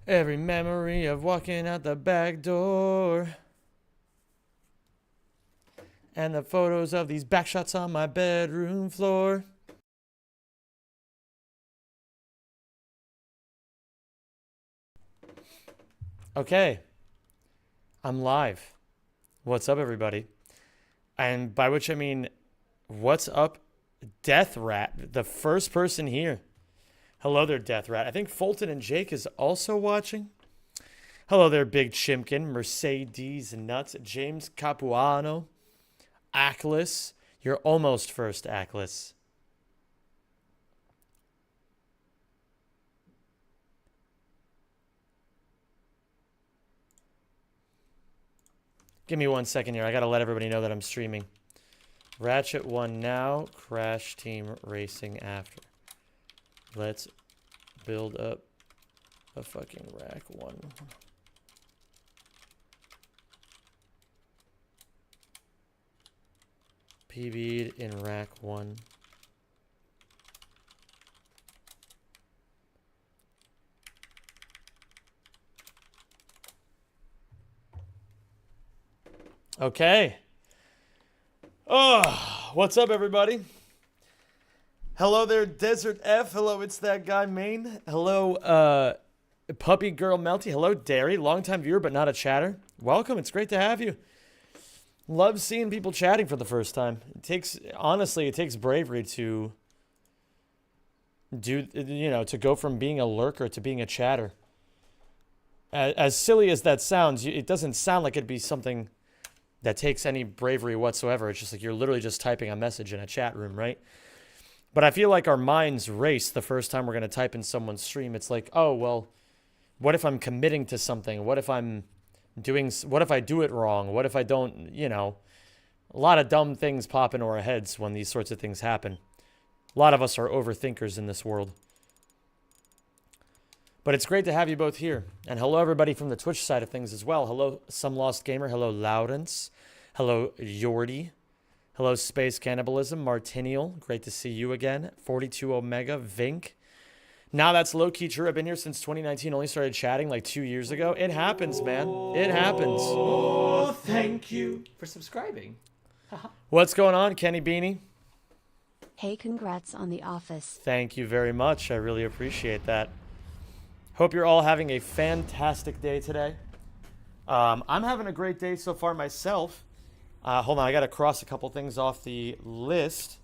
Every memory of walking out the back door. And the photos of these backshots on my bedroom floor. Okay. I'm live. What's up, everybody? And by which I mean, what's up, Death Rat, the first person here. Hello there, Death Rat. I think Fulton and Jake is also watching. Hello there, Big Chimkin, Mercedes Nuts, James Capuano, Aklis. You're almost first, Aklis. Give me 1 second here. I gotta let everybody know that I'm streaming. Ratchet 1 now, Crash Team Racing after. Let's build up a fucking rack 1. PB'd in rack 1. Okay. Oh, what's up, everybody? Hello there, Desert F. Hello, it's that guy, Maine. Hello, Puppy Girl Melty. Hello, Derry. Longtime viewer, but not a chatter. Welcome. It's great to have you. Love seeing people chatting for the first time. Honestly, it takes bravery to to go from being a lurker to being a chatter. As silly as that sounds, it doesn't sound like it'd be something that takes any bravery whatsoever. It's just like you're literally just typing a message in a chat room, right? But I feel like our minds race the first time we're going to type in someone's stream. It's like, oh, well, what if I'm committing to something? What if I do it wrong? What if I don't, a lot of dumb things pop into our heads when these sorts of things happen. A lot of us are overthinkers in this world. But it's great to have you both here. And hello, everybody from the Twitch side of things as well. Hello, Some Lost Gamer. Hello, Loudence. Hello, Yordi. Hello, Space Cannibalism. Martinial. Great to see you again. 42 Omega. Vink. Now that's low-key true. I've been here since 2019. Only started chatting like 2 years ago. It happens, man. It happens. Oh, thank you for subscribing. What's going on, Kenny Beanie? Hey, congrats on the office. Thank you very much. I really appreciate that. Hope you're all having a fantastic day today. I'm having a great day so far myself. Hold on, I got to cross a couple things off the list.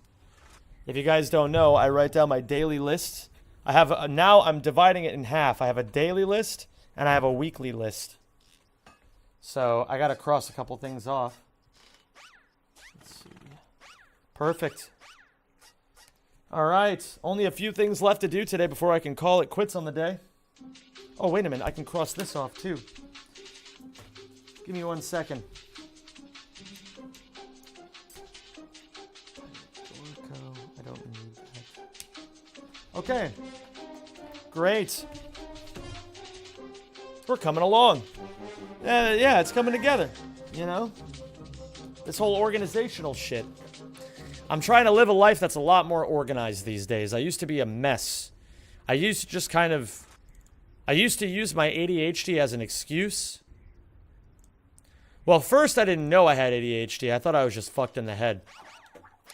If you guys don't know, I write down my daily list. I have now I'm dividing it in half. I have a daily list and I have a weekly list. So I got to cross a couple things off. Let's see. Perfect. All right, only a few things left to do today before I can call it quits on the day. Oh, wait a minute. I can cross this off, too. Give me 1 second. I don't need that. Okay. Great. We're coming along. Yeah, it's coming together. This whole organizational shit. I'm trying to live a life that's a lot more organized these days. I used to be a mess. I used to use my ADHD as an excuse. Well, first I didn't know I had ADHD. I thought I was just fucked in the head.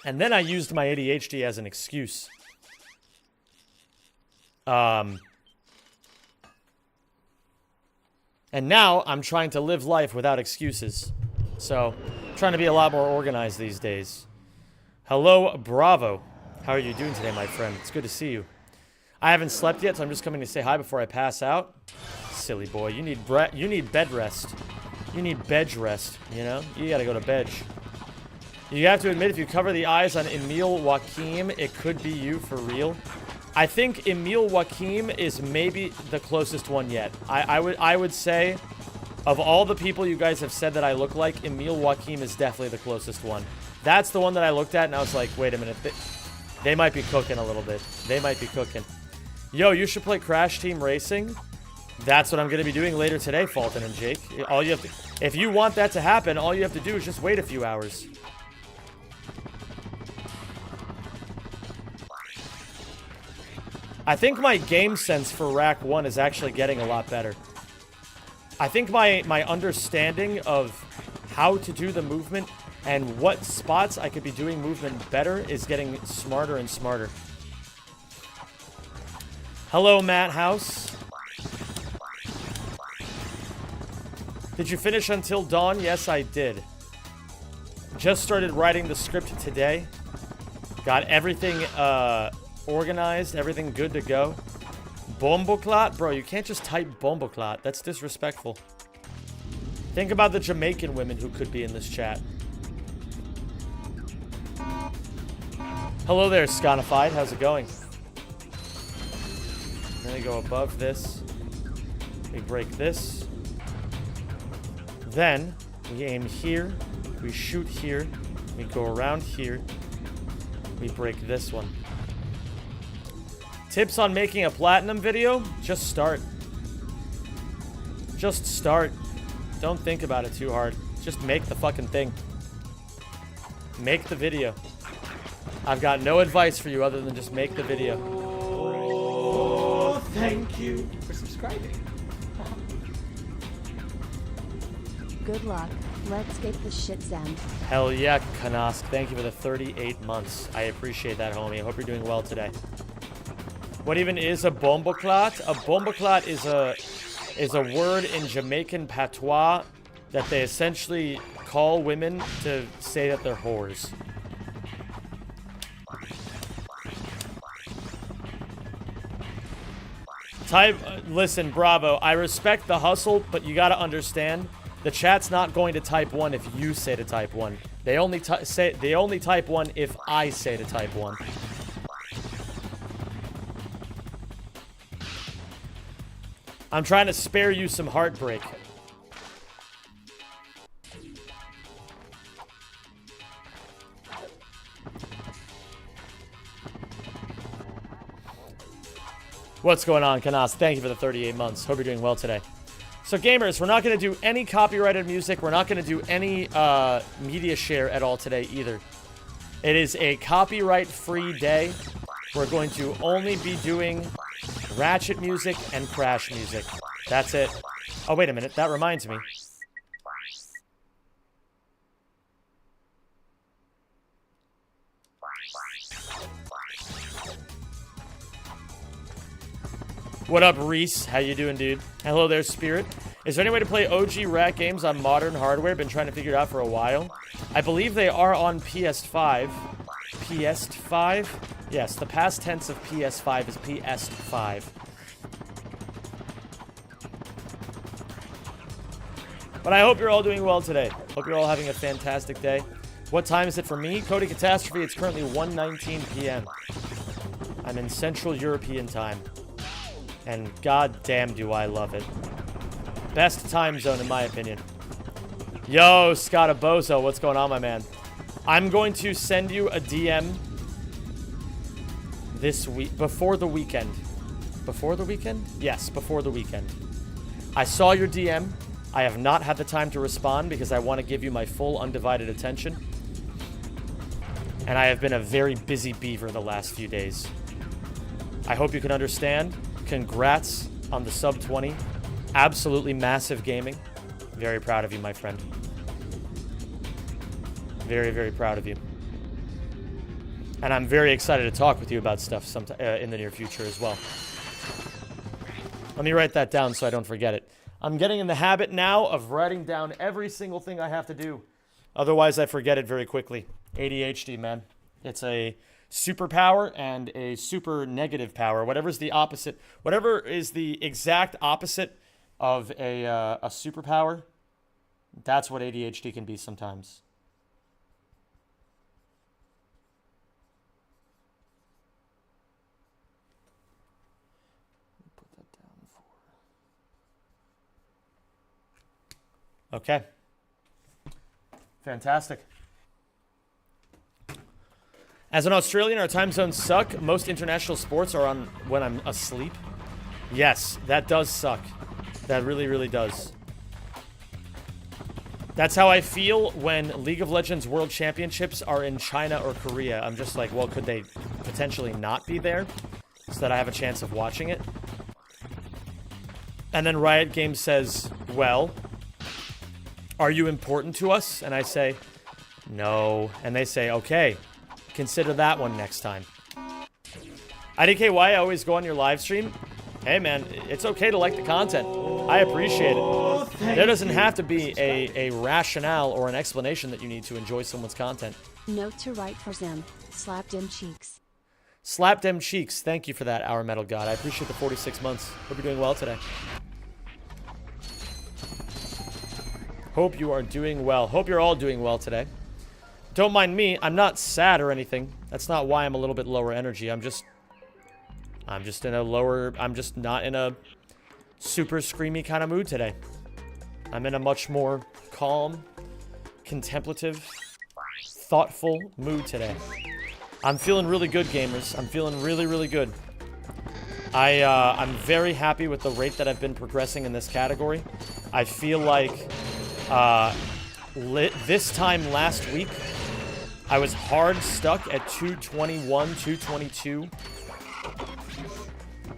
And then I used my ADHD as an excuse. And now I'm trying to live life without excuses. So, I'm trying to be a lot more organized these days. Hello, Bravo. How are you doing today, my friend? It's good to see you. I haven't slept yet, so I'm just coming to say hi before I pass out. Silly boy, you need bed rest. You need bed rest, You gotta go to bed. You have to admit, if you cover the eyes on Emil Joachim, it could be you for real. I think Emil Joachim is maybe the closest one yet. I would say, of all the people you guys have said that I look like, Emil Joachim is definitely the closest one. That's the one that I looked at, and I was like, wait a minute. They might be cooking a little bit. They might be cooking. Yo, you should play Crash Team Racing. That's what I'm going to be doing later today, Fulton and Jake. If you want that to happen, all you have to do is just wait a few hours. I think my game sense for Rack 1 is actually getting a lot better. I think my understanding of how to do the movement and what spots I could be doing movement better is getting smarter and smarter. Hello, Matt House. Did you finish Until Dawn? Yes, I did. Just started writing the script today. Got everything organized, everything good to go. Bomboclat? Bro, you can't just type Bomboclat. That's disrespectful. Think about the Jamaican women who could be in this chat. Hello there, Sconified. How's it going? Then we go above this. We break this. Then we aim here. We shoot here. We go around here. We break this one. Tips on making a platinum video? Just start. Just start. Don't think about it too hard. Just make the fucking thing. Make the video. I've got no advice for you other than just make the video. Oh, thank you for subscribing. Good luck. Let's get the shit zen. Hell yeah, Kanask. Thank you for the 38 months. I appreciate that, homie. I hope you're doing well today. What even is a bomboclat? A bomboclat is a word in Jamaican patois that they essentially call women to say that they're whores. Listen, Bravo, I respect the hustle, but you gotta understand, the chat's not going to type 1 if you say to type 1. They only type 1 if I say to type 1. I'm trying to spare you some heartbreak. What's going on, Kanas? Thank you for the 38 months. Hope you're doing well today. So, gamers, we're not going to do any copyrighted music. We're not going to do any media share at all today either. It is a copyright-free day. We're going to only be doing Ratchet music and Crash music. That's it. Oh, wait a minute. That reminds me. What up, Reese? How you doing, dude? Hello there, Spirit. Is there any way to play OG Rat games on modern hardware? Been trying to figure it out for a while. I believe they are on PS5. PS5? Yes, the past tense of PS5 is PS5. But I hope you're all doing well today. Hope you're all having a fantastic day. What time is it for me? Cody Catastrophe, it's currently 1:19 p.m. I'm in Central European time. And goddamn do I love it. Best time zone in my opinion. Yo, Scott Abozo, what's going on, my man? I'm going to send you a DM this week, before the weekend. Before the weekend? Yes, before the weekend. I saw your DM. I have not had the time to respond because I want to give you my full undivided attention. And I have been a very busy beaver the last few days. I hope you can understand. Congrats on the sub 20. Absolutely massive gaming. Very proud of you, my friend. Very, very proud of you. And I'm very excited to talk with you about stuff in the near future as well. Let me write that down so I don't forget it. I'm getting in the habit now of writing down every single thing I have to do. Otherwise, I forget it very quickly. ADHD, man. It's a superpower and a super negative power. Whatever's the opposite. Whatever is the exact opposite of a superpower, that's what ADHD can be sometimes. Put that down for... Okay. Fantastic. As an Australian, our time zones suck. Most international sports are on when I'm asleep. Yes, that does suck. That really, really does. That's how I feel when League of Legends World Championships are in China or Korea. I'm just like, well, could they potentially not be there? so that I have a chance of watching it. And then Riot Games says, well, are you important to us? And I say, no. And they say, okay, consider that one next time. IDKY, I always go on your live stream. Hey, man, it's okay to like the content. I appreciate it. There doesn't have to be a rationale or an explanation that you need to enjoy someone's content. Note to write for Zim. Slap them cheeks. Slap them cheeks. Thank you for that, Our Metal God. I appreciate the 46 months. Hope you're doing well today. Hope you are doing well. Hope you're all doing well today. Don't mind me. I'm not sad or anything. That's not why I'm a little bit lower energy. I'm just in a lower... I'm just not in a super screamy kind of mood today. I'm in a much more calm, contemplative, thoughtful mood today. I'm feeling really good, gamers. I'm feeling really, really good. I'm very happy with the rate that I've been progressing in this category. I feel like this time last week, I was hard stuck at 221, 222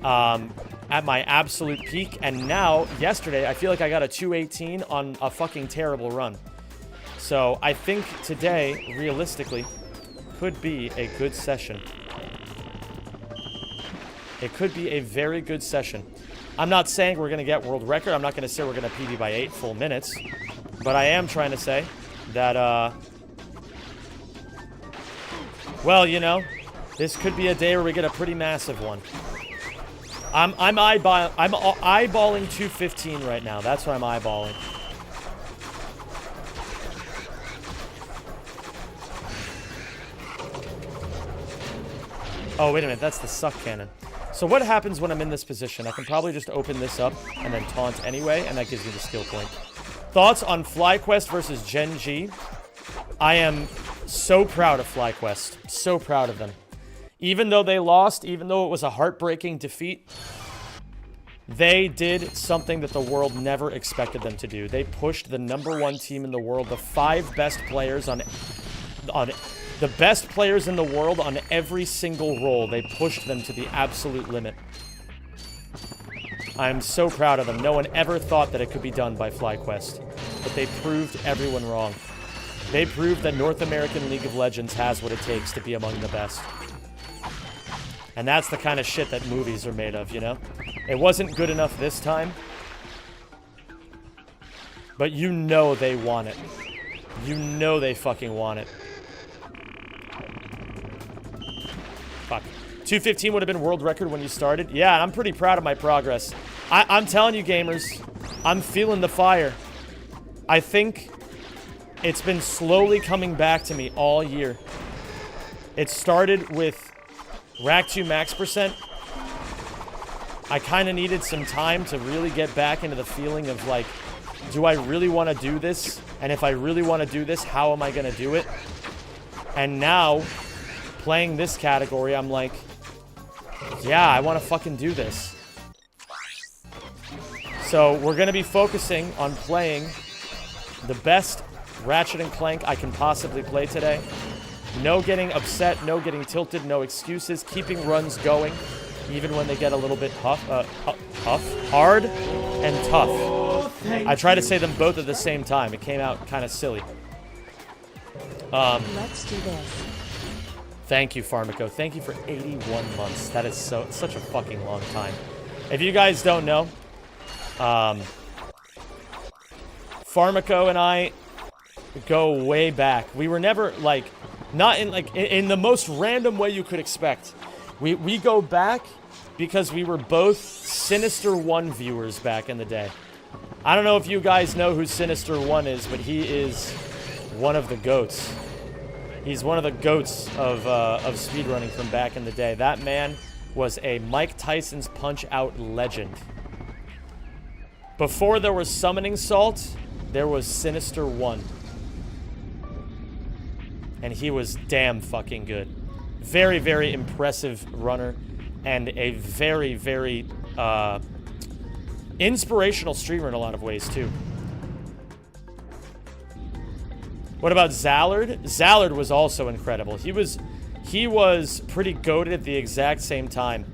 at my absolute peak, and now, yesterday, I feel like I got a 218 on a fucking terrible run. So, I think today, realistically, could be a good session. It could be a very good session. I'm not saying we're going to get world record. I'm not going to say we're going to PB by 8 full minutes. But I am trying to say that, well, you know, this could be a day where we get a pretty massive one. I'm eyeballing 215 right now. That's what I'm eyeballing. Oh, wait a minute. That's the suck cannon. So what happens when I'm in this position? I can probably just open this up and then taunt anyway, and that gives me the skill point. Thoughts on FlyQuest versus Gen G? I am so proud of FlyQuest. So proud of them. Even though they lost, even though it was a heartbreaking defeat, they did something that the world never expected them to do. They pushed the #1 team in the world, the 5 best players on the best players in the world on every single role. They pushed them to the absolute limit. I'm so proud of them. No one ever thought that it could be done by FlyQuest, but they proved everyone wrong. They proved that North American League of Legends has what it takes to be among the best. And that's the kind of shit that movies are made of, you know? It wasn't good enough this time, but you know they want it. You know they fucking want it. Fuck. 215 would have been world record when you started. Yeah, I'm pretty proud of my progress. I'm telling you, gamers, I'm feeling the fire. I think it's been slowly coming back to me all year. It started with Rack 2 max percent. I kind of needed some time to really get back into the feeling of like, do I really want to do this? And if I really want to do this, how am I going to do it? And now, playing this category, I'm like, yeah, I want to fucking do this. So we're going to be focusing on playing the best Ratchet and Clank I can possibly play today. No getting upset, no getting tilted, no excuses. Keeping runs going, even when they get a little bit hard and tough. I try to say them both at the same time. It came out kind of silly. Let's do this. Thank you, Pharmaco. Thank you for 81 months. That is such a fucking long time. If you guys don't know, Pharmaco and I go way back. We were never, like, not in, like, in the most random way you could expect. We go back because we were both Sinister 1 viewers back in the day. I don't know if you guys know who Sinister 1 is, but he is one of the GOATs. He's one of the GOATs of speedrunning from back in the day. That man was a Mike Tyson's Punch-Out legend. Before there was Summoning Salt, there was Sinister 1. And he was damn fucking good. Very, very impressive runner. And a very, very inspirational streamer in a lot of ways, too. What about Zallard? Zallard was also incredible. He was pretty goated at the exact same time.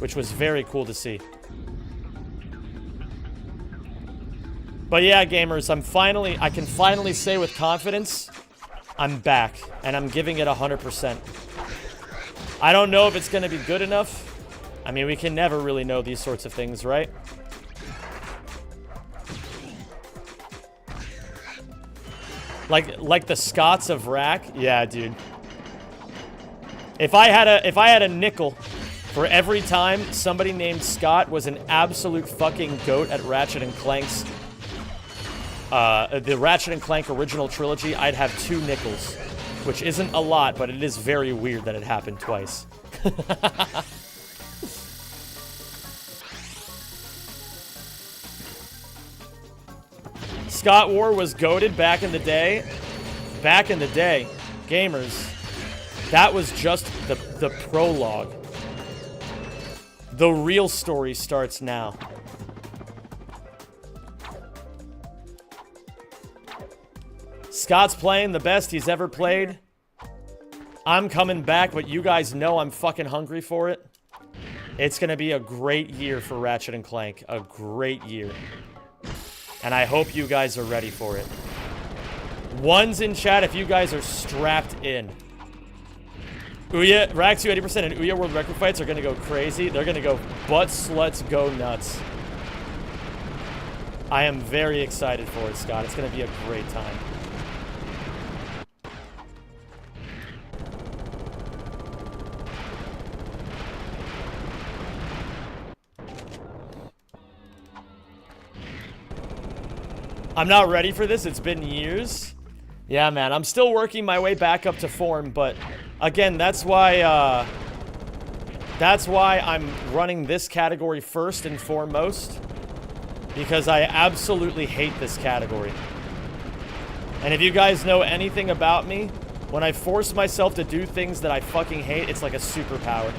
which was very cool to see. But yeah, gamers, I can finally say with confidence, I'm back, and I'm giving it 100%. I don't know if it's going to be good enough. I mean, we can never really know these sorts of things, right? Like the Scots of Rack? Yeah, dude. If I had a nickel for every time somebody named Scott was an absolute fucking goat at Ratchet and Clank's the Ratchet and Clank original trilogy, I'd have 2 nickels, which isn't a lot, but it is very weird that it happened twice. Scott War was goated back in the day. Back in the day, gamers, that was just the prologue. The real story starts now. Scott's playing the best he's ever played. I'm coming back, but you guys know I'm fucking hungry for it. It's gonna be a great year for Ratchet and Clank. A great year. And I hope you guys are ready for it. Ones in chat if you guys are strapped in. Ouya, Rack 2 80% and Ouya World Record fights are gonna go crazy. They're gonna go butt sluts go nuts. I am very excited for it, Scott. It's gonna be a great time. I'm not ready for this. It's been years. Yeah, man. I'm still working my way back up to form, but again, that's why I'm running this category first and foremost, because I absolutely hate this category. And if you guys know anything about me, when I force myself to do things that I fucking hate, it's like a superpower.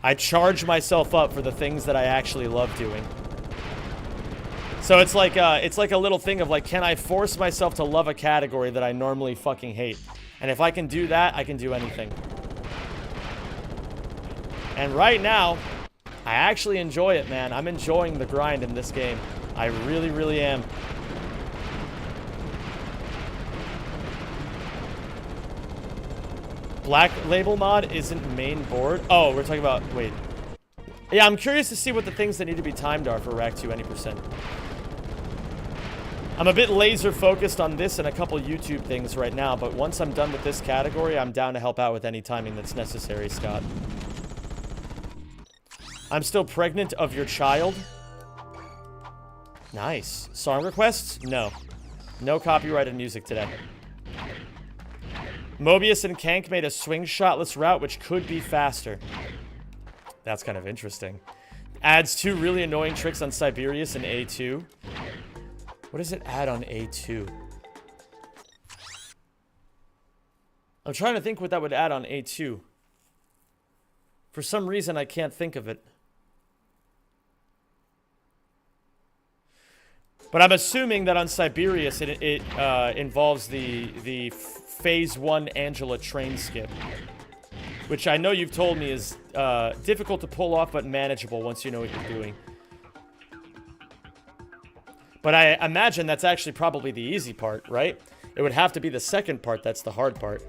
I charge myself up for the things that I actually love doing. So it's like a little thing of like, can I force myself to love a category that I normally fucking hate? And if I can do that, I can do anything. And right now, I actually enjoy it, man. I'm enjoying the grind in this game. I really, really am. Black Label mod isn't main board. Oh, we're talking about, wait. Yeah, I'm curious to see what the things that need to be timed are for Rack 2 any%. I'm a bit laser focused on this and a couple YouTube things right now, but once I'm done with this category, I'm down to help out with any timing that's necessary, Scott. I'm still pregnant of your child. Nice. Song requests? No. No copyrighted music today. Mobius and Kank made a swing shotless route, which could be faster. That's kind of interesting. Adds 2 really annoying tricks on Siberius and A2. What does it add on A2? I'm trying to think what that would add on A2. For some reason, I can't think of it. But I'm assuming that on Siberius, it involves the Phase 1 Angela train skip. Which I know you've told me is difficult to pull off, but manageable once you know what you're doing. But I imagine that's actually probably the easy part, right? It would have to be the second part that's the hard part.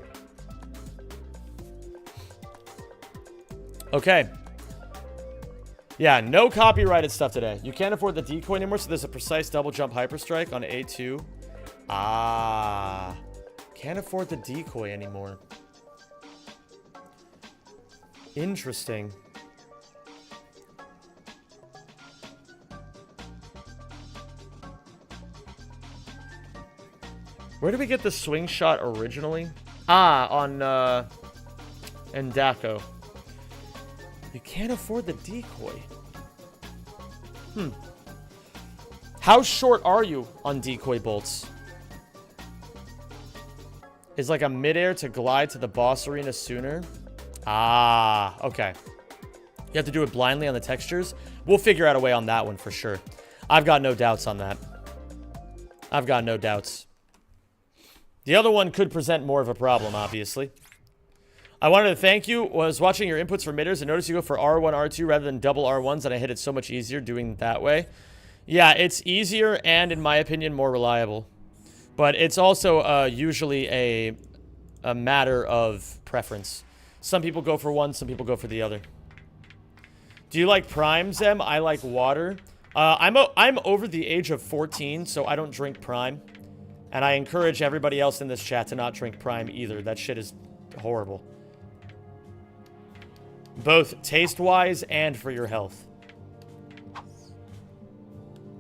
Okay. Yeah, no copyrighted stuff today. You can't afford the decoy anymore, so there's a precise double jump hyperstrike on A2. Ah. Can't afford the decoy anymore. Interesting. Where did we get the swing shot originally? Ah, on Endako. You can't afford the decoy. How short are you on decoy bolts? Is like a midair to glide to the boss arena sooner? Ah, okay. You have to do it blindly on the textures? We'll figure out a way on that one for sure. I've got no doubts on that. I've got no doubts. The other one could present more of a problem, obviously. I wanted to thank you. Was watching your inputs for midders and noticed you go for R1, R2 rather than double R1s, and I hit it so much easier doing that way. Yeah, it's easier and, in my opinion, more reliable. But it's also usually a matter of preference. Some people go for one, some people go for the other. Do you like Prime, Zem? I like water. I'm over the age of 14, so I don't drink Prime. And I encourage everybody else in this chat to not drink Prime either. That shit is horrible. Both taste-wise and for your health.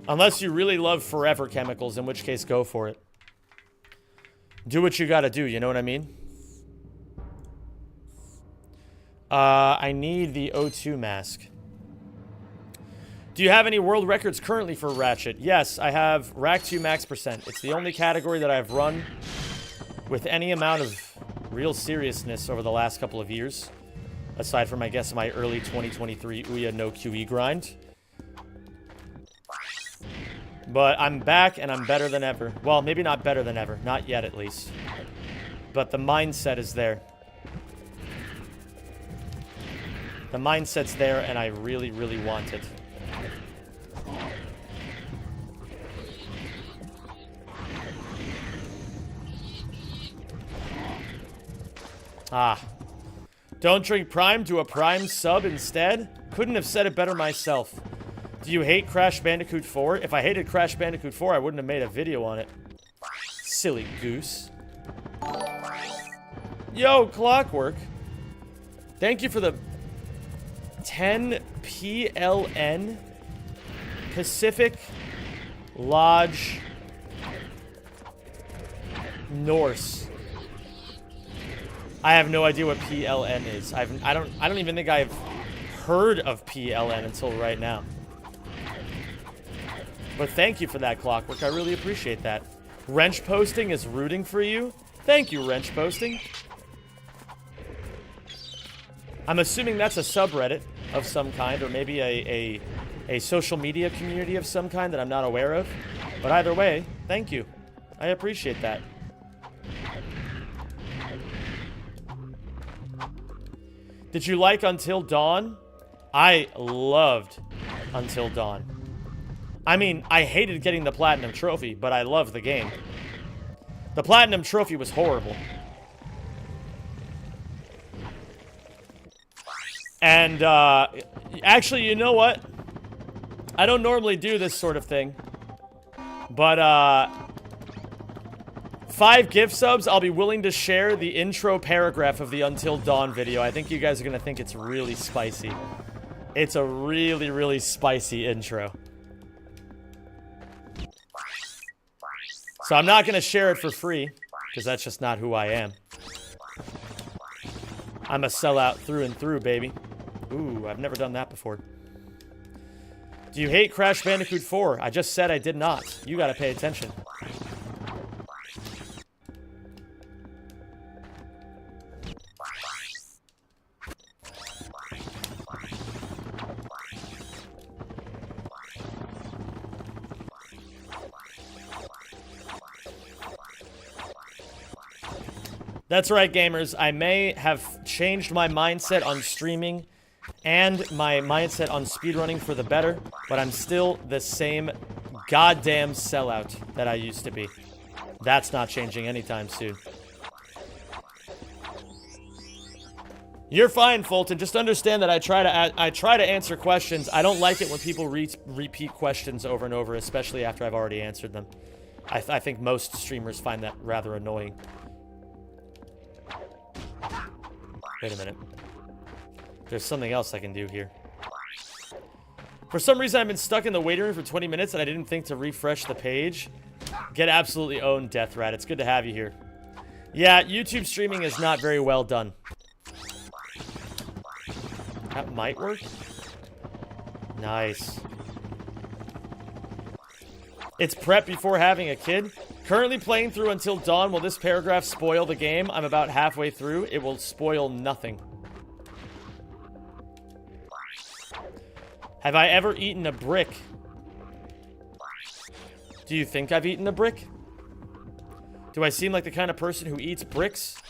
Unless you really love forever chemicals, in which case go for it. Do what you gotta do, you know what I mean? I need the O2 mask. Do you have any world records currently for Ratchet? Yes, I have Rack 2 max percent. It's the only category that I've run with any amount of real seriousness over the last couple of years. Aside from, I guess, my early 2023 Ouya no QE grind. But I'm back and I'm better than ever. Well, maybe not better than ever. Not yet, at least. But the mindset is there. The mindset's there and I really, really want it. Ah. Don't drink Prime, do a Prime sub instead? Couldn't have said it better myself. Do you hate Crash Bandicoot 4? If I hated Crash Bandicoot 4, I wouldn't have made a video on it. Silly goose. Yo, Clockwork. Thank you for the 10 PLN Pacific Lodge Norse. I have no idea what PLN is. I don't even think I've heard of PLN until right now. But thank you for that, Clockwork. I really appreciate that. Wrench Posting is rooting for you. Thank you, Wrench Posting. I'm assuming that's a subreddit of some kind, or maybe a social media community of some kind that I'm not aware of. But either way, thank you. I appreciate that. Did you like Until Dawn? I loved Until Dawn. I mean, I hated getting the Platinum Trophy, but I loved the game. The Platinum Trophy was horrible. And, actually, you know what? I don't normally do this sort of thing. But, 5 gift subs, I'll be willing to share the intro paragraph of the Until Dawn video. I think you guys are going to think it's really spicy. It's a really, really spicy intro. So I'm not going to share it for free, because that's just not who I am. I'm a sellout through and through, baby. Ooh, I've never done that before. Do you hate Crash Bandicoot 4? I just said I did not. You gotta pay attention. That's right, gamers. I may have changed my mindset on streaming and my mindset on speedrunning for the better, but I'm still the same goddamn sellout that I used to be. That's not changing anytime soon. You're fine, Fulton. Just understand that I try to answer questions. I don't like it when people repeat questions over and over, especially after I've already answered them. I think most streamers find that rather annoying. Wait a minute. There's something else I can do here. For some reason, I've been stuck in the waiting room for 20 minutes and I didn't think to refresh the page. Get absolutely owned, Death Rat. It's good to have you here. Yeah, YouTube streaming is not very well done. That might work. Nice. It's prep before having a kid. Currently playing through Until Dawn. Will this paragraph spoil the game? I'm about halfway through. It will spoil nothing. Have I ever eaten a brick? Do you think I've eaten a brick? Do I seem like the kind of person who eats bricks?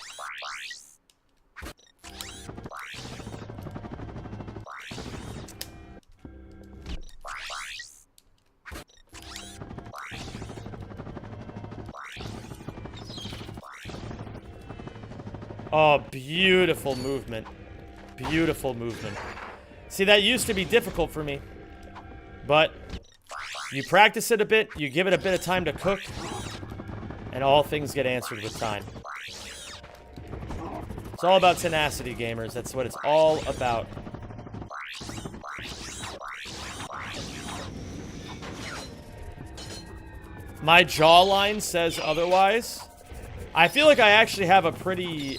Oh, beautiful movement. Beautiful movement. See, that used to be difficult for me. But you practice it a bit, you give it a bit of time to cook, and all things get answered with time. It's all about tenacity, gamers. That's what it's all about. My jawline says otherwise. I feel like I actually have a pretty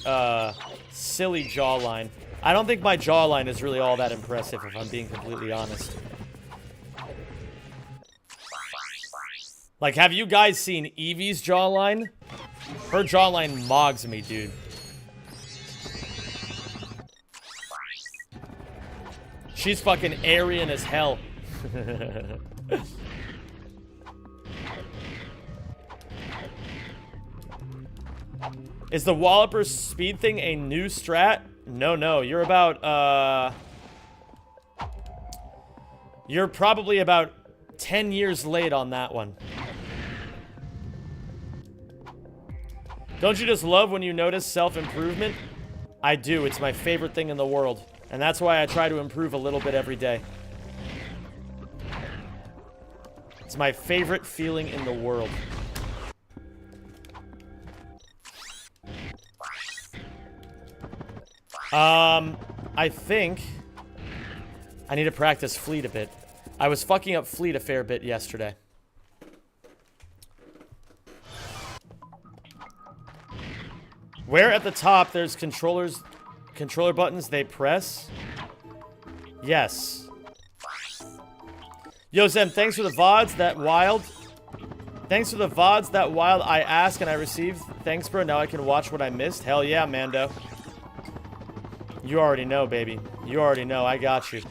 silly jawline. I don't think my jawline is really all that impressive, if I'm being completely honest. Like, have you guys seen Evie's jawline? Her jawline mogs me, dude. She's fucking Aryan as hell. Is the Walloper speed thing a new strat? No. You're about, you're probably about 10 years late on that one. Don't you just love when you notice self-improvement? I do. It's my favorite thing in the world. And that's why I try to improve a little bit every day. It's my favorite feeling in the world. I think I need to practice Fleet a bit. I was fucking up Fleet a fair bit yesterday. Where at the top there's controller buttons they press? Yes. Yo, Zem, thanks for the VODs, that wild. Thanks for the VODs, that wild. I ask and I receive. Thanks, bro. Now I can watch what I missed. Hell yeah, Mando. You already know, baby. You already know. I got you.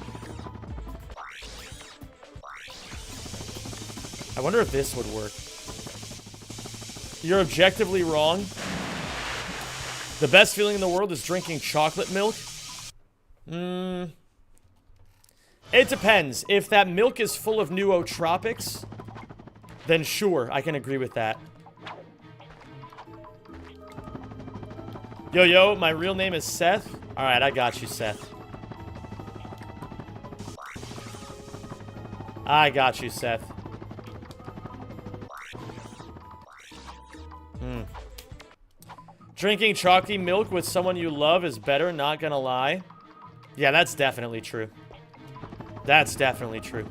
I wonder if this would work. You're objectively wrong. The best feeling in the world is drinking chocolate milk? It depends. If that milk is full of nootropics, then sure, I can agree with that. Yo, my real name is Seth. Alright, I got you, Seth. I got you, Seth. Drinking chalky milk with someone you love is better, not gonna lie. Yeah, that's definitely true. That's definitely true.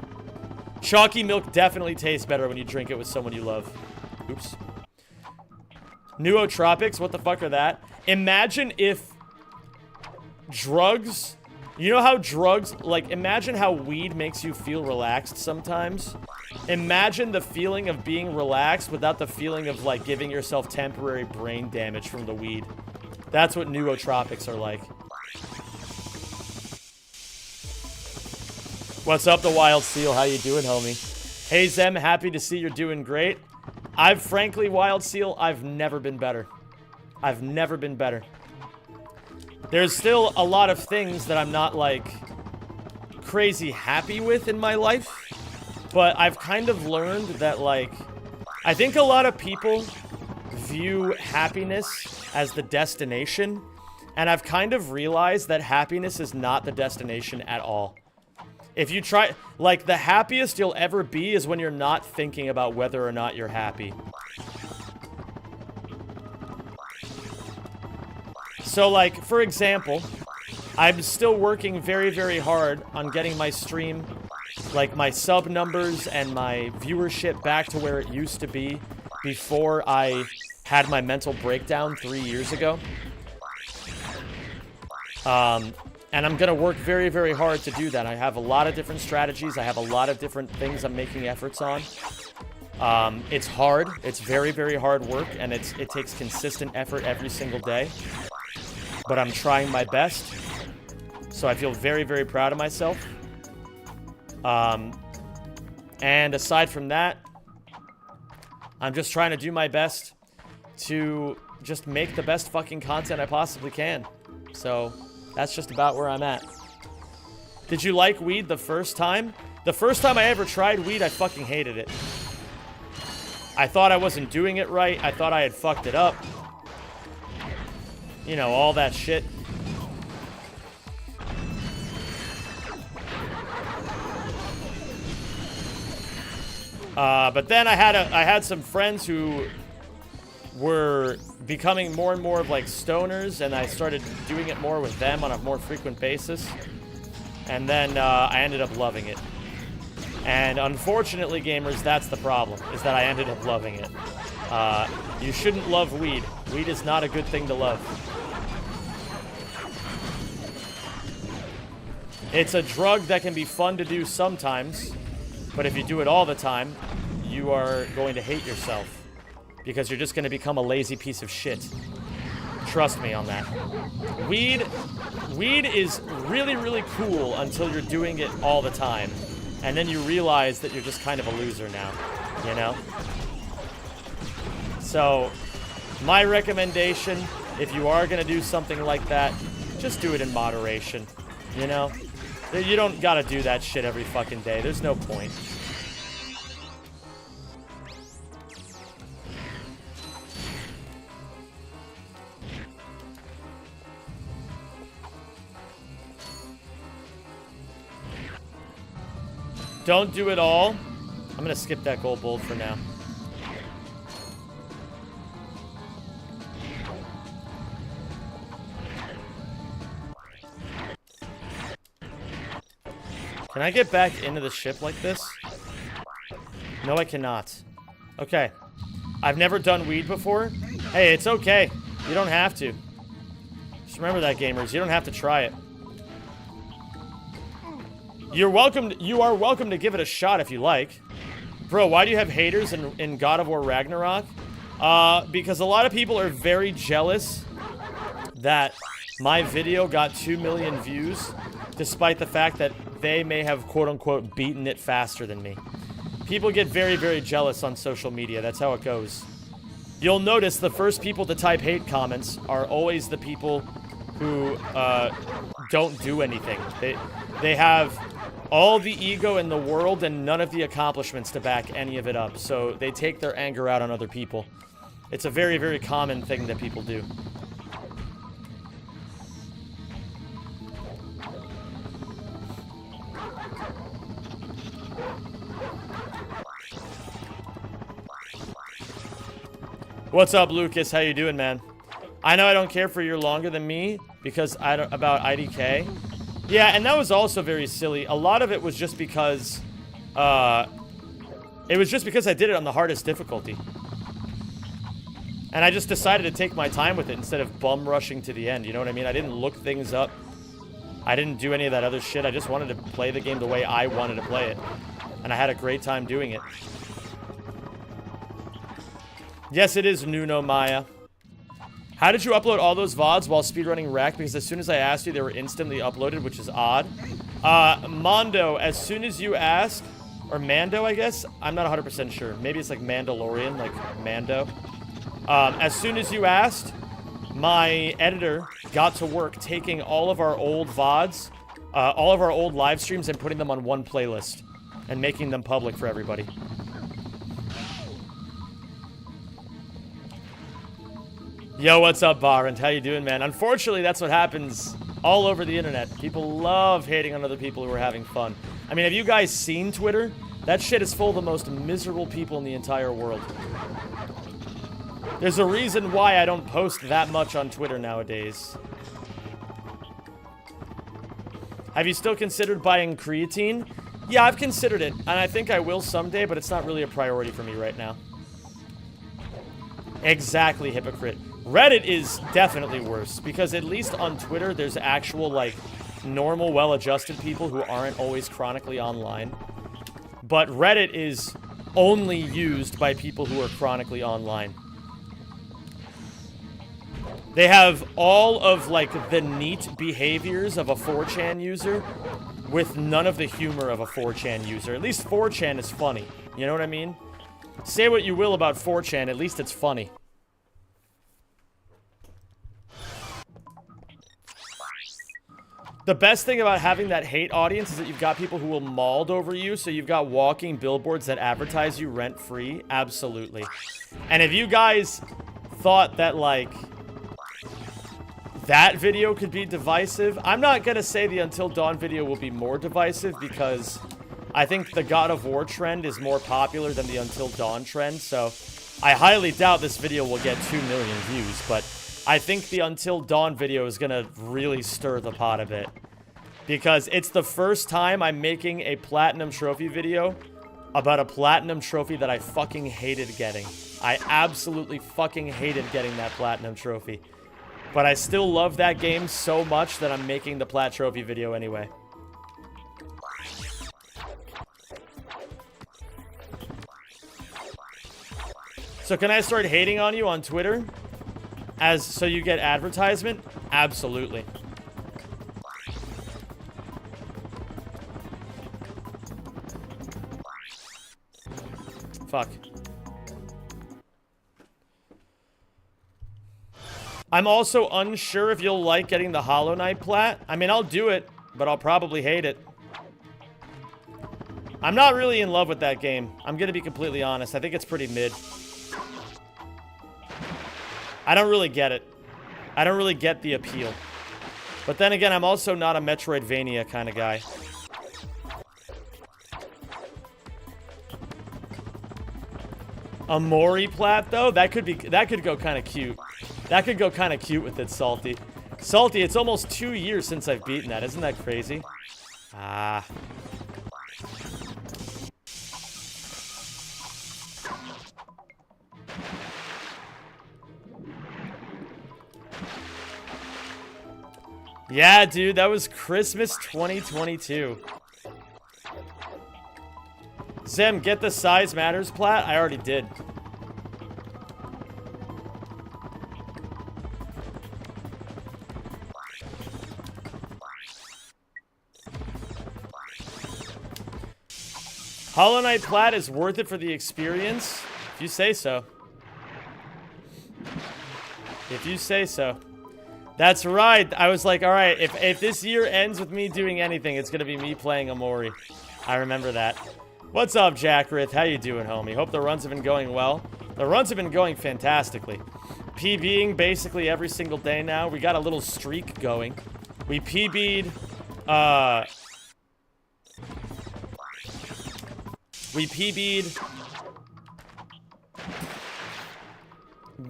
Chalky milk definitely tastes better when you drink it with someone you love. Oops. Nootropics, what the fuck are that? Imagine if drugs... You know how drugs... Like, imagine how weed makes you feel relaxed sometimes. Imagine the feeling of being relaxed without the feeling of, like, giving yourself temporary brain damage from the weed. That's what nootropics are like. What's up, the Wild Seal? How you doing, homie? Hey, Zem, happy to see you're doing great. Frankly, Wild Seal, I've never been better. I've never been better. There's still a lot of things that I'm not, like, crazy happy with in my life. But I've kind of learned that, like, I think a lot of people view happiness as the destination. And I've kind of realized that happiness is not the destination at all. If you try, like, the happiest you'll ever be is when you're not thinking about whether or not you're happy. So, like, for example, I'm still working very, very hard on getting my stream, like, my sub numbers and my viewership back to where it used to be before I had my mental breakdown 3 years ago. And I'm gonna work very, very hard to do that. I have a lot of different strategies. I have a lot of different things I'm making efforts on. It's hard. It's very, very hard work, and it takes consistent effort every single day. But I'm trying my best. So I feel very, very proud of myself. And aside from that, I'm just trying to do my best to just make the best fucking content I possibly can. So that's just about where I'm at. Did you like weed the first time? The first time I ever tried weed, I fucking hated it. I thought I wasn't doing it right. I thought I had fucked it up. you know, all that shit. But then I had some friends who were becoming more and more of like stoners, and I started doing it more with them on a more frequent basis. And then I ended up loving it. And unfortunately, gamers, that's the problem, is that I ended up loving it. You shouldn't love weed. Weed is not a good thing to love. It's a drug that can be fun to do sometimes, but if you do it all the time, you are going to hate yourself. Because you're just going to become a lazy piece of shit. Trust me on that. Weed is really, really cool until you're doing it all the time. And then you realize that you're just kind of a loser now, you know? So, my recommendation, if you are going to do something like that, just do it in moderation, you know? You don't got to do that shit every fucking day. There's no point. Don't do it all. I'm gonna skip that gold bolt for now. Can I get back into the ship like this? No, I cannot. Okay. I've never done weed before. Hey, it's okay. You don't have to. Just remember that, gamers. You don't have to try it. You are welcome to give it a shot if you like. Bro, why do you have haters in God of War Ragnarok? Because a lot of people are very jealous that my video got 2 million views, despite the fact that they may have quote-unquote beaten it faster than me. People get very, very jealous on social media. That's how it goes. You'll notice the first people to type hate comments are always the people who don't do anything. They have all the ego in the world and none of the accomplishments to back any of it up. So they take their anger out on other people. It's a very, very common thing that people do. What's up, Lucas? How you doing, man? I know I don't care for you're longer than me because about IDK. Yeah, and that was also very silly. A lot of it was just because I did it on the hardest difficulty. And I just decided to take my time with it instead of bum rushing to the end, you know what I mean? I didn't look things up. I didn't do any of that other shit. I just wanted to play the game the way I wanted to play it. And I had a great time doing it. Yes, it is Nuno Maya. How did you upload all those VODs while speedrunning Wreck? Because as soon as I asked you, they were instantly uploaded, which is odd. Mondo, as soon as you asked, or Mando, I guess? I'm not 100% sure. Maybe it's like Mandalorian, like Mando. As soon as you asked, my editor got to work taking all of our old VODs, all of our old live streams, and putting them on one playlist and making them public for everybody. Yo, what's up, Barent? How you doing, man? Unfortunately, that's what happens all over the internet. People love hating on other people who are having fun. I mean, have you guys seen Twitter? That shit is full of the most miserable people in the entire world. There's a reason why I don't post that much on Twitter nowadays. Have you still considered buying creatine? Yeah, I've considered it, and I think I will someday, but it's not really a priority for me right now. Exactly, hypocrite. Reddit is definitely worse, because at least on Twitter, there's actual, like, normal, well-adjusted people who aren't always chronically online. But Reddit is only used by people who are chronically online. They have all of, like, the neat behaviors of a 4chan user with none of the humor of a 4chan user. At least 4chan is funny. You know what I mean? Say what you will about 4chan, at least it's funny. The best thing about having that hate audience is that you've got people who will maul over you, so you've got walking billboards that advertise you rent-free. Absolutely. And if you guys thought that, like, that video could be divisive. I'm not going to say the Until Dawn video will be more divisive because I think the God of War trend is more popular than the Until Dawn trend. So I highly doubt this video will get 2 million views, but I think the Until Dawn video is going to really stir the pot a bit. Because it's the first time I'm making a Platinum Trophy video about a Platinum Trophy that I fucking hated getting. I absolutely fucking hated getting that Platinum Trophy. But I still love that game so much that I'm making the Plat Trophy video anyway. So can I start hating on you on Twitter? So you get advertisement? Absolutely. Fuck. I'm also unsure if you'll like getting the Hollow Knight plat. I mean, I'll do it, but I'll probably hate it. I'm not really in love with that game. I'm gonna be completely honest. I think it's pretty mid. I don't really get it. I don't really get the appeal. But then again, I'm also not a Metroidvania kind of guy. A Mori plat though, that could go kind of cute. That could go kind of cute with it, Salty. Salty, it's almost 2 years since I've beaten that. Isn't that crazy? Ah. Yeah, dude, that was Christmas 2022. Zem, get the Size Matters plat? I already did. Hollow Knight plat is worth it for the experience? If you say so. If you say so. That's right. I was like, all right, if this year ends with me doing anything, it's going to be me playing Amori. I remember that. What's up, Jackrith? How you doing, homie? Hope the runs have been going well. The runs have been going fantastically. PBing basically every single day now. We got a little streak going. We PB'd,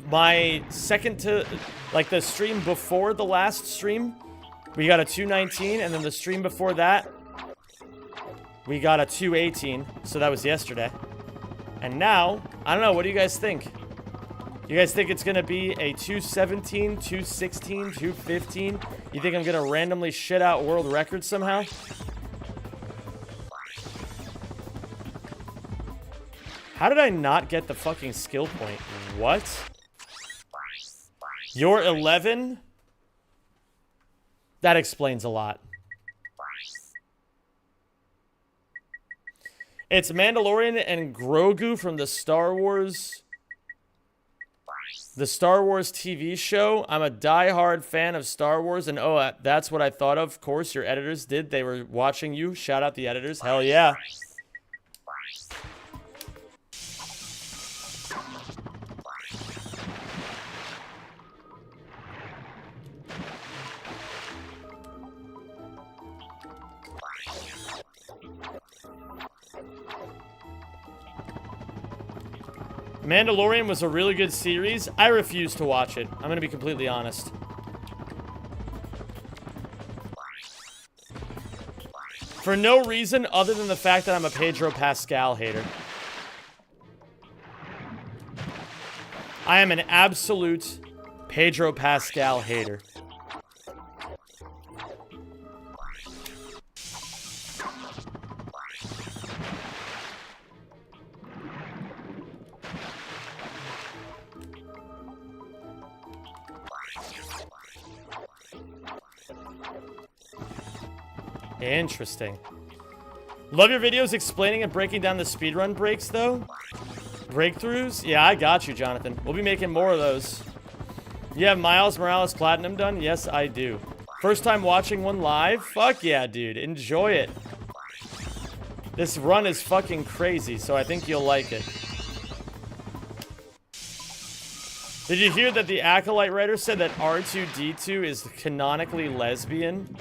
my second to, like, the stream before the last stream, we got a 219, and then the stream before that, we got a 218, so that was yesterday. And now, I don't know, what do you guys think? You guys think it's gonna be a 217, 216, 215? You think I'm gonna randomly shit out world records somehow? How did I not get the fucking skill point? What? You're 11? That explains a lot. It's Mandalorian and Grogu from the Star Wars TV show. I'm a diehard fan of Star Wars, and oh, that's what I thought of. Of course, your editors did. They were watching you. Shout out the editors. Hell yeah. Mandalorian was a really good series. I refuse to watch it. I'm gonna be completely honest. For no reason other than the fact that I'm a Pedro Pascal hater. I am an absolute Pedro Pascal hater. Interesting. Love your videos explaining and breaking down the speedrun breaks, though. Breakthroughs? Yeah, I got you, Jonathan. We'll be making more of those. You have Miles Morales Platinum done? Yes, I do. First time watching one live? Fuck yeah, dude. Enjoy it. This run is fucking crazy, so I think you'll like it. Did you hear that the Acolyte writer said that R2-D2 is canonically lesbian?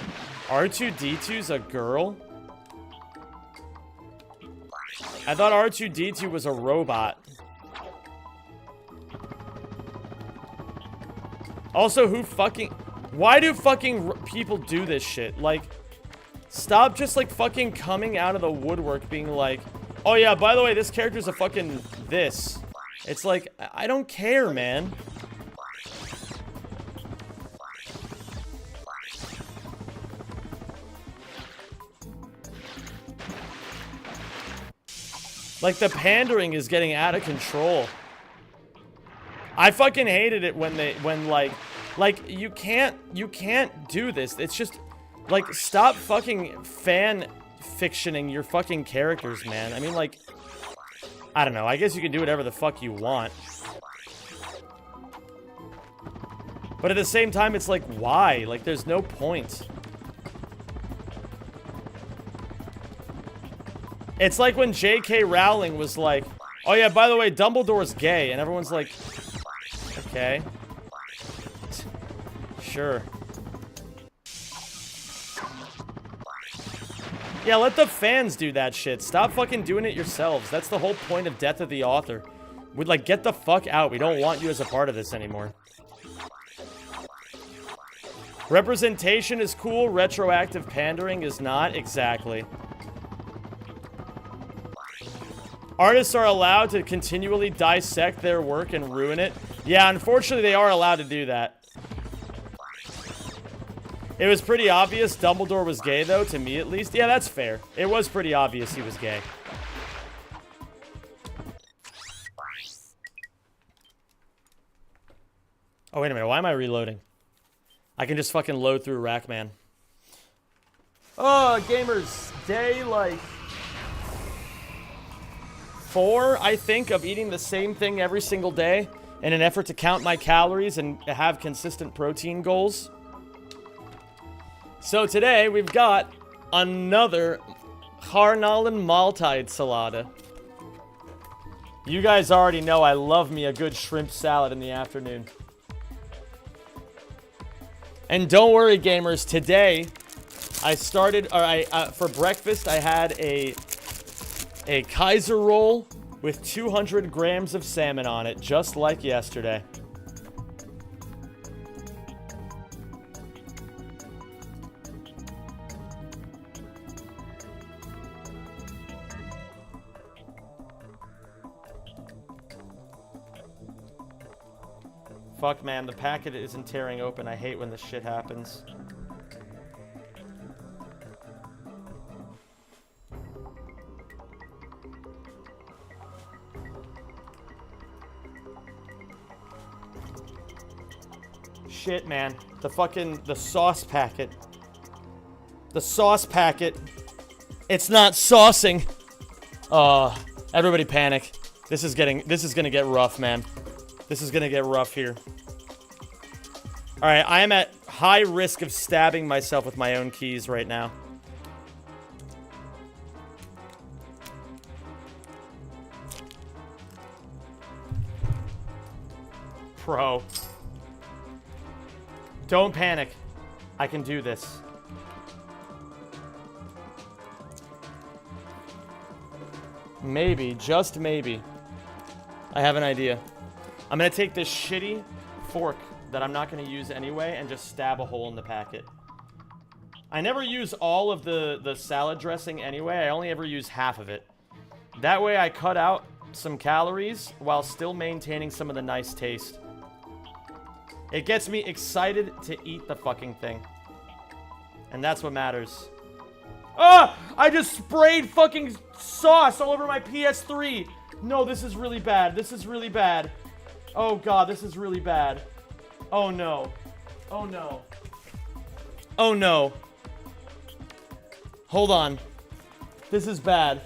R2-D2's a girl? I thought R2-D2 was a robot. Also, why do fucking people do this shit? Like, stop just like fucking coming out of the woodwork being like, oh yeah, by the way, this character's a fucking this. It's like, I don't care, man. Like, the pandering is getting out of control. I fucking hated it when like, you can't do this. It's just, like, stop fucking fan fictioning your fucking characters, man. I mean, like, I don't know. I guess you can do whatever the fuck you want. But at the same time, it's like, why? Like, there's no point. It's like when J.K. Rowling was like, oh yeah, by the way, Dumbledore's gay. And everyone's like, okay. Sure. Yeah, let the fans do that shit. Stop fucking doing it yourselves. That's the whole point of Death of the Author. We'd like, get the fuck out. We don't want you as a part of this anymore. Representation is cool. Retroactive pandering is not. Exactly. Artists are allowed to continually dissect their work and ruin it. Yeah, unfortunately, they are allowed to do that. It was pretty obvious Dumbledore was gay, though, to me at least. Yeah, that's fair. It was pretty obvious he was gay. Oh, wait a minute. Why am I reloading? I can just fucking load through Rackman. Oh, gamers. Day, like 4, I think, of eating the same thing every single day in an effort to count my calories and have consistent protein goals. So today, we've got another Carnal and Maltide Salada. You guys already know I love me a good shrimp salad in the afternoon. And don't worry, gamers, today I started, for breakfast, I had a Kaiser roll with 200 grams of salmon on it, just like yesterday. Fuck, man, the packet isn't tearing open. I hate when this shit happens. Shit, man. The sauce packet. The sauce packet. It's not saucing. Everybody panic. This is gonna get rough, man. This is gonna get rough here. Alright, I am at high risk of stabbing myself with my own keys right now. Bro. Don't panic. I can do this. Maybe, just maybe, I have an idea. I'm gonna take this shitty fork that I'm not gonna use anyway and just stab a hole in the packet. I never use all of the salad dressing anyway. I only ever use half of it. That way I cut out some calories while still maintaining some of the nice taste. It gets me excited to eat the fucking thing. And that's what matters. Ah! I just sprayed fucking sauce all over my PS3. No, this is really bad. This is really bad. Oh god, this is really bad. Oh no. Oh no. Oh no. Hold on. This is bad.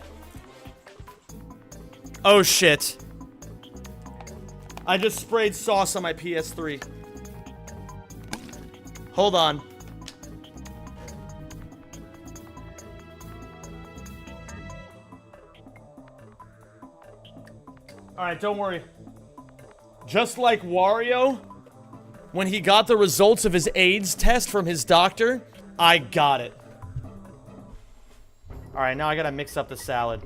Oh shit. I just sprayed sauce on my PS3. Hold on. Alright, don't worry. Just like Wario, when he got the results of his AIDS test from his doctor, I got it. Alright, now I gotta mix up the salad.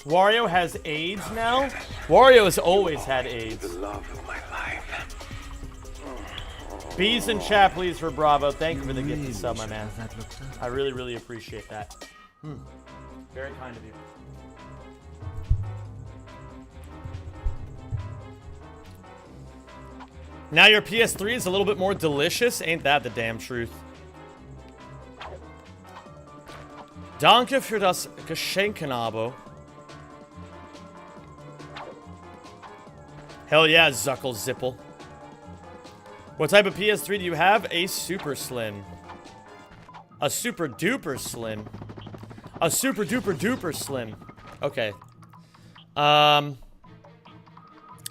Wario has AIDS now? Wario has always had AIDS. The love of my life. Bees in chat, please, for Bravo. Thank you for the gift of sub, my man. I really, really appreciate that. Very kind of you. Now your PS3 is a little bit more delicious. Ain't that the damn truth? Danke für das Geschenken, Abo. Hell yeah, Zuckle Zipple. What type of PS3 do you have? A super slim. A super duper slim. A super duper duper slim. Okay.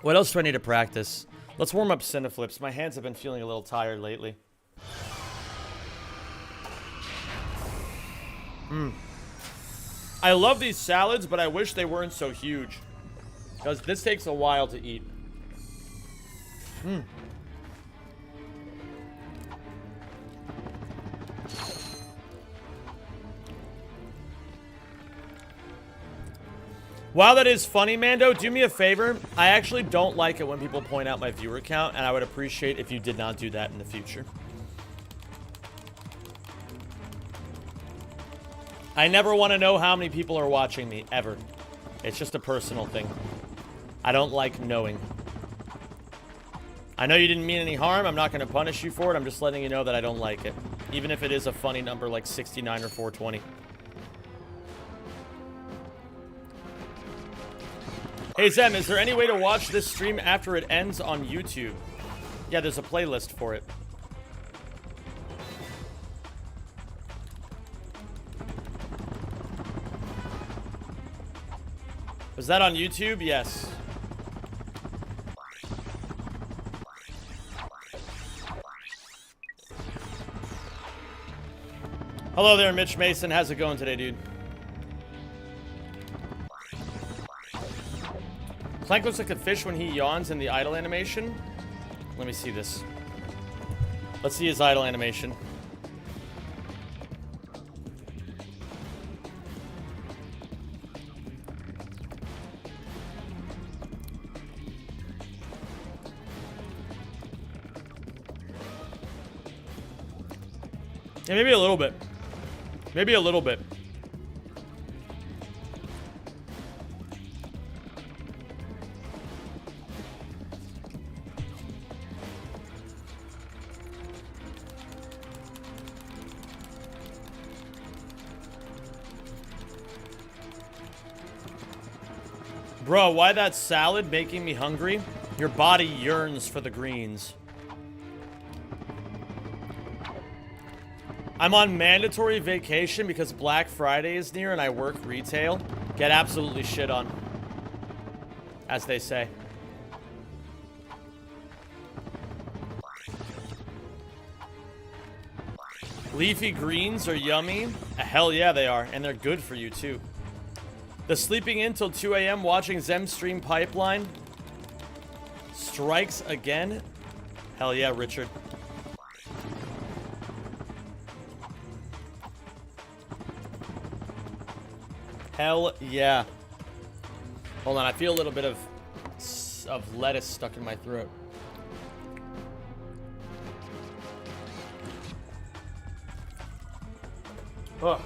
What else do I need to practice? Let's warm up Cineflips. My hands have been feeling a little tired lately. I love these salads, but I wish they weren't so huge. Because this takes a while to eat. While that is funny, Mando, do me a favor. I actually don't like it when people point out my viewer count, and I would appreciate if you did not do that in the future. I never want to know how many people are watching me, ever. It's just a personal thing. I don't like knowing. I know you didn't mean any harm. I'm not going to punish you for it. I'm just letting you know that I don't like it. Even if it is a funny number like 69 or 420. Hey, Zem, is there any way to watch this stream after it ends on YouTube? Yeah, there's a playlist for it. Was that on YouTube? Yes. Hello there, Mitch Mason. How's it going today, dude? Clank looks like a fish when he yawns in the idle animation. Let me see this. Let's see his idle animation. Yeah, maybe a little bit. Maybe a little bit. Bro, why that salad making me hungry? Your body yearns for the greens. I'm on mandatory vacation because Black Friday is near and I work retail. Get absolutely shit on. As they say. Leafy greens are yummy. Hell yeah, they are. And they're good for you, too. The sleeping in till 2 a.m. watching Zem stream Pipeline strikes again. Hell yeah, Richard. Hell yeah. Hold on, I feel a little bit of lettuce stuck in my throat. Ugh.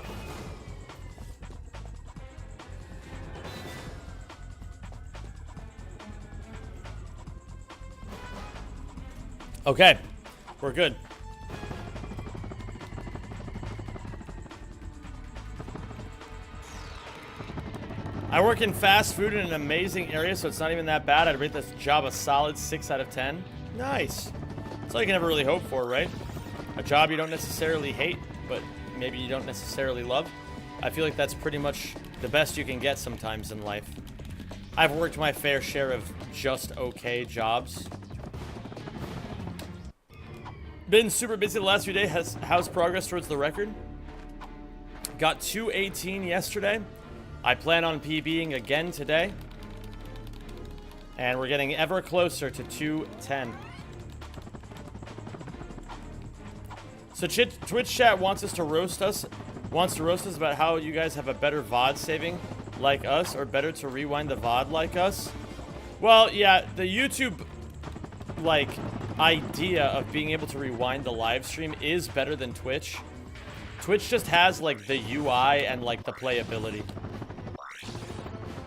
Okay, we're good. I work in fast food in an amazing area, so it's not even that bad. I'd rate this job a solid 6 out of 10. Nice. That's all you can ever really hope for, right? A job you don't necessarily hate, but maybe you don't necessarily love. I feel like that's pretty much the best you can get sometimes in life. I've worked my fair share of just okay jobs. Been super busy the last few days. How's progress towards the record? Got 218 yesterday. I plan on PBing again today. And we're getting ever closer to 210. So Twitch chat wants to roast us about how you guys have a better VOD saving like us, or better to rewind the VOD like us. Well, yeah, the YouTube like idea of being able to rewind the live stream is better than Twitch. Twitch just has like the UI and like the playability.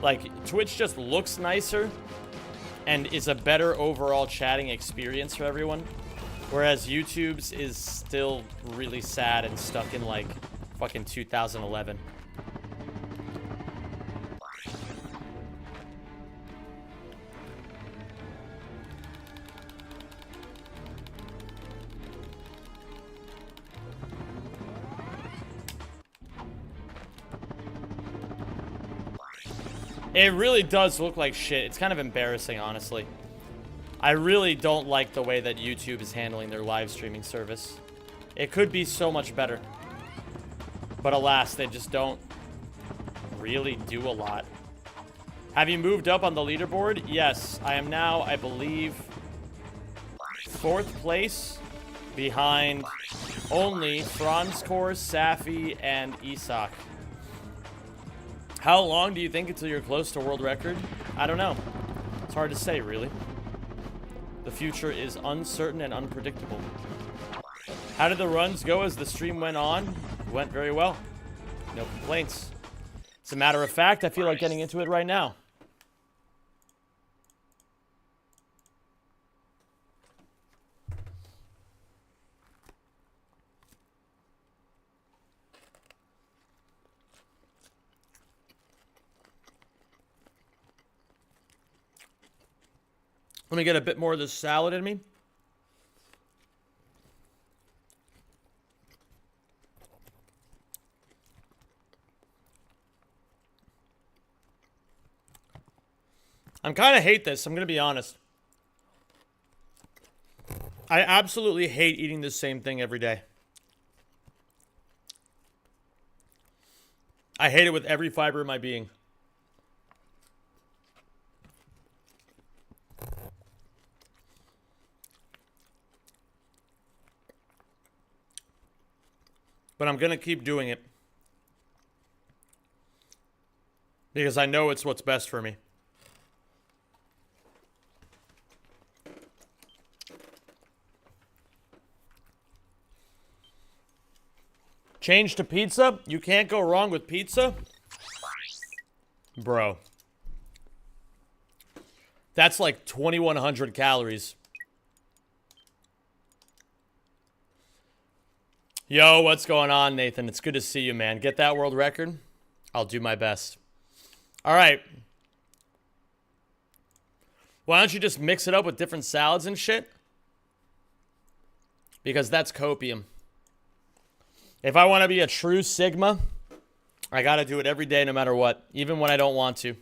Like Twitch just looks nicer and is a better overall chatting experience for everyone. Whereas YouTube's is still really sad and stuck in like fucking 2011. It really does look like shit. It's kind of embarrassing, honestly. I really don't like the way that YouTube is handling their live streaming service. It could be so much better. But alas, they just don't really do a lot. Have you moved up on the leaderboard? Yes, I am now, I believe, 4th place behind only Franzkor, Safi, and Isak. How long do you think until you're close to world record? I don't know. It's hard to say, really. The future is uncertain and unpredictable. How did the runs go as the stream went on? Went very well. No complaints. As a matter of fact, I feel like getting into it right now. Let me get a bit more of this salad in me. I kind of hate this. I'm going to be honest. I absolutely hate eating the same thing every day. I hate it with every fiber of my being. But I'm going to keep doing it. Because I know it's what's best for me. Change to pizza? You can't go wrong with pizza? Bro. That's like 2,100 calories. Yo, what's going on, Nathan? It's good to see you, man. Get that world record? I'll do my best. All right. Why don't you just mix it up with different salads and shit? Because that's copium. If I want to be a true Sigma, I got to do it every day no matter what, even when I don't want to.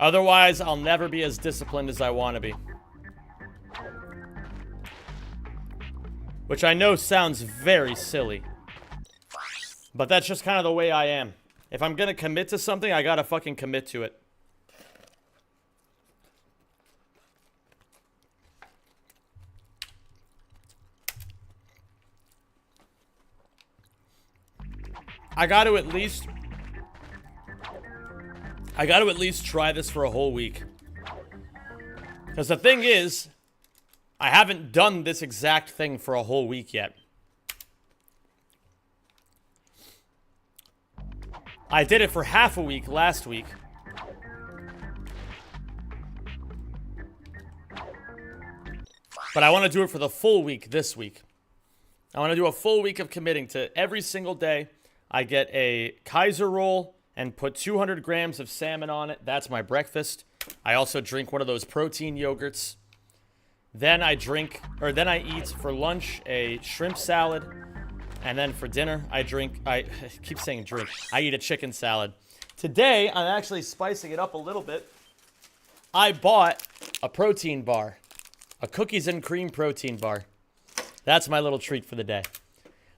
Otherwise, I'll never be as disciplined as I want to be. Which I know sounds very silly. But that's just kind of the way I am. If I'm going to commit to something, I got to fucking commit to it. I got to at least try this for a whole week. Because the thing is, I haven't done this exact thing for a whole week yet. I did it for half a week last week. But I want to do it for the full week this week. I want to do a full week of committing to every single day. I get a Kaiser roll and put 200 grams of salmon on it. That's my breakfast. I also drink one of those protein yogurts. Then I eat for lunch a shrimp salad. And then for dinner, I keep saying drink. I eat a chicken salad. Today, I'm actually spicing it up a little bit. I bought a protein bar. A cookies and cream protein bar. That's my little treat for the day.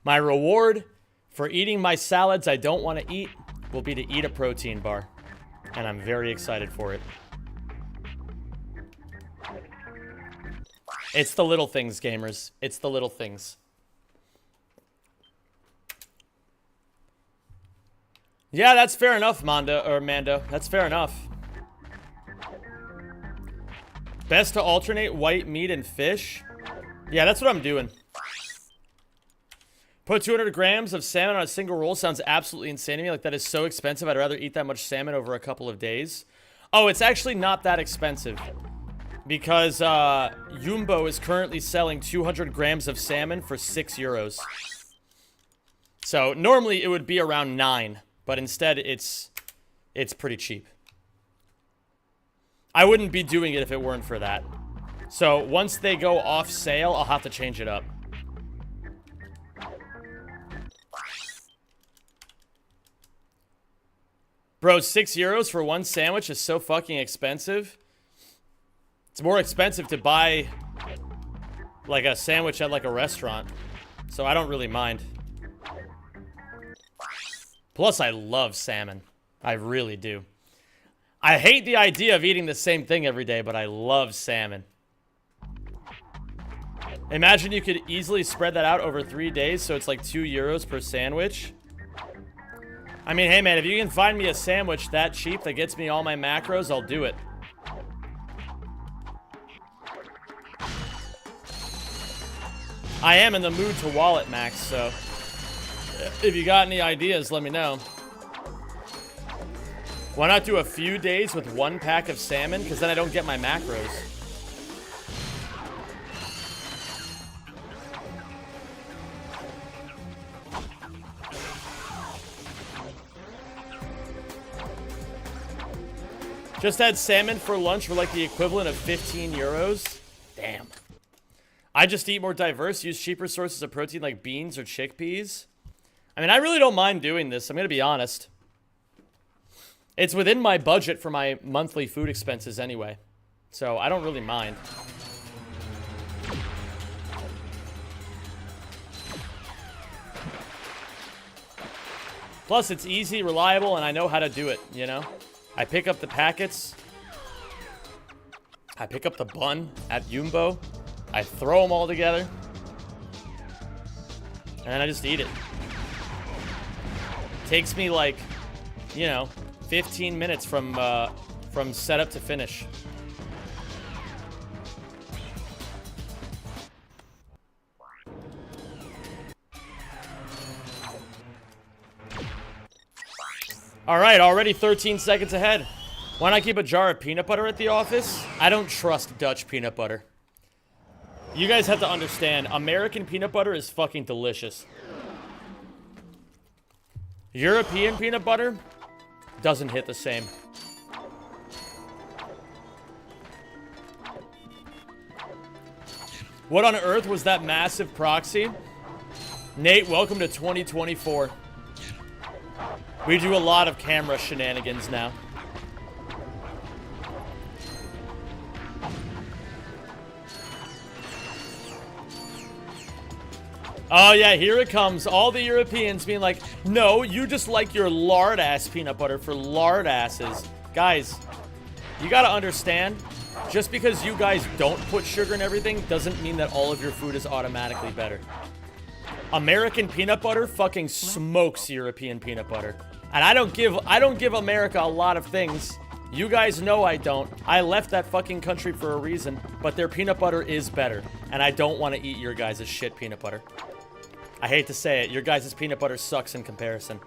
My reward for eating my salads I don't want to eat will be to eat a protein bar. And I'm very excited for it. It's the little things, gamers. It's the little things. Yeah, that's fair enough, Mando. That's fair enough. Best to alternate white meat and fish. Yeah, that's what I'm doing. Put 200 grams of salmon on a single roll sounds absolutely insane to me. Like, that is so expensive. I'd rather eat that much salmon over a couple of days. Oh, it's actually not that expensive. Because Jumbo is currently selling 200 grams of salmon for 6 euros. So, normally it would be around 9. But instead, it's pretty cheap. I wouldn't be doing it if it weren't for that. So, once they go off sale, I'll have to change it up. Bro, 6 euros for one sandwich is so fucking expensive. It's more expensive to buy, like, a sandwich at, like, a restaurant. So I don't really mind. Plus, I love salmon. I really do. I hate the idea of eating the same thing every day, but I love salmon. Imagine you could easily spread that out over 3 days, so it's like 2 euros per sandwich. I mean, hey man, if you can find me a sandwich that cheap that gets me all my macros, I'll do it. I am in the mood to wallet max, so if you got any ideas, let me know. Why not do a few days with 1 pack of salmon? Because then I don't get my macros. Just had salmon for lunch for like the equivalent of 15 euros. Damn. I just eat more diverse, use cheaper sources of protein like beans or chickpeas. I mean, I really don't mind doing this. I'm going to be honest. It's within my budget for my monthly food expenses anyway. So I don't really mind. Plus, it's easy, reliable, and I know how to do it, you know? I pick up the packets. I pick up the bun at Jumbo. I throw them all together. And then I just eat it. Takes me like, you know, 15 minutes from setup to finish. All right, already 13 seconds ahead. Why not keep a jar of peanut butter at the office? I don't trust Dutch peanut butter. You guys have to understand, American peanut butter is fucking delicious. European peanut butter doesn't hit the same. What on earth was that massive proxy? Nate, welcome to 2024. We do a lot of camera shenanigans now. Oh yeah, here it comes. All the Europeans being like, no, you just like your lard-ass peanut butter for lard-asses. Guys, you gotta understand, just because you guys don't put sugar in everything doesn't mean that all of your food is automatically better. American peanut butter fucking smokes European peanut butter. And I don't give America a lot of things. You guys know I don't. I left that fucking country for a reason, but their peanut butter is better. And I don't want to eat your guys' shit peanut butter. I hate to say it, your guys' peanut butter sucks in comparison.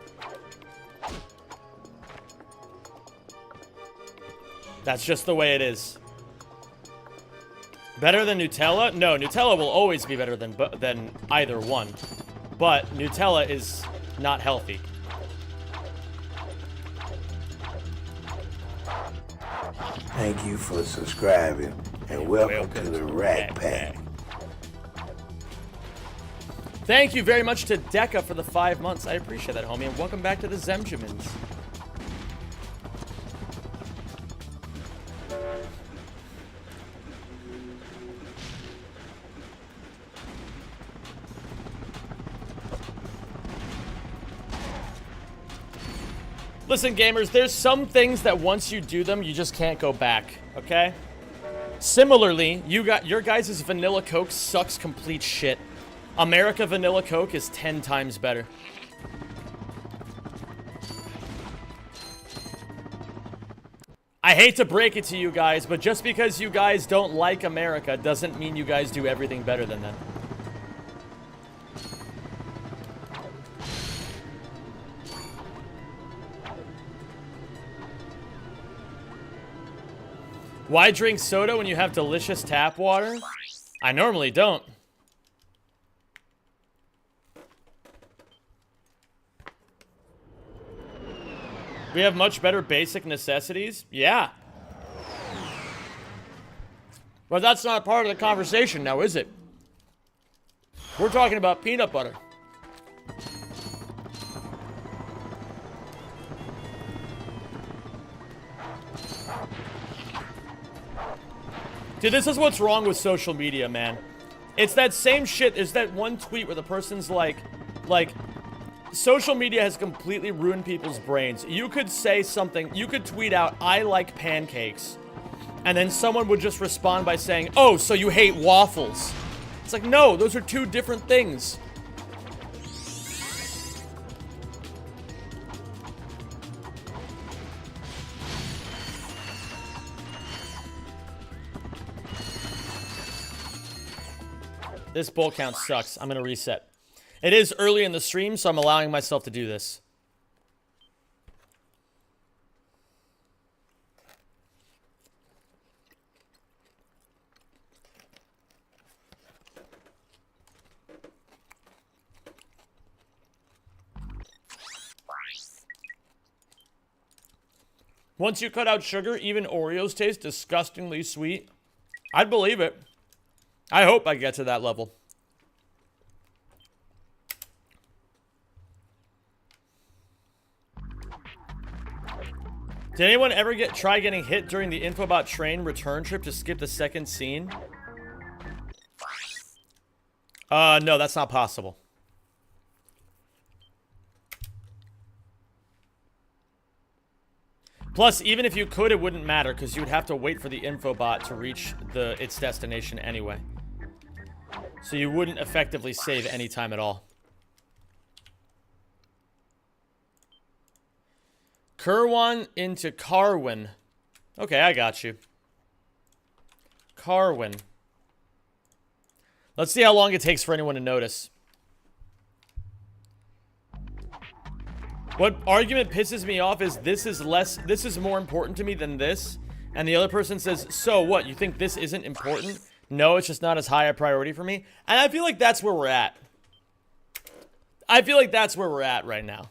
That's just the way it is. Better than Nutella? No, Nutella will always be better than either one. But Nutella is not healthy. Thank you for subscribing and welcome to the Rat Pack. Thank you very much to Deca for the 5 months. I appreciate that, homie. And welcome back to the Zemjamins. Listen, gamers, there's some things that once you do them, you just can't go back, okay? Similarly, your guys' vanilla Coke sucks complete shit. America vanilla Coke is 10 times better. I hate to break it to you guys, but just because you guys don't like America doesn't mean you guys do everything better than them. Why drink soda when you have delicious tap water? I normally don't. We have much better basic necessities? Yeah. But that's not part of the conversation now, is it? We're talking about peanut butter. Dude, this is what's wrong with social media, man. It's that same shit. There's that one tweet where the person's like, social media has completely ruined people's brains. You could say something, you could tweet out, I like pancakes. And then someone would just respond by saying, oh, so you hate waffles. It's like, no, those are two different things. This bolt count sucks. I'm gonna reset. It is early in the stream, so I'm allowing myself to do this. Once you cut out sugar, even Oreos taste disgustingly sweet. I'd believe it. I hope I get to that level. Did anyone ever try getting hit during the Infobot train return trip to skip the second scene? No, that's not possible. Plus, even if you could, it wouldn't matter, because you would have to wait for the Infobot to reach its destination anyway. So you wouldn't effectively save any time at all. Kerwan into Carwin. Okay, I got you. Carwin. Let's see how long it takes for anyone to notice. What argument pisses me off is this is more important to me than this. And the other person says, so what, you think this isn't important? No, it's just not as high a priority for me. And I feel like that's where we're at. I feel like that's where we're at right now.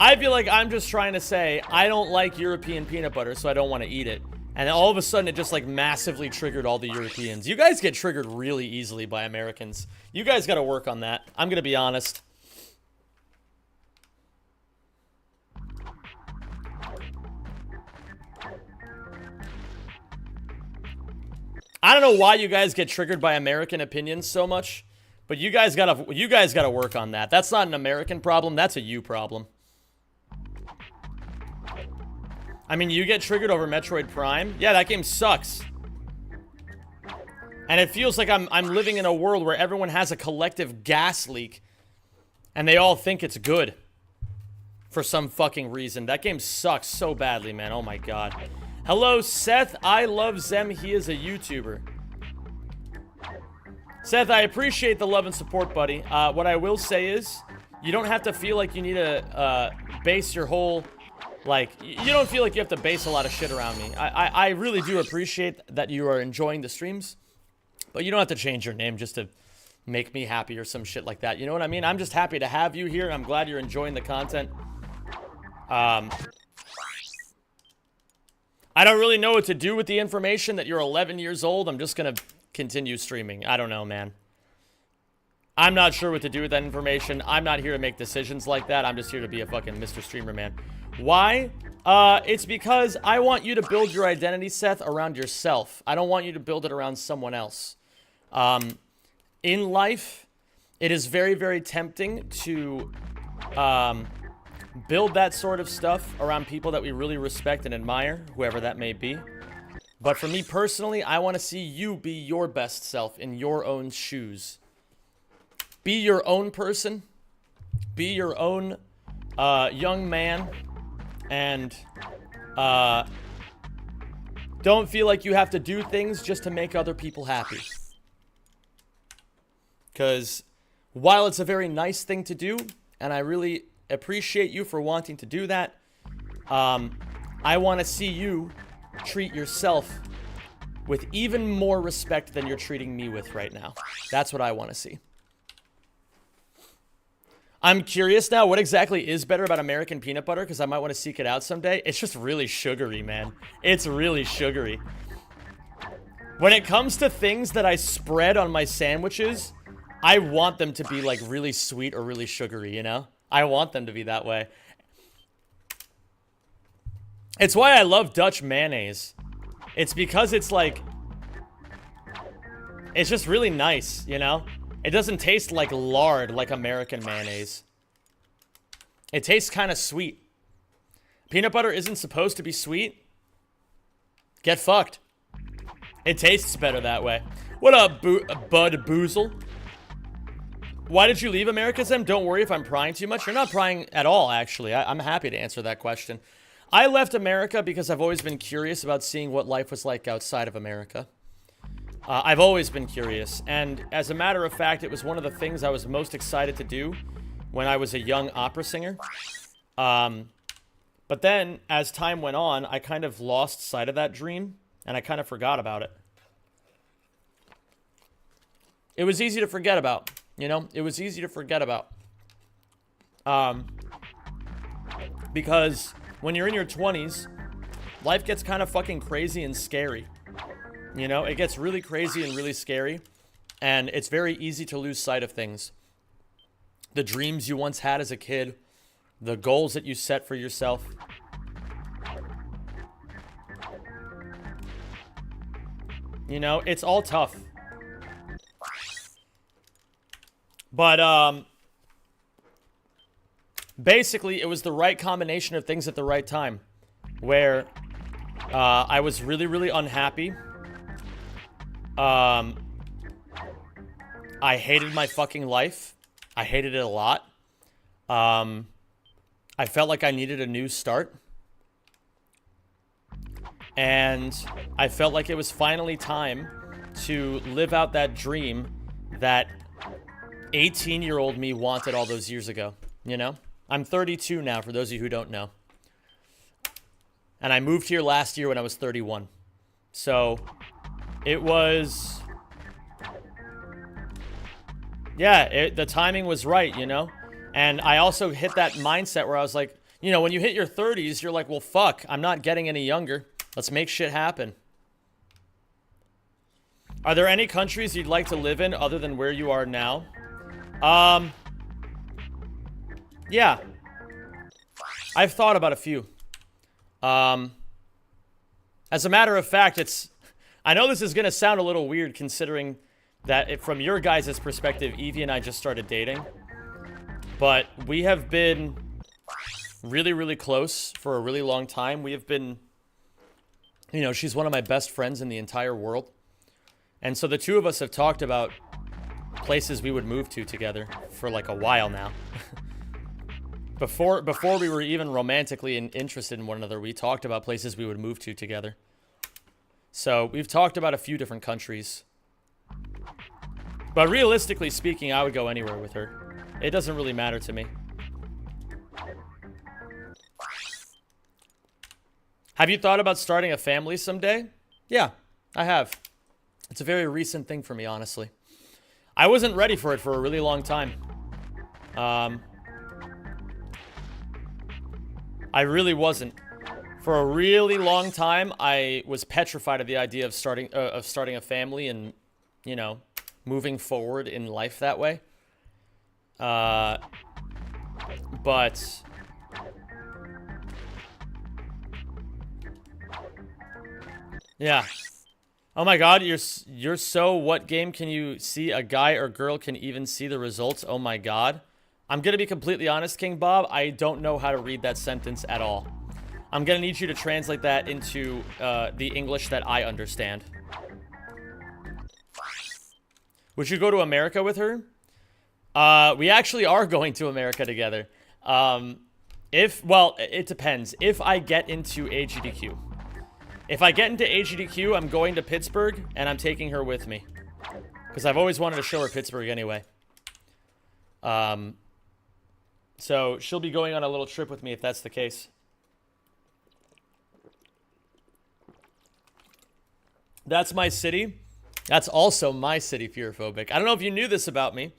I feel like I'm just trying to say, I don't like European peanut butter, so I don't want to eat it. And all of a sudden, it just, like, massively triggered all the Europeans. You guys get triggered really easily by Americans. You guys got to work on that. I'm going to be honest. I don't know why you guys get triggered by American opinions so much, but you guys gotta work on that. That's not an American problem, that's a you problem. I mean, you get triggered over Metroid Prime? Yeah, that game sucks. And it feels like I'm living in a world where everyone has a collective gas leak, and they all think it's good. For some fucking reason. That game sucks so badly, man. Oh my god. Hello, Seth. I love Zem. He is a YouTuber. Seth, I appreciate the love and support, buddy. What I will say is, you don't have to feel like you need to base your whole... Like, you don't feel like you have to base a lot of shit around me. I really do appreciate that you are enjoying the streams. But you don't have to change your name just to make me happy or some shit like that. You know what I mean? I'm just happy to have you here. I'm glad you're enjoying the content. I don't really know what to do with the information that you're 11 years old. I'm just gonna continue streaming. I don't know, man. I'm not sure what to do with that information. I'm not here to make decisions like that. I'm just here to be a fucking Mr. Streamer, man. Why? It's because I want you to build your identity, Seth, around yourself. I don't want you to build it around someone else. In life, it is very, very tempting to build that sort of stuff around people that we really respect and admire, whoever that may be. But for me personally, I want to see you be your best self in your own shoes. Be your own person. Be your own young man. And don't feel like you have to do things just to make other people happy. Because while it's a very nice thing to do, and I really appreciate you for wanting to do that, I want to see you treat yourself with even more respect than you're treating me with right now. That's what I want to see. I'm curious now, what exactly is better about American peanut butter? Because I might want to seek it out someday. It's just really sugary, man. It's really sugary. When it comes to things that I spread on my sandwiches, I want them to be like really sweet or really sugary, you know? I want them to be that way. It's why I love Dutch mayonnaise. It's because it's like... It's just really nice, you know? It doesn't taste like lard like American mayonnaise. It tastes kind of sweet. Peanut butter isn't supposed to be sweet. Get fucked. It tastes better that way. What up, Bud Boozle? Why did you leave America, Sam? Don't worry if I'm prying too much. You're not prying at all, actually. I'm happy to answer that question. I left America because I've always been curious about seeing what life was like outside of America. I've always been curious, and as a matter of fact, it was one of the things I was most excited to do when I was a young opera singer. But then, as time went on, I kind of lost sight of that dream, and I kind of forgot about it. It was easy to forget about, you know? It was easy to forget about. Because when you're in your 20s, life gets kind of fucking crazy and scary. You know, it gets really crazy and really scary, and it's very easy to lose sight of things. The dreams you once had as a kid, the goals that you set for yourself. You know, it's all tough. But, basically, it was the right combination of things at the right time, where I was really, really unhappy. I hated my fucking life. I hated it a lot. I felt like I needed a new start. And I felt like it was finally time to live out that dream that 18-year-old me wanted all those years ago, you know? I'm 32 now, for those of you who don't know. And I moved here last year when I was 31. So... it was... yeah, the timing was right, you know? And I also hit that mindset where I was like, you know, when you hit your 30s, you're like, well, fuck, I'm not getting any younger. Let's make shit happen. Are there any countries you'd like to live in other than where you are now? Yeah. I've thought about a few. As a matter of fact, it's... I know this is going to sound a little weird considering that from your guys' perspective, Evie and I just started dating. But we have been really, really close for a really long time. We have been, you know, she's one of my best friends in the entire world. And so the two of us have talked about places we would move to together for like a while now. Before we were even romantically interested in one another, we talked about places we would move to together. So, we've talked about a few different countries. But realistically speaking, I would go anywhere with her. It doesn't really matter to me. Have you thought about starting a family someday? Yeah, I have. It's a very recent thing for me, honestly. I wasn't ready for it for a really long time. I really wasn't. For a really long time, I was petrified of the idea of starting a family and, you know, moving forward in life that way. But yeah. Oh my God, you're so. What game can you see a guy or girl can even see the results? Oh my God. I'm going to be completely honest, King Bob. I don't know how to read that sentence at all. I'm going to need you to translate that into the English that I understand. Would you go to America with her? We actually are going to America together. Well, it depends. If I get into AGDQ. If I get into AGDQ, I'm going to Pittsburgh, and I'm taking her with me. Because I've always wanted to show her Pittsburgh anyway. So she'll be going on a little trip with me if that's the case. That's my city. That's also my city, Fearophobic. I don't know if you knew this about me,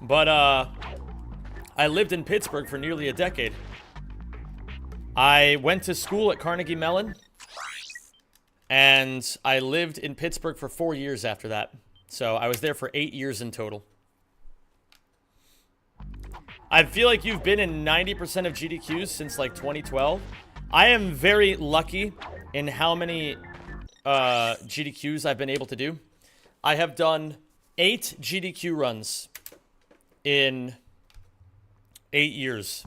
but I lived in Pittsburgh for nearly a decade. I went to school at Carnegie Mellon, and I lived in Pittsburgh for 4 years after that. So I was there for 8 years in total. I feel like you've been in 90% of GDQs since like 2012. I am very lucky in how many GDQs I've been able to do. I have done 8 GDQ runs in 8 years.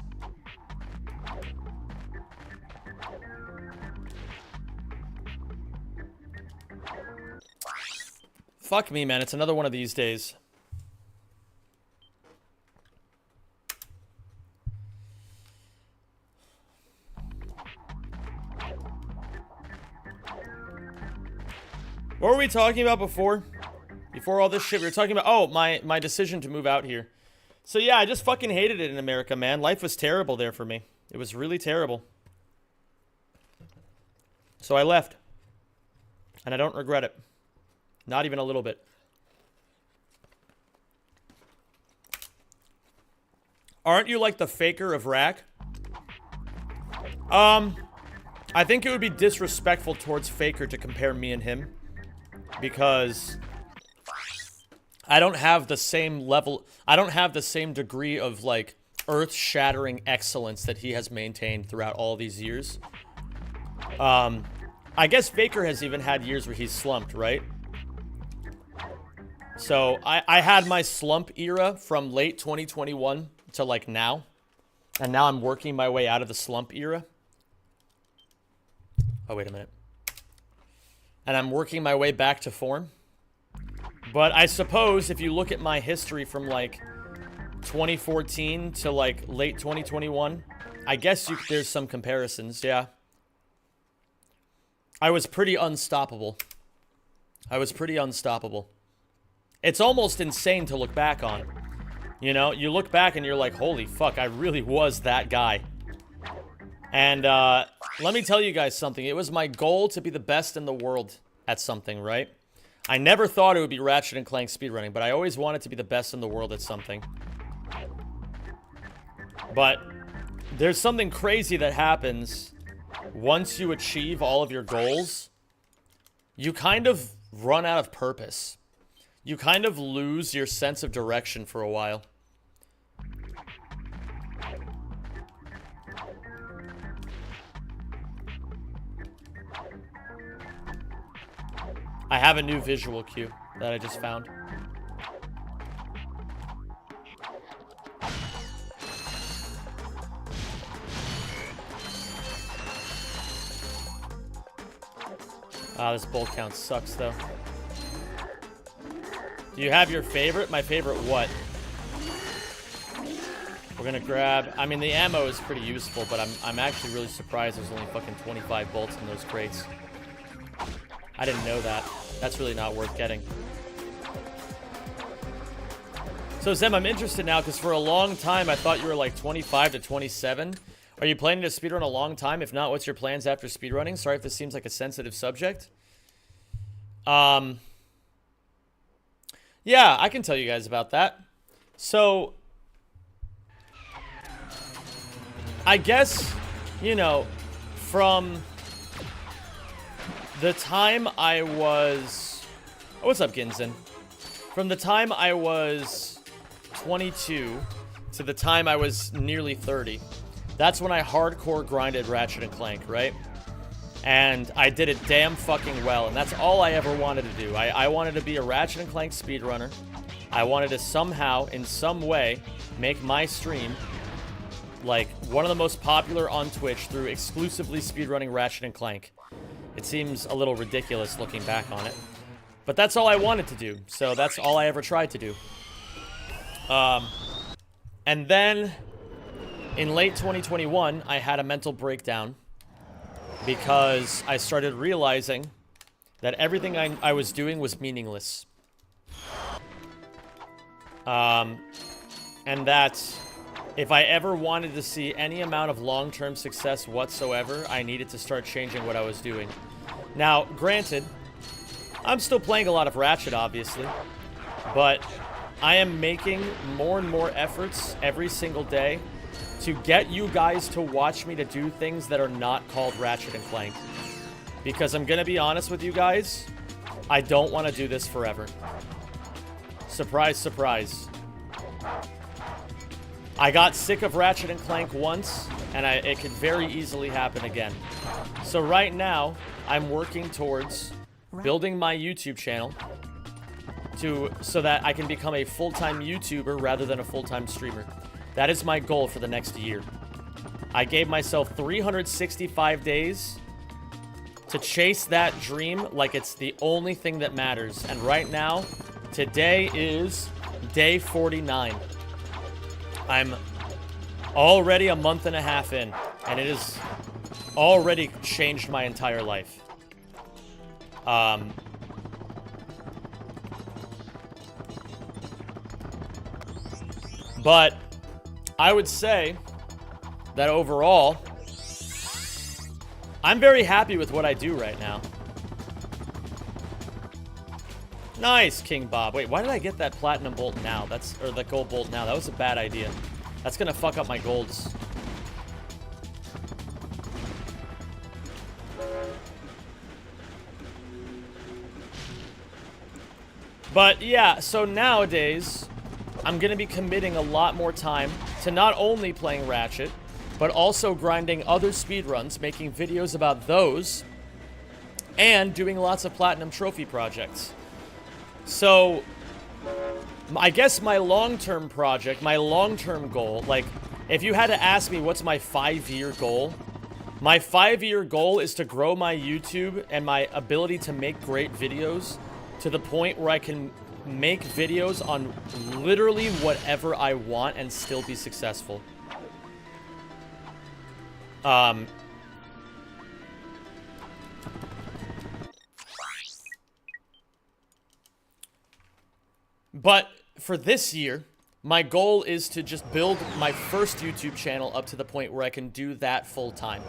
Fuck me, man. It's another one of these days. What were we talking about before? Before all this shit, we were talking about, oh, my decision to move out here. So yeah, I just fucking hated it in America, man. Life was terrible there for me. It was really terrible. So I left. And I don't regret it. Not even a little bit. Aren't you like the faker of Rack? I think it would be disrespectful towards Faker to compare me and him. Because I don't have the same level, I don't have the same degree of like earth-shattering excellence that he has maintained throughout all these years. I guess Faker has even had years where he's slumped, right? So I had my slump era from late 2021 to like now. And now I'm working my way out of the slump era. Oh, wait a minute. And I'm working my way back to form. But I suppose if you look at my history from like 2014 to like late 2021, I guess there's some comparisons, yeah. I was pretty unstoppable. I was pretty unstoppable. It's almost insane to look back on. You know, you look back and you're like, holy fuck, I really was that guy. And let me tell you guys something. It was my goal to be the best in the world at something, right? I never thought it would be Ratchet and Clank speedrunning, but I always wanted to be the best in the world at something. But there's something crazy that happens once you achieve all of your goals. You kind of run out of purpose. You kind of lose your sense of direction for a while. I have a new visual cue that I just found. Ah, this bolt count sucks though. Do you have your favorite? My favorite what? We're gonna grab, I mean the ammo is pretty useful, but I'm actually really surprised there's only fucking 25 bolts in those crates. I didn't know that. That's really not worth getting. So Zem, I'm interested now because for a long time I thought you were like 25 to 27. Are you planning to speedrun a long time? If not, what's your plans after speedrunning? Sorry if this seems like a sensitive subject. Yeah, I can tell you guys about that. So, I guess, you know, from the time I was... Oh, what's up, Ginzen? From the time I was 22 to the time I was nearly 30, that's when I hardcore grinded Ratchet and Clank, right? And I did it damn fucking well, and that's all I ever wanted to do. I wanted to be a Ratchet and Clank speedrunner. I wanted to somehow, in some way, make my stream like one of the most popular on Twitch through exclusively speedrunning Ratchet and Clank. It seems a little ridiculous looking back on it. But that's all I wanted to do, so that's all I ever tried to do. And then, in late 2021, I had a mental breakdown because I started realizing that everything I was doing was meaningless. And that if I ever wanted to see any amount of long-term success whatsoever, I needed to start changing what I was doing. Now, granted, I'm still playing a lot of Ratchet, obviously, but I am making more and more efforts every single day to get you guys to watch me to do things that are not called Ratchet and Clank. Because I'm gonna be honest with you guys, I don't want to do this forever. Surprise, surprise. I got sick of Ratchet and Clank once, and it could very easily happen again. So right now, I'm working towards building my YouTube channel so that I can become a full-time YouTuber rather than a full-time streamer. That is my goal for the next year. I gave myself 365 days to chase that dream like it's the only thing that matters. And right now, today is day 49. I'm already a month and a half in, and it has already changed my entire life. But I would say that overall, I'm very happy with what I do right now. Nice, King Bob. Wait, why did I get that platinum bolt now? Or the gold bolt now. That was a bad idea. That's gonna fuck up my golds. But yeah, so nowadays, I'm gonna be committing a lot more time to not only playing Ratchet, but also grinding other speedruns, making videos about those, and doing lots of platinum trophy projects. So, I guess my long-term project, my long-term goal, like, if you had to ask me what's my 5-year goal, my 5-year goal is to grow my YouTube and my ability to make great videos to the point where I can make videos on literally whatever I want and still be successful. But for this year, my goal is to just build my first YouTube channel up to the point where I can do that full time.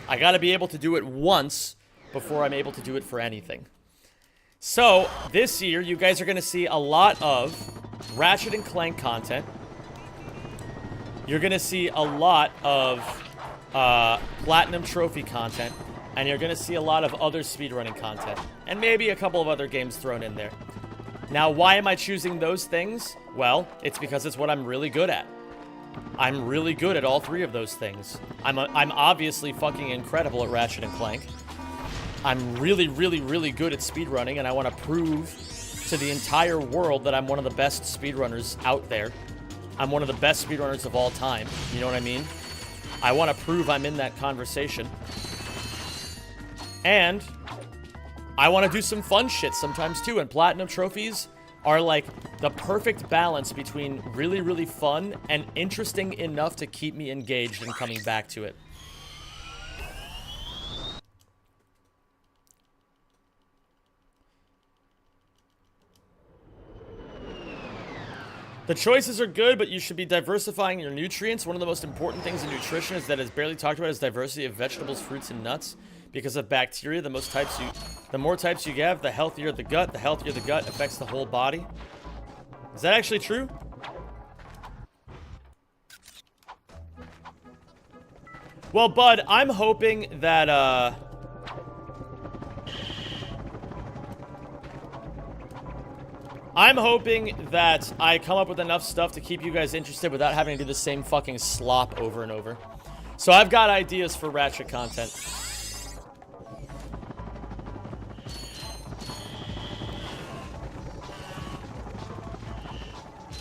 I gotta be able to do it once before I'm able to do it for anything. So, this year, you guys are gonna see a lot of Ratchet and Clank content. You're gonna see a lot of Platinum Trophy content. And you're gonna see a lot of other speedrunning content. And maybe a couple of other games thrown in there. Now, why am I choosing those things? Well, it's because it's what I'm really good at. I'm really good at all three of those things. I'm obviously fucking incredible at Ratchet and Clank. I'm really, really, really good at speedrunning, and I want to prove to the entire world that I'm one of the best speedrunners out there. I'm one of the best speedrunners of all time. You know what I mean? I want to prove I'm in that conversation. And I want to do some fun shit sometimes too, and platinum trophies are like the perfect balance between really, really fun and interesting enough to keep me engaged and coming back to it. The choices are good, but you should be diversifying your nutrients. One of the most important things in nutrition is that is barely talked about is diversity of vegetables, fruits, and nuts. Because of bacteria, the more types you have, the healthier the gut. The healthier the gut affects the whole body. Is that actually true? Well, Bud, I'm hoping that, I come up with enough stuff to keep you guys interested without having to do the same fucking slop over and over. So I've got ideas for Ratchet content.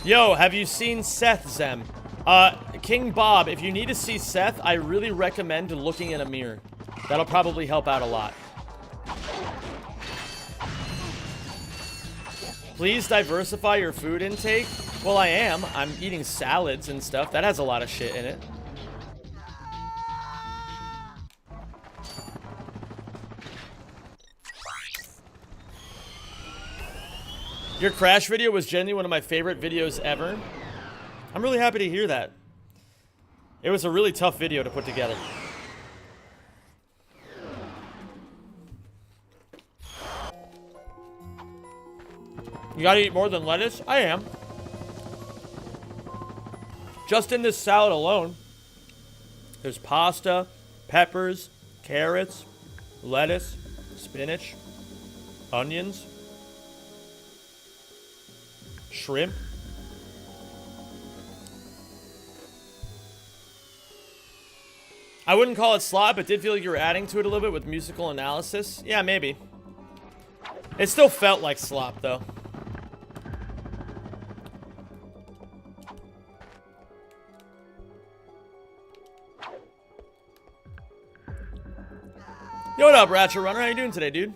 Yo, have you seen Seth, Zem? King Bob, if you need to see Seth, I really recommend looking in a mirror. That'll probably help out a lot. Please diversify your food intake. Well, I am. I'm eating salads and stuff. That has a lot of shit in it. Your crash video was genuinely one of my favorite videos ever. I'm really happy to hear that. It was a really tough video to put together. You gotta eat more than lettuce? I am. Just in this salad alone, there's pasta, peppers, carrots, lettuce, spinach, onions, shrimp. I wouldn't call it slop, but did feel like you were adding to it a little bit with musical analysis. Yeah, maybe. It still felt like slop, though. Yo, what up, Ratchet Runner? How you doing today, dude?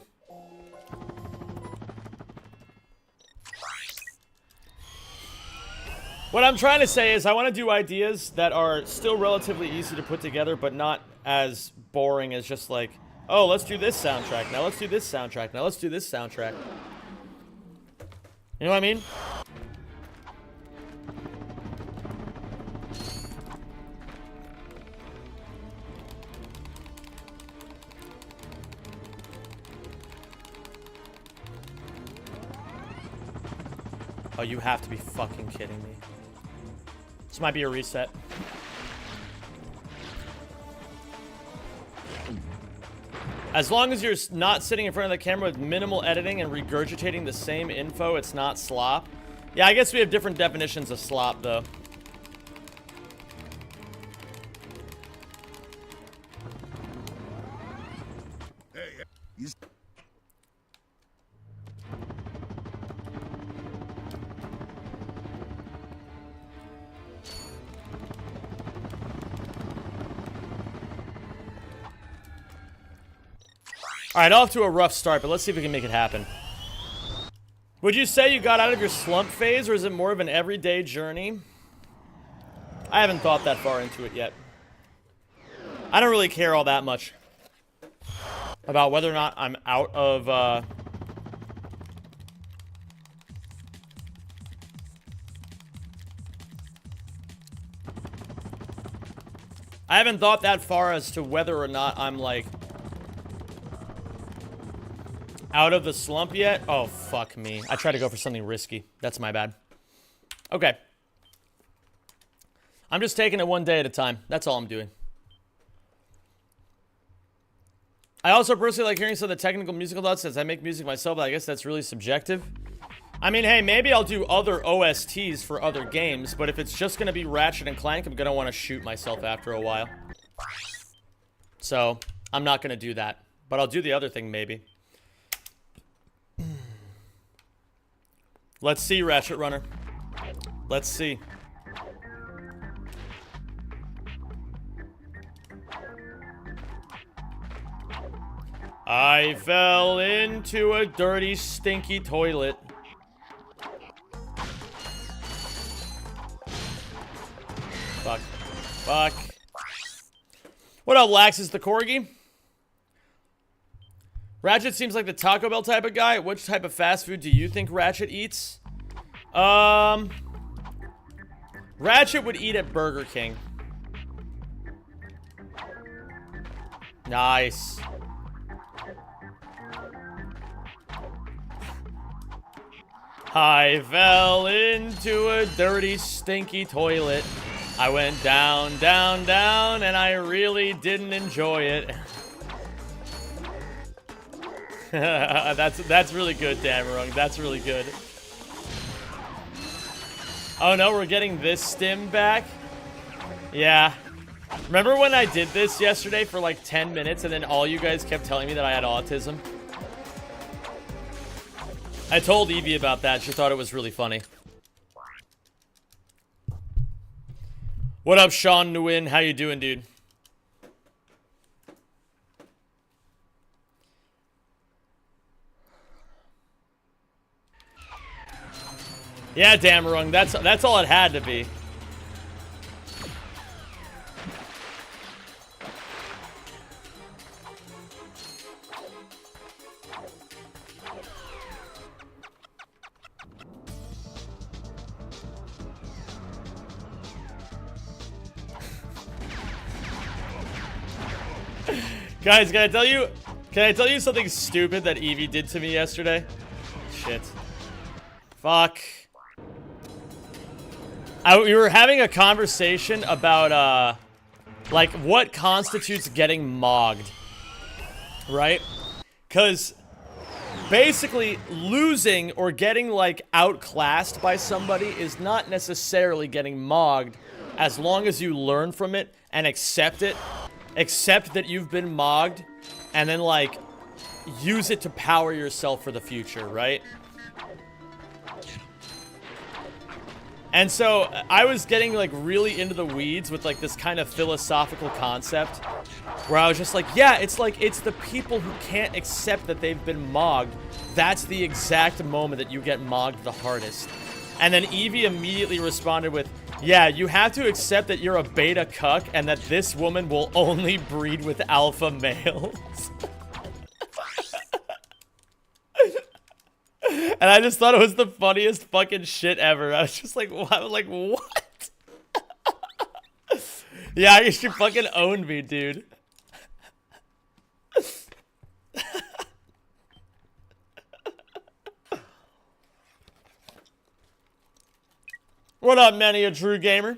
What I'm trying to say is I want to do ideas that are still relatively easy to put together, but not as boring as just like, oh, let's do this soundtrack. Now let's do this soundtrack. Now let's do this soundtrack. You know what I mean? Oh, you have to be fucking kidding me. This might be a reset. As long as you're not sitting in front of the camera with minimal editing and regurgitating the same info, it's not slop. Yeah, I guess we have different definitions of slop, though. Alright, off to a rough start, but let's see if we can make it happen. Would you say you got out of your slump phase, or is it more of an everyday journey? I haven't thought that far into it yet. I don't really care all that much about whether or not I'm out of, I haven't thought that far as to whether or not I'm, like, out of the slump yet? Oh, fuck me. I tried to go for something risky. That's my bad. Okay. I'm just taking it one day at a time. That's all I'm doing. I also personally like hearing some of the technical musical thoughts since I make music myself, but I guess that's really subjective. I mean, hey, maybe I'll do other OSTs for other games, but if it's just going to be Ratchet and Clank, I'm going to want to shoot myself after a while. So, I'm not going to do that. But I'll do the other thing, maybe. Let's see, Ratchet Runner. Let's see. I fell into a dirty, stinky toilet. Fuck. Fuck. What up, Laxus the Corgi? Ratchet seems like the Taco Bell type of guy. Which type of fast food do you think Ratchet eats? Ratchet would eat at Burger King. Nice. I fell into a dirty, stinky toilet. I went down, down, down, and I really didn't enjoy it. That's really good, Damarung. That's really good. Oh no, we're getting this stim back? Yeah. Remember when I did this yesterday for like 10 minutes and then all you guys kept telling me that I had autism? I told Evie about that. She thought it was really funny. What up, Sean Nguyen? How you doing, dude? Yeah, Damarung, that's all it had to be. Guys, can I tell you something stupid that Evie did to me yesterday? Shit. Fuck. We were having a conversation about, like, what constitutes getting mogged. Right? Because, basically, losing or getting, like, outclassed by somebody is not necessarily getting mogged as long as you learn from it and accept it. Accept that you've been mogged, and then, like, use it to power yourself for the future, right? And so, I was getting, like, really into the weeds with, like, this kind of philosophical concept, where I was just like, yeah, it's the people who can't accept that they've been mogged. That's the exact moment that you get mogged the hardest. And then Evie immediately responded with, yeah, you have to accept that you're a beta cuck and that this woman will only breed with alpha males. And I just thought it was the funniest fucking shit ever. I was just like, what? Yeah, you should fucking own me, dude. What up, Manny, a true gamer?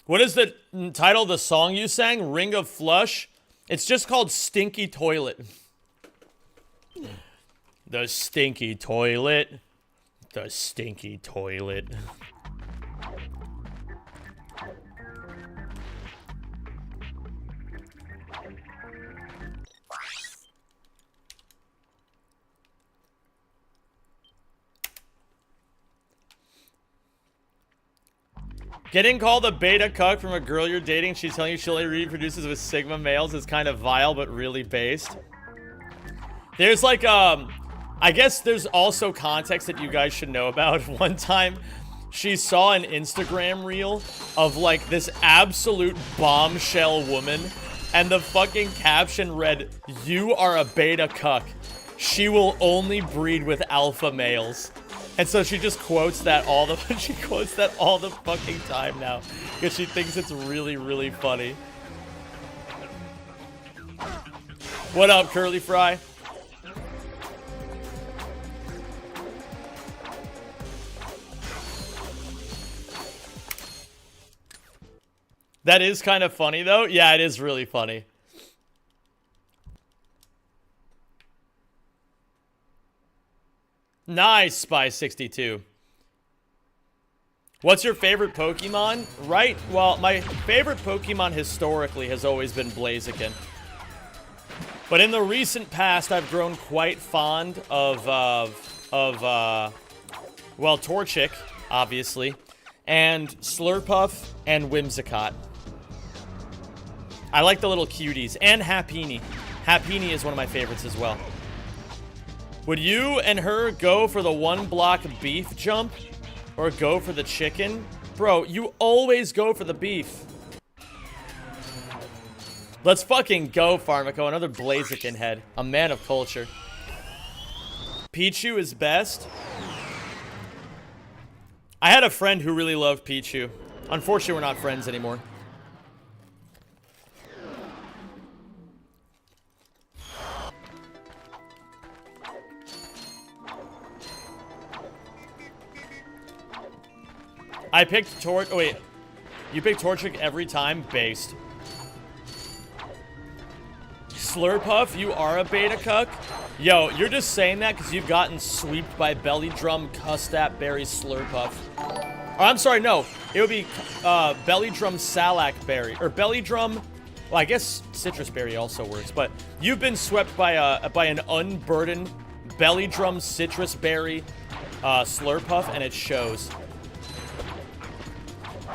What is the title of the song you sang? Ring of Flush? It's just called Stinky Toilet. The stinky toilet. The stinky toilet. Getting called a beta cuck from a girl you're dating, she's telling you she only reproduces with Sigma males, is kind of vile, but really based. There's like, I guess there's also context that you guys should know about. One time, she saw an Instagram reel of like this absolute bombshell woman, and the fucking caption read, "You are a beta cuck. She will only breed with alpha males." And so she just quotes that all the fucking time now, because she thinks it's really, really funny. What up, Curly Fry? That is kind of funny, though. Yeah, it is really funny. Nice, Spy62. What's your favorite Pokemon? Right, well, my favorite Pokemon historically has always been Blaziken. But in the recent past, I've grown quite fond of well, Torchic, obviously, and Slurpuff and Whimsicott. I like the little cuties, and Happiny. Happiny is one of my favorites as well. Would you and her go for the 1-block beef jump? Or go for the chicken? Bro, you always go for the beef. Let's fucking go, Pharmaco. Another Blaziken head. A man of culture. Pichu is best. I had a friend who really loved Pichu. Unfortunately, we're not friends anymore. I picked oh wait, you picked Torchic every time? Based. Slurpuff, you are a beta cuck? Yo, you're just saying that because you've gotten sweeped by Belly Drum, Custap Berry, Slurpuff. Oh, I'm sorry, no. It would be Belly Drum, Salac Berry. Or Belly Drum, well, I guess Citrus Berry also works, but you've been swept by an unburdened Belly Drum, Citrus Berry, Slurpuff, and it shows.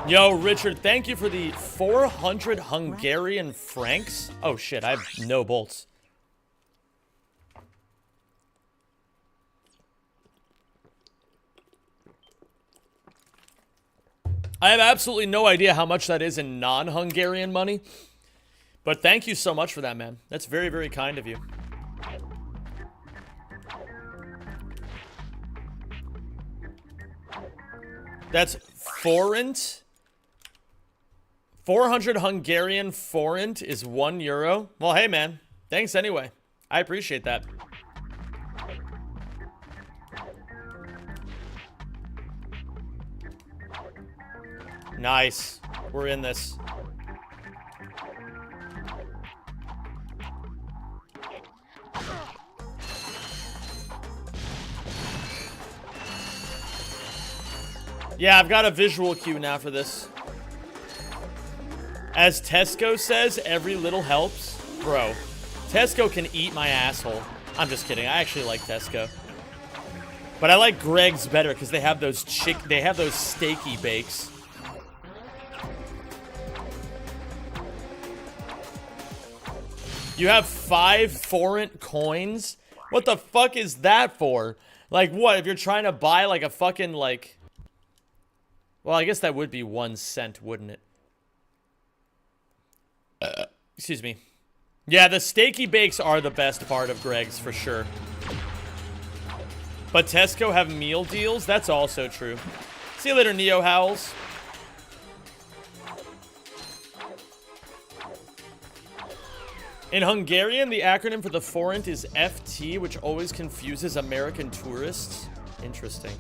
Yo, Richard, thank you for the 400 Hungarian francs. Oh, shit, I have no bolts. I have absolutely no idea how much that is in non-Hungarian money. But thank you so much for that, man. That's very, very kind of you. That's forint. 400 Hungarian forint is €1. Well, hey, man. Thanks anyway. I appreciate that. Nice. We're in this. Yeah, I've got a visual cue now for this. As Tesco says, every little helps. Bro, Tesco can eat my asshole. I'm just kidding. I actually like Tesco. But I like Greg's better because they have those steaky bakes. You have 5 forint coins? What the fuck is that for? Like what? If you're trying to buy like a fucking like... Well, I guess that would be 1 cent, wouldn't it? Excuse me. Yeah, the steaky bakes are the best part of Greg's for sure. But Tesco have meal deals? That's also true. See you later, Neo Howls. In Hungarian, the acronym for the forint is FT, which always confuses American tourists. Interesting.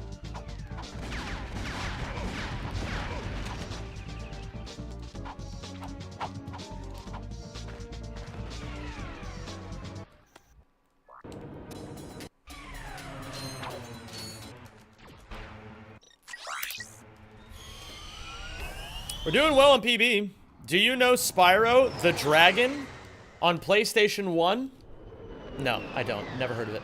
We're doing well on PB. Do you know Spyro the Dragon on PlayStation 1? No, I don't. Never heard of it.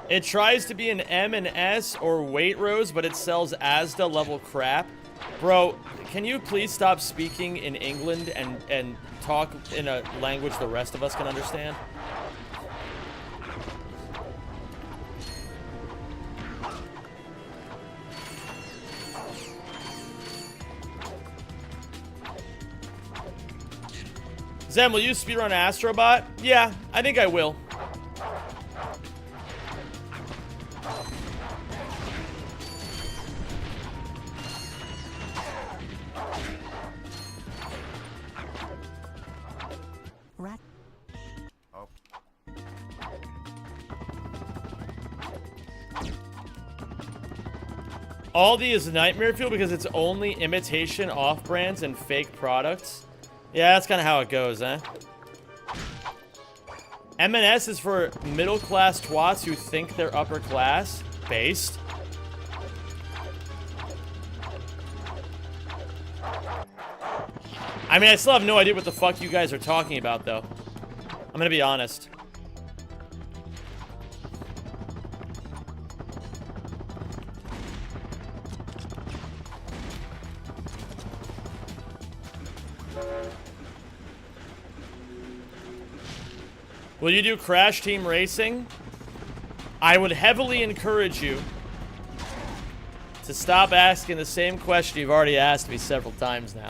It tries to be an M&S or Waitrose, but it sells Asda level crap. Bro, can you please stop speaking in England and talk in a language the rest of us can understand? Zem, will you speedrun Astrobot? Yeah, I think I will. Aldi is nightmare fuel because it's only imitation off-brands and fake products. Yeah, that's kind of how it goes, eh? M&S is for middle-class twats who think they're upper-class. Based. I mean, I still have no idea what the fuck you guys are talking about, though. I'm gonna be honest. Will you do Crash Team Racing? I would heavily encourage you to stop asking the same question you've already asked me several times now.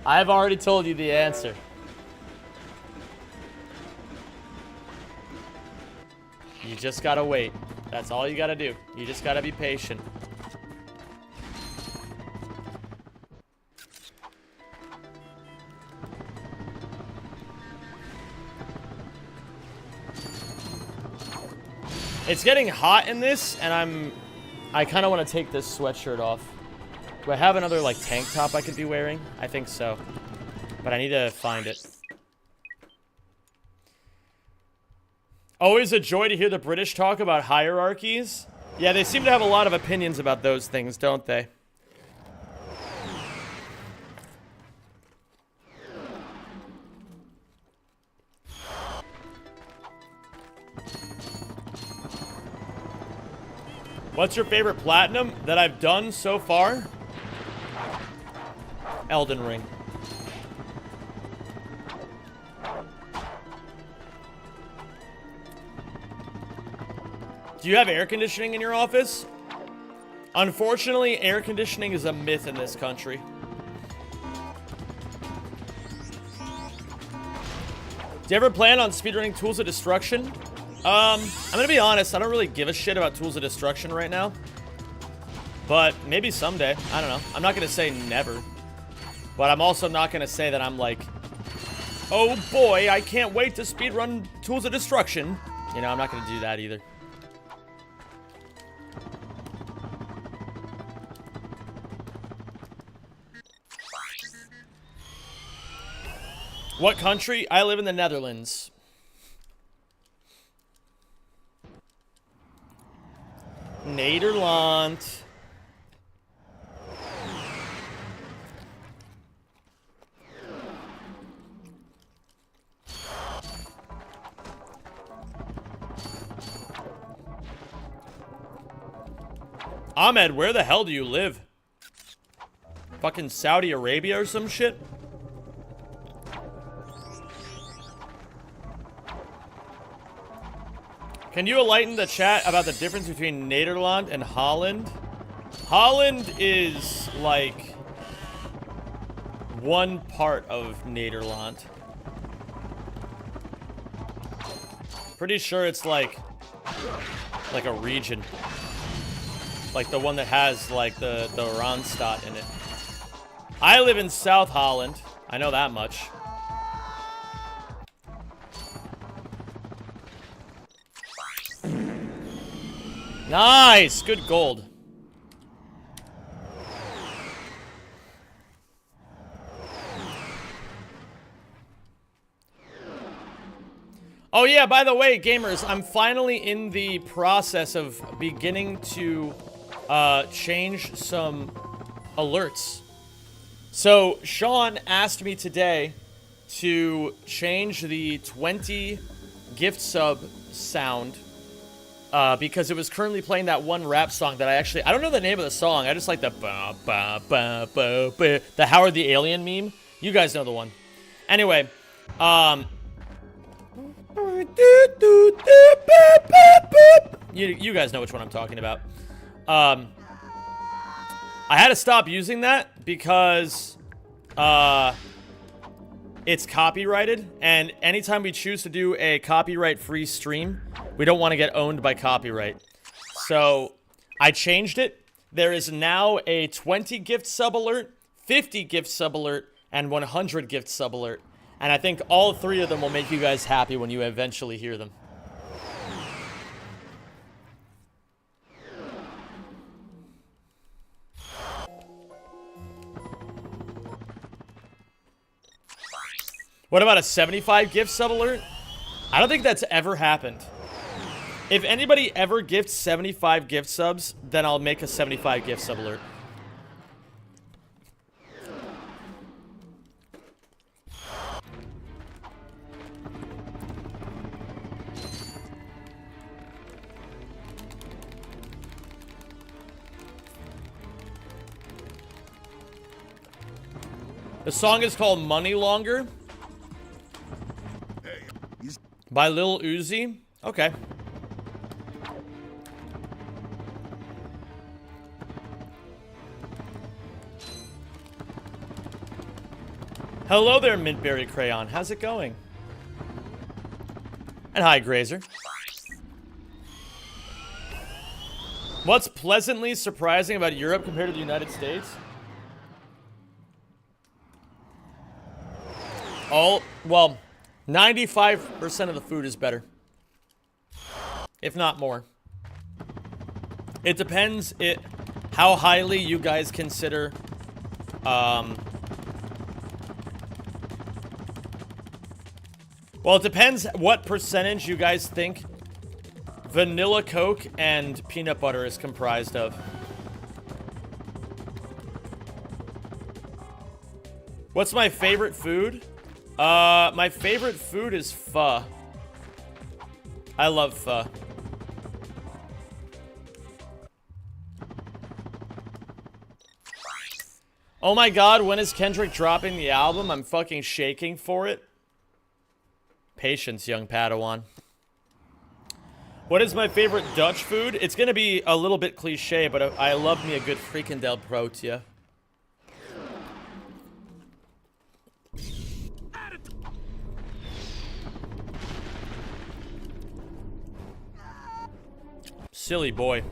I've already told you the answer. You just gotta wait. That's all you gotta do. You just gotta be patient. It's getting hot in this, and I kind of want to take this sweatshirt off. Do I have another, like, tank top I could be wearing? I think so. But I need to find it. Always a joy to hear the British talk about hierarchies. Yeah, they seem to have a lot of opinions about those things, don't they? What's your favorite platinum that I've done so far? Elden Ring. Do you have air conditioning in your office? Unfortunately, air conditioning is a myth in this country. Do you ever plan on speedrunning Tools of Destruction? I'm gonna be honest, I don't really give a shit about Tools of Destruction right now. But maybe someday. I don't know. I'm not gonna say never. But I'm also not gonna say that I'm like, oh boy, I can't wait to speedrun Tools of Destruction. You know, I'm not gonna do that either. What country? I live in the Netherlands. Nederland. Ahmed, where the hell do you live? Fucking Saudi Arabia or some shit? Can you enlighten the chat about the difference between Nederland and Holland? Holland is like one part of Nederland. Pretty sure it's like a region. Like the one that has like the Randstad in it. I live in South Holland. I know that much. Nice! Good gold. Oh yeah, by the way, gamers, I'm finally in the process of beginning to change some alerts. So, Sean asked me today to change the 20 gift sub sound because it was currently playing that one rap song that I don't know the name of the song. I just like the ba ba ba ba ba, the Howard the Alien meme. You guys know the one. Anyway, you guys know which one I'm talking about. I had to stop using that because it's copyrighted, and anytime we choose to do a copyright-free stream, we don't want to get owned by copyright. So I changed it. There is now a 20 gift sub alert, 50 gift sub alert, and 100 gift sub alert. And I think all three of them will make you guys happy when you eventually hear them. What about a 75 gift sub alert? I don't think that's ever happened. If anybody ever gifts 75 gift subs, then I'll make a 75 gift sub alert. The song is called Money Longer by Lil Uzi. Okay. Hello there, Mintberry Crayon. How's it going? And hi, Grazer. What's pleasantly surprising about Europe compared to the United States? Well, 95% of the food is better. If not more. It depends how highly you guys consider well, it depends what percentage you guys think vanilla Coke and peanut butter is comprised of. What's my favorite food? My favorite food is pho. I love pho. Oh my god, when is Kendrick dropping the album? I'm fucking shaking for it. Patience, young Padawan. What is my favorite Dutch food? It's gonna be a little bit cliche, but I love me a good frikandel broodje. Silly boy.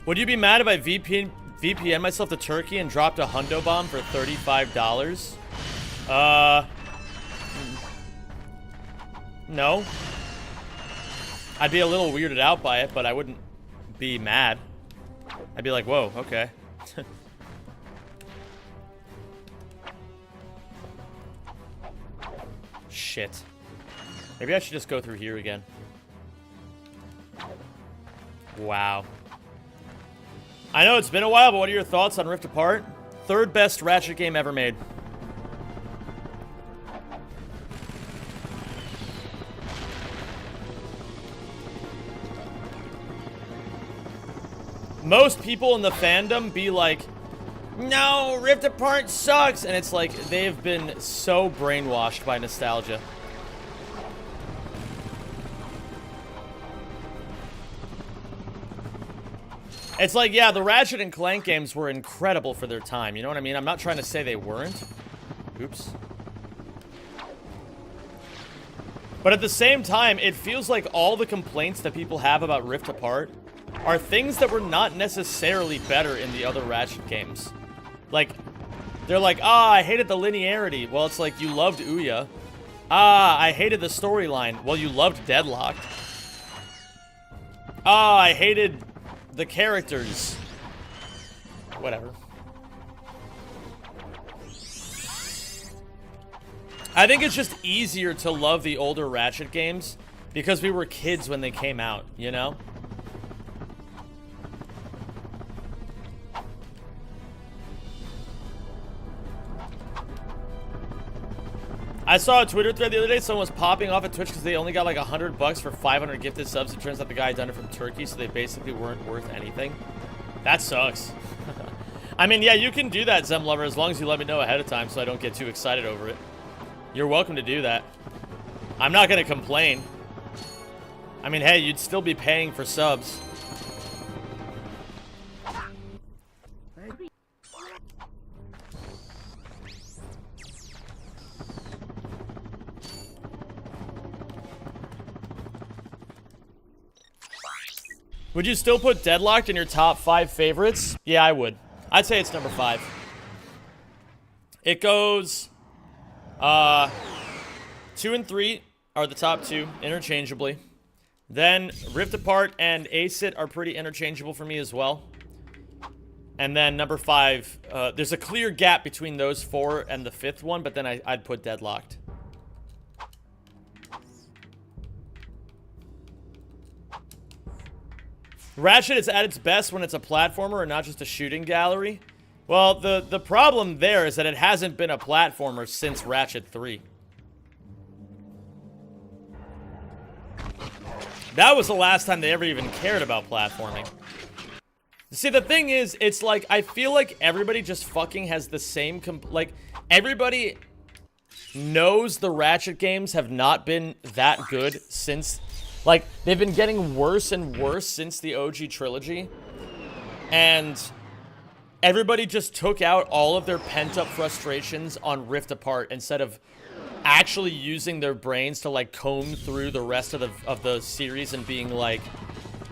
Would you be mad if I VPN myself to Turkey and dropped a hundo bomb for $35? No. I'd be a little weirded out by it, but I wouldn't be mad. I'd be like, whoa, okay. Shit. Maybe I should just go through here again. Wow. I know it's been a while, but what are your thoughts on Rift Apart? Third best Ratchet game ever made. Most people in the fandom be like, no, Rift Apart sucks. And it's like, they've been so brainwashed by nostalgia. It's like, yeah, the Ratchet and Clank games were incredible for their time. You know what I mean? I'm not trying to say they weren't. Oops. But at the same time, it feels like all the complaints that people have about Rift Apart are things that were not necessarily better in the other Ratchet games. Like, they're like, ah, I hated the linearity. Well, it's like, you loved Ouya. Ah, I hated the storyline. Well, you loved Deadlocked. Ah, I hated the characters. Whatever. I think it's just easier to love the older Ratchet games because we were kids when they came out, you know? I saw a Twitter thread the other day, someone was popping off at Twitch because they only got like $100 for 500 gifted subs. It turns out the guy had done it from Turkey, so they basically weren't worth anything. That sucks. I mean, yeah, you can do that, Zem Lover, as long as you let me know ahead of time so I don't get too excited over it. You're welcome to do that. I'm not going to complain. I mean, hey, you'd still be paying for subs. Would you still put Deadlocked in your top 5 favorites? Yeah, I would. I'd say it's number 5. It goes... 2 and 3 are the top 2, interchangeably. Then Rift Apart and Aceit are pretty interchangeable for me as well. And then number 5, there's a clear gap between those 4 and the 5th one, but then I'd put Deadlocked. Ratchet is at its best when it's a platformer and not just a shooting gallery. Well, the problem there is that it hasn't been a platformer since Ratchet 3. That was the last time they ever even cared about platforming. See, the thing is, it's like, I feel like everybody just fucking has the same, like, everybody knows the Ratchet games have not been that good since, like, they've been getting worse and worse since the OG trilogy. And everybody just took out all of their pent-up frustrations on Rift Apart instead of actually using their brains to, like, comb through the rest of the series and being like,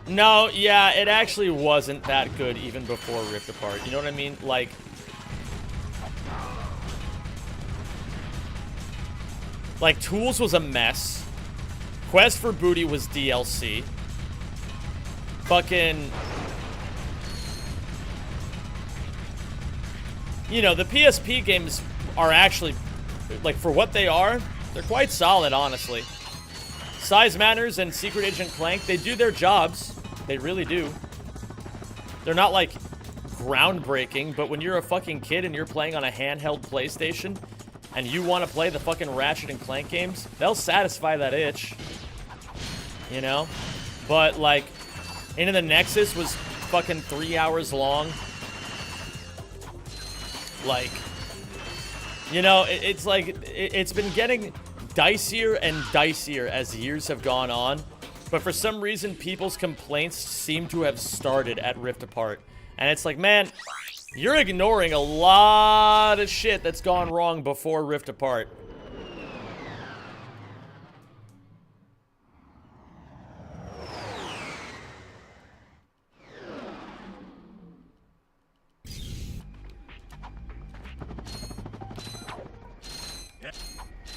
no, yeah, it actually wasn't that good even before Rift Apart. You know what I mean? Like, Tools was a mess. Quest for Booty was DLC. Fucking... You know, the PSP games are actually, like, for what they are, they're quite solid, honestly. Size Matters and Secret Agent Clank, they do their jobs. They really do. They're not, like, groundbreaking, but when you're a fucking kid and you're playing on a handheld PlayStation and you want to play the fucking Ratchet and Clank games, they'll satisfy that itch. You know? But, like, Into the Nexus was fucking 3 hours long. Like, you know, it's like, it's been getting dicier and dicier as years have gone on. But for some reason, people's complaints seem to have started at Rift Apart. And it's like, man, you're ignoring a lot of shit that's gone wrong before Rift Apart.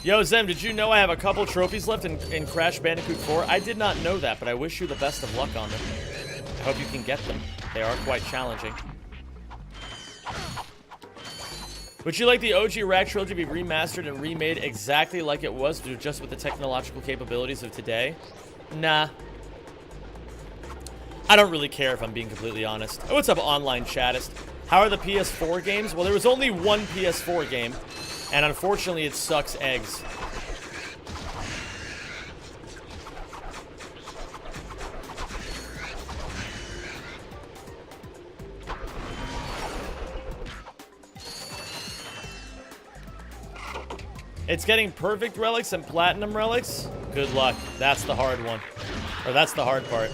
Yo, Zem, did you know I have a couple trophies left in Crash Bandicoot 4? I did not know that, but I wish you the best of luck on them. I hope you can get them. They are quite challenging. Would you like the OG Rack trilogy to be remastered and remade exactly like it was, just with the technological capabilities of today? Nah. I don't really care, if I'm being completely honest. Oh, what's up, online chattist? How are the PS4 games? Well, there was only one PS4 game. And unfortunately, it sucks eggs. It's getting perfect relics and platinum relics? Good luck. That's the hard one. Or that's the hard part.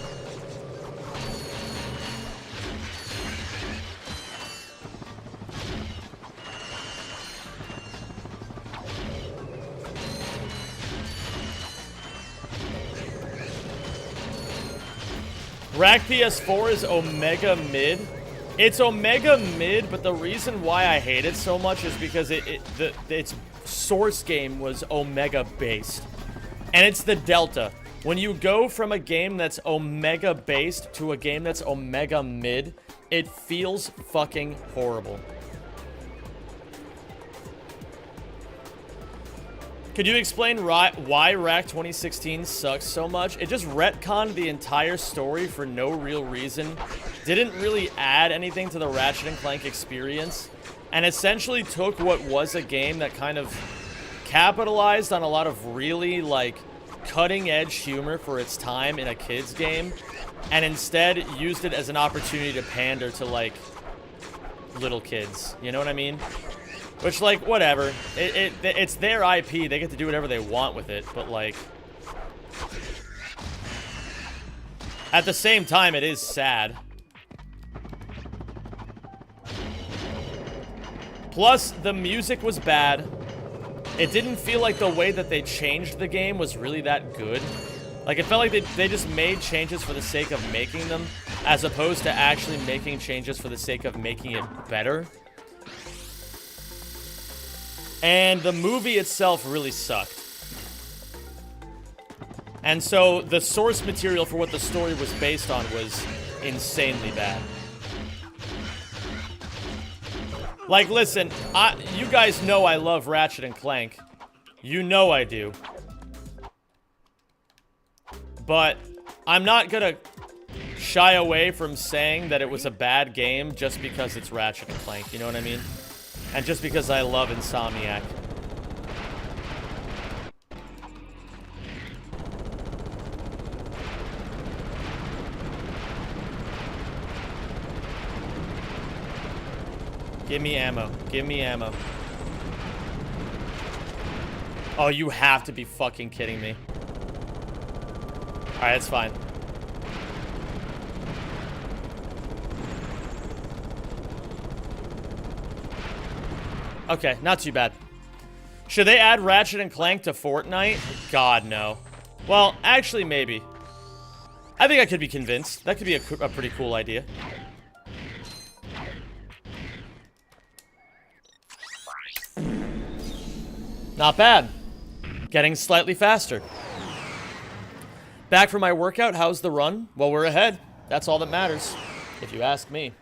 Rack PS4 is Omega Mid. It's Omega Mid, but the reason why I hate it so much is because its source game was Omega based. And it's the Delta. When you go from a game that's Omega based to a game that's Omega Mid, it feels fucking horrible. Could you explain why Rack 2016 sucks so much? It just retconned the entire story for no real reason. Didn't really add anything to the Ratchet and Clank experience. And essentially took what was a game that kind of capitalized on a lot of really, like, cutting-edge humor for its time in a kid's game. And instead used it as an opportunity to pander to, like, little kids. You know what I mean? Which, like, whatever. It's their IP. They get to do whatever they want with it. But, like, at the same time, it is sad. Plus, the music was bad. It didn't feel like the way that they changed the game was really that good. Like, it felt like they just made changes for the sake of making them, as opposed to actually making changes for the sake of making it better. And the movie itself really sucked. And so the source material for what the story was based on was insanely bad. Like, listen, you guys know I love Ratchet and Clank. You know I do. But I'm not gonna shy away from saying that it was a bad game just because it's Ratchet and Clank, you know what I mean? And just because I love Insomniac. Give me ammo. Give me ammo. Oh, you have to be fucking kidding me. Alright, it's fine. Okay, not too bad. Should they add Ratchet and Clank to Fortnite? God, no. Well, actually, maybe. I think I could be convinced. That could be a pretty cool idea. Not bad. Getting slightly faster. Back from my workout, how's the run? Well, we're ahead. That's all that matters, if you ask me.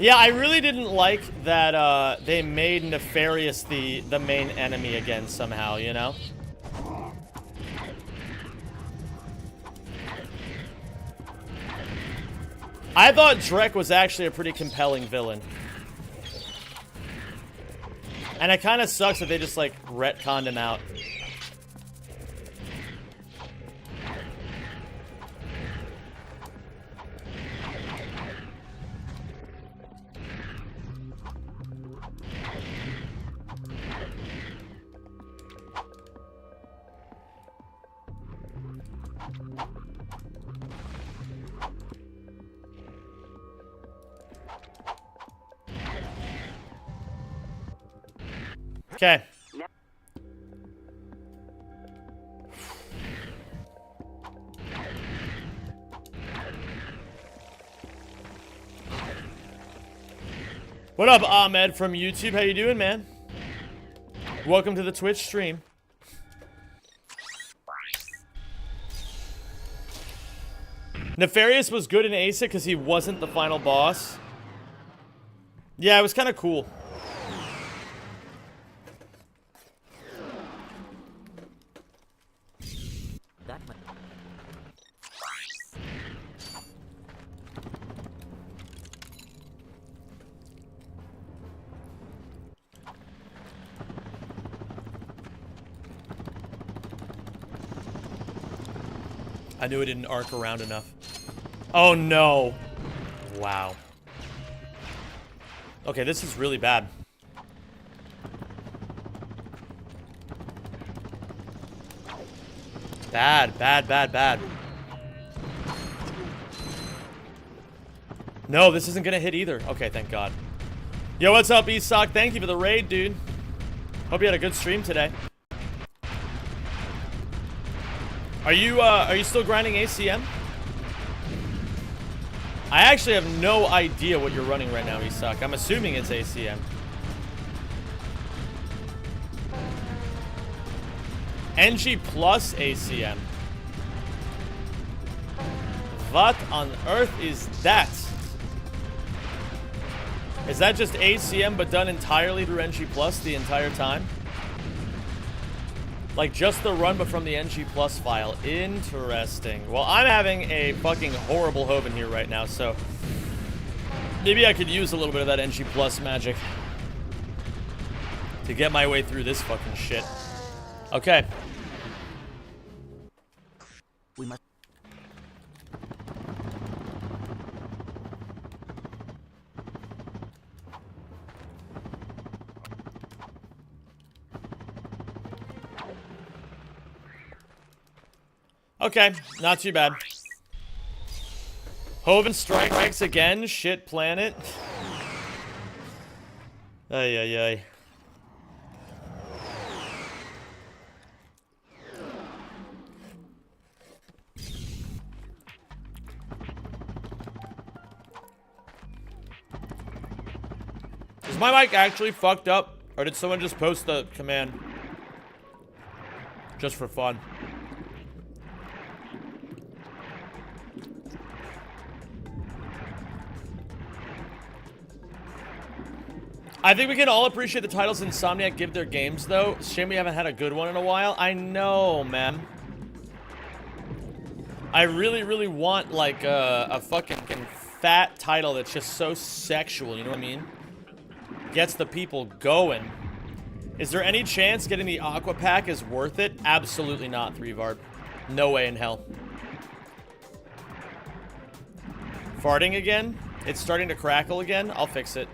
Yeah, I really didn't like that they made Nefarious the main enemy again somehow, you know? I thought Drek was actually a pretty compelling villain. And it kind of sucks that they just, like, retconned him out. Okay. What up, Ahmed from YouTube? How you doing, man? Welcome to the Twitch stream. Nefarious was good in ASIC because he wasn't the final boss. Yeah, it was kind of cool. I knew it didn't arc around enough. Oh no. Wow. Okay, this is really bad. Bad, bad, bad, bad. No, this isn't gonna hit either. Okay, thank God. Yo, what's up, Esoc? Thank you for the raid, dude. Hope you had a good stream today. Are you still grinding ACM? I actually have no idea what you're running right now, Esoc. I'm assuming it's ACM. NG plus ACM. What on earth is that? Is that just ACM but done entirely through NG plus the entire time? Like, just the run, but from the NG Plus file. Interesting. Well, I'm having a fucking horrible Hoven here right now, so maybe I could use a little bit of that NG Plus magic to get my way through this fucking shit. Okay. We must. Okay, not too bad. Hoven strikes again. Shit planet. Ay, ay, ay. Is my mic actually fucked up? Or did someone just post the command? Just for fun. I think we can all appreciate the titles Insomniac give their games, though. Shame we haven't had a good one in a while. I know, man. I really, really want, like, a fucking fat title that's just so sexual, you know what I mean? Gets the people going. Is there any chance getting the Aqua Pack is worth it? Absolutely not, 3Varb. No way in hell. Farting again? It's starting to crackle again? I'll fix it.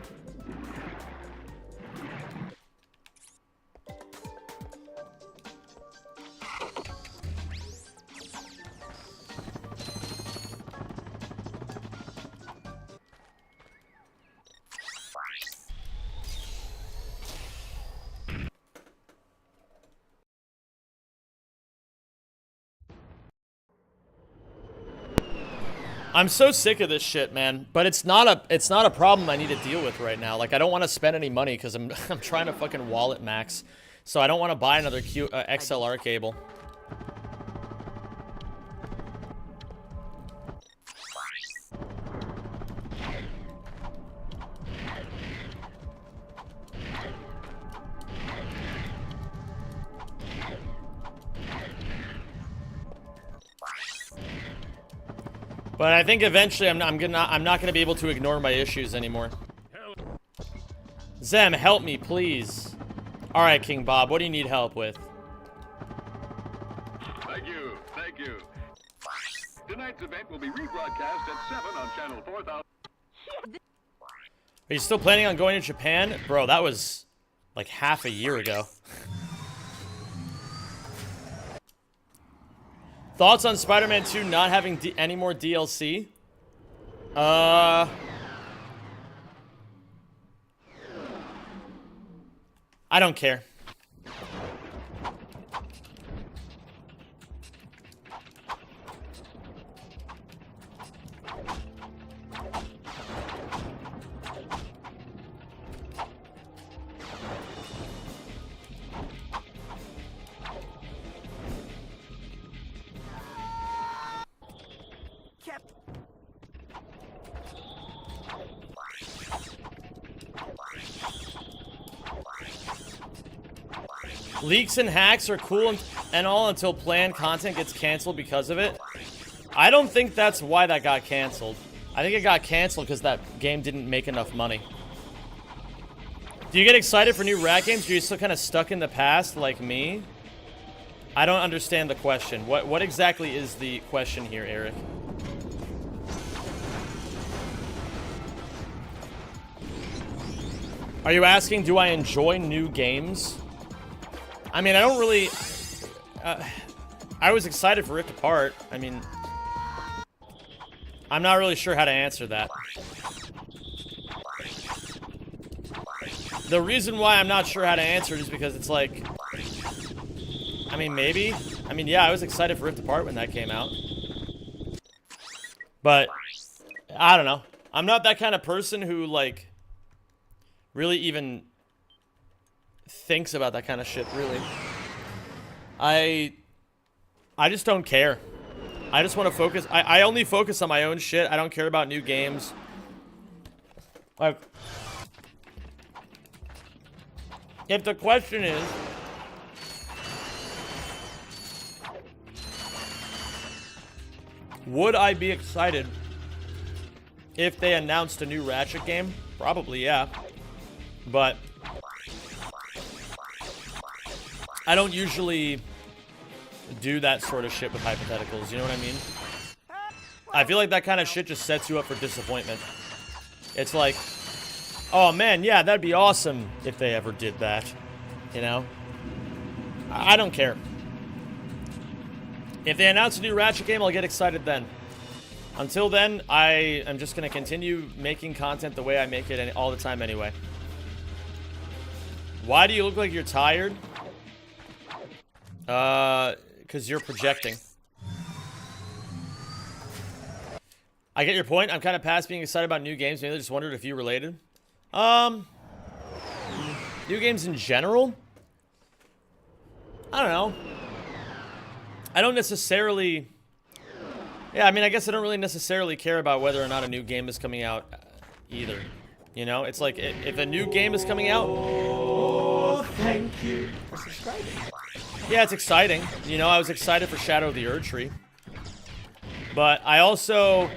I'm so sick of this shit, man. But it's not a problem I need to deal with right now. Like, I don't want to spend any money because I'm trying to fucking wallet max. So I don't want to buy another XLR cable. But I think eventually I'm not gonna be able to ignore my issues anymore. Zem, help me, please. All right, King Bob, what do you need help with? Thank you, thank you. Tonight's event will be rebroadcast at 7 on channel 4000. Are you still planning on going to Japan? Bro, that was like half a year ago. Thoughts on Spider-Man 2 not having any more DLC? I don't care. Leaks and hacks are cool and all until planned content gets canceled because of it. I don't think that's why that got canceled. I think it got canceled because that game didn't make enough money. Do you get excited for new rat games? Or are you still kind of stuck in the past like me? I don't understand the question. What exactly is the question here, Eric? Are you asking, do I enjoy new games? I mean, I don't really... I was excited for Rift Apart. I mean... I'm not really sure how to answer that. The reason why I'm not sure how to answer it is because it's like... I mean, maybe. I mean, yeah, I was excited for Rift Apart when that came out. But, I don't know. I'm not that kind of person who, like... really even... thinks about that kind of shit, really. I just don't care. I just want to focus. I only focus on my own shit. I don't care about new games. Like, if the question is, would I be excited if they announced a new Ratchet game? Probably, yeah. But I don't usually do that sort of shit with hypotheticals, you know what I mean? I feel like that kind of shit just sets you up for disappointment. It's like, oh man, yeah, that'd be awesome if they ever did that, you know? I don't care. If they announce a new Ratchet game, I'll get excited then. Until then, I am just going to continue making content the way I make it all the time anyway. Why do you look like you're tired? Because you're projecting. I get your point. I'm kind of past being excited about new games. Maybe I just wondered if you related. New games in general? I don't know. I don't necessarily... Yeah, I mean, I guess I don't really necessarily care about whether or not a new game is coming out either. You know? It's like, if a new game is coming out... Oh, thank you for subscribing. Yeah, it's exciting. You know, I was excited for Shadow of the Erdtree. But I also...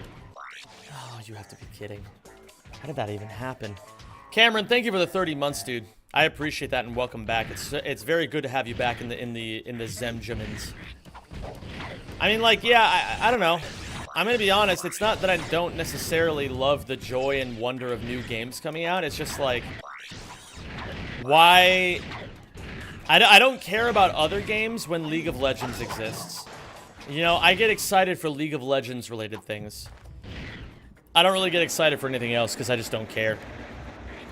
Oh, you have to be kidding. How did that even happen? Cameron, thank you for the 30 months, dude. I appreciate that and welcome back. It's very good to have you back in the Zemjamins. I mean, like, yeah, I don't know. I'm gonna be honest, it's not that I don't necessarily love the joy and wonder of new games coming out. It's just like, why... I don't care about other games when League of Legends exists. You know, I get excited for League of Legends related things. I don't really get excited for anything else because I just don't care.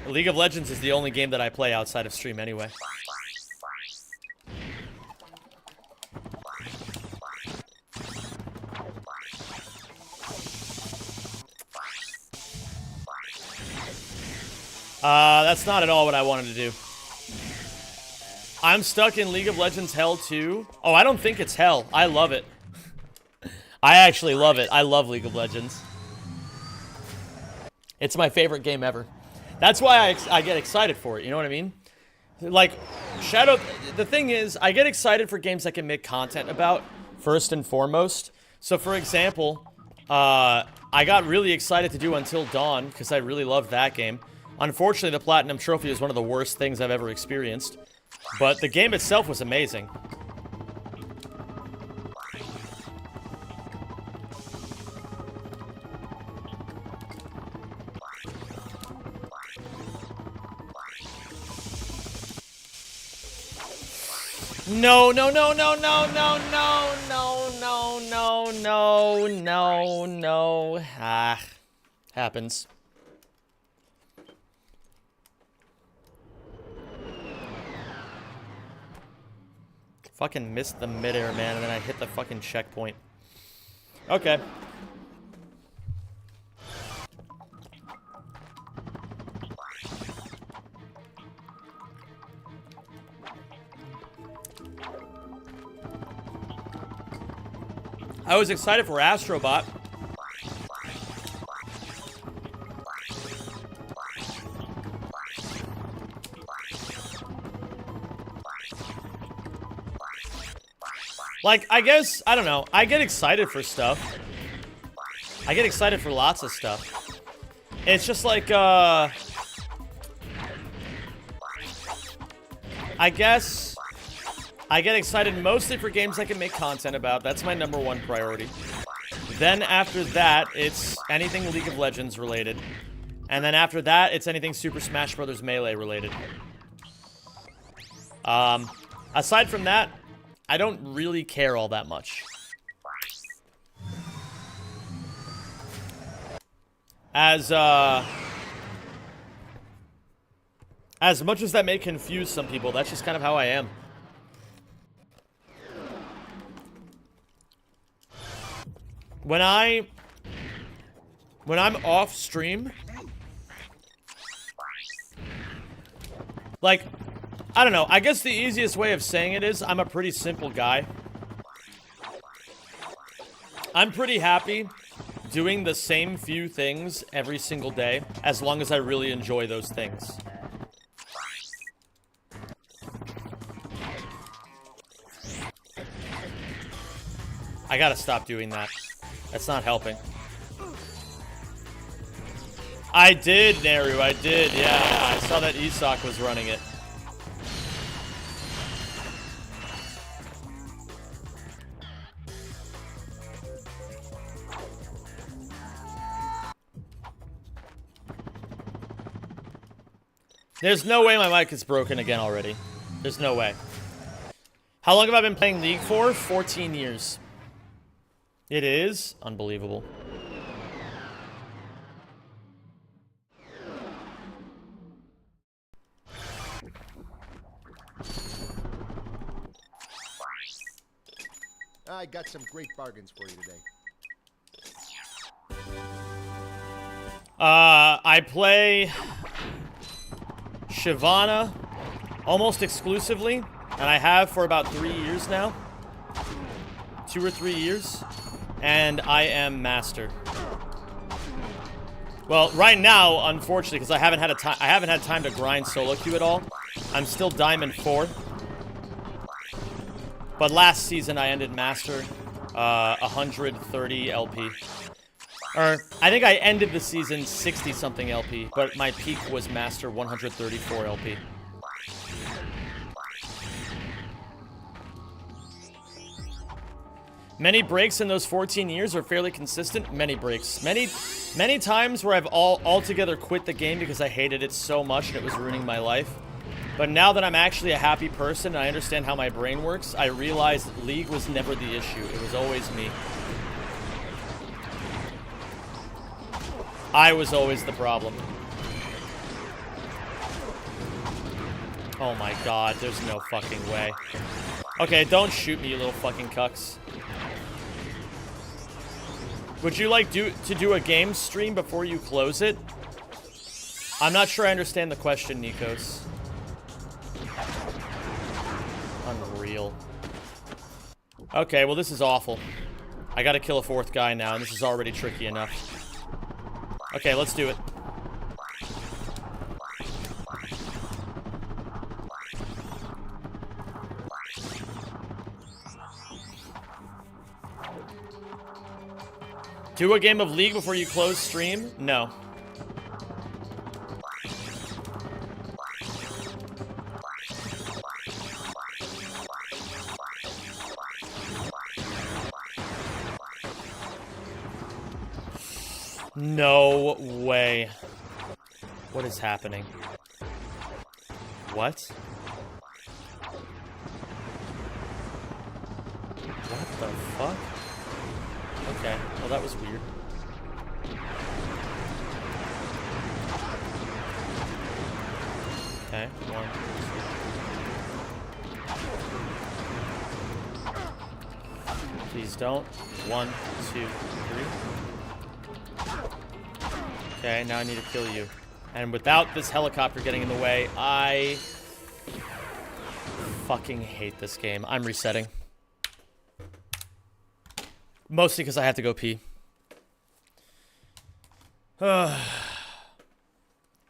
League of Legends is the only game that I play outside of stream anyway. That's not at all what I wanted to do. I'm stuck in League of Legends Hell 2. Oh, I don't think it's hell. I love it. I actually love it. I love League of Legends. It's my favorite game ever. That's why I get excited for it, you know what I mean? Like, Shadow... The thing is, I get excited for games I can make content about, first and foremost. So, for example, I got really excited to do Until Dawn because I really loved that game. Unfortunately, the Platinum Trophy is one of the worst things I've ever experienced. But the game itself was amazing. No, no, no, no, no, no, no, no, no, no, no, no, no. Ah, happens. Fucking missed the midair, man, and then I hit the fucking checkpoint. Okay. I was excited for Astrobot. Like, I guess, I don't know. I get excited for stuff. I get excited for lots of stuff. It's just like, I guess I get excited mostly for games I can make content about. That's my #1 priority. Then after that, it's anything League of Legends related. And then after that, it's anything Super Smash Bros. Melee related. Aside from that, I don't really care all that much. As much as that may confuse some people, that's just kind of how I am. When I'm off stream, like, I don't know, I guess the easiest way of saying it is I'm a pretty simple guy. I'm pretty happy doing the same few things every single day, as long as I really enjoy those things. I gotta stop doing that. That's not helping. I did, Neru, I did, yeah. I saw that Isak was running it. There's no way my mic is broken again already. There's no way. How long have I been playing League for? 14 years. It is unbelievable. I got some great bargains for you today. I play Shyvana almost exclusively, and I have for about 3 years now. 2 or 3 years. And I am Master. Well, right now, unfortunately, because I haven't had time to grind solo queue at all. I'm still Diamond 4. But last season I ended Master 130 LP. Or, I think I ended the season 60-something LP, but my peak was Master 134 LP. Many breaks in those 14 years are fairly consistent. Many breaks. Many times where I've altogether quit the game because I hated it so much and it was ruining my life. But now that I'm actually a happy person and I understand how my brain works, I realized League was never the issue. It was always me. I was always the problem. Oh my god, there's no fucking way. Okay, don't shoot me, you little fucking cucks. Would you like to do a game stream before you close it? I'm not sure I understand the question, Nikos. Unreal. Okay, well this is awful. I gotta kill a 4th guy now, and this is already tricky enough. Okay, let's do it. Do a game of League before you close stream? No. No way. What is happening? What? What the fuck? Okay, well that was weird. Okay, 1, 2. Please don't. 1, 2, 3. Okay, now I need to kill you. And without this helicopter getting in the way, I fucking hate this game. I'm resetting. Mostly because I have to go pee.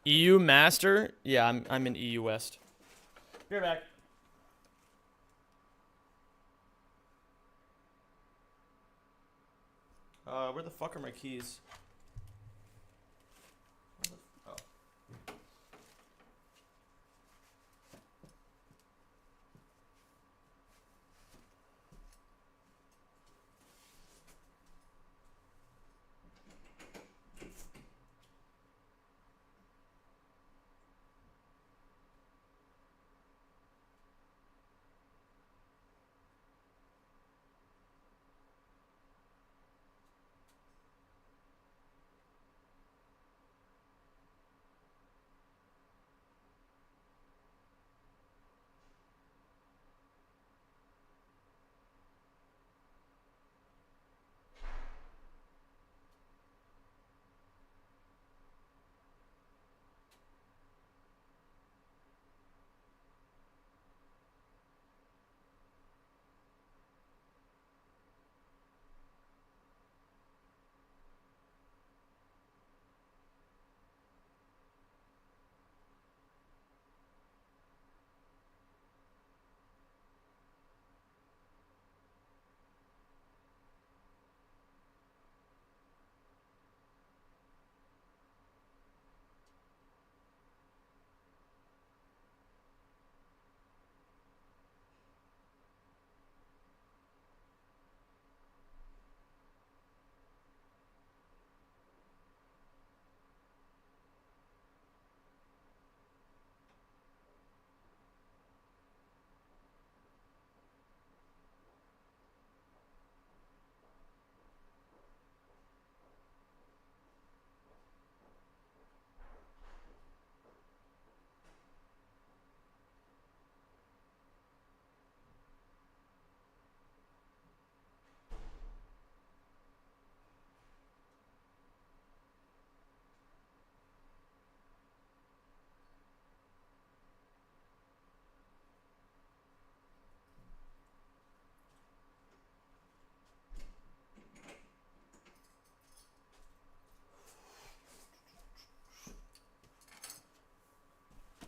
EU Master? Yeah, I'm in EU West. Be right back. Where the fuck are my keys? Oh.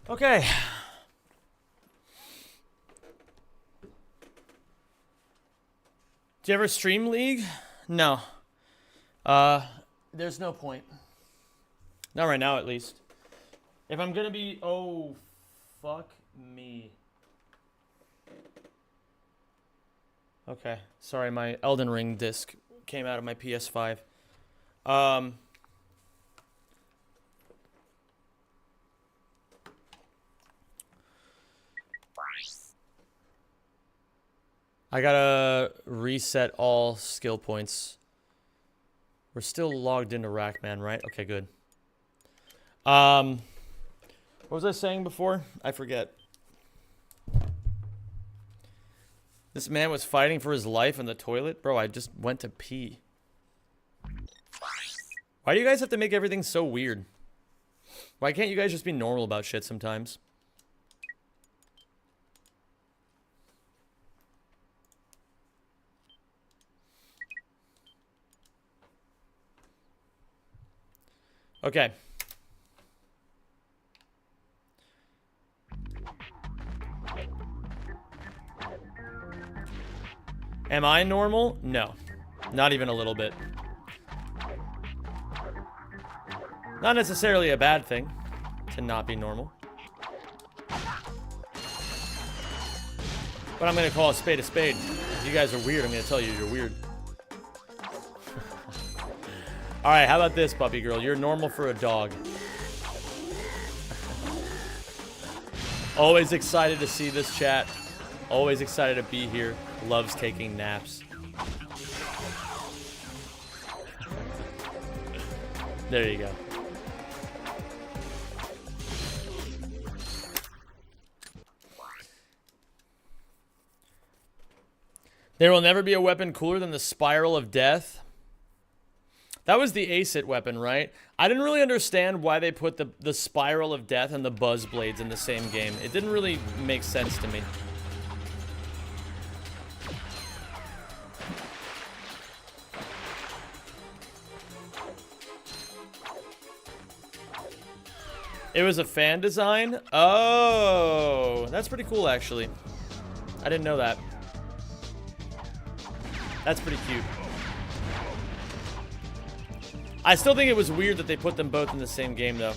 Okay. Do you ever stream League? No. There's no point. Not right now, at least. If I'm gonna be... Oh, fuck me. Okay. Sorry, my Elden Ring disc came out of my PS5. I gotta reset all skill points. We're still logged into Rackman, right? Okay, good. What was I saying before? I forget. This man was fighting for his life in the toilet? Bro, I just went to pee. Why do you guys have to make everything so weird? Why can't you guys just be normal about shit sometimes? Okay. Am I normal? No. Not even a little bit. Not necessarily a bad thing to not be normal. But I'm going to call a spade a spade. If you guys are weird, I'm going to tell you you're weird. Alright, how about this, puppy girl? You're normal for a dog. Always excited to see this chat. Always excited to be here. Loves taking naps. There you go. There will never be a weapon cooler than the Spiral of Death. That was the Acid weapon, right? I didn't really understand why they put the Spiral of Death and the Buzz Blades in the same game. It didn't really make sense to me. It was a fan design? Oh, that's pretty cool, actually. I didn't know that. That's pretty cute. I still think it was weird that they put them both in the same game, though.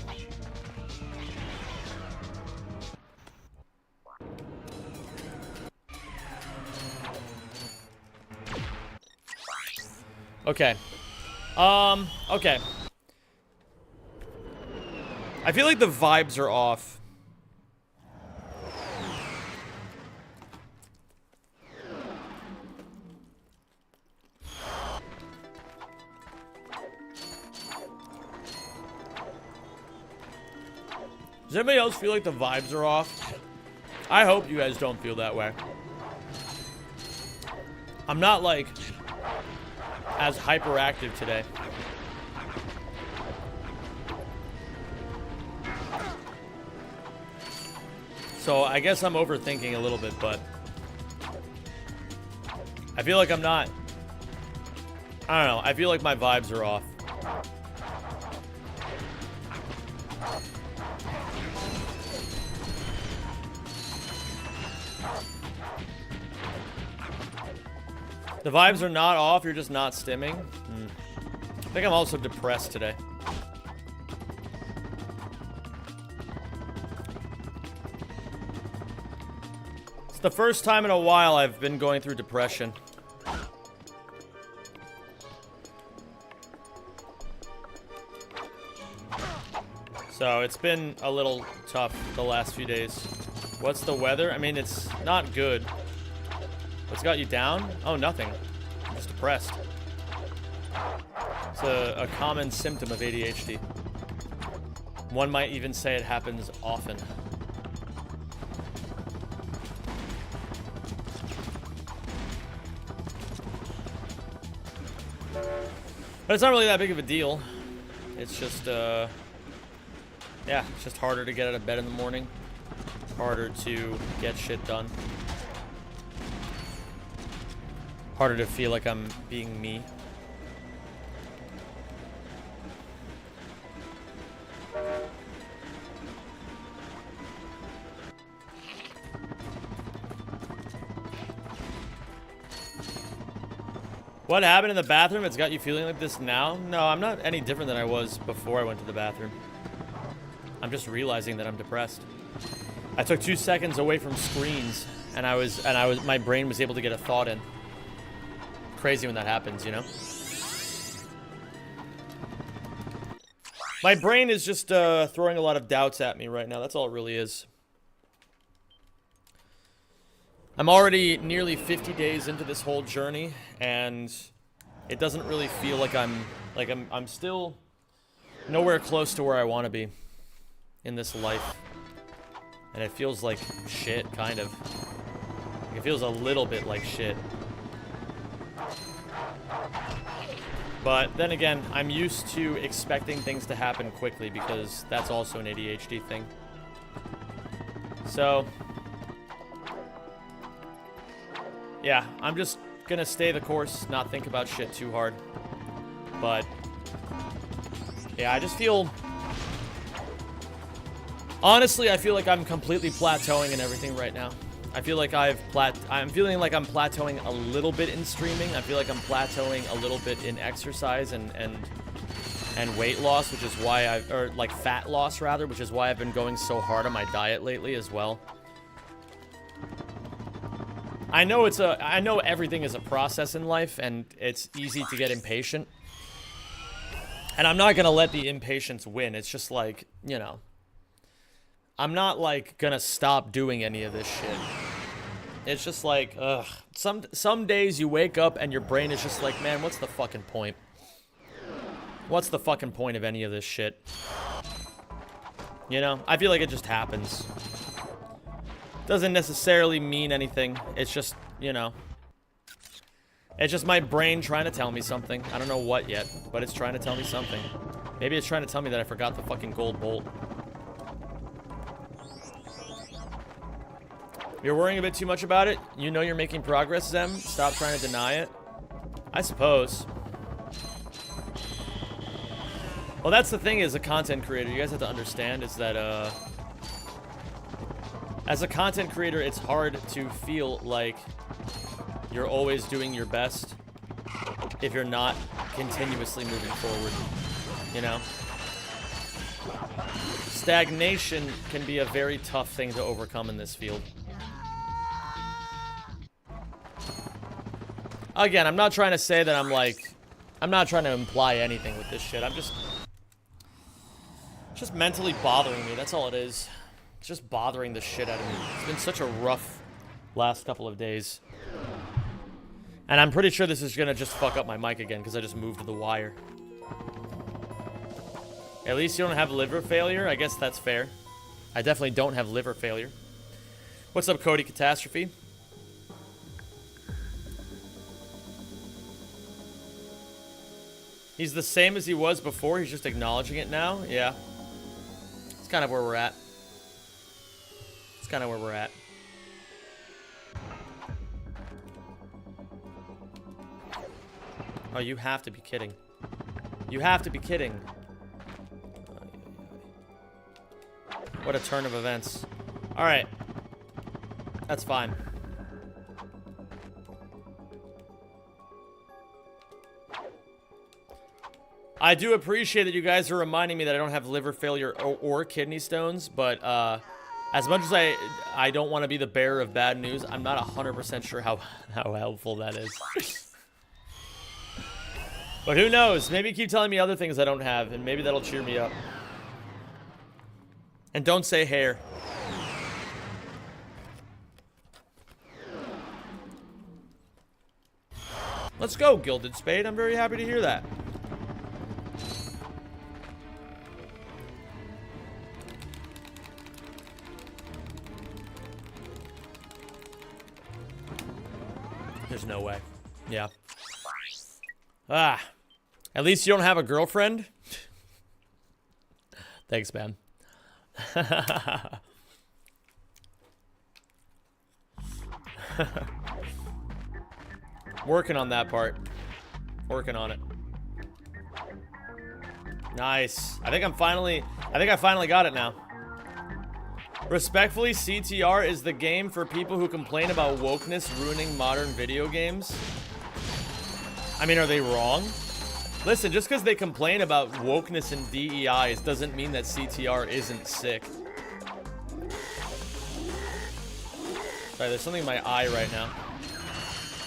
Okay. Okay. I feel like the vibes are off. Does anybody else feel like the vibes are off? I hope you guys don't feel that way. I'm not, like, as hyperactive today. So I guess I'm overthinking a little bit, but I feel like I'm not. I don't know. I feel like my vibes are off. The vibes are not off, you're just not stimming. I think I'm also depressed today. It's the first time in a while I've been going through depression. So it's been a little tough the last few days. What's the weather? I mean, it's not good. What's got you down? Oh, nothing. I'm just depressed. It's a common symptom of ADHD. One might even say it happens often. But it's not really that big of a deal. It's just, yeah, it's just harder to get out of bed in the morning. Harder to get shit done. Harder to feel like I'm being me. What happened in the bathroom? It's got you feeling like this now? No, I'm not any different than I was before I went to the bathroom. I'm just realizing that I'm depressed. I took 2 seconds away from screens, and my brain was able to get a thought in. Crazy when that happens, you know? My brain is just throwing a lot of doubts at me right now. That's all it really is. I'm already nearly 50 days into this whole journey, and it doesn't really feel like I'm still nowhere close to where I want to be in this life. And it feels like shit, kind of. It feels a little bit like shit. But then again, I'm used to expecting things to happen quickly because that's also an ADHD thing. So, yeah, I'm just gonna stay the course, not think about shit too hard. But, yeah, I just feel... Honestly, I feel like I'm completely plateauing in everything right now. I feel like I'm feeling like I'm plateauing a little bit in streaming. I feel like I'm plateauing a little bit in exercise and and weight loss, which is why or like fat loss rather, which is why I've been going so hard on my diet lately as well. I know everything is a process in life, and it's easy to get impatient. And I'm not gonna let the impatience win. It's just like, you know, I'm not like gonna stop doing any of this shit. It's just like, ugh. Some days you wake up and your brain is just like, man, what's the fucking point? What's the fucking point of any of this shit? You know, I feel like it just happens. Doesn't necessarily mean anything. It's just, you know, it's just my brain trying to tell me something. I don't know what yet, but it's trying to tell me something. Maybe it's trying to tell me that I forgot the fucking gold bolt. You're worrying a bit too much about it? You know you're making progress, Zem? Stop trying to deny it? I suppose. Well, that's the thing as a content creator. You guys have to understand is that, as a content creator, it's hard to feel like you're always doing your best if you're not continuously moving forward, you know? Stagnation can be a very tough thing to overcome in this field. Again, I'm not trying to say that I'm not trying to imply anything with this shit. I'm just mentally bothering me. That's all it is. It's just bothering the shit out of me. It's been such a rough last couple of days. And I'm pretty sure this is gonna just fuck up my mic again because I just moved the wire. At least you don't have liver failure. I guess that's fair. I definitely don't have liver failure. What's up, Cody Catastrophe? He's the same as he was before. He's just acknowledging it now. Yeah. It's kind of where we're at. It's kind of where we're at. Oh, you have to be kidding. You have to be kidding. What a turn of events. Alright. That's fine. I do appreciate that you guys are reminding me that I don't have liver failure or kidney stones, but as much as I don't want to be the bearer of bad news, I'm not 100% sure how helpful that is. But who knows? Maybe keep telling me other things I don't have, and maybe that'll cheer me up. And don't say hair. Let's go, Gilded Spade. I'm very happy to hear that. There's no way. Yeah. Ah. At least you don't have a girlfriend? Thanks, man. Working on that part. Working on it. Nice. I think I finally got it now. Respectfully, CTR is the game for people who complain about wokeness ruining modern video games. I mean, are they wrong? Listen, just because they complain about wokeness and DEIs doesn't mean that CTR isn't sick. Sorry, there's something in my eye right now.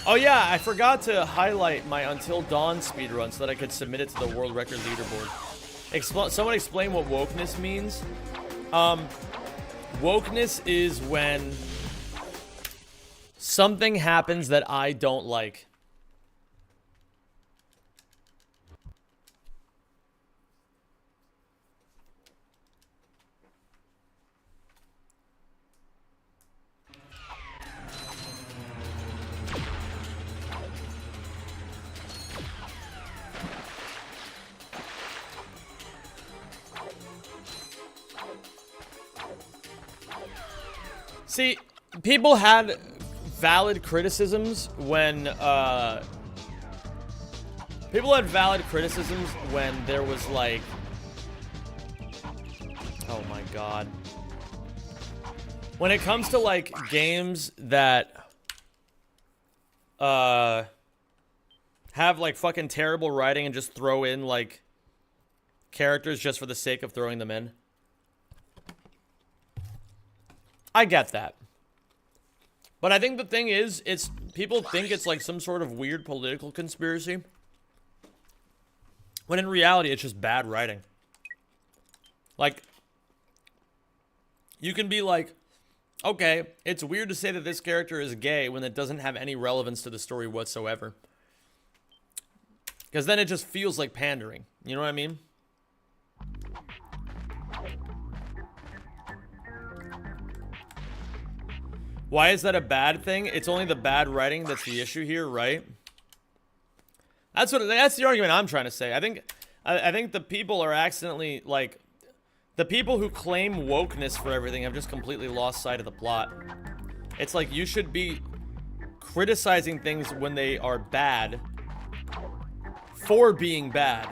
Oh yeah, I forgot to highlight my Until Dawn speedrun so that I could submit it to the world record leaderboard. Someone explain what wokeness means. Wokeness is when something happens that I don't like. See, people had valid criticisms when, there was, like... Oh my god. When it comes to, like, games that, have, like, fucking terrible writing and just throw in, like, characters just for the sake of throwing them in. I get that. But I think the thing is, it's people think it's like some sort of weird political conspiracy. When in reality, it's just bad writing. Like, you can be like, okay, it's weird to say that this character is gay when it doesn't have any relevance to the story whatsoever. Because then it just feels like pandering. You know what I mean? Why is that a bad thing? It's only the bad writing that's the issue here, right? That's the argument I'm trying to say. I think the people are accidentally, like, the people who claim wokeness for everything have just completely lost sight of the plot. It's like you should be criticizing things when they are bad for being bad.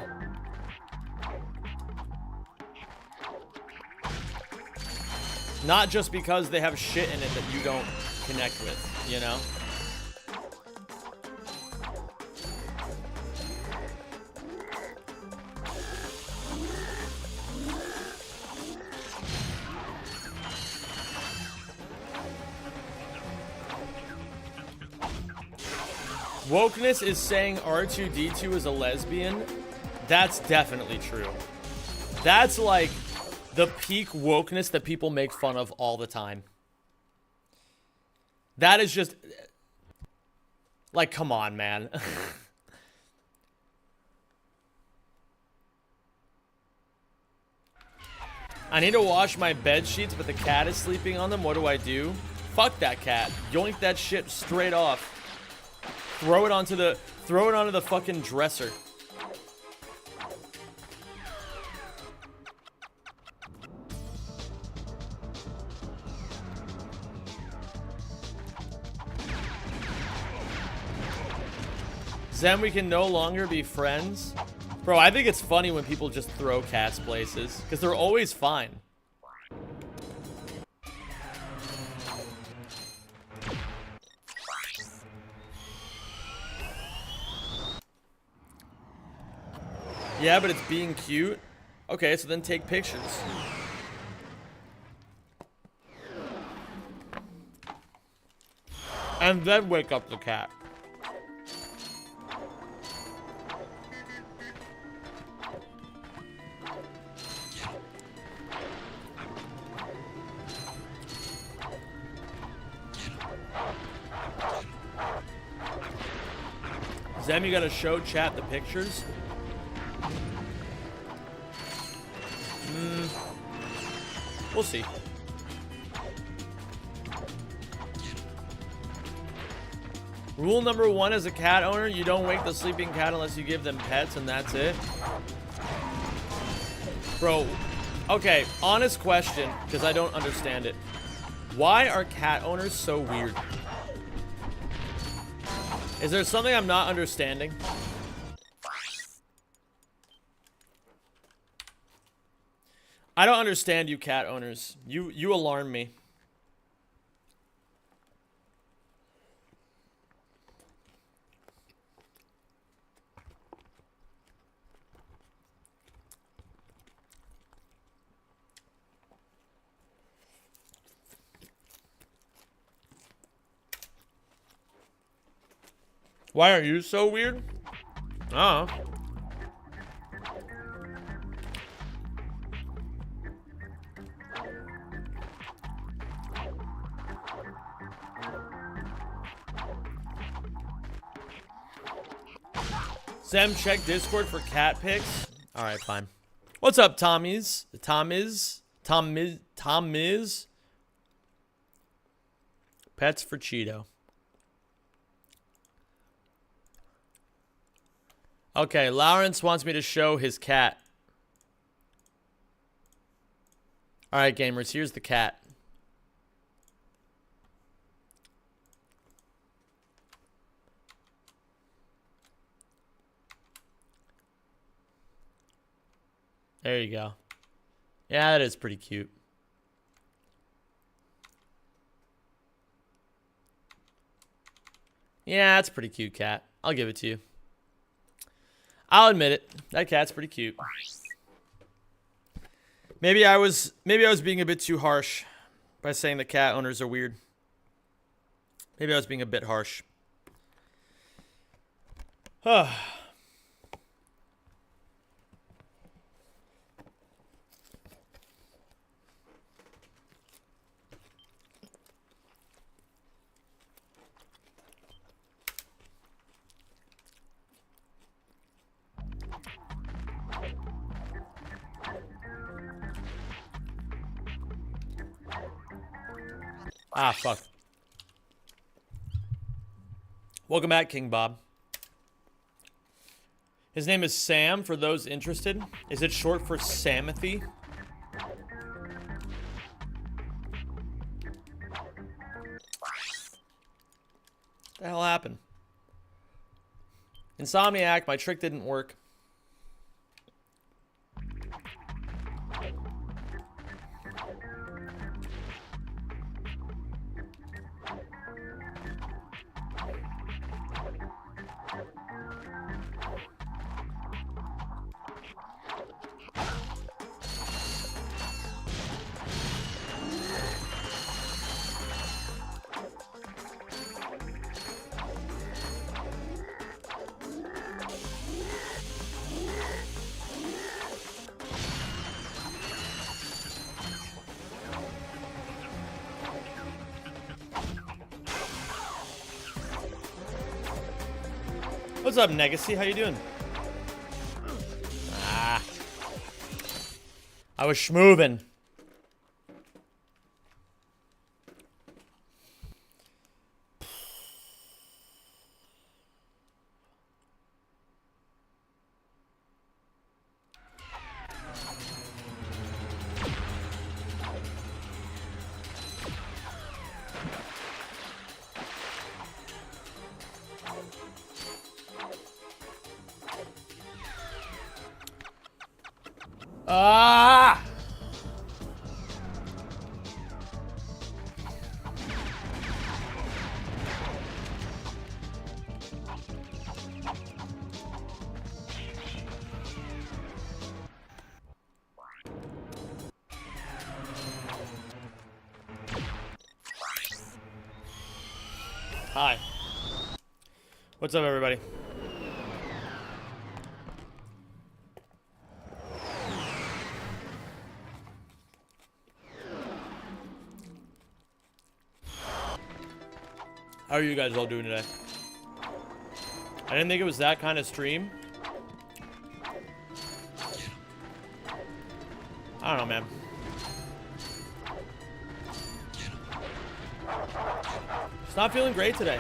Not just because they have shit in it that you don't connect with, you know? Wokeness is saying R2-D2 is a lesbian. That's definitely true. That's like the peak wokeness that people make fun of all the time. That is just like, come on, man. I need to wash my bed sheets, but the cat is sleeping on them. What do I do? Fuck that cat. Yoink that shit straight off. Throw it onto the fucking dresser. Then we can no longer be friends. Bro, I think it's funny when people just throw cats places, because they're always fine. Yeah, but it's being cute. Okay, so then take pictures. And then wake up the cat. Zem, you gotta show chat the pictures? We'll see. Rule number 1 as a cat owner, you don't wake the sleeping cat unless you give them pets, and that's it. Bro, okay, honest question, because I don't understand it. Why are cat owners so weird? Is there something I'm not understanding? I don't understand you cat owners. You alarm me. Why are you so weird? Oh. Sam, check Discord for cat pics. All right, fine. What's up, Tommies? Tom is. Pets for Cheeto. Okay, Lawrence wants me to show his cat. All right, gamers, here's the cat. There you go. Yeah, that is pretty cute. Yeah, that's a pretty cute cat. I'll give it to you. I'll admit it. That cat's pretty cute. Maybe I was being a bit too harsh by saying that cat owners are weird. Maybe I was being a bit harsh. Ah, fuck. Welcome back, King Bob. His name is Sam, for those interested. Is it short for Samothy? What the hell happened? Insomniac, my trick didn't work. What's up, Legacy? How you doing? Ah. I was schmoovin'. Ah! Hi. What's up, everybody? How are you guys all doing today? I didn't think it was that kind of stream. I don't know, man. Just not feeling great today.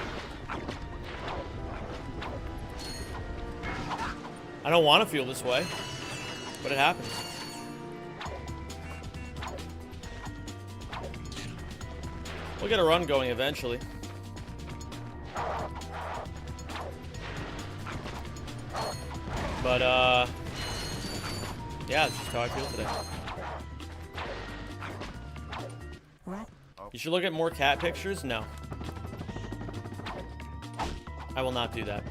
I don't want to feel this way, but it happens. We'll get a run going eventually. But, yeah, it's just how I feel today. You should look at more cat pictures? No. I will not do that.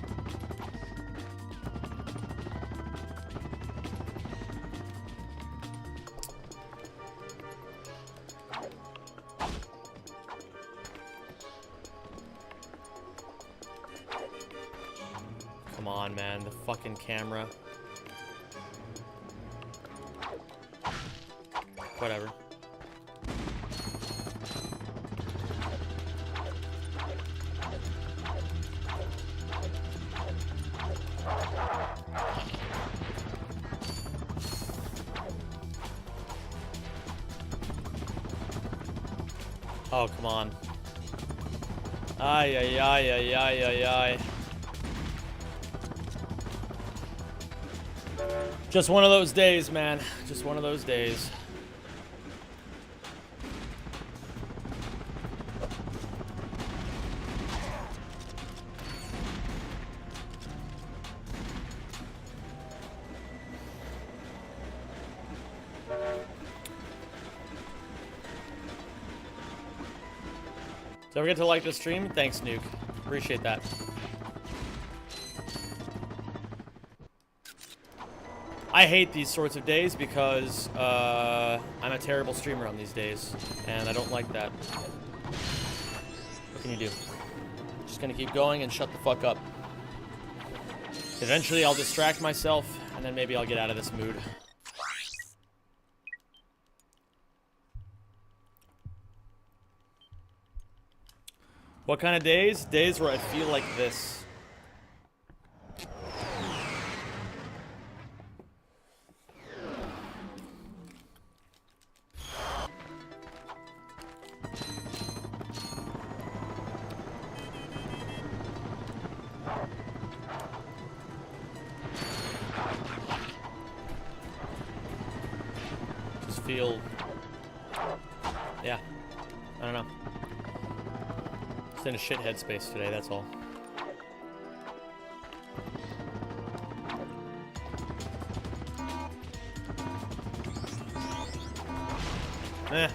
Come on, man. The fucking camera. Whatever. Oh, come on. Ay, ay, ay, ay, ay, ay, ay. Just one of those days, man. Just one of those days. Don't forget to like the stream. Thanks, Nuke. Appreciate that. I hate these sorts of days because I'm a terrible streamer on these days, and I don't like that. What can you do? Just gonna keep going and shut the fuck up. Eventually, I'll distract myself, and then maybe I'll get out of this mood. What kind of days? Days where I feel like this. Just feel... yeah. I don't know. In a shit headspace today, that's all. Eh.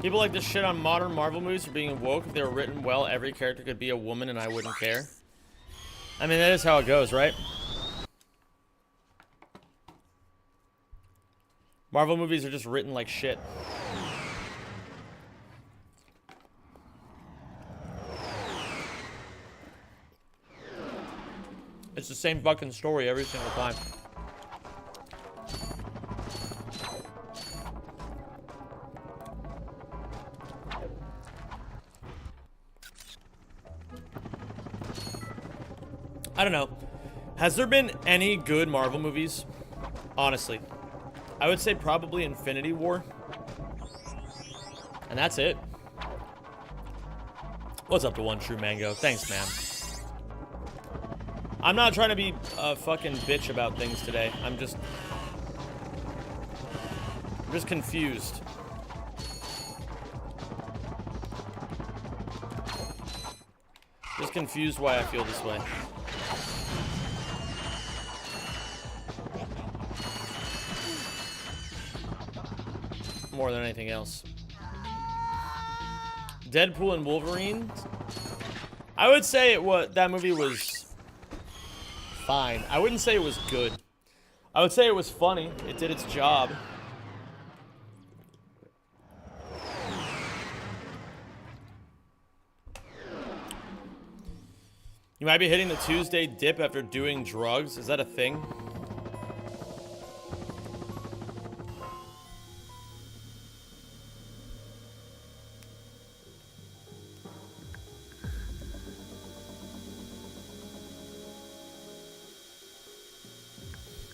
People like to shit on modern Marvel movies for being woke. If they were written well, every character could be a woman and I wouldn't care. I mean, that is how it goes, right? Marvel movies are just written like shit. It's the same fucking story every single time. I don't know. Has there been any good Marvel movies? Honestly. I would say probably Infinity War. And that's it. What's up to One True Mango? Thanks, man. I'm not trying to be a fucking bitch about things today. I'm just confused. Just confused why I feel this way. More than anything else. Deadpool and Wolverine. I would say that movie was fine. I wouldn't say it was good. I would say it was funny. It did its job. You might be hitting the Tuesday dip after doing drugs. Is that a thing?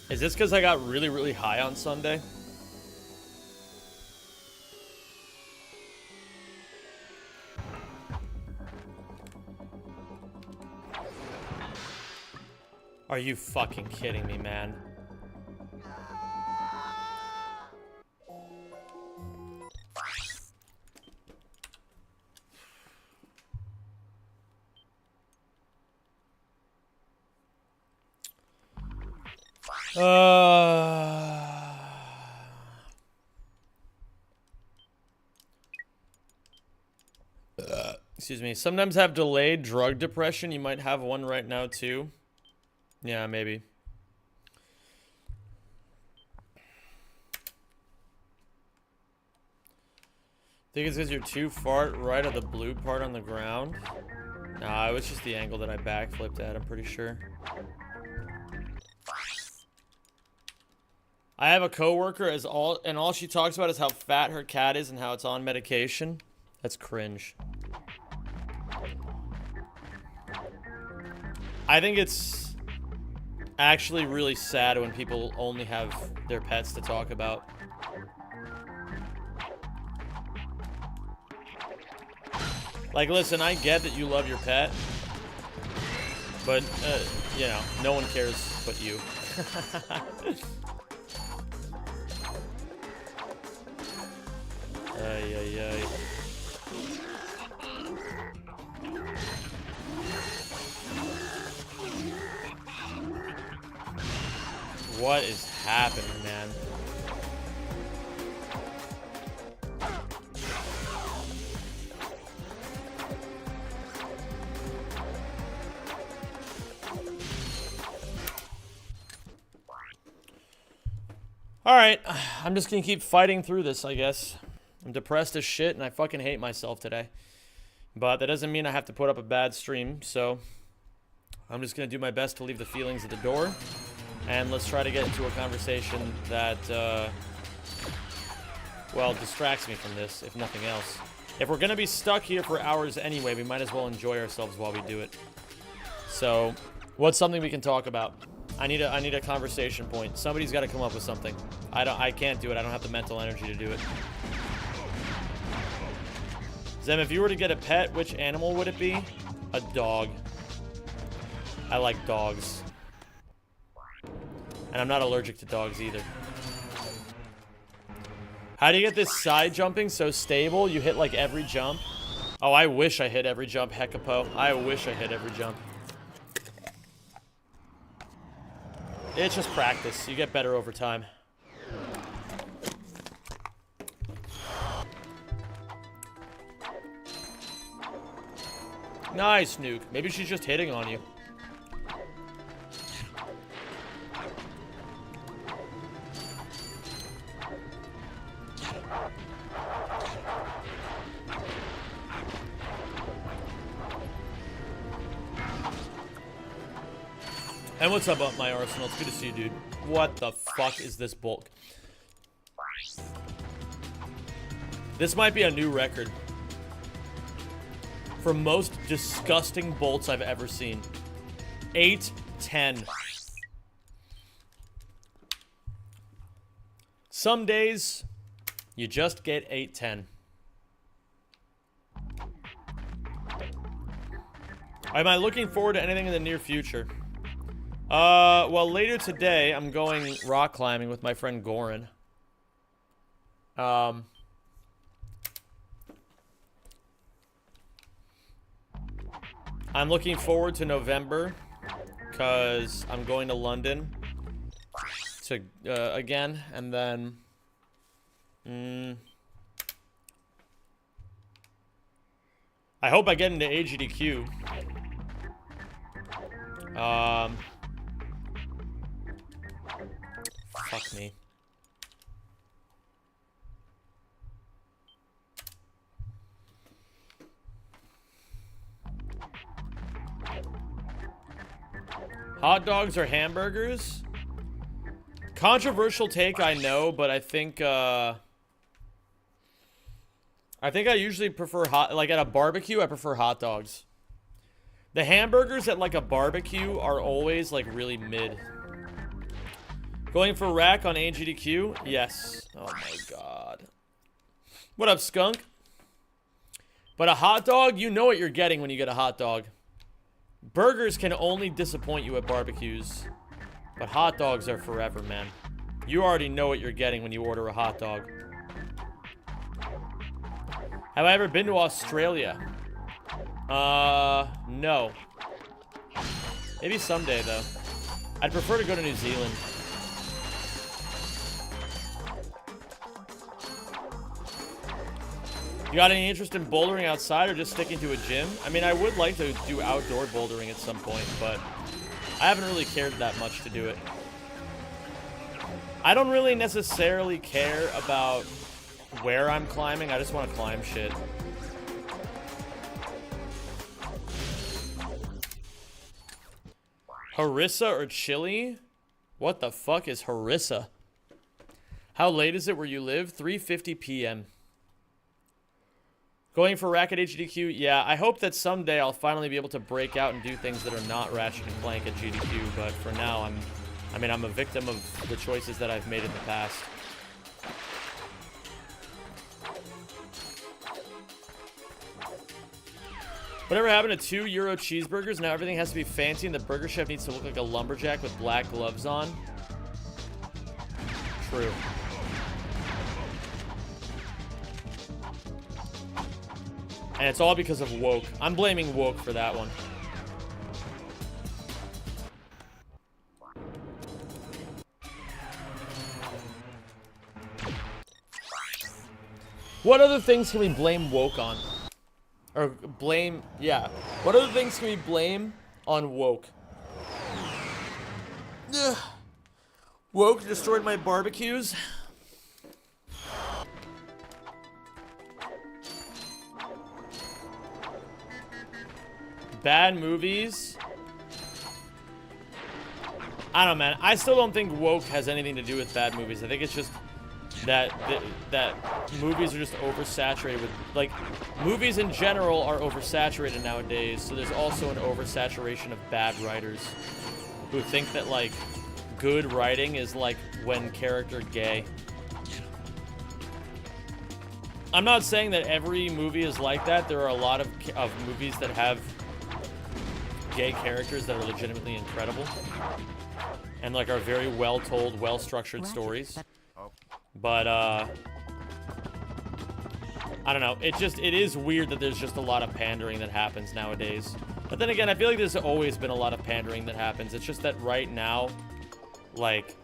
Is this because I got really, really high on Sunday? Are you fucking kidding me, man? Excuse me. Sometimes have delayed drug depression. You might have one right now too. Yeah, maybe. Think it's because you're too far right of the blue part on the ground? Nah, it was just the angle that I backflipped at, I'm pretty sure. I have a coworker and all she talks about is how fat her cat is and how it's on medication. That's cringe. I think it's actually really sad when people only have their pets to talk about. Like, listen, I get that you love your pet, but, you know, no one cares but you. Ay, ay, ay. What is happening, man? Alright, I'm just gonna keep fighting through this, I guess. I'm depressed as shit, and I fucking hate myself today. But that doesn't mean I have to put up a bad stream, so I'm just gonna do my best to leave the feelings at the door. And let's try to get into a conversation that, well, distracts me from this, if nothing else. If we're gonna be stuck here for hours anyway, we might as well enjoy ourselves while we do it. So, what's something we can talk about? I need a conversation point. Somebody's got to come up with something. I can't do it. I don't have the mental energy to do it. Zem, if you were to get a pet, which animal would it be? A dog. I like dogs. And I'm not allergic to dogs either. How do you get this side jumping so stable? You hit like every jump. Oh, I wish I hit every jump, Heckapo. I wish I hit every jump. It's just practice. You get better over time. Nice, Nuke. Maybe she's just hitting on you. And what's up, my Arsenal? It's good to see you, dude. What the fuck is this bulk? This might be a new record for most disgusting bolts I've ever seen. 8-10. Some days, you just get 8-10. Am I looking forward to anything in the near future? Well, later today, I'm going rock climbing with my friend Goran. I'm looking forward to November, because I'm going to London to, again, and then, I hope I get into AGDQ. Fuck me. Hot dogs or hamburgers? Controversial take, I know, but I think I usually prefer like at a barbecue, I prefer hot dogs. The hamburgers at like a barbecue are always like really mid. Going for rack on AGDQ? Yes. Oh my god. What up, skunk? But a hot dog, you know what you're getting when you get a hot dog. Burgers can only disappoint you at barbecues. But hot dogs are forever, man. You already know what you're getting when you order a hot dog. Have I ever been to Australia? No. Maybe someday, though. I'd prefer to go to New Zealand. You got any interest in bouldering outside or just sticking to a gym? I mean, I would like to do outdoor bouldering at some point, but I haven't really cared that much to do it. I don't really necessarily care about where I'm climbing. I just want to climb shit. Harissa or chili? What the fuck is harissa? How late is it where you live? 3:50 p.m. Going for Ratchet HDQ? Yeah, I hope that someday I'll finally be able to break out and do things that are not Ratchet and Clank at GDQ, but for now, I'm a victim of the choices that I've made in the past. Whatever happened to €2 cheeseburgers? Now everything has to be fancy and the burger chef needs to look like a lumberjack with black gloves on. True. And it's all because of woke. I'm blaming woke for that one. What other things can we blame woke on? Or blame, yeah. What other things can we blame on woke? Ugh. Woke destroyed my barbecues. Bad movies. I don't know, man. I still don't think woke has anything to do with bad movies. I think it's just that movies are just oversaturated with, like, movies in general are oversaturated nowadays. So there's also an oversaturation of bad writers who think that, like, good writing is like when character gay. I'm not saying that every movie is like that. There are a lot of movies that have gay characters that are legitimately incredible and like are very well told, well structured stories. But I don't know. It is weird that there's just a lot of pandering that happens nowadays. But then again, I feel like there's always been a lot of pandering that happens. It's just that right now, like,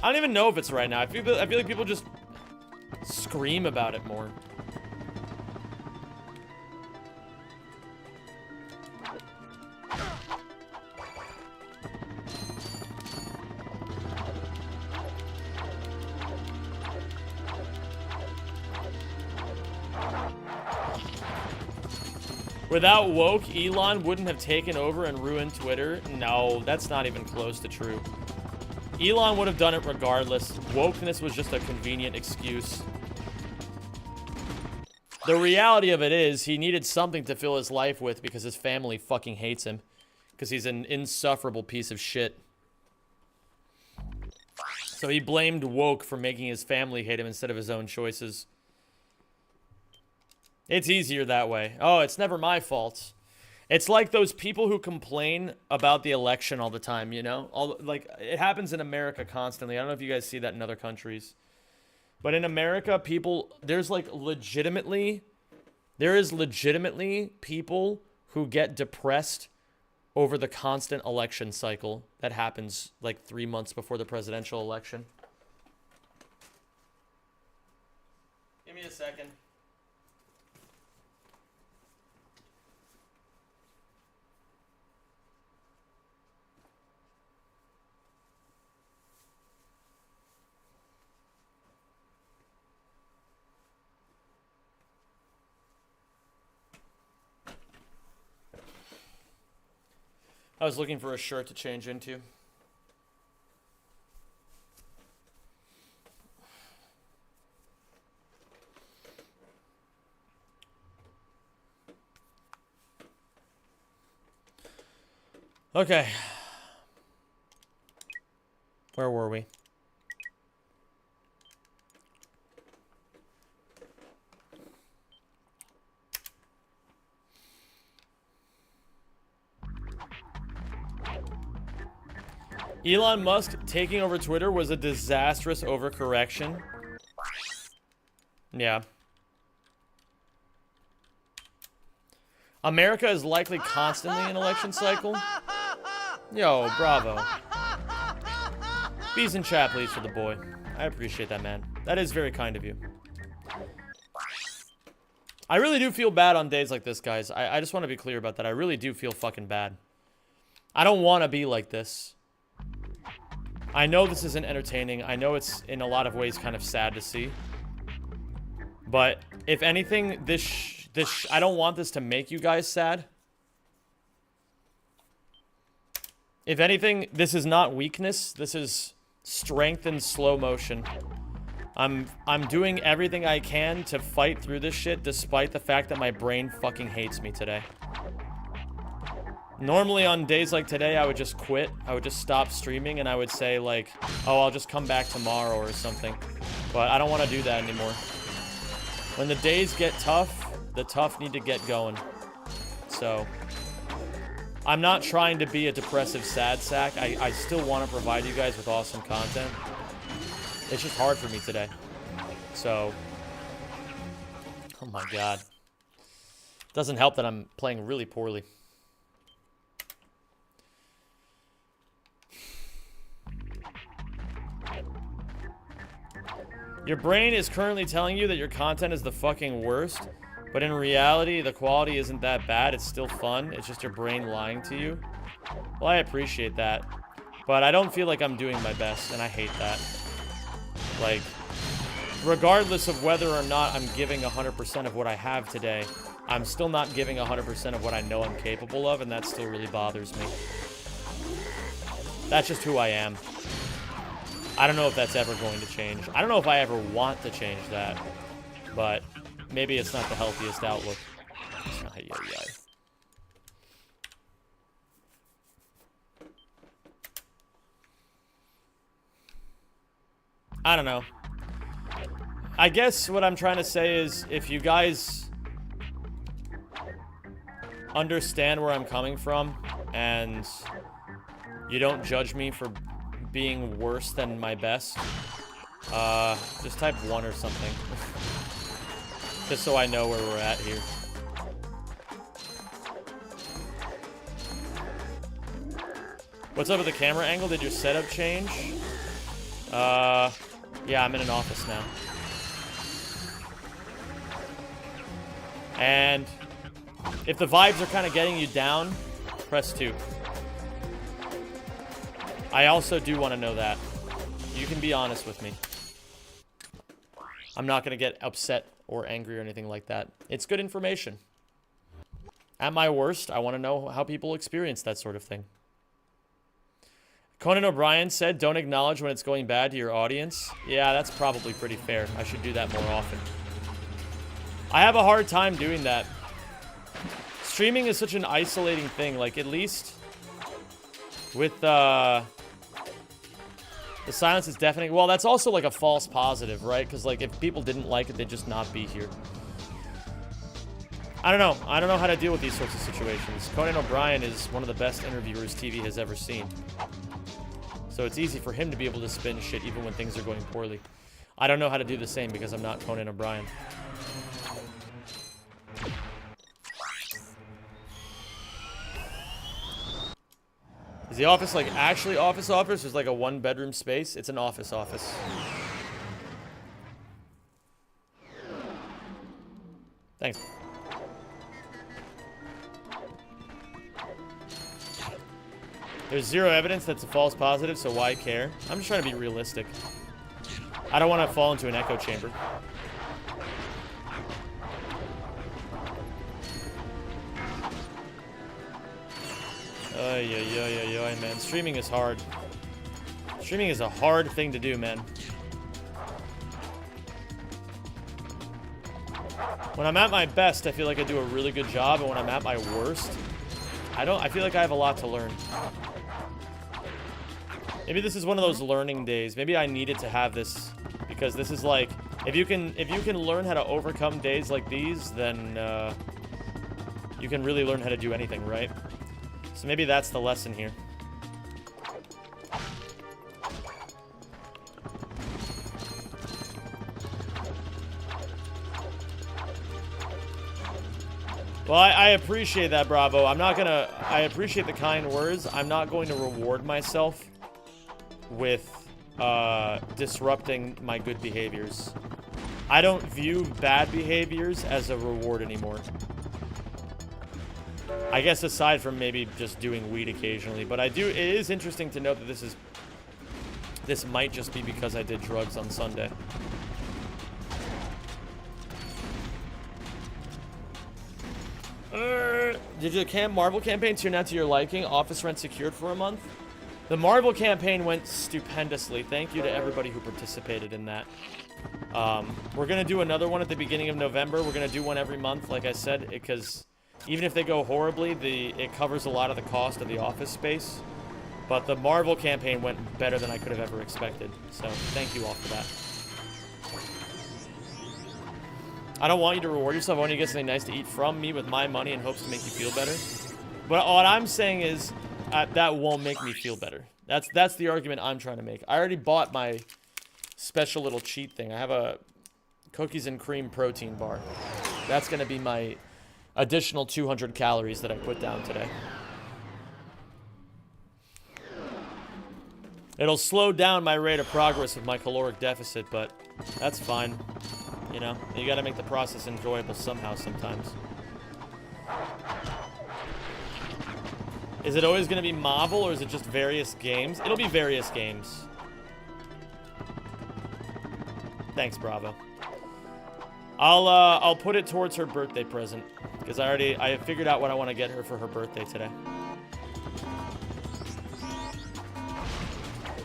I don't even know if it's right now. I feel like people just scream about it more. Without woke, Elon wouldn't have taken over and ruined Twitter. No, that's not even close to true. Elon would have done it regardless. Wokeness was just a convenient excuse. The reality of it is, he needed something to fill his life with because his family fucking hates him. Because he's an insufferable piece of shit. So he blamed woke for making his family hate him instead of his own choices. It's easier that way. Oh, it's never my fault. It's like those people who complain about the election all the time, you know? Like, it happens in America constantly. I don't know if you guys see that in other countries. But in America, there is legitimately people who get depressed over the constant election cycle that happens like 3 months before the presidential election. Give me a second. I was looking for a shirt to change into. Okay. Where were we? Elon Musk taking over Twitter was a disastrous overcorrection. Yeah. America is likely constantly in election cycle. Yo, bravo. Bees in chat, please, for the boy. I appreciate that, man. That is very kind of you. I really do feel bad on days like this, guys. I just want to be clear about that. I really do feel fucking bad. I don't want to be like this. I know this isn't entertaining. I know it's in a lot of ways kind of sad to see. But if anything, I don't want this to make you guys sad. If anything, this is not weakness. This is strength in slow motion. I'm doing everything I can to fight through this shit despite the fact that my brain fucking hates me today. Normally on days like today, I would just quit. I would just stop streaming and I would say like, oh, I'll just come back tomorrow or something. But I don't want to do that anymore. When the days get tough, the tough need to get going. So, I'm not trying to be a depressive sad sack. I still want to provide you guys with awesome content. It's just hard for me today. So, oh my god. Doesn't help that I'm playing really poorly. Your brain is currently telling you that your content is the fucking worst, but in reality, the quality isn't that bad. It's still fun. It's just your brain lying to you. Well, I appreciate that, but I don't feel like I'm doing my best, and I hate that. Like, regardless of whether or not I'm giving 100% of what I have today, I'm still not giving 100% of what I know I'm capable of, and that still really bothers me. That's just who I am. I don't know if that's ever going to change. I don't know if I ever want to change that, but maybe it's not the healthiest outlook. Ay, ay, ay. I don't know. I guess what I'm trying to say is, if you guys understand where I'm coming from, and you don't judge me for being worse than my best, just type 1 or something. Just so I know where we're at here. What's up with the camera angle? Did your setup change? Yeah, I'm in an office now. And if the vibes are kind of getting you down, press 2. I also do want to know that. You can be honest with me. I'm not going to get upset or angry or anything like that. It's good information. At my worst, I want to know how people experience that sort of thing. Conan O'Brien said, don't acknowledge when it's going bad to your audience. Yeah, that's probably pretty fair. I should do that more often. I have a hard time doing that. Streaming is such an isolating thing. Like, at least with the silence is deafening. Well, that's also like a false positive, right? Because like, if people didn't like it, they'd just not be here. I don't know. I don't know how to deal with these sorts of situations. Conan O'Brien is one of the best interviewers TV has ever seen. So it's easy for him to be able to spin shit even when things are going poorly. I don't know how to do the same because I'm not Conan O'Brien. Is the office like actually office? There's like a 1-bedroom space. It's an office. Thanks. There's zero evidence that's a false positive, so why care? I'm just trying to be realistic. I don't want to fall into an echo chamber. Ay, man. Streaming is hard. Streaming is a hard thing to do, man. When I'm at my best, I feel like I do a really good job, and when I'm at my worst, I feel like I have a lot to learn. Maybe this is one of those learning days. Maybe I needed to have this, because this is like, if you can learn how to overcome days like these, then you can really learn how to do anything, right? So maybe that's the lesson here. Well, I appreciate that, Bravo. I appreciate the kind words. I'm not going to reward myself with disrupting my good behaviors. I don't view bad behaviors as a reward anymore. I guess aside from maybe just doing weed occasionally, but it is interesting to note that this might just be because I did drugs on Sunday. Did the Marvel campaign turn out to your liking? Office rent secured for a month? The Marvel campaign went stupendously. Thank you to everybody who participated in that. We're going to do another one at the beginning of November. We're going to do one every month, like I said, because even if they go horribly, it covers a lot of the cost of the office space. But the Marvel campaign went better than I could have ever expected. So thank you all for that. I don't want you to reward yourself. I want you to get something nice to eat from me with my money in hopes to make you feel better. But what I'm saying is that won't make me feel better. That's the argument I'm trying to make. I already bought my special little cheat thing. I have a cookies and cream protein bar. That's going to be my additional 200 calories that I put down today. It'll slow down my rate of progress with my caloric deficit, but that's fine. You know, you gotta make the process enjoyable somehow sometimes. Is it always gonna be Marvel, or is it just various games? It'll be various games. Thanks, Bravo. I'll put it towards her birthday present, because I figured out what I want to get her for her birthday today.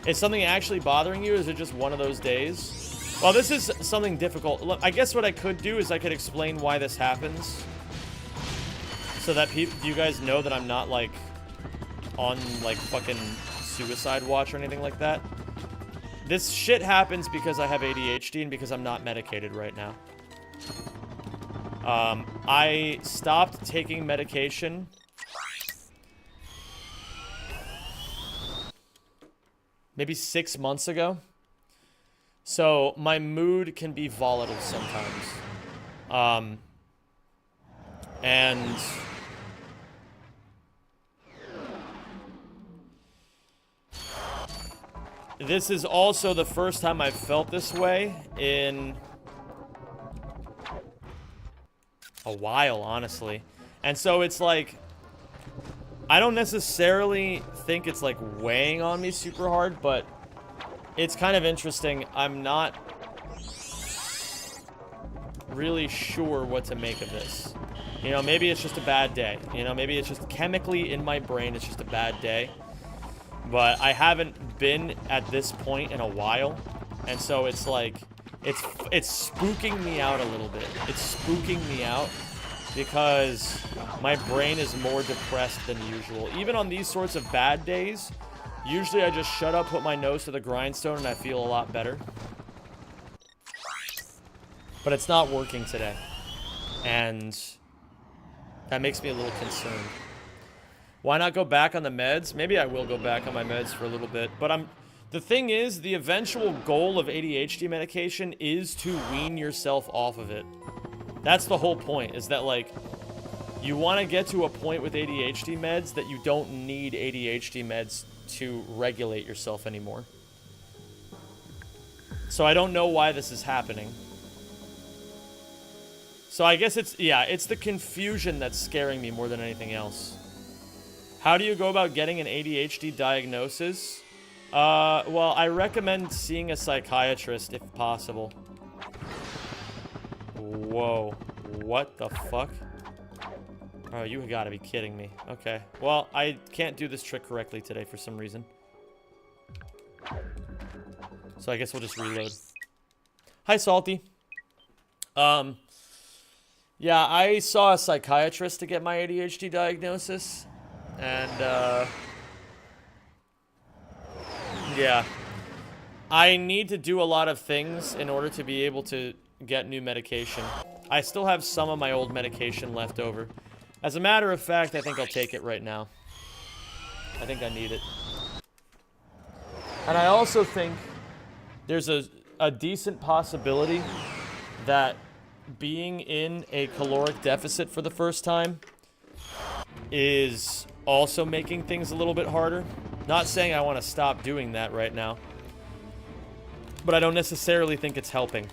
Is something actually bothering you? Is it just one of those days? Well, this is something difficult. Look, I guess what I could do is I could explain why this happens, so that you guys know that I'm not like on like fucking suicide watch or anything like that. This shit happens because I have ADHD and because I'm not medicated right now. I stopped taking medication maybe 6 months ago. So my mood can be volatile sometimes. And this is also the first time I've felt this way in a while, honestly. And so it's like, I don't necessarily think it's like weighing on me super hard, but it's kind of interesting. I'm not really sure what to make of this. You know, maybe it's just a bad day. You know, maybe it's just chemically in my brain, it's just a bad day. But I haven't been at this point in a while. And so it's like, it's spooking me out a little bit. It's spooking me out because my brain is more depressed than usual. Even on these sorts of bad days, usually I just shut up, put my nose to the grindstone, and I feel a lot better. But it's not working today. And that makes me a little concerned. Why not go back on the meds? Maybe I will go back on my meds for a little bit. But the thing is, the eventual goal of ADHD medication is to wean yourself off of it. That's the whole point, is that, like, you want to get to a point with ADHD meds that you don't need ADHD meds to regulate yourself anymore. So I don't know why this is happening. So I guess it's the confusion that's scaring me more than anything else. How do you go about getting an ADHD diagnosis? Well, I recommend seeing a psychiatrist if possible. Whoa. What the fuck? Oh, you gotta be kidding me. Okay. Well, I can't do this trick correctly today for some reason. So I guess we'll just reload. Hi, Salty. Yeah, I saw a psychiatrist to get my ADHD diagnosis. And, yeah. I need to do a lot of things in order to be able to get new medication. I still have some of my old medication left over. As a matter of fact, I think I'll take it right now. I think I need it. And I also think there's a decent possibility that being in a caloric deficit for the first time is also making things a little bit harder. Not saying I want to stop doing that right now, but I don't necessarily think it's helping.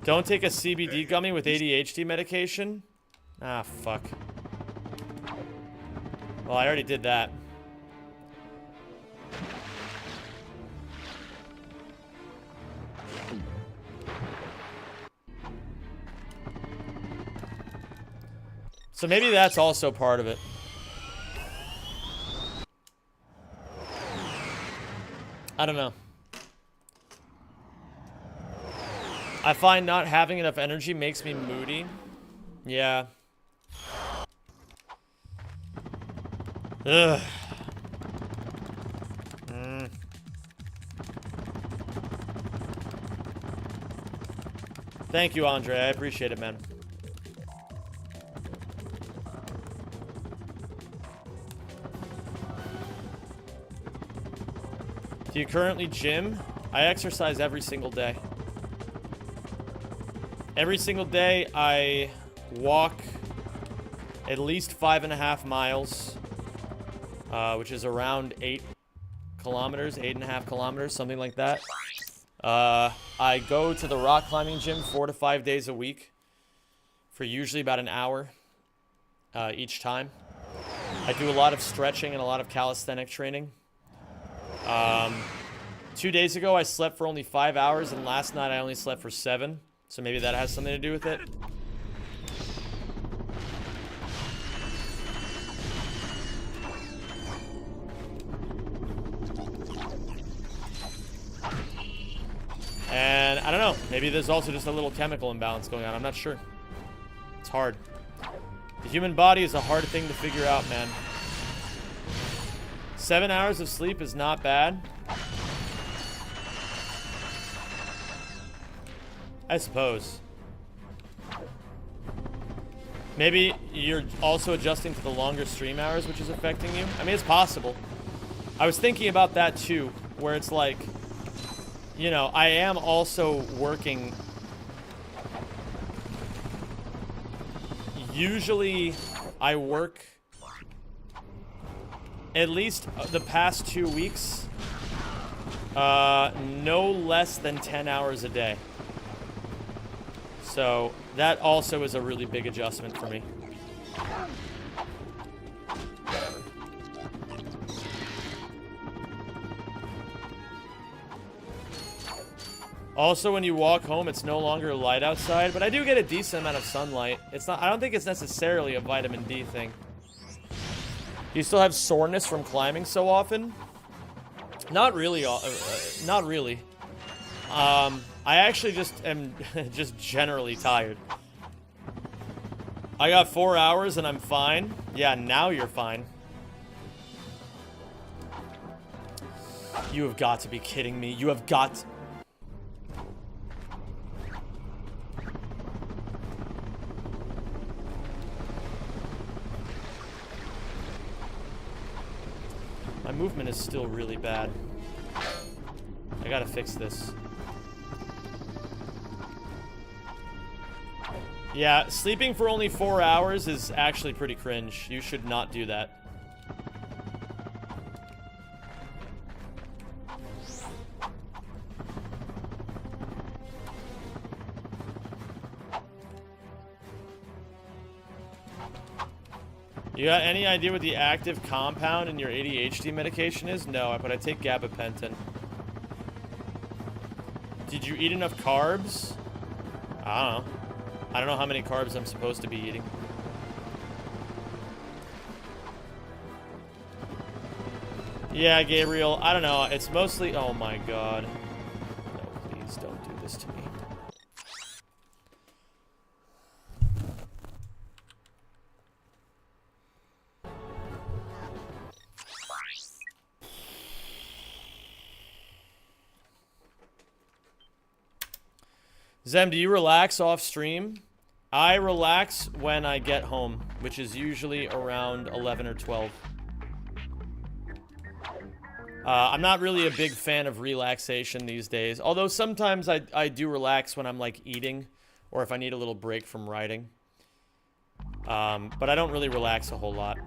Don't take a CBD gummy with ADHD medication? Ah, fuck. Well, I already did that. So maybe that's also part of it. I don't know. I find not having enough energy makes me moody. Yeah. Ugh. Thank you, Andre. I appreciate it, man. Do you currently gym? I exercise every single day. Every single day I walk at least 5.5 miles, which is around 8 kilometers, 8.5 kilometers, something like that. I go to the rock climbing gym 4 to 5 days a week for usually about an hour each time. I do a lot of stretching and a lot of calisthenic training. 2 days ago, I slept for only 5 hours, and last night I only slept for 7. So maybe that has something to do with it. And I don't know, maybe there's also just a little chemical imbalance going on. I'm not sure. It's hard. The human body is a hard thing to figure out, man. 7 hours of sleep is not bad. I suppose. Maybe you're also adjusting to the longer stream hours, which is affecting you. I mean, it's possible. I was thinking about that too, where it's like, you know, I am also working. Usually, I work at least the past 2 weeks, no less than 10 hours a day. So that also is a really big adjustment for me. Also, when you walk home, it's no longer light outside, but I do get a decent amount of sunlight. It's not, I don't think it's necessarily a vitamin D thing. Do you still have soreness from climbing so often? Not really, not really. I actually just am just generally tired. I got 4 hours and I'm fine. Yeah, now you're fine. You have got to be kidding me. You have got to... My movement is still really bad. I gotta fix this. Yeah, sleeping for only 4 hours is actually pretty cringe. You should not do that. You got any idea what the active compound in your ADHD medication is? No, but I take gabapentin. Did you eat enough carbs? I don't know. I don't know how many carbs I'm supposed to be eating. Yeah, Gabriel, I don't know. It's mostly... Oh my god. No, please don't do this to me. Zem, do you relax off stream? I relax when I get home, which is usually around 11 or 12. I'm not really a big fan of relaxation these days, although sometimes I do relax when I'm like eating or if I need a little break from writing. But I don't really relax a whole lot.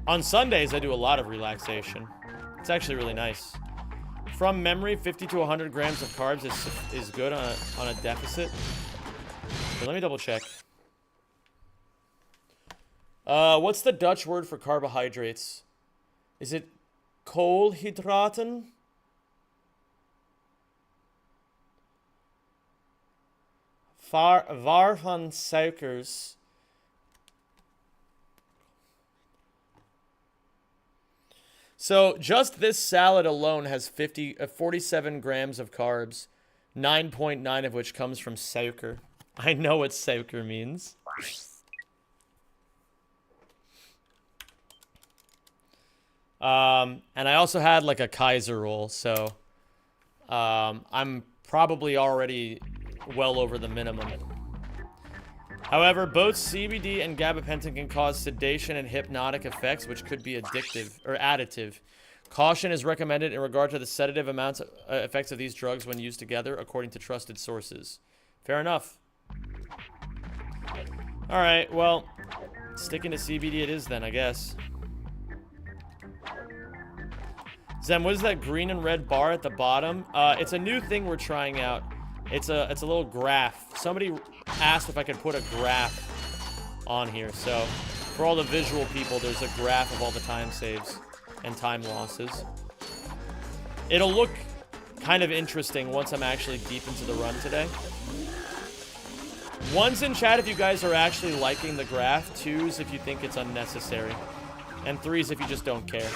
On Sundays, I do a lot of relaxation. It's actually really nice. From memory, 50 to 100 grams of carbs is good on a deficit. But let me double check. What's the Dutch word for carbohydrates? Is it koolhydraten? Waarvan suikers? So just this salad alone has 47 grams of carbs, 9.9 of which comes from suiker. I know what suiker means. And I also had like a Kaiser roll, so I'm probably already well over the minimum. However, both CBD and gabapentin can cause sedation and hypnotic effects, which could be addictive or additive. Caution is recommended in regard to the sedative effects of these drugs when used together, according to trusted sources. Fair enough. All right, well, sticking to CBD it is then, I guess. Zem, what is that green and red bar at the bottom? It's a new thing we're trying out. It's a little graph. Somebody asked if I could put a graph on here. So for all the visual people, there's a graph of all the time saves and time losses. It'll look kind of interesting once I'm actually deep into the run today. One's in chat if you guys are actually liking the graph. Two's if you think it's unnecessary. And three's if you just don't care.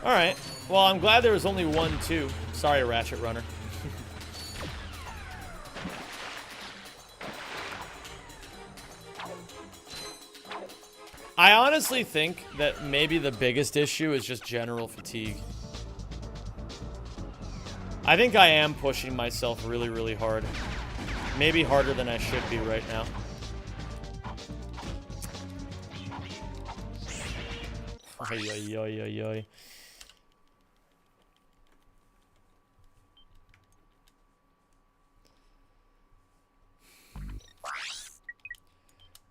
Alright. Well, I'm glad there was only one, too. Sorry, Ratchet Runner. I honestly think that maybe the biggest issue is just general fatigue. I think I am pushing myself really, really hard. Maybe harder than I should be right now. Ay, ay, ay, ay, ay.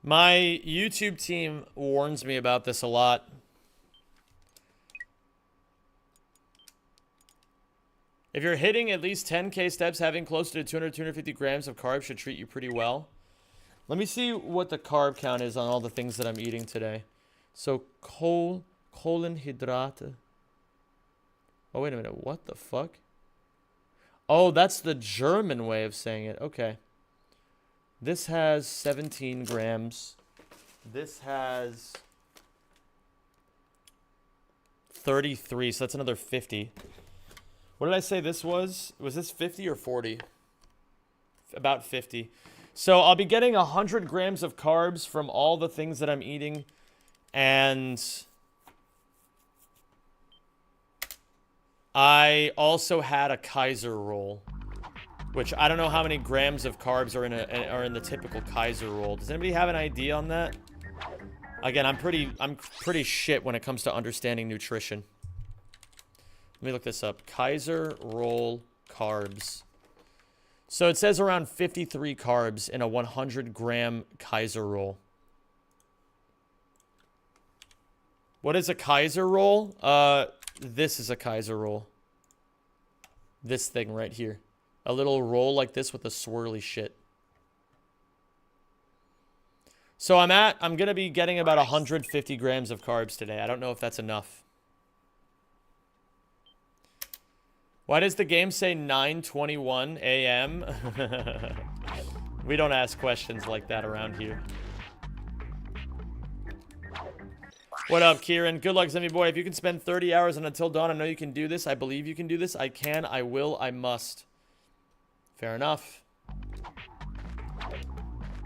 My YouTube team warns me about this a lot. If you're hitting at least 10k steps, having closer to 200, 250 grams of carbs should treat you pretty well. Let me see what the carb count is on all the things that I'm eating today. So, kohlenhydrate. Oh, wait a minute. What the fuck? Oh, that's the German way of saying it. Okay. This has 17 grams. This has 33, so that's another 50. What did I say this was? Was this 50 or 40? About 50. So I'll be getting 100 grams of carbs from all the things that I'm eating. And I also had a Kaiser roll, which I don't know how many grams of carbs are in the typical Kaiser roll. Does anybody have an idea on that? Again, I'm pretty shit when it comes to understanding nutrition. Let me look this up. Kaiser roll carbs. So it says around 53 carbs in a 100 gram Kaiser roll. What is a Kaiser roll? This is a Kaiser roll. This thing right here. A little roll like this with a swirly shit. So I'm going to be getting about 150 grams of carbs today. I don't know if that's enough. Why does the game say 9:21 a.m.? We don't ask questions like that around here. What up, Kieran? Good luck, Zimmy boy. If you can spend 30 hours on Until Dawn, I know you can do this. I believe you can do this. I can, I will, I must. Fair enough.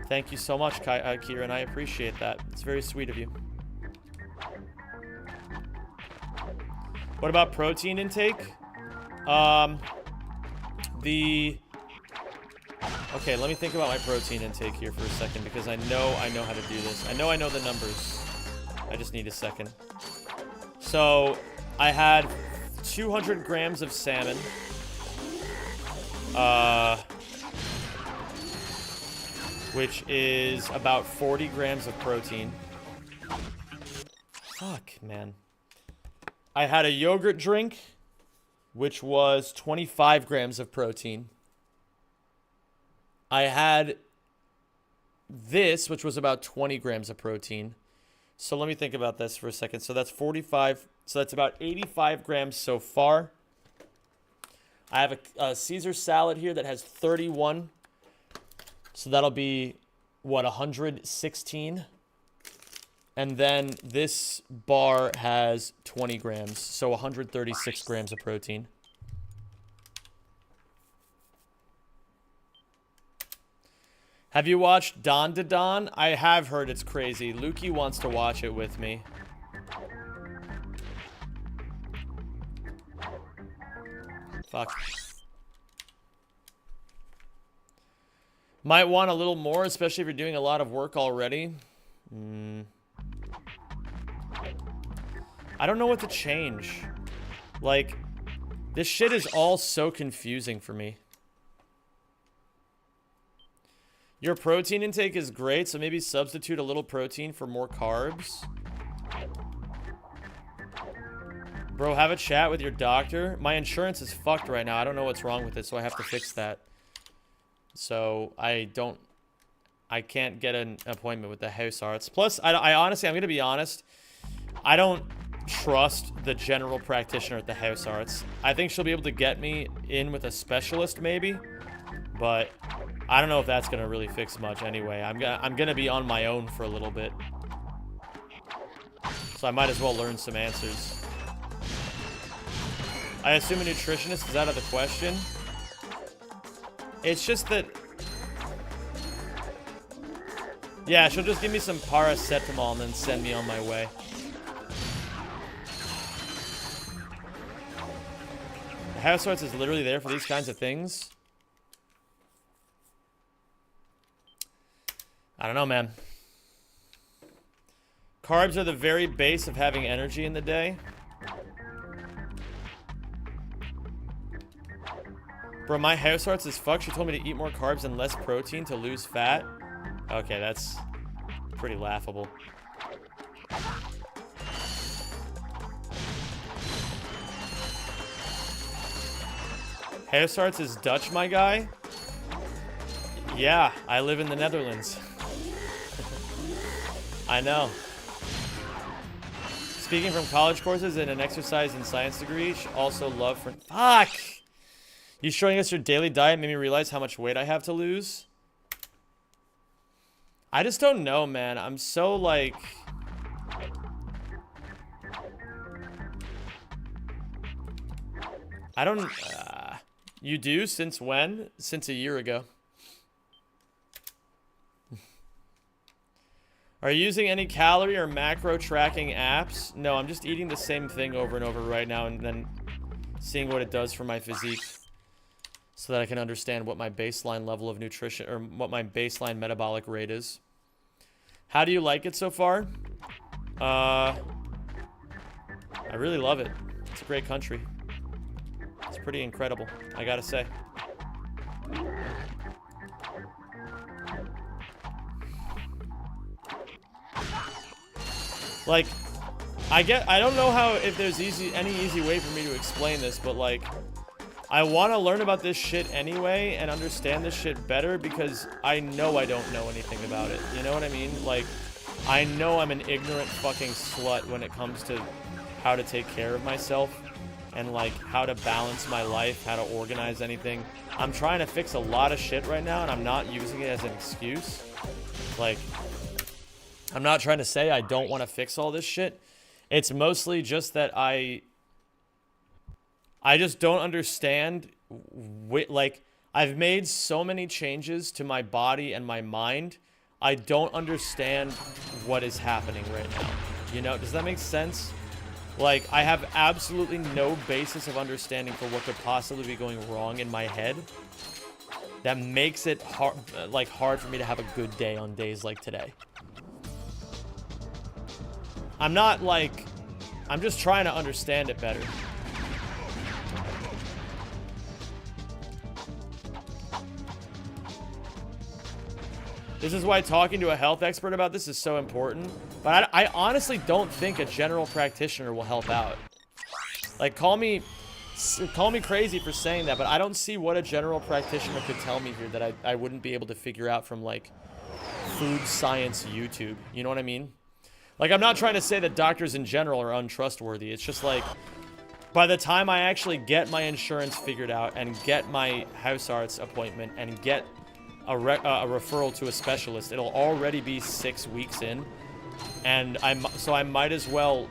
Thank you so much, Kieran. I appreciate that. It's very sweet of you. What about protein intake? Okay, let me think about my protein intake here for a second, because I know how to do this. I know the numbers. I just need a second. So, I had 200 grams of salmon. Which is about 40 grams of protein. Fuck, man. I had a yogurt drink, which was 25 grams of protein. I had this, which was about 20 grams of protein. So let me think about this for a second. So that's 45. So that's about 85 grams so far. I have a Caesar salad here that has 31. So that'll be, what, 116? And then this bar has 20 grams. So 136 grams of protein. Have you watched Dawn to Dawn? I have heard it's crazy. Lukey wants to watch it with me. Fuck. Might want a little more, especially if you're doing a lot of work already. I don't know what to change. Like, this shit is all so confusing for me. Your protein intake is great, so maybe substitute a little protein for more carbs. Bro, have a chat with your doctor. My insurance is fucked right now. I don't know what's wrong with it, so I have to fix that. So I can't get an appointment with the house arts. Plus, I honestly, I'm going to be honest, I don't trust the general practitioner at the house arts. I think she'll be able to get me in with a specialist maybe, but I don't know if that's going to really fix much anyway. I'm going to be on my own for a little bit. So I might as well learn some answers. I assume a nutritionist is out of the question. It's just that... Yeah, she'll just give me some paracetamol and then send me on my way. The house arts is literally there for these kinds of things. I don't know, man. Carbs are the very base of having energy in the day. Bro, my house arts is fucked. She told me to eat more carbs and less protein to lose fat. Okay, that's pretty laughable. House arts is Dutch, my guy? Yeah, I live in the Netherlands. I know. Speaking from college courses and an exercise and science degree, also love for... Fuck! You showing us your daily diet made me realize how much weight I have to lose. I just don't know, man. I'm so, like... I don't... you do? Since when? Since a year ago. Are you using any calorie or macro tracking apps? No, I'm just eating the same thing over and over right now and then seeing what it does for my physique so that I can understand what my baseline level of nutrition or what my baseline metabolic rate is. How do you like it so far? I really love it. It's a great country. It's pretty incredible, I gotta say. Like, I don't know how, if there's any easy way for me to explain this, but like, I want to learn about this shit anyway and understand this shit better because I know I don't know anything about it. You know what I mean? Like, I know I'm an ignorant fucking slut when it comes to how to take care of myself and like how to balance my life, how to organize anything. I'm trying to fix a lot of shit right now and I'm not using it as an excuse. Like, I'm not trying to say I don't want to fix all this shit. It's mostly just that I just don't understand. Like, I've made so many changes to my body and my mind. I don't understand what is happening right now. You know, does that make sense? Like, I have absolutely no basis of understanding for what could possibly be going wrong in my head. That makes it hard for me to have a good day on days like today. I'm just trying to understand it better. This is why talking to a health expert about this is so important. But I honestly don't think a general practitioner will help out. Like, call me crazy for saying that, but I don't see what a general practitioner could tell me here that I wouldn't be able to figure out from, like, food science YouTube. You know what I mean? Like, I'm not trying to say that doctors in general are untrustworthy. It's just like, by the time I actually get my insurance figured out and get my house arts appointment and get a referral to a specialist, it'll already be 6 weeks in. And so I might as well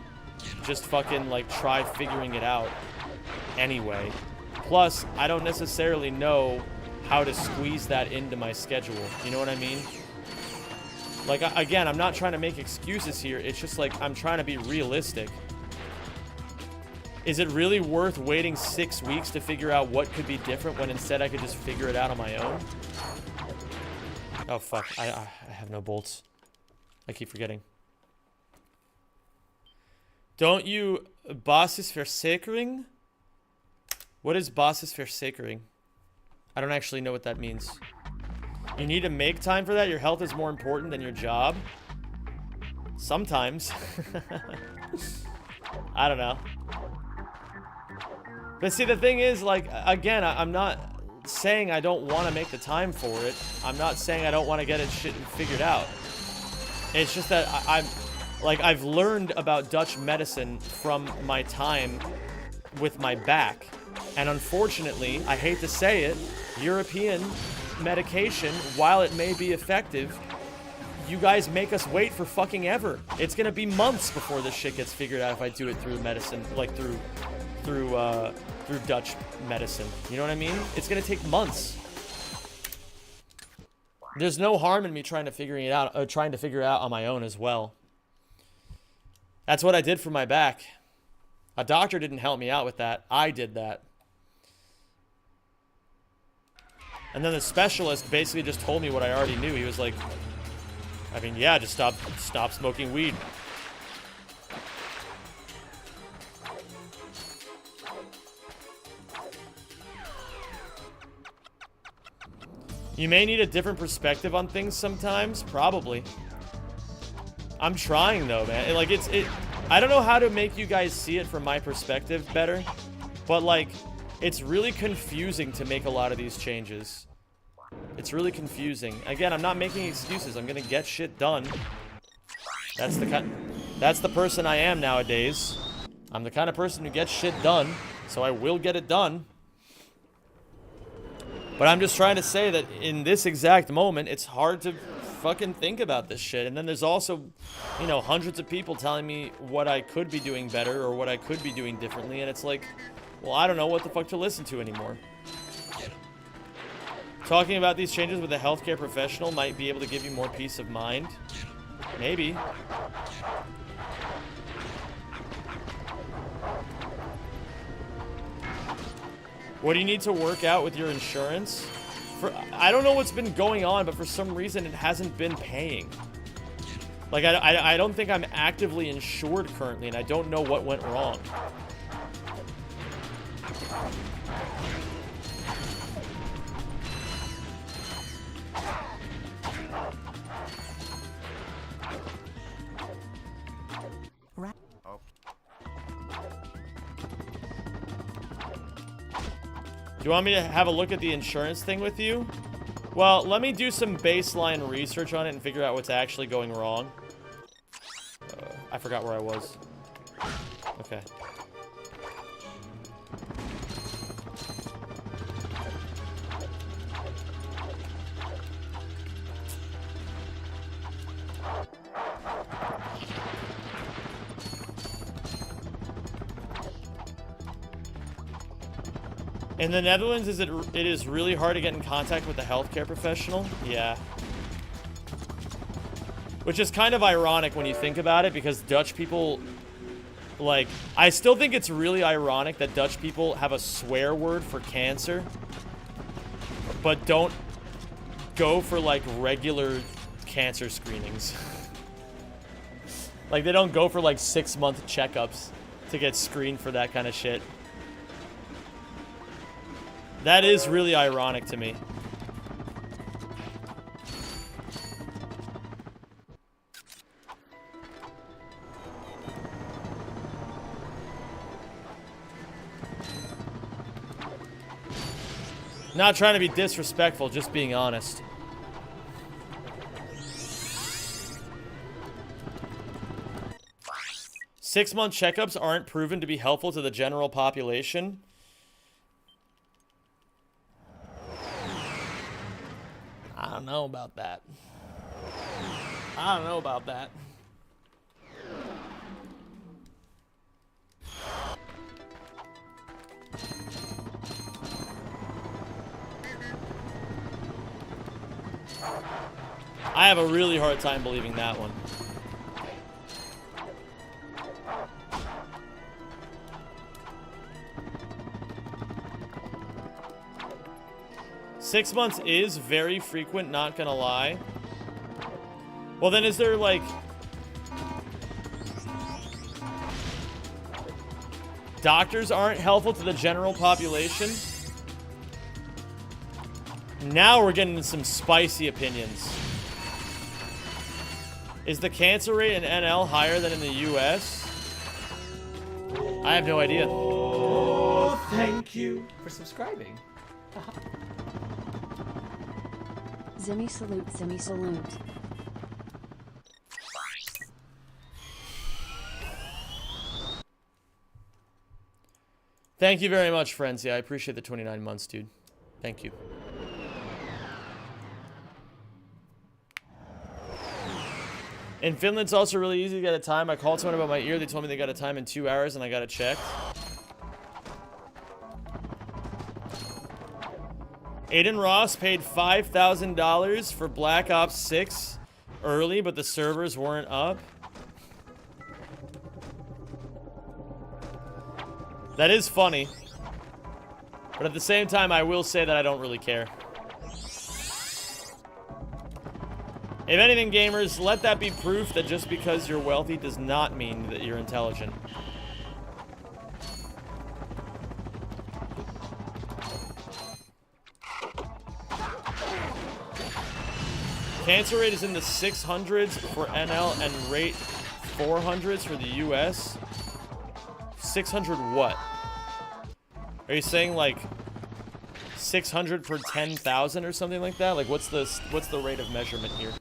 just fucking, like, try figuring it out anyway. Plus, I don't necessarily know how to squeeze that into my schedule. You know what I mean? Like, again, I'm not trying to make excuses here. It's just like I'm trying to be realistic. Is it really worth waiting 6 weeks to figure out what could be different when instead I could just figure it out on my own? Oh, fuck. I have no bolts. I keep forgetting. Don't you basisversekering? What is basisversekering? I don't actually know what that means. You need to make time for that? Your health is more important than your job? Sometimes. I don't know. But see, the thing is, like, again, I'm not saying I don't want to make the time for it. I'm not saying I don't want to get it shit figured out. It's just that I've learned about Dutch medicine from my time with my back. And unfortunately, I hate to say it, European medication, while it may be effective, you guys make us wait for fucking ever. It's gonna be months before this shit gets figured out if I do it through medicine, like through Dutch medicine. You know what I mean? It's gonna take months. There's no harm in me trying to figure it out on my own as well. That's what I did for my back. A doctor didn't help me out with that. I did that. And then the specialist basically just told me what I already knew. He was like, I mean, yeah, just stop smoking weed. You may need a different perspective on things sometimes, probably. I'm trying though, man. Like I don't know how to make you guys see it from my perspective better, but like it's really confusing to make a lot of these changes. It's really confusing. Again, I'm not making excuses. I'm gonna get shit done. That's the person I am nowadays. I'm the kind of person who gets shit done, so I will get it done. But I'm just trying to say that in this exact moment, it's hard to fucking think about this shit. And then there's also, you know, hundreds of people telling me what I could be doing better or what I could be doing differently. And it's like, well, I don't know what the fuck to listen to anymore. Talking about these changes with a healthcare professional might be able to give you more peace of mind. Maybe. What do you need to work out with your insurance? I don't know what's been going on, but for some reason it hasn't been paying. Like, I don't think I'm actively insured currently, and I don't know what went wrong. Do you want me to have a look at the insurance thing with you? Well, let me do some baseline research on it and figure out what's actually going wrong. I forgot where I was. Okay. In the Netherlands, it is really hard to get in contact with a healthcare professional? Yeah. Which is kind of ironic when you think about it, because Dutch people, like, I still think it's really ironic that Dutch people have a swear word for cancer, but don't go for, like, regular cancer screenings. Like, they don't go for, like, 6-month checkups to get screened for that kind of shit. That is really ironic to me. Not trying to be disrespectful, just being honest. Six-month checkups aren't proven to be helpful to the general population. I don't know about that. I don't know about that. I have a really hard time believing that one. Six months is very frequent, not gonna lie. Well, then is there like... doctors aren't helpful to the general population? Now we're getting into some spicy opinions. Is the cancer rate in NL higher than in the US? I have no idea. Oh, thank you for subscribing. Zimmy salute, Zimmy salute. Thank you very much, friends. Yeah, I appreciate the 29 months, dude. Thank you. In Finland, it's also really easy to get a time. I called someone about my ear. They told me they got a time in 2 hours, and I got it checked. Aiden Ross paid $5,000 for Black Ops 6 early, but the servers weren't up. That is funny. But at the same time, I will say that I don't really care. If anything, gamers, let that be proof that just because you're wealthy does not mean that you're intelligent. Cancer rate is in the 600s for NL and rate 400s for the US. 600 what? Are you saying like 600 per 10,000 or something like that? Like what's the rate of measurement here?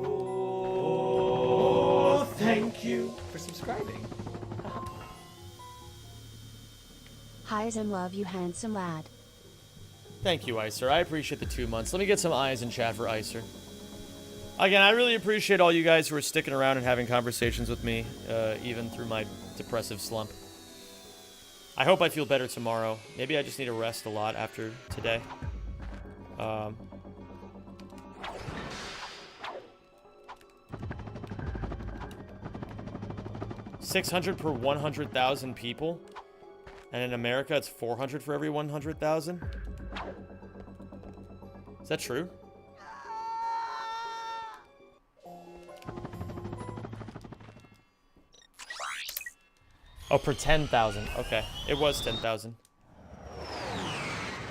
Oh, thank you for subscribing. Hi Zim, love you handsome lad. Thank you, Icer. I appreciate the 2 months. Let me get some eyes in chat for Icer. Again, I really appreciate all you guys who are sticking around and having conversations with me, even through my depressive slump. I hope I feel better tomorrow. Maybe I just need to rest a lot after today. 600 per 100,000 people. And in America, it's 400 for every 100,000. Is that true? Oh, per 10,000. Okay. It was 10,000.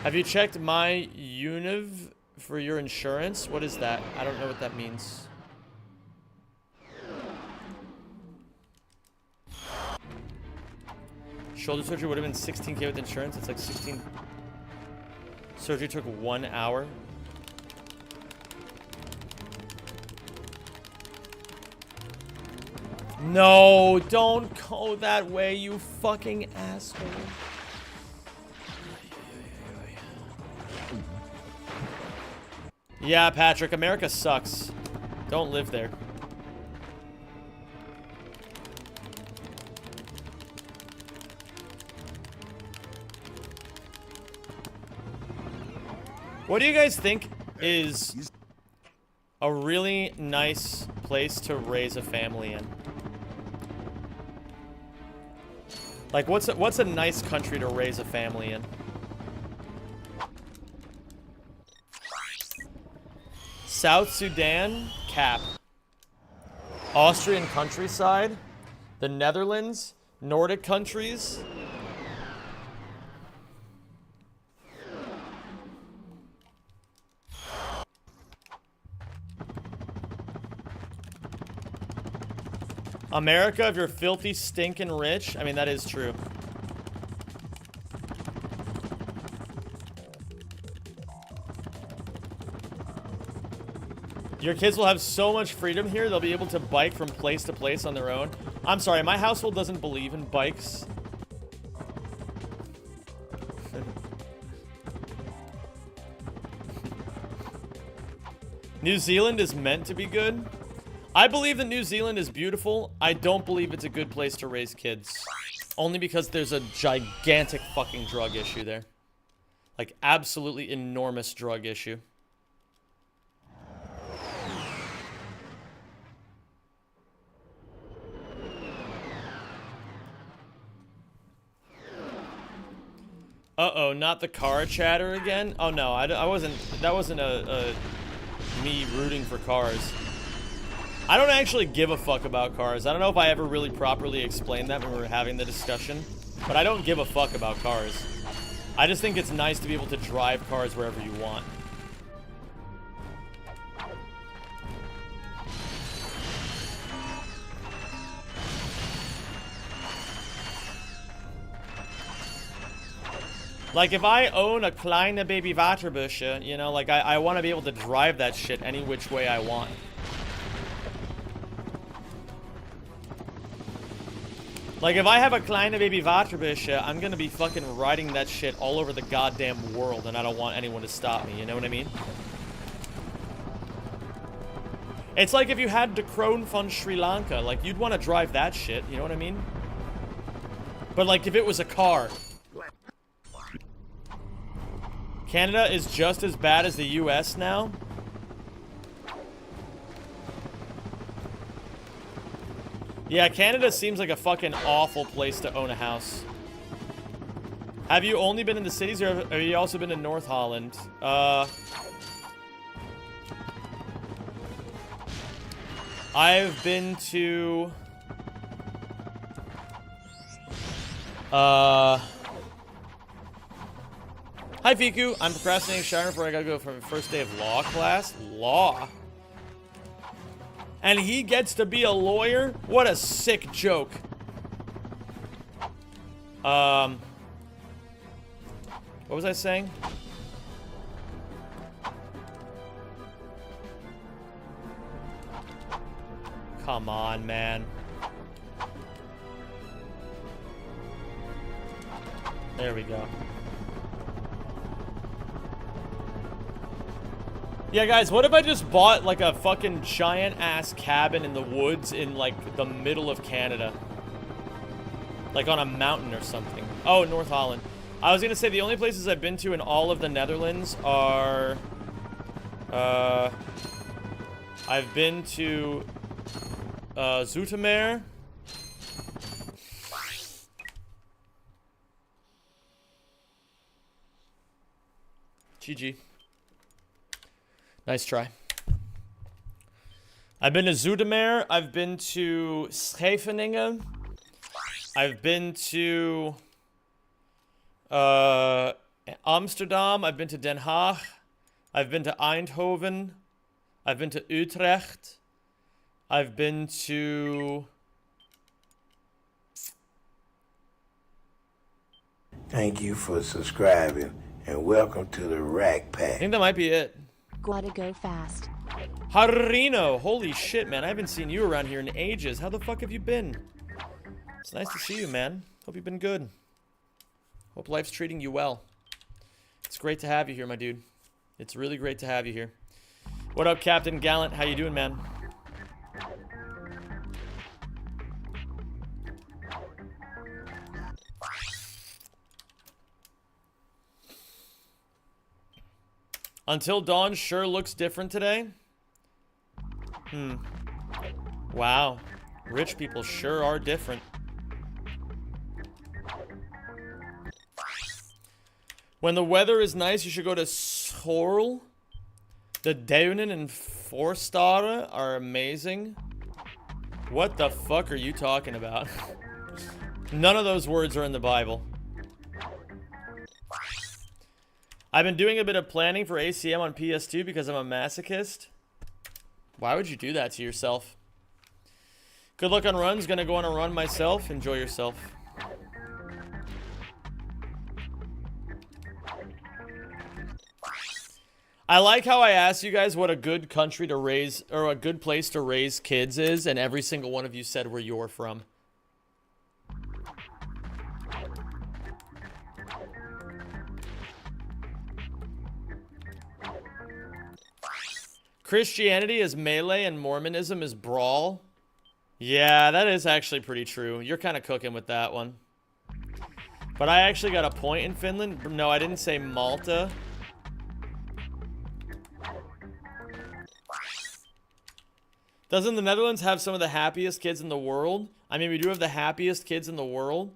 Have you checked my Univ for your insurance? What is that? I don't know what that means. Shoulder surgery would have been 16K with insurance. It's like 16. Surgery took 1 hour. No, don't go that way, you fucking asshole. Yeah, Patrick, America sucks. Don't live there. What do you guys think is a really nice place to raise a family in? Like, what's a nice country to raise a family in? South Sudan, cap. Austrian countryside, the Netherlands, Nordic countries. America, if you're filthy, stinking rich. I mean, that is true. Your kids will have so much freedom here, they'll be able to bike from place to place on their own. I'm sorry, my household doesn't believe in bikes. New Zealand is meant to be good. I believe that New Zealand is beautiful. I don't believe it's a good place to raise kids. Only because there's a gigantic fucking drug issue there. Like, absolutely enormous drug issue. Uh-oh, not the car chatter again? Oh, no, I wasn't... That wasn't me rooting for cars. I don't actually give a fuck about cars. I don't know if I ever really properly explained that when we were having the discussion. But I don't give a fuck about cars. I just think it's nice to be able to drive cars wherever you want. Like, if I own a kleine baby Waterbusche, you know, like, I want to be able to drive that shit any which way I want. Like, if I have a kleine baby Waterbusche, I'm gonna be fucking riding that shit all over the goddamn world, and I don't want anyone to stop me, you know what I mean? It's like if you had De Kroon van Sri Lanka, like, you'd want to drive that shit, you know what I mean? But, like, if it was a car... Canada is just as bad as the US now? Yeah, Canada seems like a fucking awful place to own a house. Have you only been in the cities, or have you also been in North Holland? I've been to... Hi, Fiku. I'm procrastinating showering before I gotta go for my first day of law class. Law? And he gets to be a lawyer? What a sick joke. What was I saying? Come on, man. There we go. Yeah, guys, what if I just bought, like, a fucking giant-ass cabin in the woods in, like, the middle of Canada? Like, on a mountain or something. Oh, North Holland. I was gonna say, the only places I've been to in all of the Netherlands are... I've been to... Zoetermeer. GG. Nice try. I've been to Zoetermeer. I've been to Scheveningen. I've been to Amsterdam. I've been to Den Haag. I've been to Eindhoven. I've been to Utrecht. I've been to... Thank you for subscribing and welcome to the Rack I Pack. think that might be it. Gotta go fast. Harino, holy shit, man. I haven't seen you around here in ages. How the fuck have you been? It's nice to see you, man. Hope you've been good. Hope life's treating you well. It's great to have you here, my dude. It's really great to have you here. What up, Captain Gallant? How you doing, man? Until Dawn sure looks different today. Wow. Rich people sure are different. When the weather is nice, you should go to Schorl. The Duinen and Forstare are amazing. What the fuck are you talking about? None of those words are in the Bible. I've been doing a bit of planning for ACM on PS2 because I'm a masochist. Why would you do that to yourself? Good luck on runs. Gonna go on a run myself. Enjoy yourself. I like how I asked you guys what a good country to raise, or a good place to raise kids is, and every single one of you said where you're from. Christianity is melee and Mormonism is brawl. Yeah, that is actually pretty true. You're kind of cooking with that one. But I actually got a point in Finland. No, I didn't say Malta. Doesn't the Netherlands have some of the happiest kids in the world? I mean, we do have the happiest kids in the world.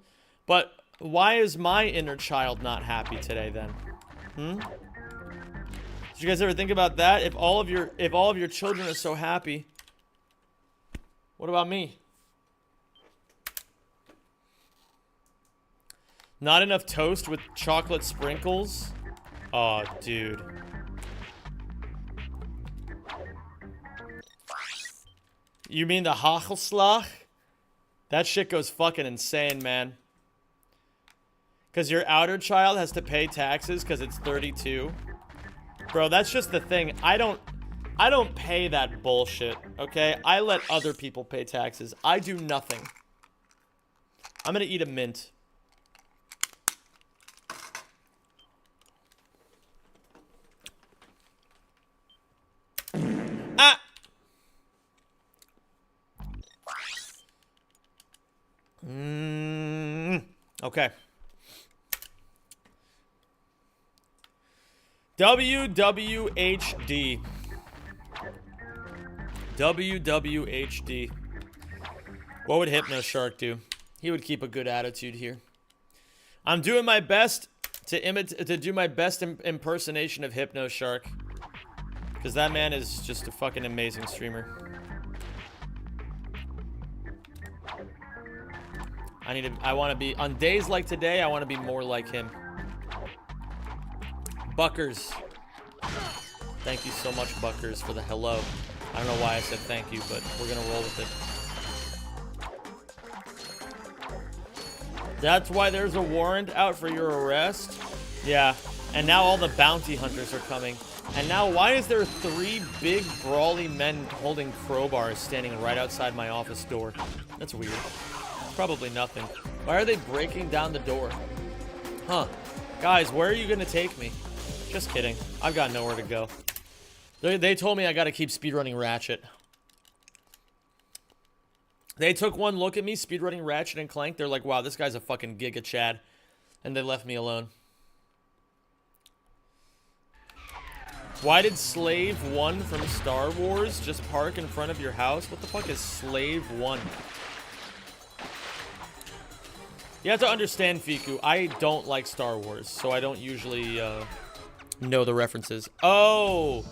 But why is my inner child not happy today then? Hmm? Did you guys ever think about that? If all of your children are so happy, what about me? Not enough toast with chocolate sprinkles? Oh, dude. You mean the hagelslag? That shit goes fucking insane, man. Because your outer child has to pay taxes because it's 32. Bro, that's just the thing. I don't pay that bullshit, okay? I let other people pay taxes. I do nothing. I'm gonna eat a mint. Ah! Okay. WWHD. WWHD. What would Hypno Shark do? He would keep a good attitude here. I'm doing my best to do my best impersonation of Hypno Shark. Because that man is just a fucking amazing streamer. I want to be, on days like today, I want to be more like him. Buckers. Thank you so much, Buckers, for the hello. I don't know why I said thank you, but we're going to roll with it. That's why there's a warrant out for your arrest? Yeah. And now all the bounty hunters are coming. And now why is there 3 big brawly men holding crowbars standing right outside my office door? That's weird. Probably nothing. Why are they breaking down the door? Huh. Guys, where are you gonna take me? Just kidding. I've got nowhere to go. They told me I gotta keep speedrunning Ratchet. They took one look at me speedrunning Ratchet and Clank. They're like, wow, this guy's a fucking giga Chad. And they left me alone. Why did Slave 1 from Star Wars just park in front of your house? What the fuck is Slave 1? You have to understand, Fiku, I don't like Star Wars, so I don't usually know the references. Oh!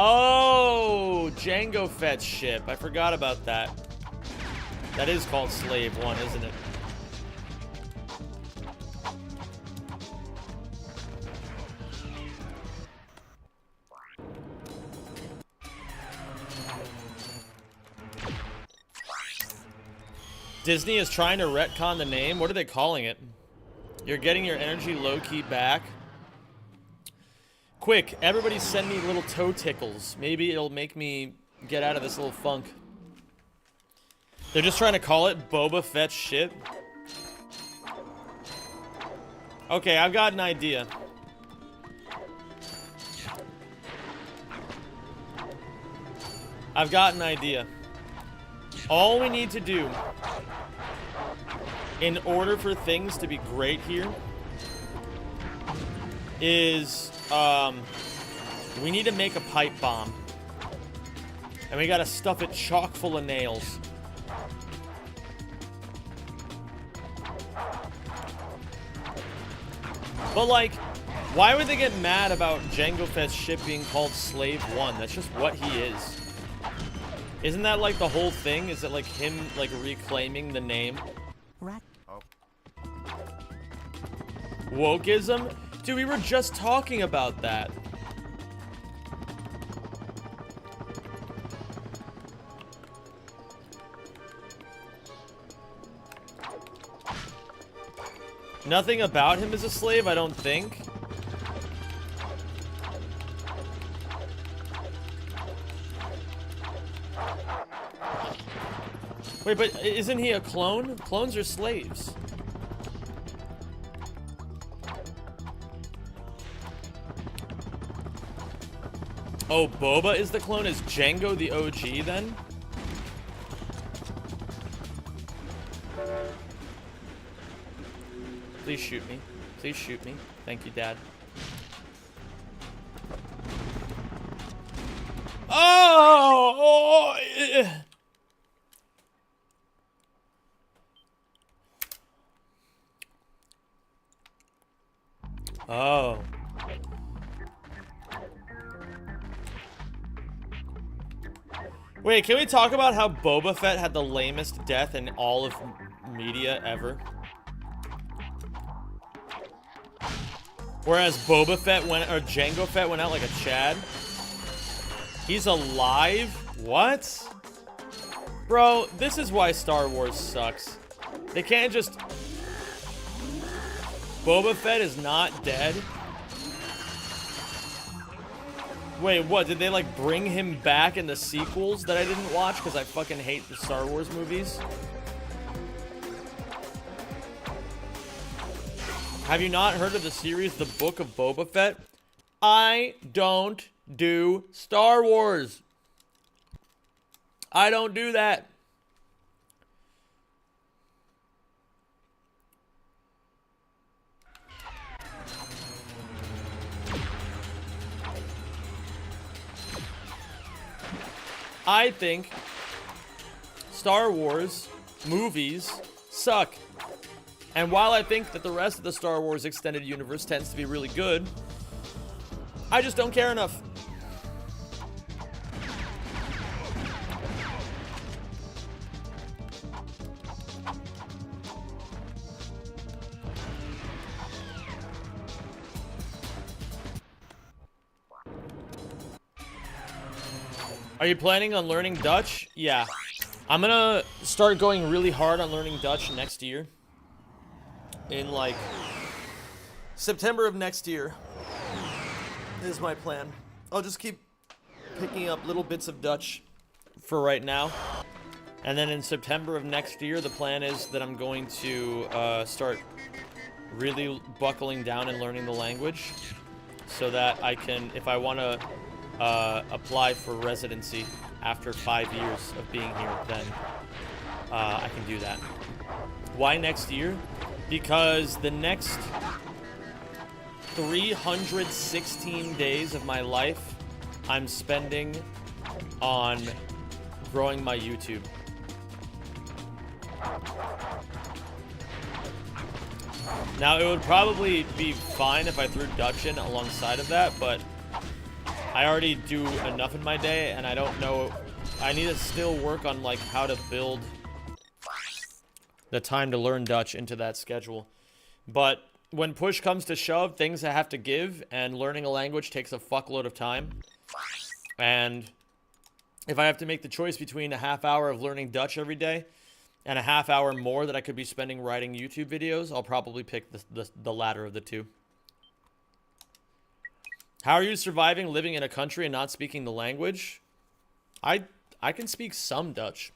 Oh! Jango Fett's ship. I forgot about that. That is called Slave 1, isn't it? Disney is trying to retcon the name. What are they calling it? You're getting your energy low-key back. Quick, everybody send me little toe tickles. Maybe it'll make me get out of this little funk. They're just trying to call it Boba Fett's ship. Okay, I've got an idea. I've got an idea. All we need to do in order for things to be great here is we need to make a pipe bomb. And we gotta stuff it chock full of nails. But like, why would they get mad about Jango Fett's ship being called Slave 1? That's just what he is. Isn't that like the whole thing? Is it like him like reclaiming the name? Wokeism? Dude, we were just talking about that. Nothing about him is a slave, I don't think. Wait, but isn't he a clone? Clones are slaves. Oh, Boba is the clone? Is Django the OG then? Please shoot me. Please shoot me. Thank you, Dad. Oh! Oh. Wait, can we talk about how Boba Fett had the lamest death in all of media ever? Whereas Boba Fett went, or Jango Fett went out like a Chad. He's alive? What? Bro, this is why Star Wars sucks. They can't just... Boba Fett is not dead? Wait, what? Did they, like, bring him back in the sequels that I didn't watch because I fucking hate the Star Wars movies? Have you not heard of the series The Book of Boba Fett? I don't do Star Wars. I don't do that. I think Star Wars movies suck. And while I think that the rest of the Star Wars extended universe tends to be really good, I just don't care enough. Are you planning on learning Dutch? Yeah. I'm gonna start going really hard on learning Dutch next year. In like September of next year is my plan. I'll just keep picking up little bits of Dutch for right now. And then in September of next year, the plan is that I'm going to start really buckling down and learning the language so that I can, if I want to apply for residency after 5 years of being here, then I can do that. Why next year? Because the next 316 days of my life I'm spending on growing my YouTube. Now, it would probably be fine if I threw Dutch in alongside of that, but I already do enough in my day, and I don't know. I need to still work on like how to build the time to learn Dutch into that schedule. But when push comes to shove, things I have to give, and learning a language takes a fuckload of time. And if I have to make the choice between a half hour of learning Dutch every day and a half hour more that I could be spending writing YouTube videos, I'll probably pick the latter of the two. How are you surviving living in a country and not speaking the language? I can speak some Dutch.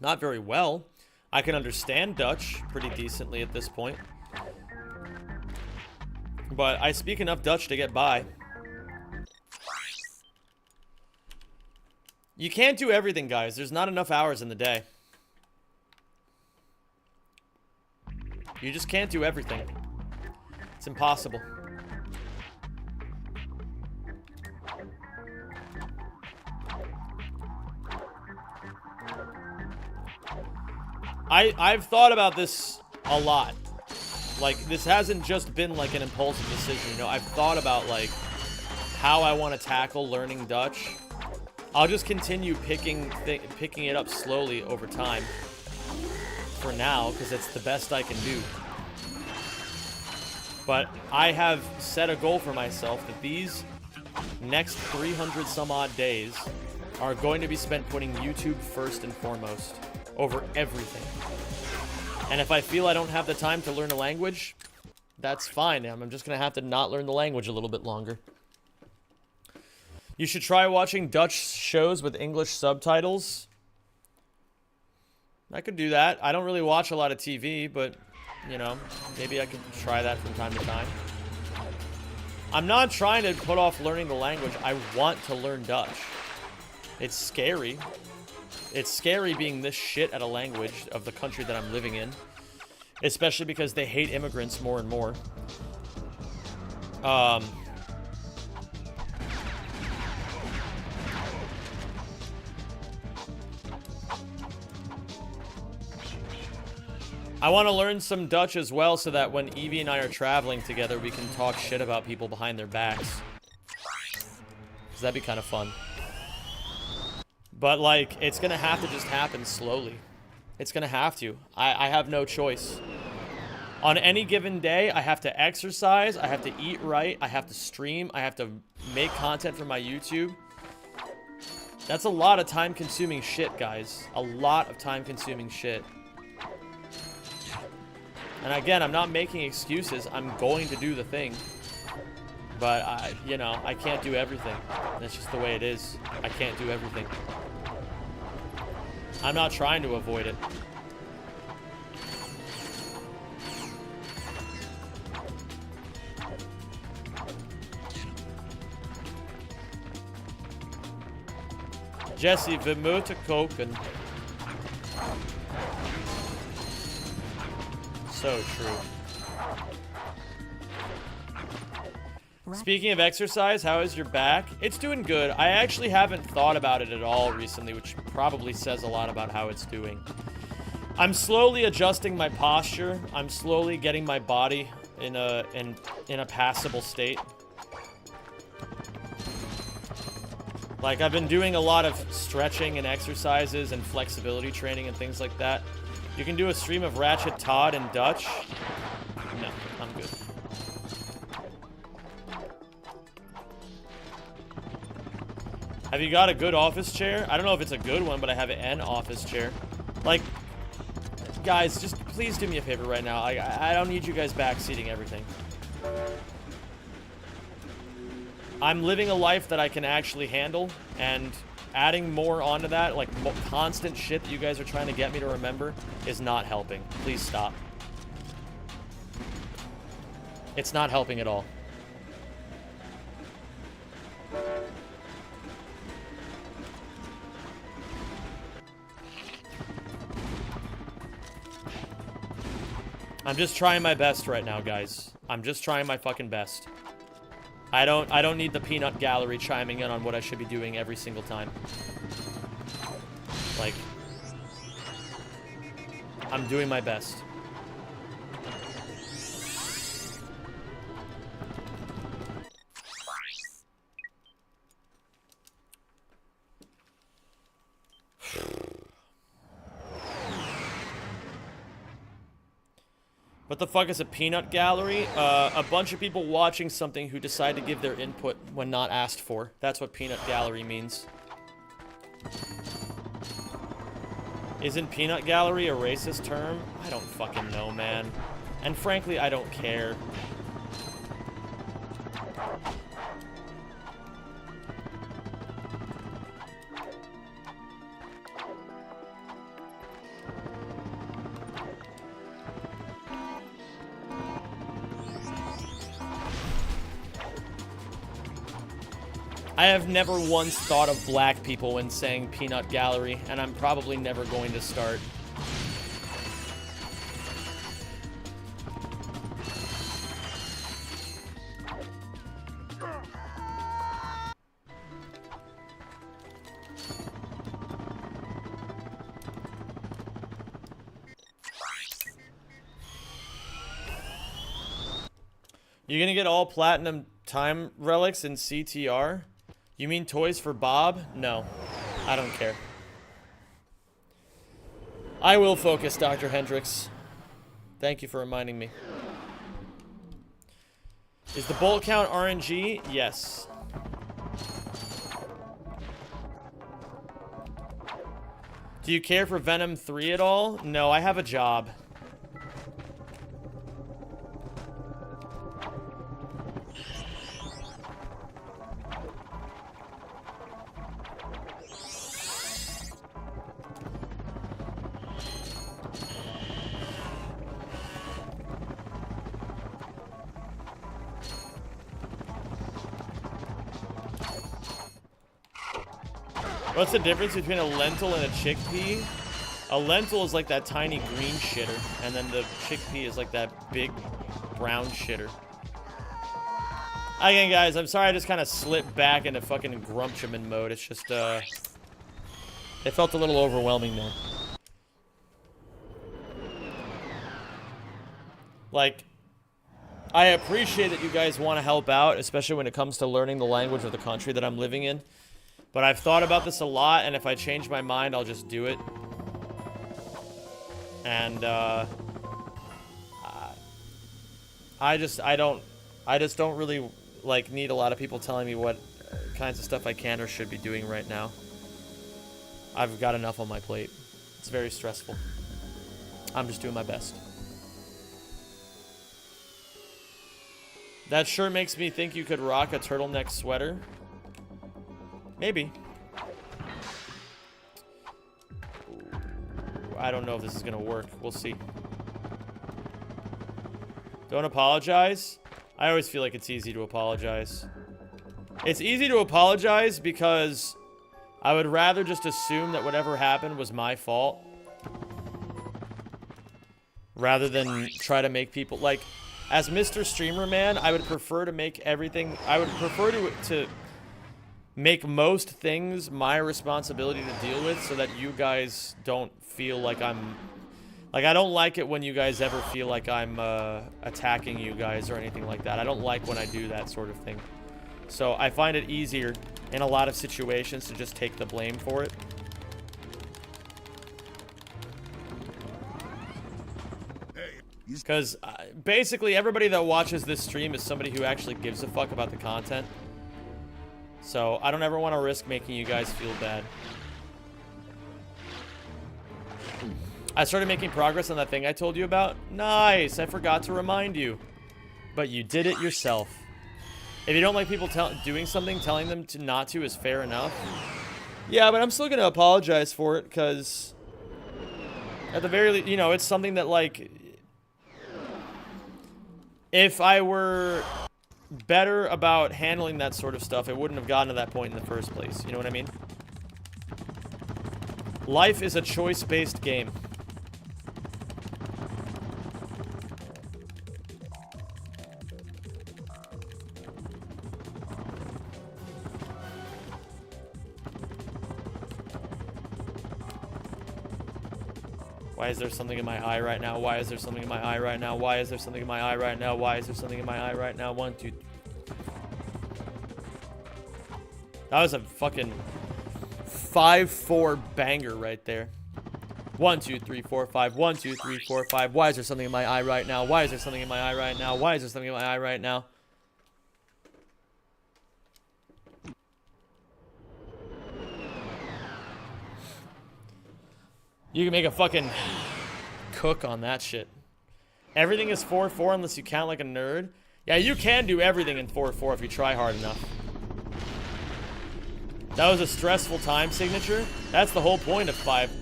Not very well. I can understand Dutch pretty decently at this point. But I speak enough Dutch to get by. You can't do everything, guys. There's not enough hours in the day. You just can't do everything. It's impossible. I've thought about this a lot. Like, this hasn't just been like an impulsive decision, you know. I've thought about like how I want to tackle learning Dutch. I'll just continue picking it up slowly over time for now, because it's the best I can do. But I have set a goal for myself that these next 300 some odd days are going to be spent putting YouTube first and foremost over everything. And if I feel I don't have the time to learn a language, that's fine. I'm just going to have to not learn the language a little bit longer. You should try watching Dutch shows with English subtitles. I could do that. I don't really watch a lot of TV, but, you know, maybe I could try that from time to time. I'm not trying to put off learning the language. I want to learn Dutch. It's scary. It's scary being this shit at a language of the country that I'm living in. Especially because they hate immigrants more and more. I want to learn some Dutch as well so that when Evie and I are traveling together, we can talk shit about people behind their backs. Because that'd be kind of fun. But, like, it's going to have to just happen slowly. It's going to have to. I have no choice. On any given day, I have to exercise, I have to eat right, I have to stream, I have to make content for my YouTube. That's a lot of time-consuming shit, guys. A lot of time-consuming shit. And again, I'm not making excuses. I'm going to do the thing. But, you know, I can't do everything. That's just the way it is. I can't do everything. I'm not trying to avoid it. Jesse, we moeten koken. So true. Speaking of exercise, how is your back? It's doing good. I actually haven't thought about it at all recently, which probably says a lot about how it's doing. I'm slowly adjusting my posture. I'm slowly getting my body in a passable state. Like, I've been doing a lot of stretching and exercises and flexibility training and things like that. You can do a stream of Ratchet Todd in Dutch. No, I'm good. Have you got a good office chair? I don't know if it's a good one, but I have an office chair. Like, guys, just please do me a favor right now. I don't need you guys backseating everything. I'm living a life that I can actually handle, and adding more onto that, like constant shit that you guys are trying to get me to remember, is not helping. Please stop. It's not helping at all. I'm just trying my best right now, guys. I'm just trying my fucking best. I don't need the peanut gallery chiming in on what I should be doing every single time. Like, I'm doing my best. What the fuck is a peanut gallery? A bunch of people watching something who decide to give their input when not asked for. That's what peanut gallery means. Isn't peanut gallery a racist term? I don't fucking know, man. And frankly, I don't care. I have never once thought of black people when saying peanut gallery, and I'm probably never going to start. You gonna get all platinum time relics in CTR? You mean toys for Bob? No, I don't care. I will focus, Dr. Hendricks. Thank you for reminding me. Is the bolt count RNG? Yes. Do you care for Venom 3 at all? No, I have a job. What's the difference between a lentil and a chickpea? A lentil is like that tiny green shitter, and then the chickpea is like that big brown shitter. Again, guys, I'm sorry I just kind of slipped back into fucking Grumpchaman mode. It's just, it felt a little overwhelming there. Like, I appreciate that you guys want to help out, especially when it comes to learning the language of the country that I'm living in. But I've thought about this a lot, and if I change my mind, I'll just do it. And, I just don't really, like, need a lot of people telling me what kinds of stuff I can or should be doing right now. I've got enough on my plate. It's very stressful. I'm just doing my best. That shirt makes me think you could rock a turtleneck sweater. Maybe. I don't know if this is gonna work. We'll see. Don't apologize. I always feel like it's easy to apologize. It's easy to apologize because I would rather just assume that whatever happened was my fault, rather than try to make people, like, as Mr. Streamer Man, I would prefer to make everything, I would prefer to make most things my responsibility to deal with so that you guys don't feel like I'm, like, I don't like it when you guys ever feel like I'm attacking you guys or anything like that. I don't like when I do that sort of thing. So I find it easier in a lot of situations to just take the blame for it. Because basically everybody that watches this stream is somebody who actually gives a fuck about the content. So I don't ever want to risk making you guys feel bad. I started making progress on that thing I told you about. Nice, I forgot to remind you. But you did it yourself. If you don't like people doing something, telling them to not to is fair enough. Yeah, but I'm still going to apologize for it because at the very least, you know, it's something that, like, if I were better about handling that sort of stuff, it wouldn't have gotten to that point in the first place. You know what I mean? Life is a choice-based game. Why is there something in my eye right now? Why is there something in my eye right now? Why is there something in my eye right now? Why is there something in my eye right now? 1, 2. That was a fucking 5-4 banger right there. 1, 2, 3, 4, 5. 1, 2, 3, 4, 5. Why is there something in my eye right now? Why is there something in my eye right now? Why is there something in my eye right now? You can make a fucking cook on that shit. Everything is 4-4 unless you count like a nerd. Yeah, you can do everything in 4-4 if you try hard enough. That was a stressful time signature. That's the whole point of five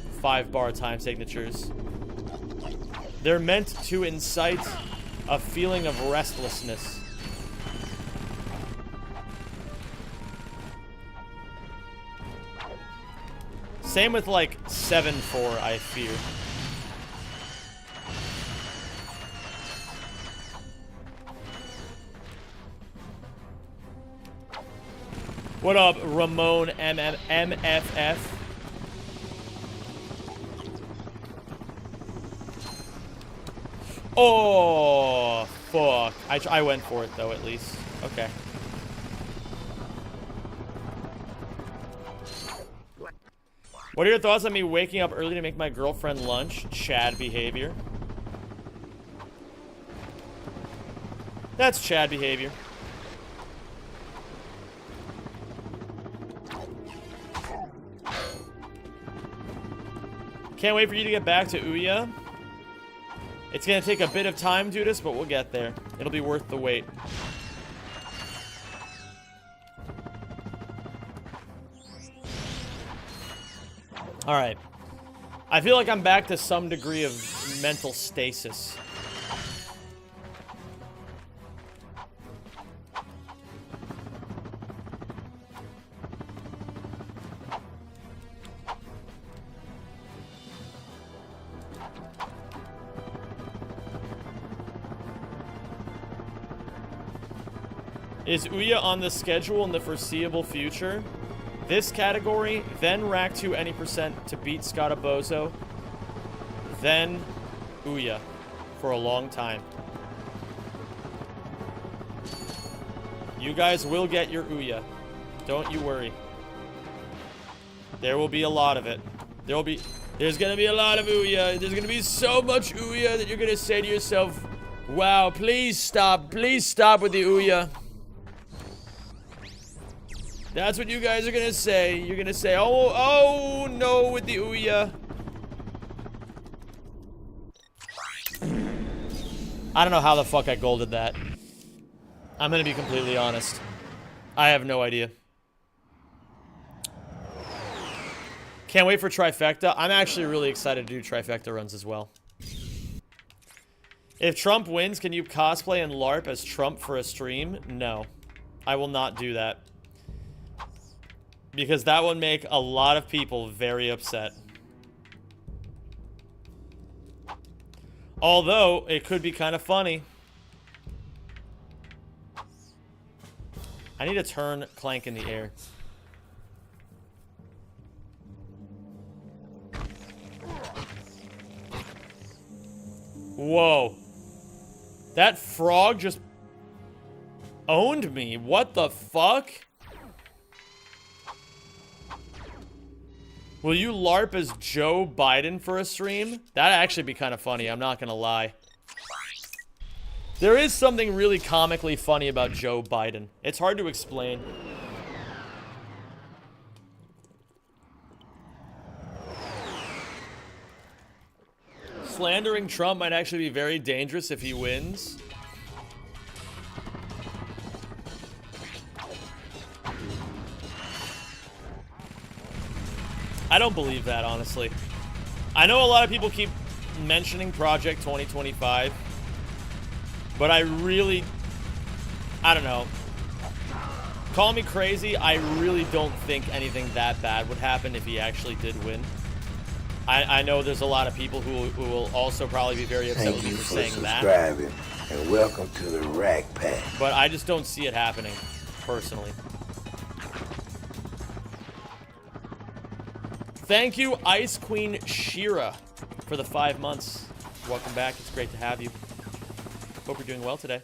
bar time signatures. They're meant to incite a feeling of restlessness. Same with, like, 7-4, I fear. What up, Ramon MFF? Oh, fuck. I went for it, though, at least. Okay. What are your thoughts on me waking up early to make my girlfriend lunch? Chad behavior. That's Chad behavior. Can't wait for you to get back to Ouya. It's gonna take a bit of time, Judas, but we'll get there. It'll be worth the wait. Alright. I feel like I'm back to some degree of mental stasis. Is Ouya on the schedule in the foreseeable future? This category, then rack 2 any percent to beat Scottobozo, then Ouya for a long time. You guys will get your Ouya. Don't you worry. There will be a lot of it. There's gonna be a lot of Ouya. There's gonna be so much Ouya that you're gonna say to yourself, wow, please stop with the Ouya. That's what you guys are gonna say. You're gonna say, oh no with the Ouya. I don't know how the fuck I golded that. I'm gonna be completely honest. I have no idea. Can't wait for Trifecta. I'm actually really excited to do Trifecta runs as well. If Trump wins, can you cosplay and LARP as Trump for a stream? No. I will not do that. Because that would make a lot of people very upset. Although, it could be kind of funny. I need to turn Clank in the air. Whoa. That frog just owned me. What the fuck? Will you LARP as Joe Biden for a stream? That'd actually be kind of funny, I'm not gonna lie. There is something really comically funny about Joe Biden. It's hard to explain. Slandering Trump might actually be very dangerous if he wins. I don't believe that, honestly. I know a lot of people keep mentioning Project 2025, but I don't know. Call me crazy, I really don't think anything that bad would happen if he actually did win. I know there's a lot of people who will also probably be very upset with me for saying that. Thank you for subscribing, and welcome to the Rack Pack. But I just don't see it happening, personally. Thank you, Ice Queen Shira, for the 5 months. Welcome back. It's great to have you. Hope you're doing well today.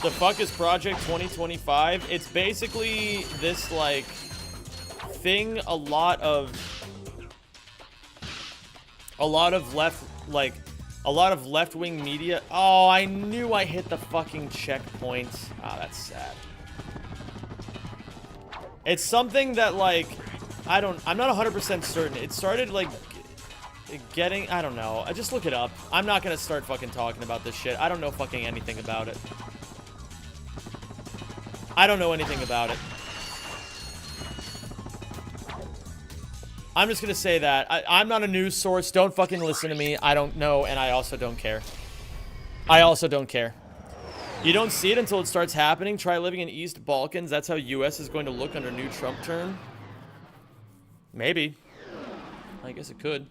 The fuck is Project 2025? It's basically this, like, thing a lot of left-wing media. Oh, I knew I hit the fucking checkpoint. Ah, that's sad. It's something that, like, I'm not 100% certain. It started, like, getting, I don't know. I just look it up. I'm not gonna start fucking talking about this shit. I don't know fucking anything about it. I don't know anything about it. I'm just gonna say that. I'm not a news source. Don't fucking listen to me. I don't know, and I also don't care. I also don't care. You don't see it until it starts happening. Try living in East Balkans. That's how US is going to look under new Trump term. Maybe. I guess it could.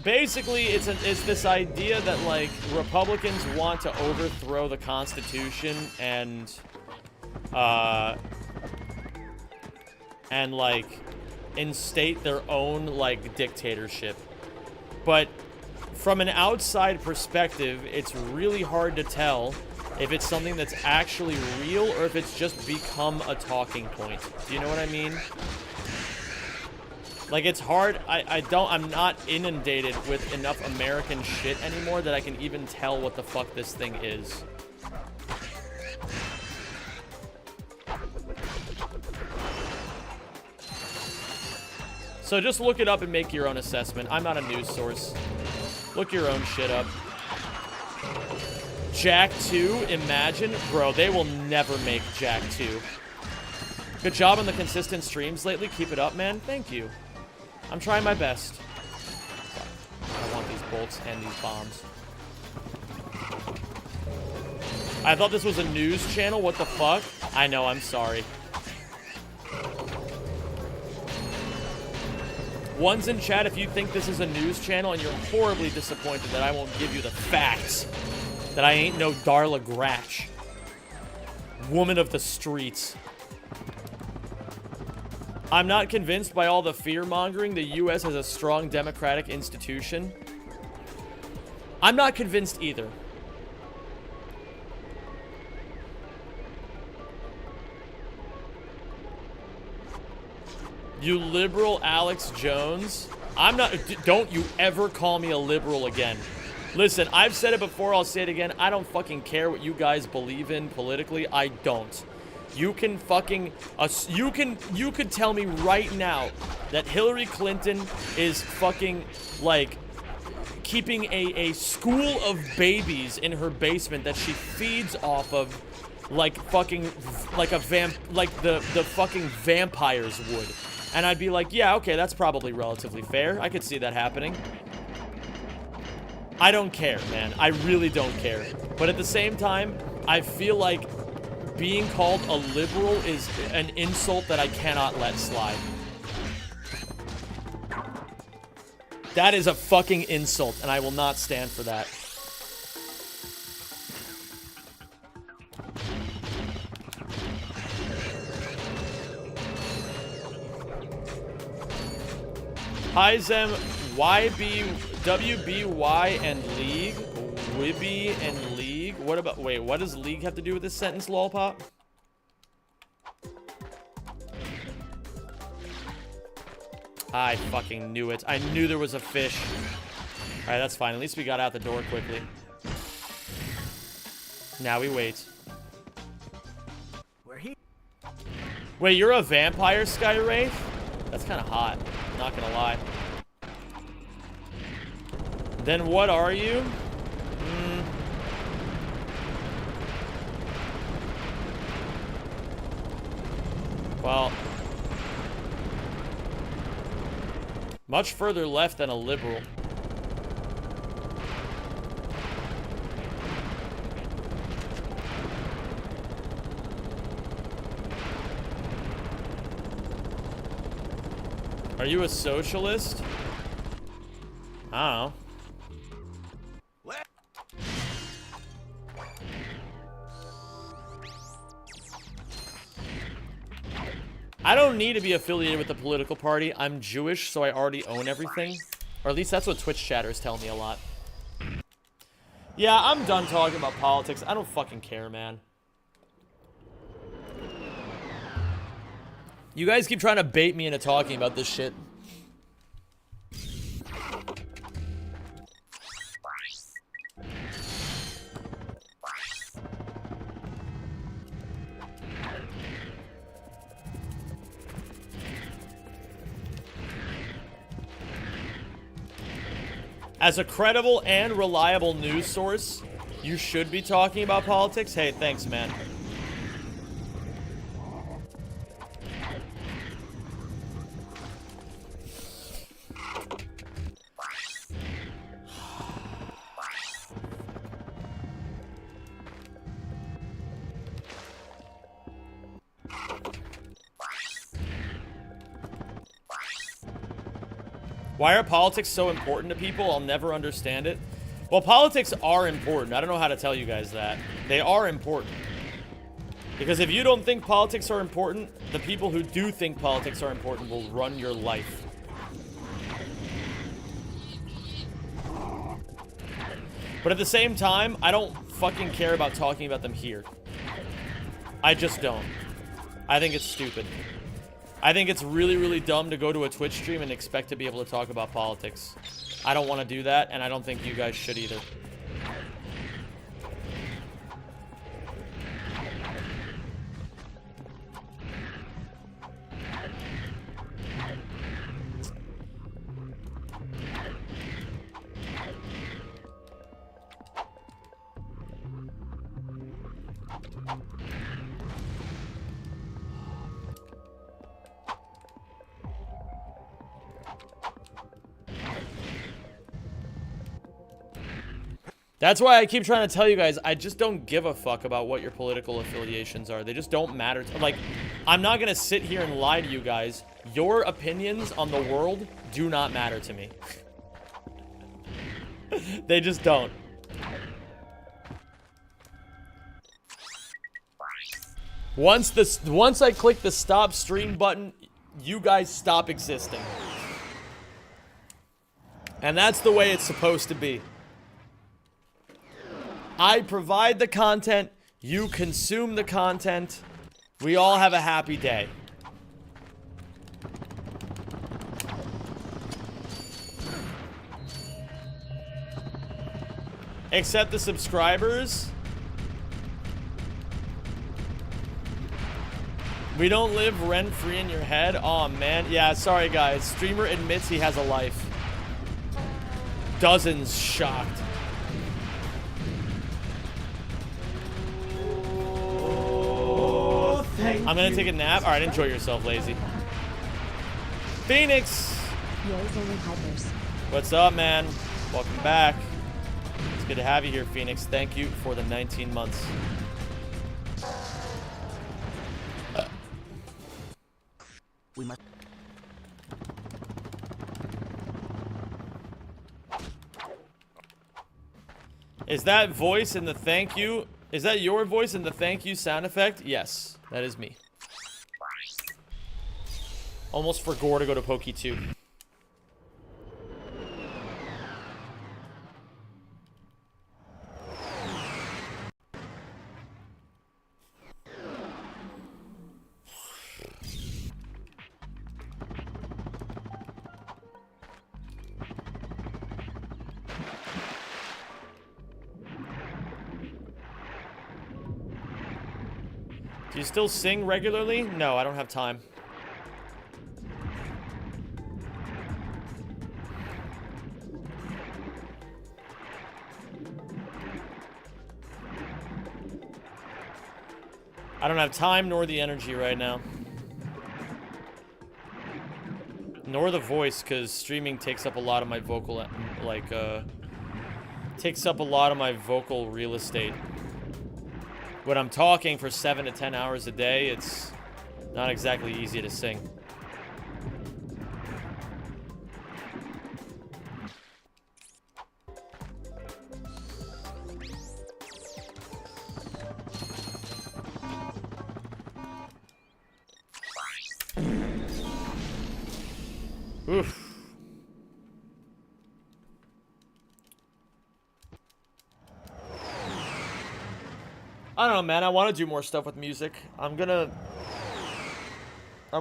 Basically, it's this idea that, like, Republicans want to overthrow the Constitution and like, instate their own, like, dictatorship. But from an outside perspective, it's really hard to tell if it's something that's actually real or if it's just become a talking point. Do you know what I mean? Like, it's hard. I'm not inundated with enough American shit anymore that I can even tell what the fuck this thing is. So just look it up and make your own assessment. I'm not a news source. Look your own shit up. Jack 2, imagine. Bro, they will never make Jack 2. Good job on the consistent streams lately. Keep it up, man. Thank you. I'm trying my best. Fuck. I want these bolts and these bombs. I thought this was a news channel. What the fuck? I know, I'm sorry. One's in chat if you think this is a news channel and you're horribly disappointed that I won't give you the facts. That I ain't no Darla Gratch. Woman of the streets. I'm not convinced by all the fear-mongering the U.S. has a strong democratic institution. I'm not convinced either. You liberal Alex Jones. I'm not... Don't you ever call me a liberal again. Listen, I've said it before, I'll say it again. I don't fucking care what you guys believe in politically. I don't. You can fucking... You could tell me right now that Hillary Clinton is fucking, like, keeping a school of babies in her basement that she feeds off of like fucking... Like a like the fucking vampires would. And I'd be like, yeah, okay, that's probably relatively fair. I could see that happening. I don't care, man. I really don't care. But at the same time, I feel like being called a liberal is an insult that I cannot let slide. That is a fucking insult, and I will not stand for that. Hi, Zem. YB, WBY and League. Wibby and League. What about... Wait, what does League have to do with this sentence, lolpop? I fucking knew it. I knew there was a fish. Alright, that's fine. At least we got out the door quickly. Now we wait. Wait, you're a vampire, Sky Wraith? That's kind of hot. Not gonna lie. Then what are you? Well, much further left than a liberal. Are you a socialist? I don't know. I don't need to be affiliated with a political party. I'm Jewish, so I already own everything. Or at least that's what Twitch chatters tell me a lot. Yeah, I'm done talking about politics. I don't fucking care, man. You guys keep trying to bait me into talking about this shit. As a credible and reliable news source, you should be talking about politics. Hey, thanks, man. Why are politics so important to people? I'll never understand it. Well, politics are important. I don't know how to tell you guys that. They are important. Because if you don't think politics are important, the people who do think politics are important will run your life. But at the same time, I don't fucking care about talking about them here. I just don't. I think it's stupid. I think it's really, really dumb to go to a Twitch stream and expect to be able to talk about politics. I don't want to do that, and I don't think you guys should either. That's why I keep trying to tell you guys, I just don't give a fuck about what your political affiliations are. They just don't matter. Like, I'm not going to sit here and lie to you guys. Your opinions on the world do not matter to me. They just don't. Once I click the stop stream button, you guys stop existing. And that's the way it's supposed to be. I provide the content, you consume the content, we all have a happy day. Except the subscribers. We don't live rent-free in your head. Aw, man. Yeah, sorry, guys. Streamer admits he has a life. Dozens shocked. I'm gonna take a nap. Alright, enjoy yourself, lazy. Phoenix! Yo's only hypers. What's up, man? Welcome back. It's good to have you here, Phoenix. Thank you for the 19 months. We must. Is that voice in the thank you? Is that your voice in the thank you sound effect? Yes, that is me. Almost forgot to go to Poke 2. Do you still sing regularly? No, I don't have time. I don't have time nor the energy right now. Nor the voice, because streaming takes up a lot of my vocal, takes up a lot of my vocal real estate. When I'm talking for 7 to 10 hours a day, it's not exactly easy to sing. Oof. I don't know, man. I want to do more stuff with music. I'm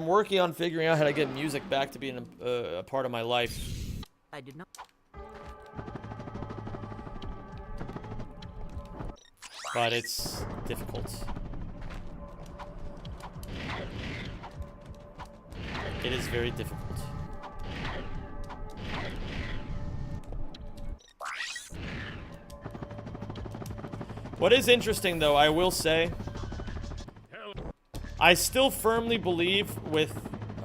working on figuring out how to get music back to being a part of my life. I did not. But it's difficult. It is very difficult. What is interesting, though, I will say, I still firmly believe with...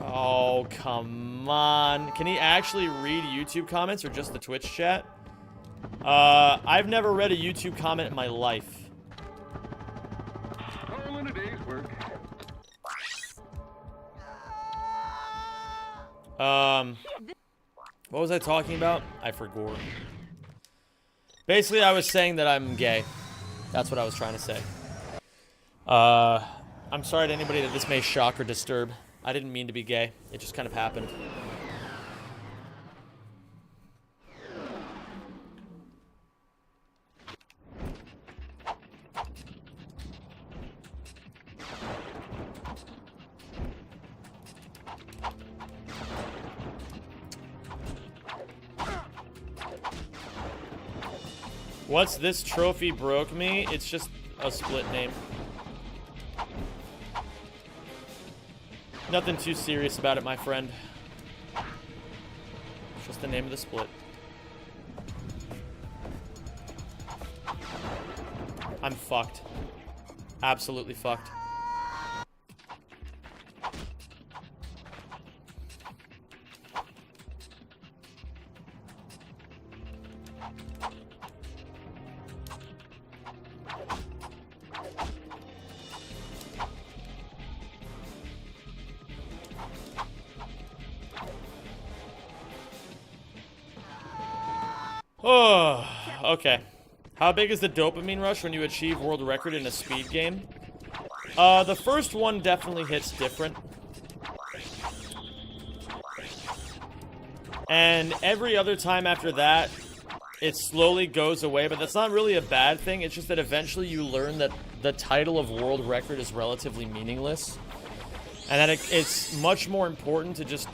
Oh, come on. Can he actually read YouTube comments or just the Twitch chat? I've never read a YouTube comment in my life. All in a day's work. What was I talking about? I forgot. Basically, I was saying that I'm gay. That's what I was trying to say. I'm sorry to anybody that this may shock or disturb. I didn't mean to be gay. It just kind of happened. What's this trophy broke me? It's just a split name. Nothing too serious about it, my friend. It's just the name of the split. I'm fucked. Absolutely fucked. Oh, okay. How big is the dopamine rush when you achieve world record in a speed game? The first one definitely hits different. And every other time after that, it slowly goes away, but that's not really a bad thing. It's just that eventually you learn that the title of world record is relatively meaningless. And that it's much more important to just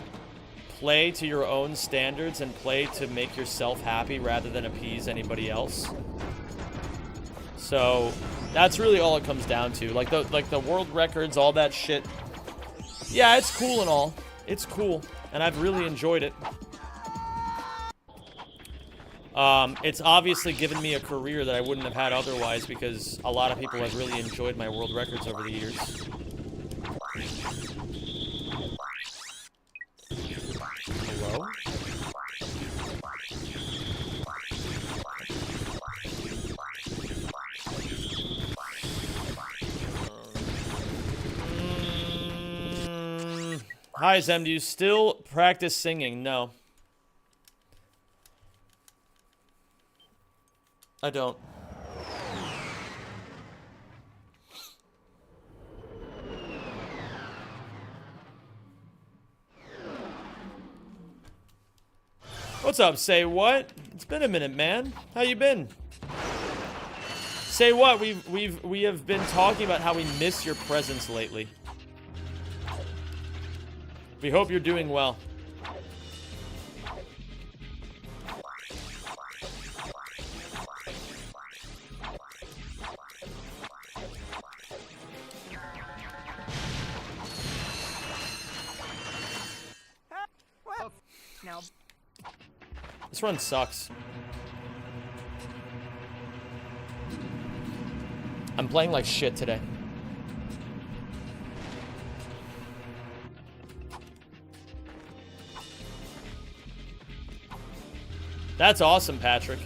play to your own standards and play to make yourself happy rather than appease anybody else. So that's really all it comes down to. Like the world records, all that shit. Yeah, it's cool and all. It's cool, and I've really enjoyed it. It's obviously given me a career that I wouldn't have had otherwise because a lot of people have really enjoyed my world records over the years. Hello? Hi, Zem. Do you still practice singing? No. I don't. What's up? Say what? It's been a minute, man. How you been? Say what? We have been talking about how we miss your presence lately. We hope you're doing well. No. This run sucks. I'm playing like shit today. That's awesome, Patrick.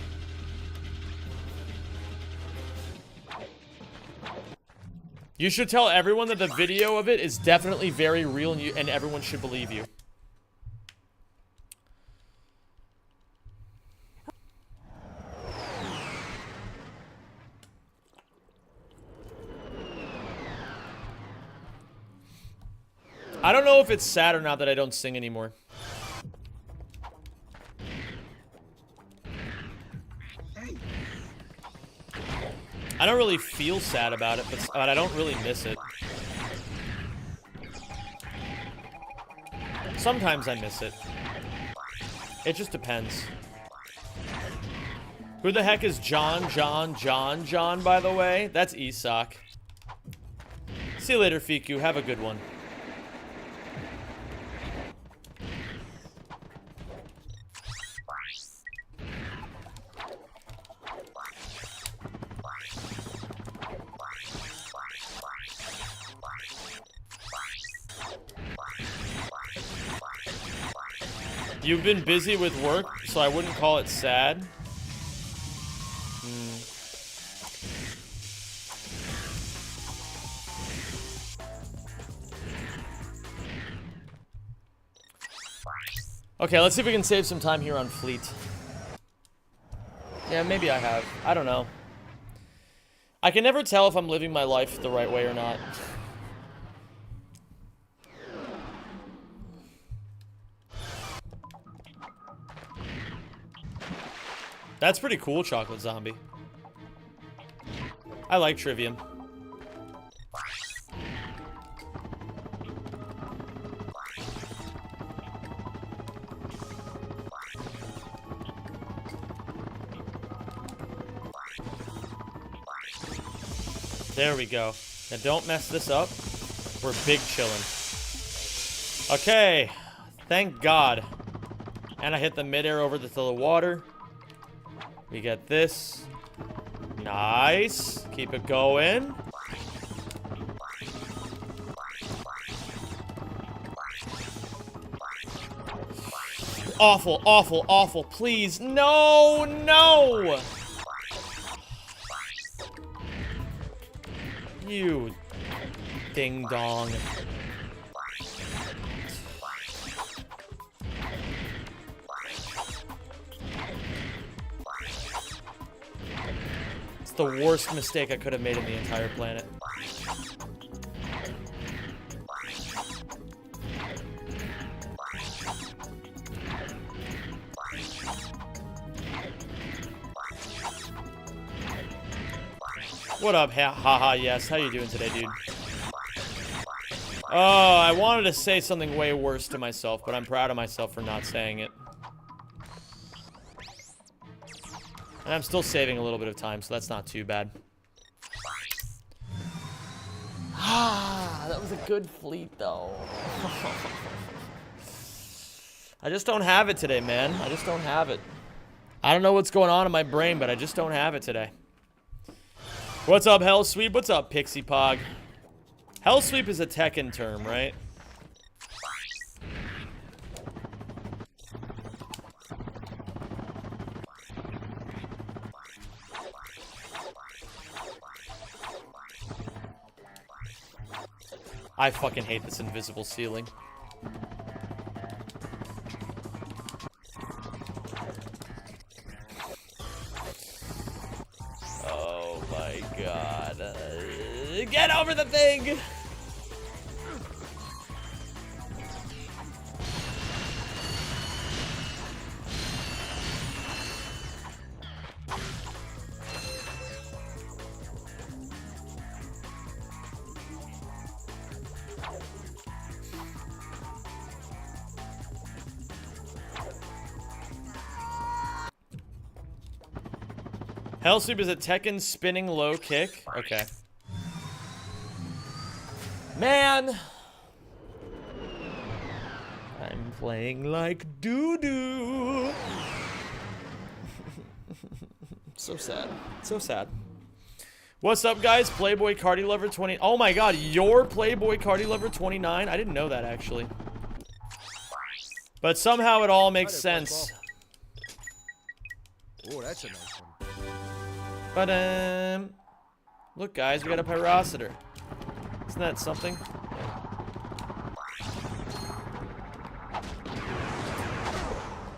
You should tell everyone that the video of it is definitely very real and everyone should believe you. I don't know if it's sad or not that I don't sing anymore. I don't really feel sad about it, but I don't really miss it. Sometimes I miss it. It just depends. Who the heck is John, by the way? That's Isak. See you later, Fiku. Have a good one. You've been busy with work, so I wouldn't call it sad. Okay, let's see if we can save some time here on Fleet. Yeah, maybe I have. I don't know. I can never tell if I'm living my life the right way or not. That's pretty cool, Chocolate Zombie. I like Trivium. There we go. Now don't mess this up. We're big chillin'. Okay. Thank God. And I hit the midair over the water. We get this. Nice. Keep it going. Awful, awful, awful. Please. No, no. You ding dong. the worst mistake I could have made in the entire planet. What up, haha, yes. How you doing today, dude? Oh, I wanted to say something way worse to myself, but I'm proud of myself for not saying it. And I'm still saving a little bit of time, so that's not too bad. Ah, that was a good fleet, though. I just don't have it today, man. I just don't have it. I don't know what's going on in my brain, but I just don't have it today. What's up, Hell Sweep? What's up, Pixie Pog? Hell Sweep is a Tekken term, right? I fucking hate this invisible ceiling. Oh my god. Get over the thing! Hell Sweep is a Tekken spinning low kick. Okay. Man! I'm playing like doo-doo. So sad. So sad. What's up, guys? Playboy Cardi Lover 20. Oh my god, you're Playboy Cardi Lover 29? I didn't know that, actually. But somehow it all makes sense. Oh, that's a nice one. But look, guys, we got a Pyrocitor. Isn't that something?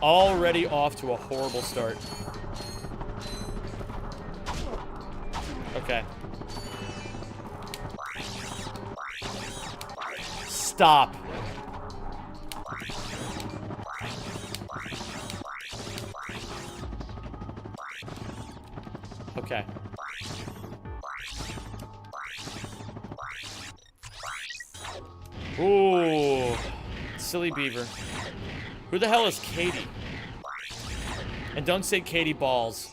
Already off to a horrible start. Okay. Stop. Okay. Ooh. Silly beaver. Who the hell is Katie? And don't say Katie Balls.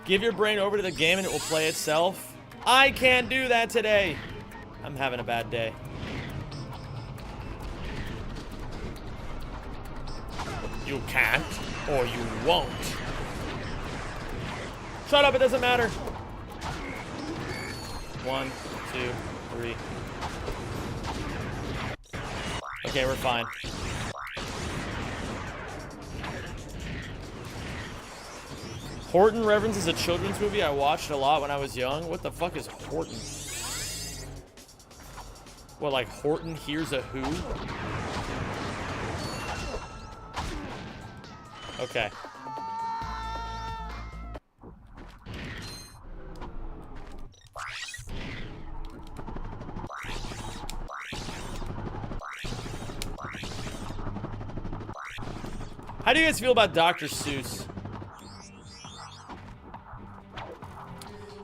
Give your brain over to the game and it will play itself. I can't do that today. I'm having a bad day. You can't, or you won't. Shut up, it doesn't matter. 1, 2, 3. Okay, we're fine. Horton Reverends is a children's movie I watched a lot when I was young. What the fuck is Horton? What, like Horton Hears a Who? Okay. How do you guys feel about Dr. Seuss?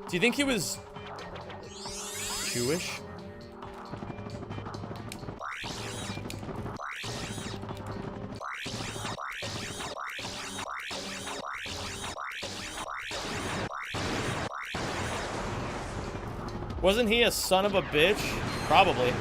Do you think he was Jewish? Wasn't he a son of a bitch? Probably.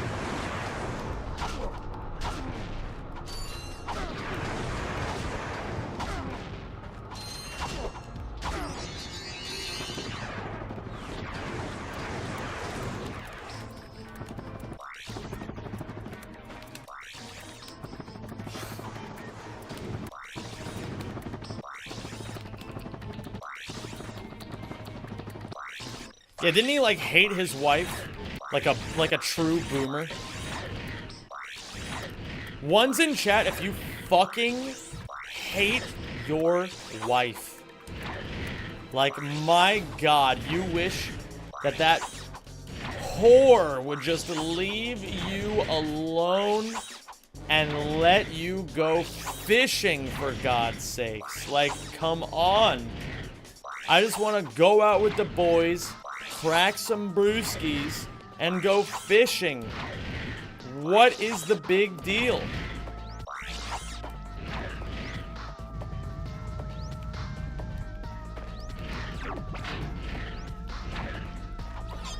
Yeah, didn't he like hate his wife like a true boomer? One's in chat if you fucking hate your wife. Like, my God, you wish that that whore would just leave you alone and let you go fishing, for God's sakes. Like, come on. I just want to go out with the boys, crack some brewskis, and go fishing. What is the big deal?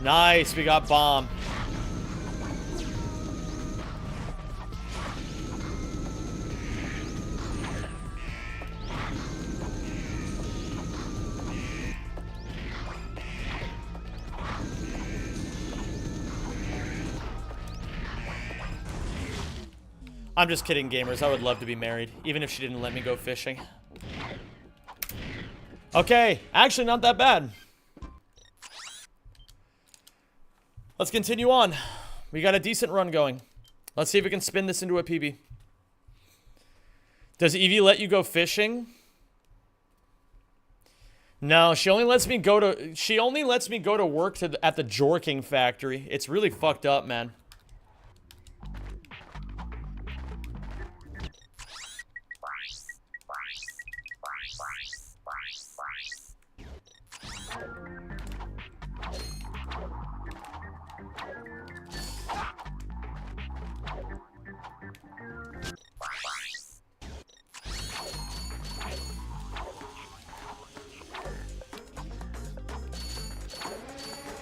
Nice, we got bomb. I'm just kidding, gamers. I would love to be married, even if she didn't let me go fishing. Okay, actually not that bad. Let's continue on. We got a decent run going. Let's see if we can spin this into a PB. Does Evie let you go fishing? No, she only lets me go to work at the jorking factory. It's really fucked up, man.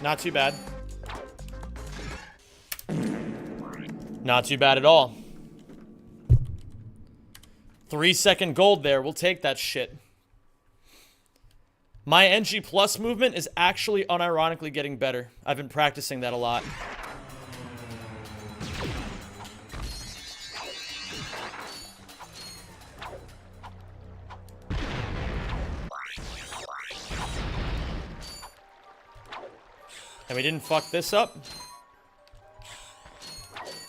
Not too bad. Not too bad at all. 3-second gold there. We'll take that shit. My NG plus movement is actually unironically getting better. I've been practicing that a lot. And we didn't fuck this up.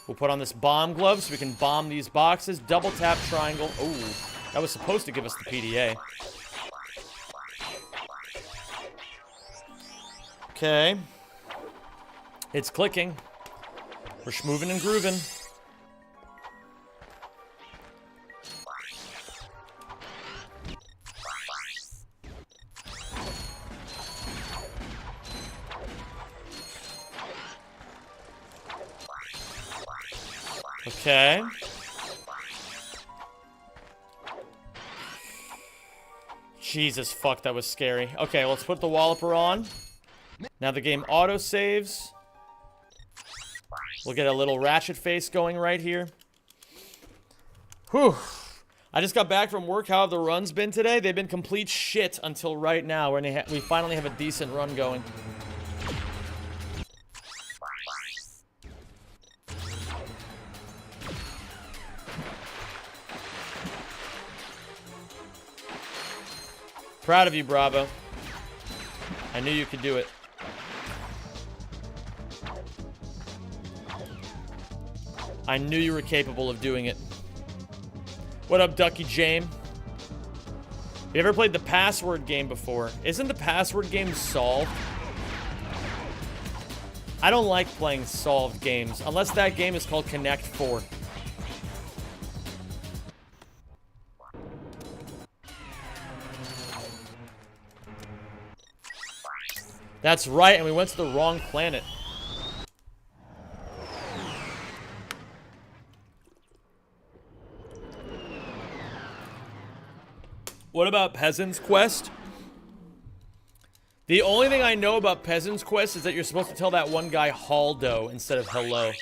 We'll put on this bomb glove so we can bomb these boxes. Double tap triangle. Oh, that was supposed to give us the PDA. Okay. It's clicking. We're schmoving and grooving. Okay. Jesus, fuck, that was scary. Okay, let's put the Walloper on. Now the game auto-saves. We'll get a little Ratchet face going right here. Whew. I just got back from work. How have the runs been today? They've been complete shit until right now, when we finally have a decent run going. Proud of you, Bravo. I knew you could do it. I knew you were capable of doing it. What up, Ducky Jame? You ever played the password game before? Isn't the password game solved? I don't like playing solved games, unless that game is called Connect 4. That's right, and we went to the wrong planet. What about Peasant's Quest? The only thing I know about Peasant's Quest is that you're supposed to tell that one guy Haldo instead of hello.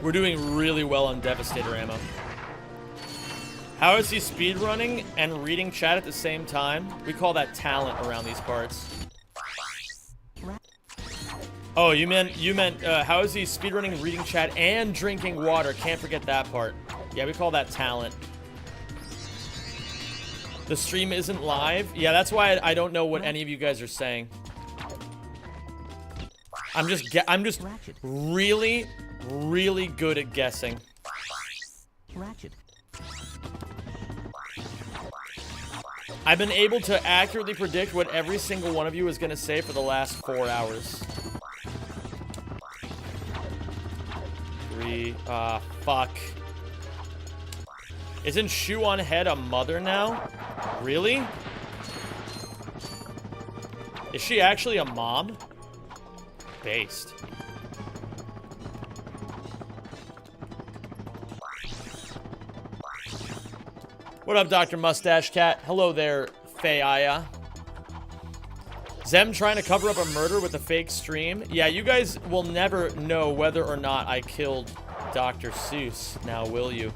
We're doing really well on Devastator ammo. How is he speedrunning and reading chat at the same time? We call that talent around these parts. Oh, you meant how is he speedrunning, reading chat, and drinking water? Can't forget that part. Yeah, we call that talent. The stream isn't live. Yeah, that's why I don't know what any of you guys are saying. I'm just really, really good at guessing. Ratchet. I've been able to accurately predict what every single one of you is going to say for the last 4 hours. Fuck. Isn't Shoe on Head a mother now? Really? Is she actually a mom? Based. What up, Dr. Mustache Cat? Hello there, Fayaya. Zem trying to cover up a murder with a fake stream. Yeah, you guys will never know whether or not I killed Dr. Seuss. Now, will you?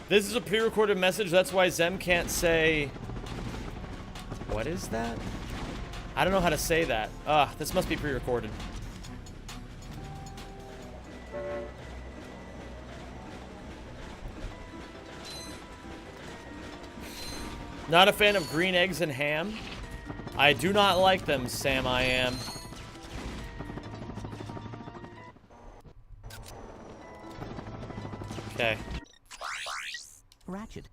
This is a pre-recorded message. That's why Zem can't say... What is that? I don't know how to say that. This must be pre-recorded. Not a fan of green eggs and ham. I do not like them, Sam I am. Okay. Ratchet.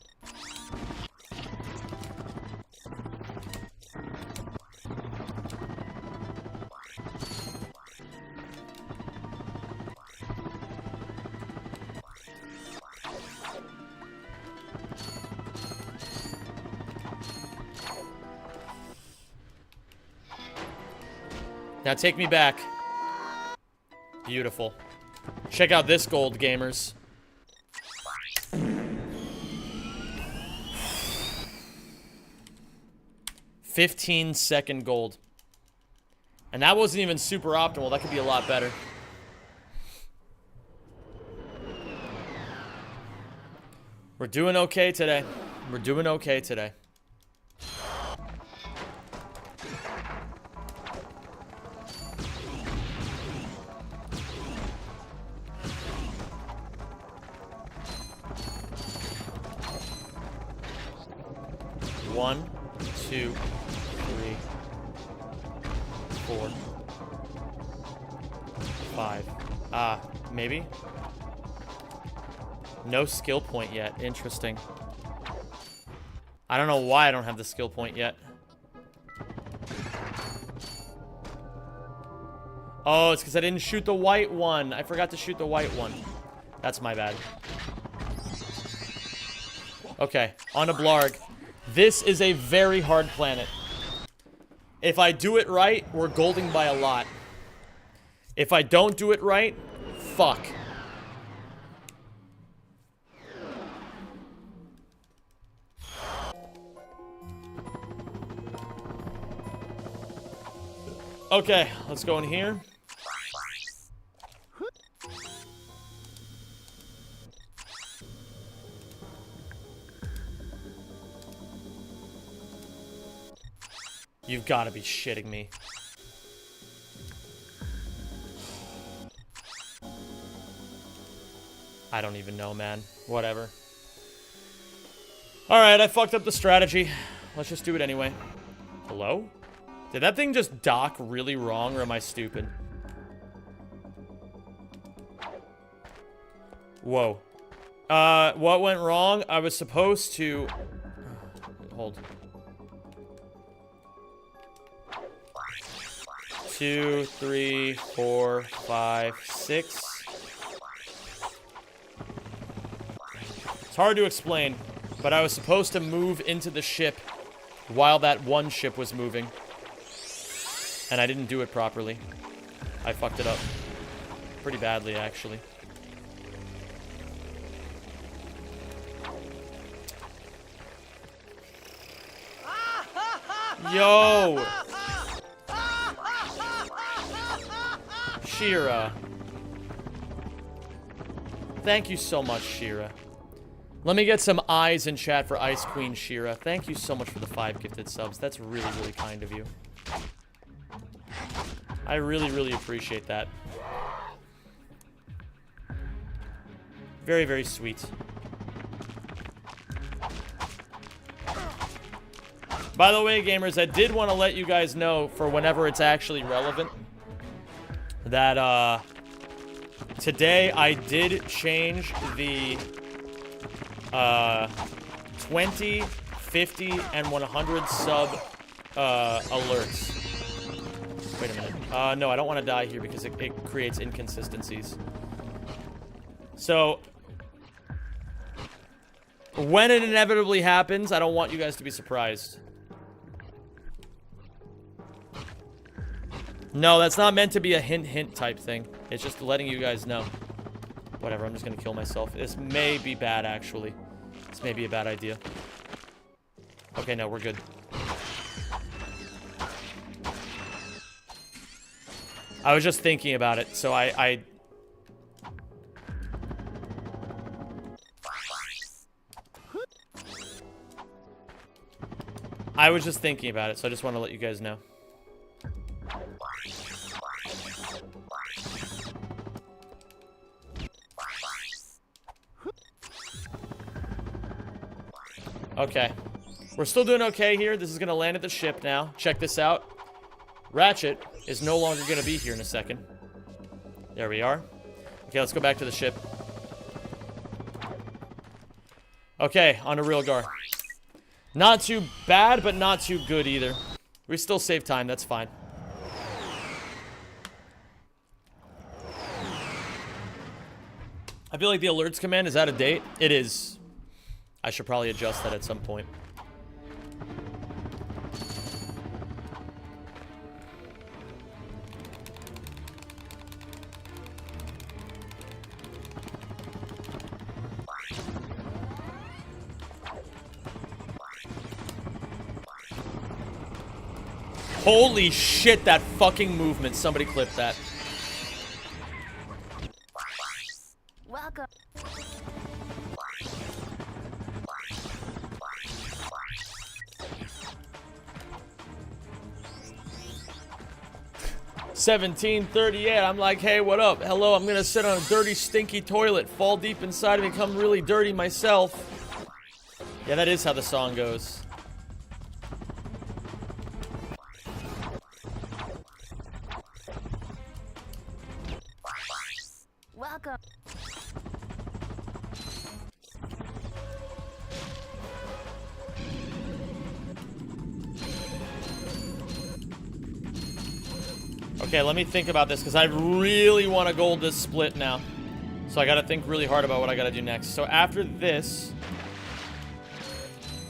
Now take me back. Beautiful. Check out this gold, gamers. $15-second gold. And that wasn't even super optimal. That could be a lot better. We're doing okay today. We're doing okay today. One, 2, 3, 4, 5. Maybe? No skill point yet. Interesting. I don't know why I don't have the skill point yet. Oh, it's because I didn't shoot the white one. I forgot to shoot the white one. That's my bad. Okay, on to Blarg. This is a very hard planet. If I do it right, we're golding by a lot. If I don't do it right, fuck. Okay, let's go in here. You've got to be shitting me. I don't even know, man. Whatever. Alright, I fucked up the strategy. Let's just do it anyway. Hello? Did that thing just dock really wrong, or am I stupid? Whoa. What went wrong? I was supposed to... Hold. 2, 3, 4, 5, 6. It's hard to explain, but I was supposed to move into the ship while that one ship was moving. And I didn't do it properly. I fucked it up. Pretty badly, actually. Yo! Shira. Thank you so much, Shira. Let me get some eyes in chat for Ice Queen Shira. Thank you so much for the 5 gifted subs. That's really, really kind of you. I really, really appreciate that. Very, very sweet. By the way, gamers, I did want to let you guys know, for whenever it's actually relevant, that today I did change the 20, 50, and 100 sub alerts. Wait a minute. No, I don't want to die here because it creates inconsistencies. So, when it inevitably happens, I don't want you guys to be surprised. No, that's not meant to be a hint type thing. It's just letting you guys know. Whatever, I'm just gonna kill myself. This may be bad, actually. This may be a bad idea. Okay, no, we're good. I was just thinking about it, so I was just thinking about it, so I just want to let you guys know. Okay. We're still doing okay here. This is going to land at the ship now. Check this out. Ratchet is no longer going to be here in a second. There we are. Okay, let's go back to the ship. Okay, on to Realgar. Not too bad, but not too good either. We still save time, that's fine. I feel like the alerts command is out of date. It is. I should probably adjust that at some point. Holy shit, that fucking movement. Somebody clip that. Welcome. $17.38. I'm like, hey, what up? Hello, I'm gonna sit on a dirty, stinky toilet, fall deep inside and become really dirty myself. Yeah, that is how the song goes. Welcome. Okay, let me think about this, because I really want to gold this split now. So I gotta think really hard about what I gotta do next. So after this,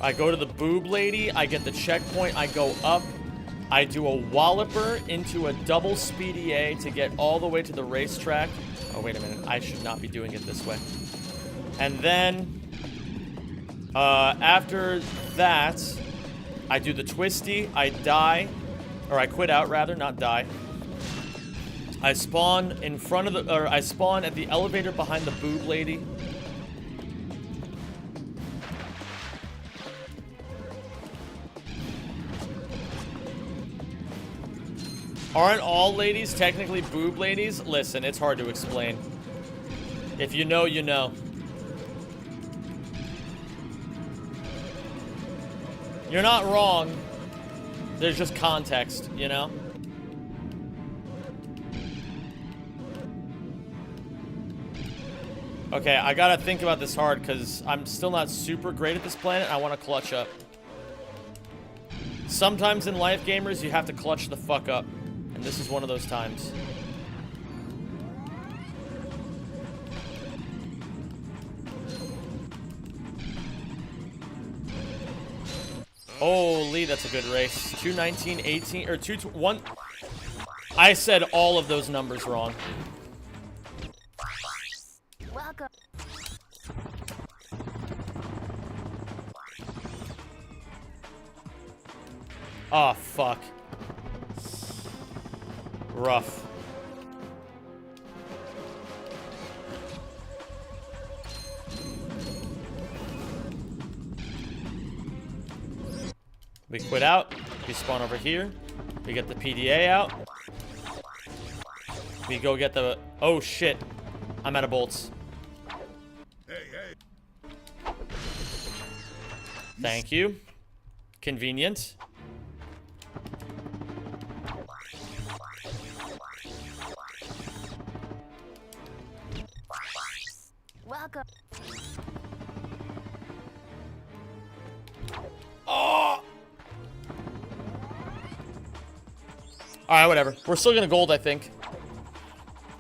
I go to the boob lady, I get the checkpoint, I go up, I do a walloper into a double speedy A to get all the way to the racetrack. Oh, wait a minute, I should not be doing it this way. And then, after that, I do the twisty, I die, or I quit out rather, not die. I spawn in front of the, or I spawn at the elevator behind the boob lady. Aren't all ladies technically boob ladies? Listen, it's hard to explain. If you know, you know. You're not wrong. There's just context, you know? Okay, I gotta think about this hard because I'm still not super great at this planet. I want to clutch up. Sometimes in life, gamers, you have to clutch the fuck up. And this is one of those times. Holy, that's a good race. 2:19:18 or 2:1. I said all of those numbers wrong. Welcome. Oh, fuck. Rough. We quit out. We spawn over here. We get the PDA out. We go get the... Oh, shit. I'm out of bolts. Thank you. Convenient. Welcome. Oh! Alright, whatever. We're still gonna gold, I think.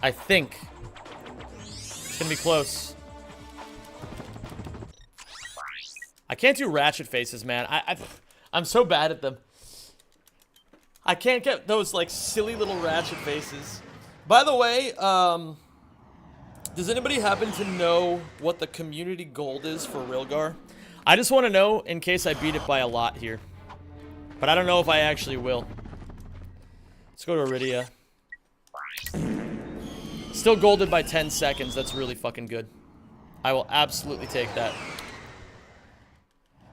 I think. It's gonna be close. I can't do ratchet faces, man. I'm so bad at them. I can't get those, like, silly little ratchet faces. By the way, does anybody happen to know what the community gold is for Rilgar? I just want to know in case I beat it by a lot here. But I don't know if I actually will. Let's go to Iridia. Still golded by 10 seconds. That's really fucking good. I will absolutely take that.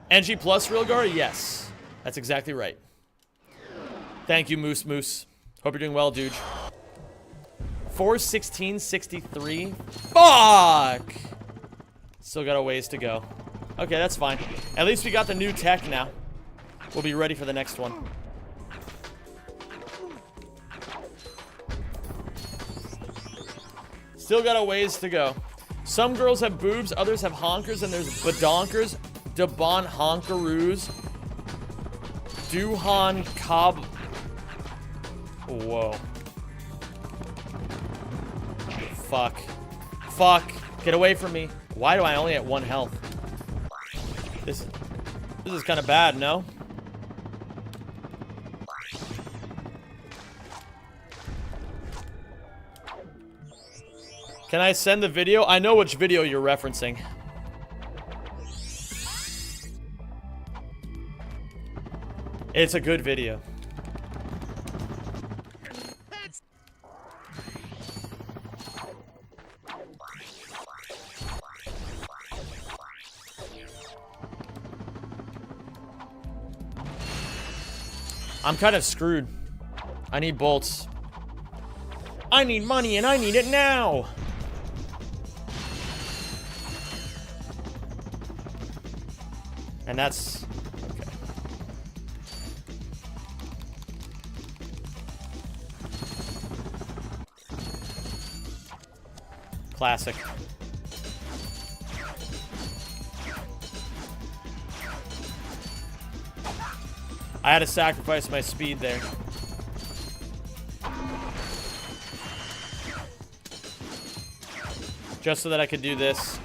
NG plus Rilgar? Yes. That's exactly right. Thank you, Moose Moose. Hope you're doing well, dude. 4:16:63. Fuck! Still got a ways to go. Okay, that's fine. At least we got the new tech now. We'll be ready for the next one. Still got a ways to go. Some girls have boobs, others have honkers, and there's badonkers, debon honkaroos, duhan cob. Whoa. Fuck. Fuck. Get away from me. Why do I only have 1 health? This is kind of bad, no? Can I send the video? I know which video you're referencing. It's a good video. I'm kind of screwed. I need bolts. I need money and I need it now. And that's okay. Classic. I had to sacrifice my speed there. Just so that I could do this.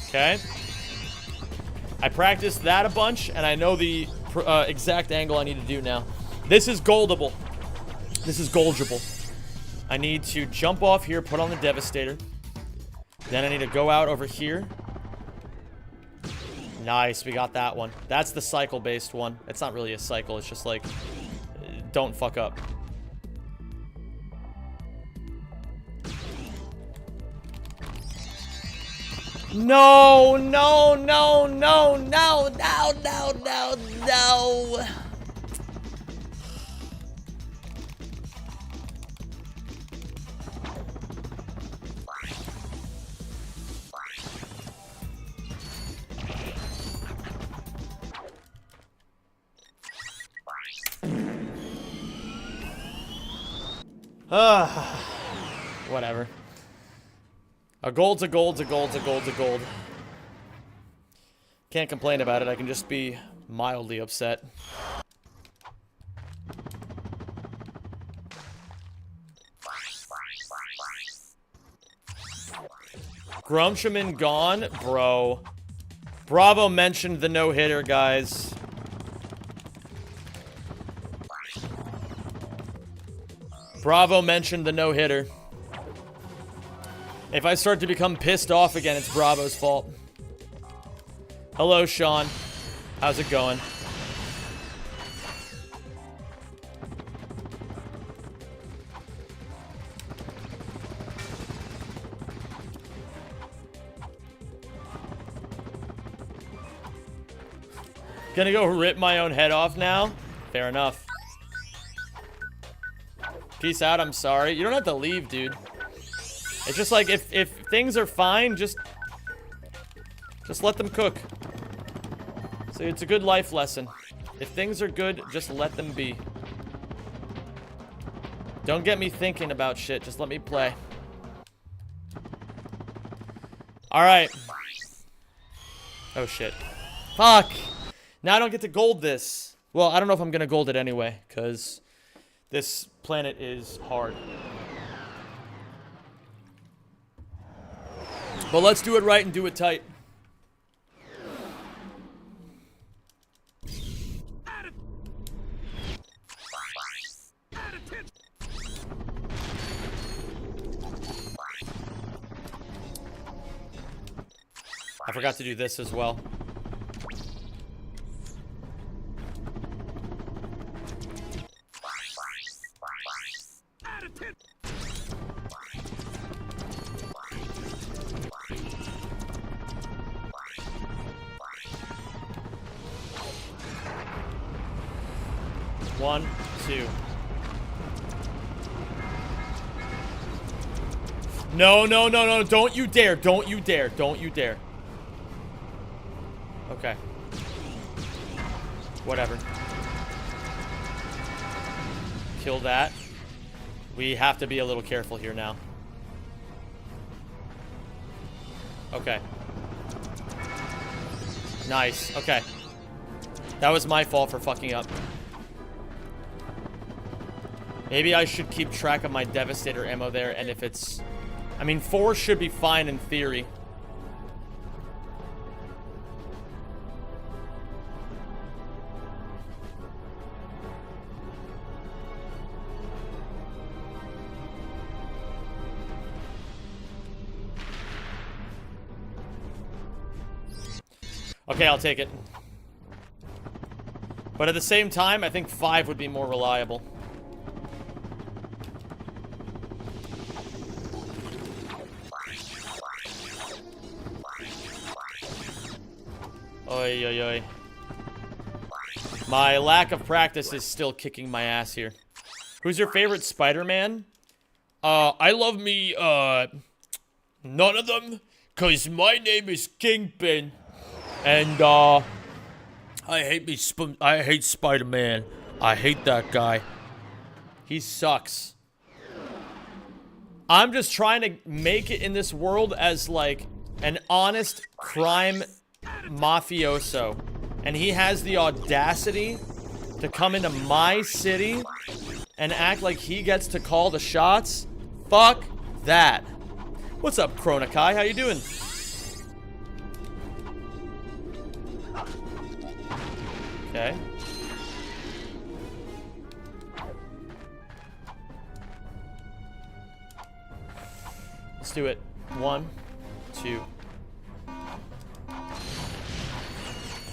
Okay. I practiced that a bunch, and I know the exact angle I need to do now. This is goldable. This is goldable. I need to jump off here, put on the Devastator. Then I need to go out over here. Nice, we got that one. That's the cycle-based one. It's not really a cycle, it's just like, don't fuck up. No, no, no, no, no, no, no, no, no. Whatever. A gold's a gold's a gold's a gold's a gold. Can't complain about it. I can just be mildly upset. Grumshaman gone? Bro. Bravo mentioned the no-hitter, guys. Bravo mentioned the no-hitter. If I start to become pissed off again, it's Bravo's fault. Hello, Sean. How's it going? Gonna go rip my own head off now? Fair enough. Peace out, I'm sorry. You don't have to leave, dude. It's just like, if things are fine, just let them cook. So it's a good life lesson. If things are good, just let them be. Don't get me thinking about shit. Just let me play. Alright. Oh, shit. Fuck! Now I don't get to gold this. Well, I don't know if I'm gonna gold it anyway, because this planet is hard. But let's do it right and do it tight. I forgot to do this as well. One, two. No, no, no, no. Don't you dare. Don't you dare. Don't you dare. Okay. Whatever. Kill that. We have to be a little careful here now. Okay. Nice. Okay. That was my fault for fucking up. Maybe I should keep track of my Devastator ammo there, and if it's... I mean, 4 should be fine in theory. Okay, I'll take it. But at the same time, I think 5 would be more reliable. Oi, oi, oi. My lack of practice is still kicking my ass here. Who's your favorite Spider-Man? I love me, none of them, 'cause my name is Kingpin. And, I hate Spider-Man. I hate that guy. He sucks. I'm just trying to make it in this world as, like, an honest crime mafioso. And he has the audacity to come into my city and act like he gets to call the shots. Fuck that. What's up, Chronokai? How you doing? Okay. Let's do it. 1, 2.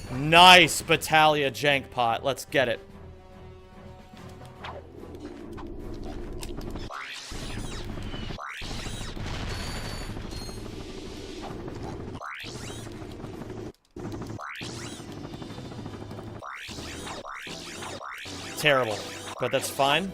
Nice, Battalia Jankpot. Let's get it. Terrible, but that's fine.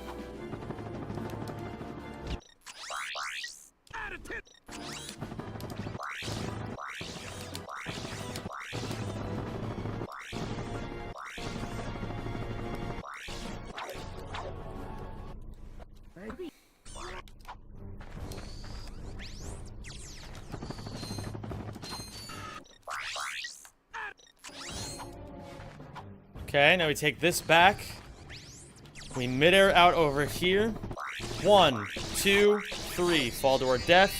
Okay, now we take this back. We midair out over here. 1, 2, 3. Fall to our death.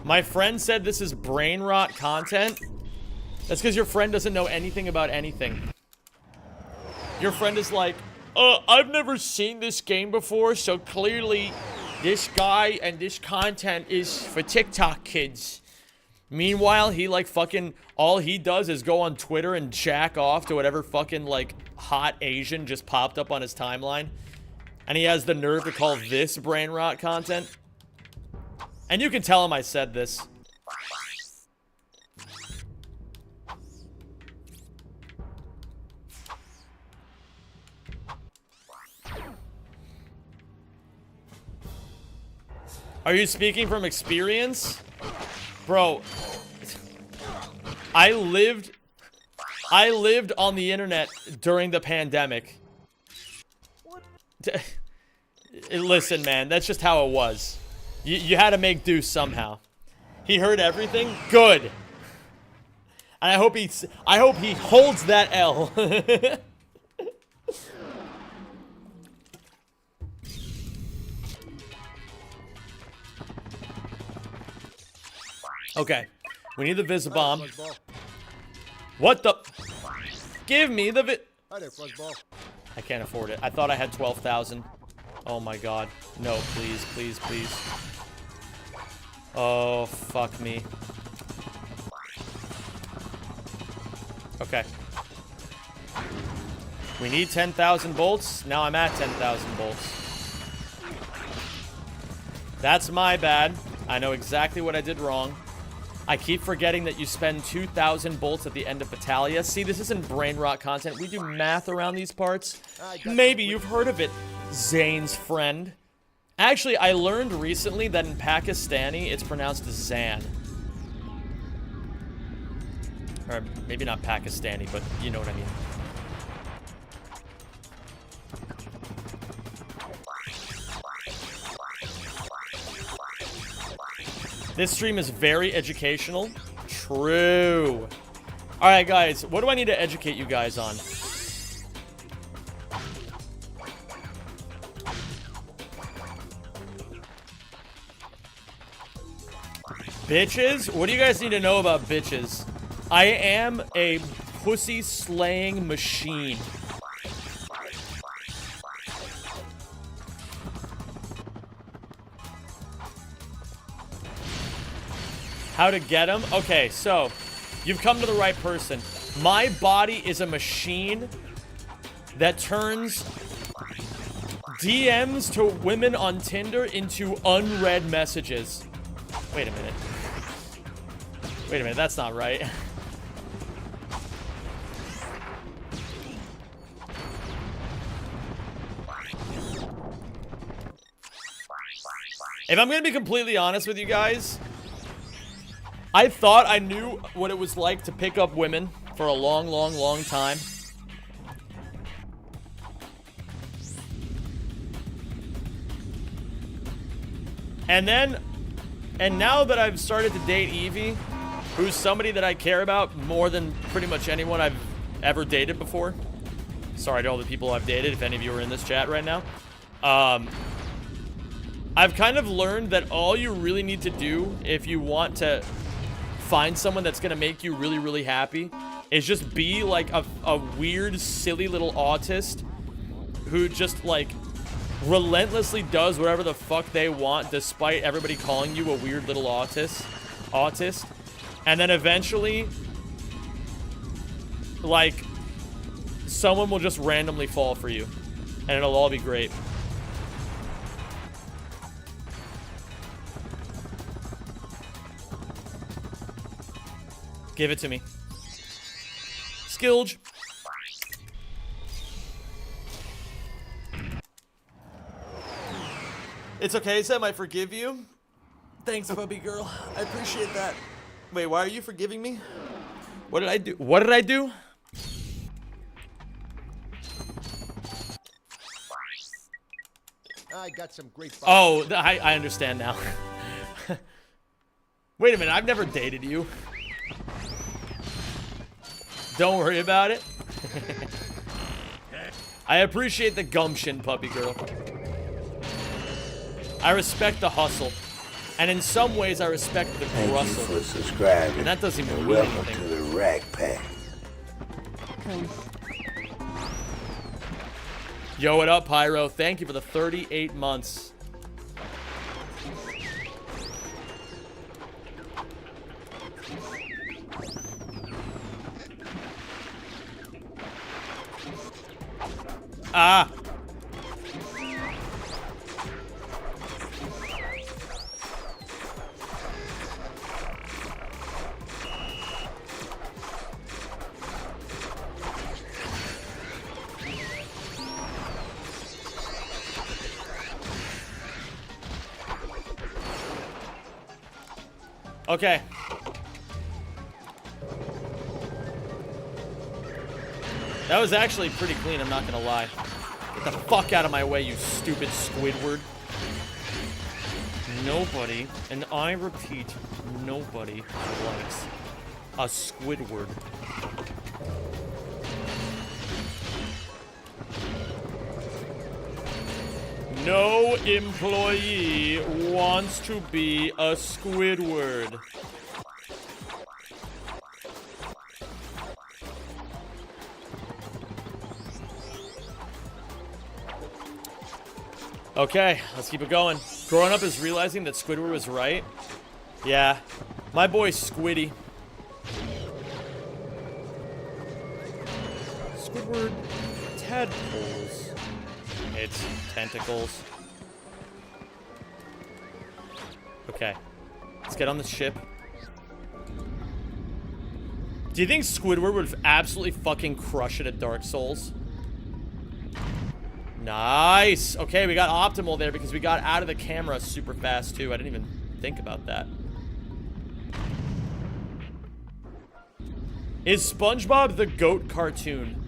My friend said this is brain rot content. That's because your friend doesn't know anything about anything. Your friend is like, I've never seen this game before, so clearly this guy and this content is for TikTok kids. Meanwhile, he like fucking, all he does is go on Twitter and jack off to whatever fucking like hot Asian just popped up on his timeline. And he has the nerve to call this brain rot content. And you can tell him I said this. Are you speaking from experience? Bro, I lived on the internet during the pandemic. Listen, man, that's just how it was. You had to make do somehow. He heard everything? Good. And I hope he holds that L. Okay. We need the Visibomb. What the? Give me the Hi there, Fuzzball. I can't afford it. I thought I had 12,000. Oh my god. No, please, please, please. Oh, fuck me. Okay. We need 10,000 bolts. Now I'm at 10,000 bolts. That's my bad. I know exactly what I did wrong. I keep forgetting that you spend 2,000 bolts at the end of Battaglia. See, this isn't brain rot content. We do math around these parts. Maybe you've heard of it, Zane's friend. Actually, I learned recently that in Pakistani, it's pronounced Zan. Or maybe not Pakistani, but you know what I mean. This stream is very educational. True. Alright, guys. What do I need to educate you guys on? Bitches? What do you guys need to know about bitches? I am a pussy-slaying machine. How to get them? Okay, so you've come to the right person. My body is a machine that turns DMs to women on Tinder into unread messages. Wait a minute. Wait a minute, that's not right. If I'm gonna be completely honest with you guys, I thought I knew what it was like to pick up women for a long, long, long time. And now that I've started to date Evie, who's somebody that I care about more than pretty much anyone I've ever dated before. Sorry to all the people I've dated, if any of you are in this chat right now. I've kind of learned that all you really need to do if you want to find someone that's gonna make you really, really happy is just be like a weird, silly little autist who just like relentlessly does whatever the fuck they want despite everybody calling you a weird little autist. And then eventually, like, someone will just randomly fall for you and it'll all be great. Give it to me. Skilge. It's okay, Sam. I forgive you. Thanks, puppy girl. I appreciate that. Wait, why are you forgiving me? What did I do? What did I do? I got some great. Oh, I understand now. Wait a minute. I've never dated you. Don't worry about it. I appreciate the gumption, puppy girl. I respect the hustle. And in some ways, I respect the Thank rustle. you for subscribing. And that doesn't even and mean welcome anything. to the Rack Pack. Yo, what up, Pyro? Thank you for the 38 months. Ah! Okay. That was actually pretty clean, I'm not gonna lie. Get the fuck out of my way, you stupid Squidward. Nobody, and I repeat, nobody likes a Squidward. No employee wants to be a Squidward. Okay, let's keep it going. Growing up is realizing that Squidward was right. Yeah, my boy Squiddy. Squidward tadpoles. It's tentacles. Okay, let's get on the ship. Do you think Squidward would absolutely fucking crush it at Dark Souls? Nice. Okay, we got optimal there because we got out of the camera super fast too. I didn't even think about that. Is SpongeBob the GOAT cartoon?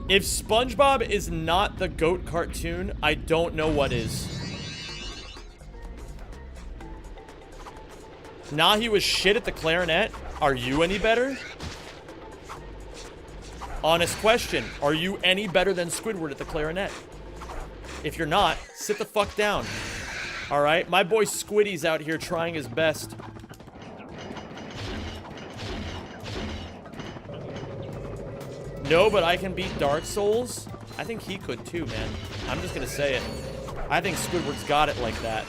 If SpongeBob is not the GOAT cartoon, I don't know what is. Nah, he was shit at the clarinet. Are you any better? Honest question. Are you any better than Squidward at the clarinet? If you're not, sit the fuck down. Alright? My boy Squiddy's out here trying his best. No, but I can beat Dark Souls? I think he could too, man. I'm just gonna say it. I think Squidward's got it like that.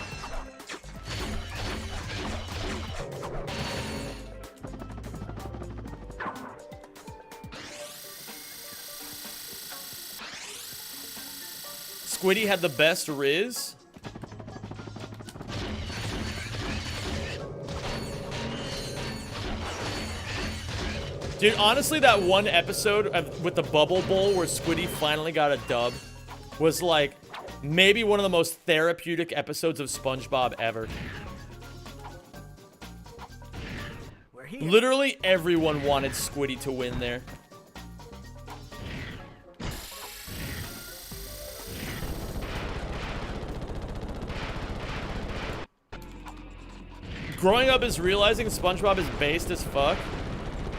Squiddy had the best Riz. Dude, honestly, that one episode with the Bubble Bowl where Squiddy finally got a dub was like maybe one of the most therapeutic episodes of SpongeBob ever. Literally everyone wanted Squiddy to win there. Growing up is realizing SpongeBob is based as fuck.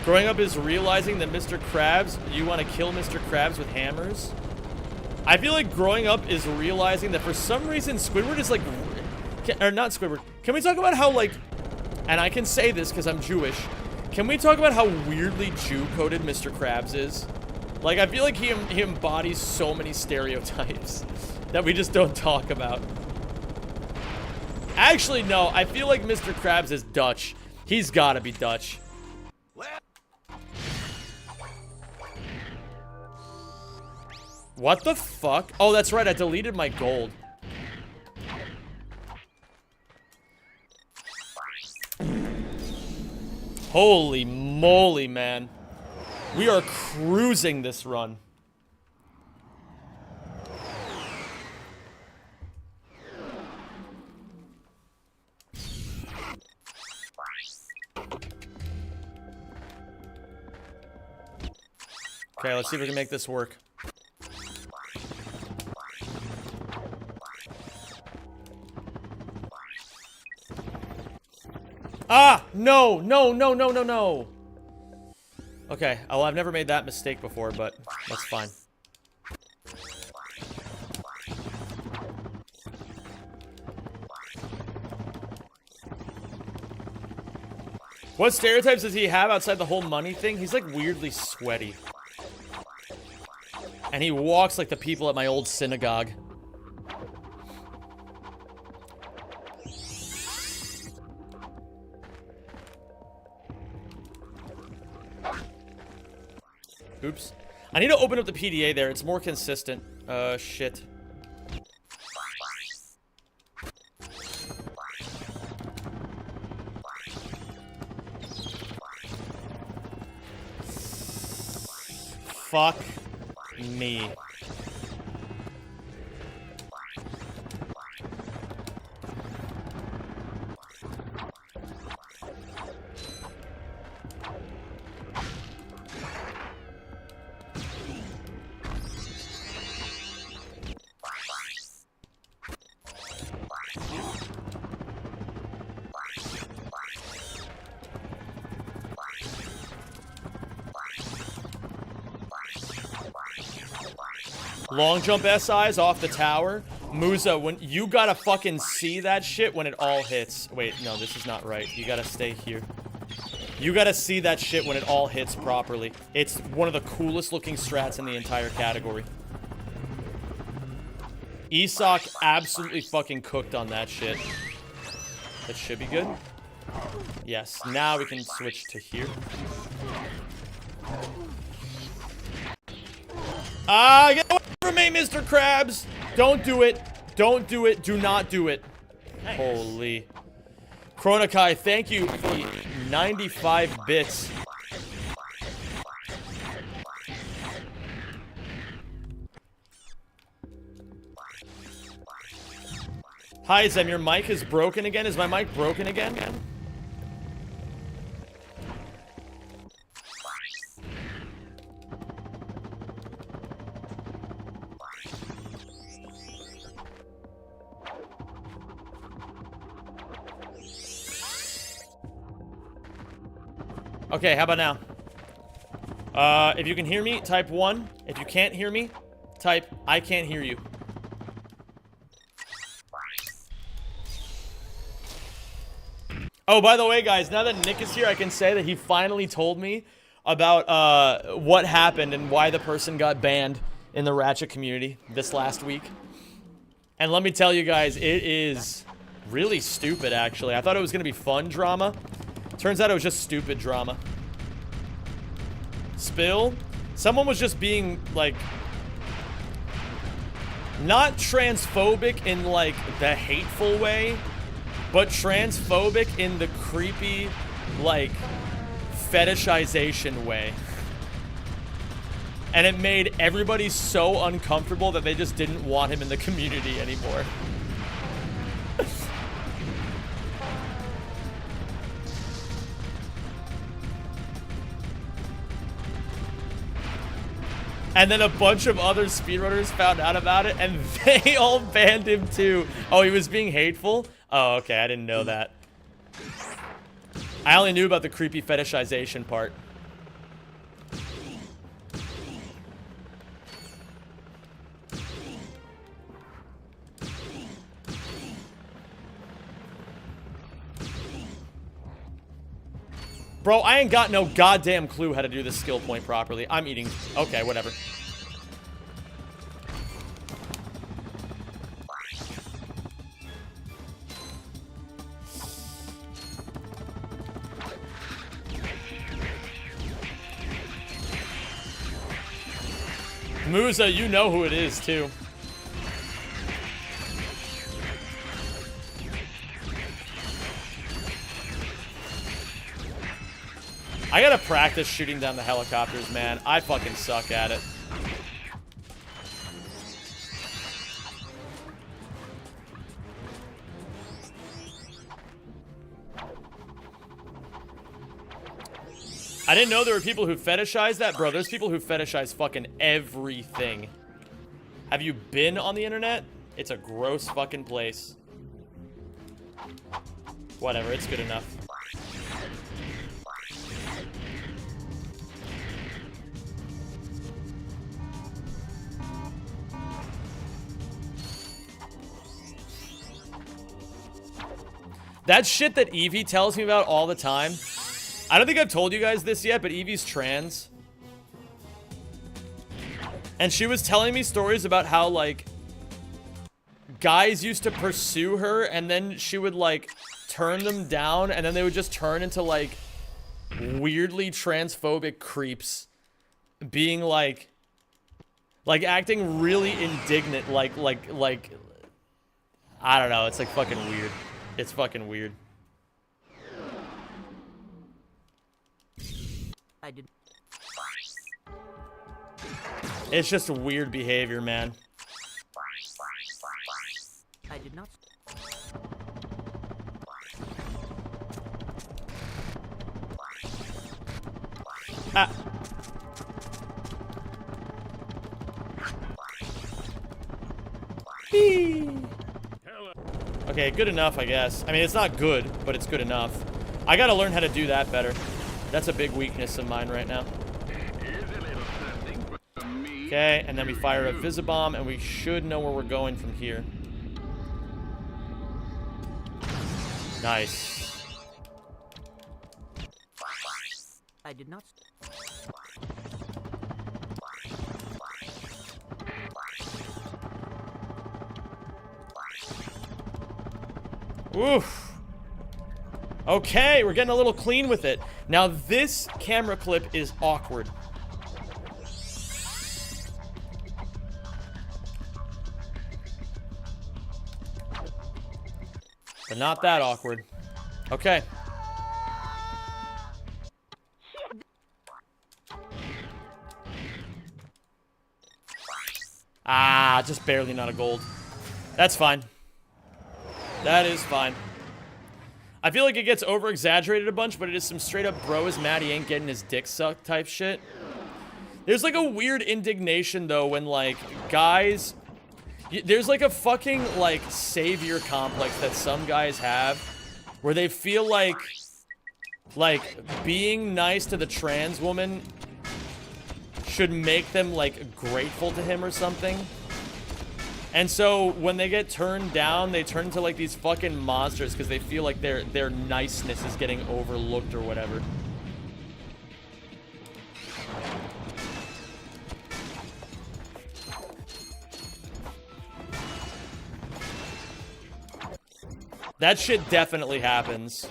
Growing up is realizing that Mr. Krabs, you want to kill Mr. Krabs with hammers. I feel like growing up is realizing that for some reason Squidward is like, or not Squidward. Can we talk about how like, and I can say this because I'm Jewish. Can we talk about how weirdly Jew-coded Mr. Krabs is? Like, I feel like he embodies so many stereotypes that we just don't talk about. Actually, no. I feel like Mr. Krabs is Dutch. He's gotta be Dutch. What the fuck? Oh, that's right. I deleted my gold. Holy moly, man. We are cruising this run. Okay, let's see if we can make this work. Ah! No! No, no, no, no, no! Okay, well, I've never made that mistake before, but that's fine. What stereotypes does he have outside the whole money thing? He's like weirdly sweaty. And he walks like the people at my old synagogue. Oops. I need to open up the PDA there. It's more consistent. Shit. Fuck me. Long jump SIs off the tower. Musa, when you gotta fucking see that shit when it all hits. Wait, no, this is not right. You gotta stay here. You gotta see that shit when it all hits properly. It's one of the coolest looking strats in the entire category. Isak absolutely fucking cooked on that shit. That should be good. Yes, now we can switch to here. Get away from me, Mr. Krabs! Don't do it. Don't do it. Do not do it. Nice. Holy. Chronokai, thank you for the 95 bits. Hi, Zem, your mic is broken again? Is my mic broken again? Okay, how about now? If you can hear me, type 1. If you can't hear me, type I can't hear you. Oh, by the way, guys, now that Nick is here, I can say that he finally told me about what happened and why the person got banned in the Ratchet community this last week. And let me tell you guys, it is really stupid, actually. I thought it was going to be fun drama. Turns out it was just stupid drama. Spill? Someone was just being, like, not transphobic in, like, the hateful way, but transphobic in the creepy, like, fetishization way. And it made everybody so uncomfortable that they just didn't want him in the community anymore. And then a bunch of other speedrunners found out about it, and they all banned him too. Oh, he was being hateful? Oh, okay, I didn't know that. I only knew about the creepy fetishization part. Bro, I ain't got no goddamn clue how to do this skill point properly. I'm eating. Okay, whatever. Musa, you know who it is, too. I gotta practice shooting down the helicopters, man. I fucking suck at it. I didn't know there were people who fetishize that. Bro, there's people who fetishize fucking everything. Have you been on the internet? It's a gross fucking place. Whatever, it's good enough. That shit that Evie tells me about all the time. I don't think I've told you guys this yet, but Evie's trans. And she was telling me stories about how, like, guys used to pursue her, and then she would, like, turn them down, and then they would just turn into, like, weirdly transphobic creeps. Being, like acting really indignant, like, I don't know, it's, like, fucking weird. It's fucking weird. I did. It's just weird behavior, man. I did not. Ah. Okay, good enough, I guess. I mean, it's not good, but it's good enough. I gotta learn how to do that better. That's a big weakness of mine right now. Okay, and then we fire a Visibomb, and we should know where we're going from here. Nice. I did not. Oof. Okay, we're getting a little clean with it. Now this camera clip is awkward. But not that awkward. Okay. Ah, just barely not a gold. That's fine. That is fine. I feel like it gets over-exaggerated a bunch, but it is some straight-up bro is mad he ain't getting his dick sucked type shit. There's like a weird indignation, though, when, like, guys... There's like a fucking, like, savior complex that some guys have where they feel like being nice to the trans woman should make them, like, grateful to him or something. And so when they get turned down, they turn into, like, these fucking monsters because they feel like their niceness is getting overlooked or whatever. That shit definitely happens.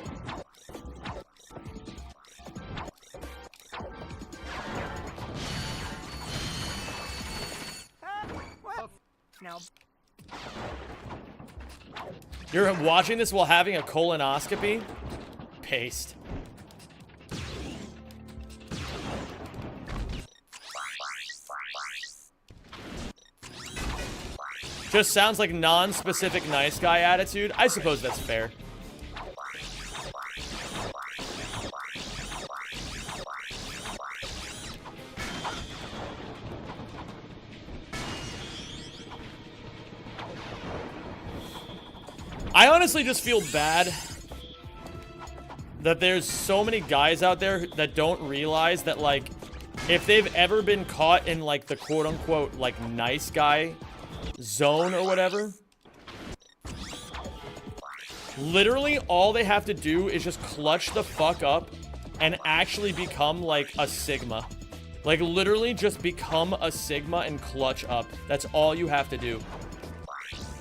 Now. You're watching this while having a colonoscopy? Paste. Just sounds like non-specific nice guy attitude. I suppose that's fair. I honestly just feel bad that there's so many guys out there that don't realize that, like, if they've ever been caught in, like, the quote-unquote, like, nice guy zone or whatever, literally all they have to do is just clutch the fuck up and actually become, like, a Sigma. Like, literally just become a Sigma and clutch up. That's all you have to do.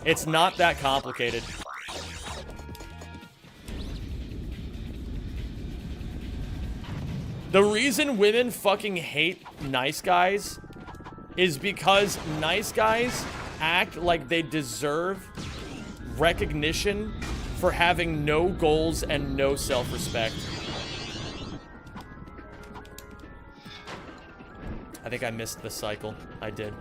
It's not that complicated. The reason women fucking hate nice guys is because nice guys act like they deserve recognition for having no goals and no self-respect. I think I missed the cycle. I did.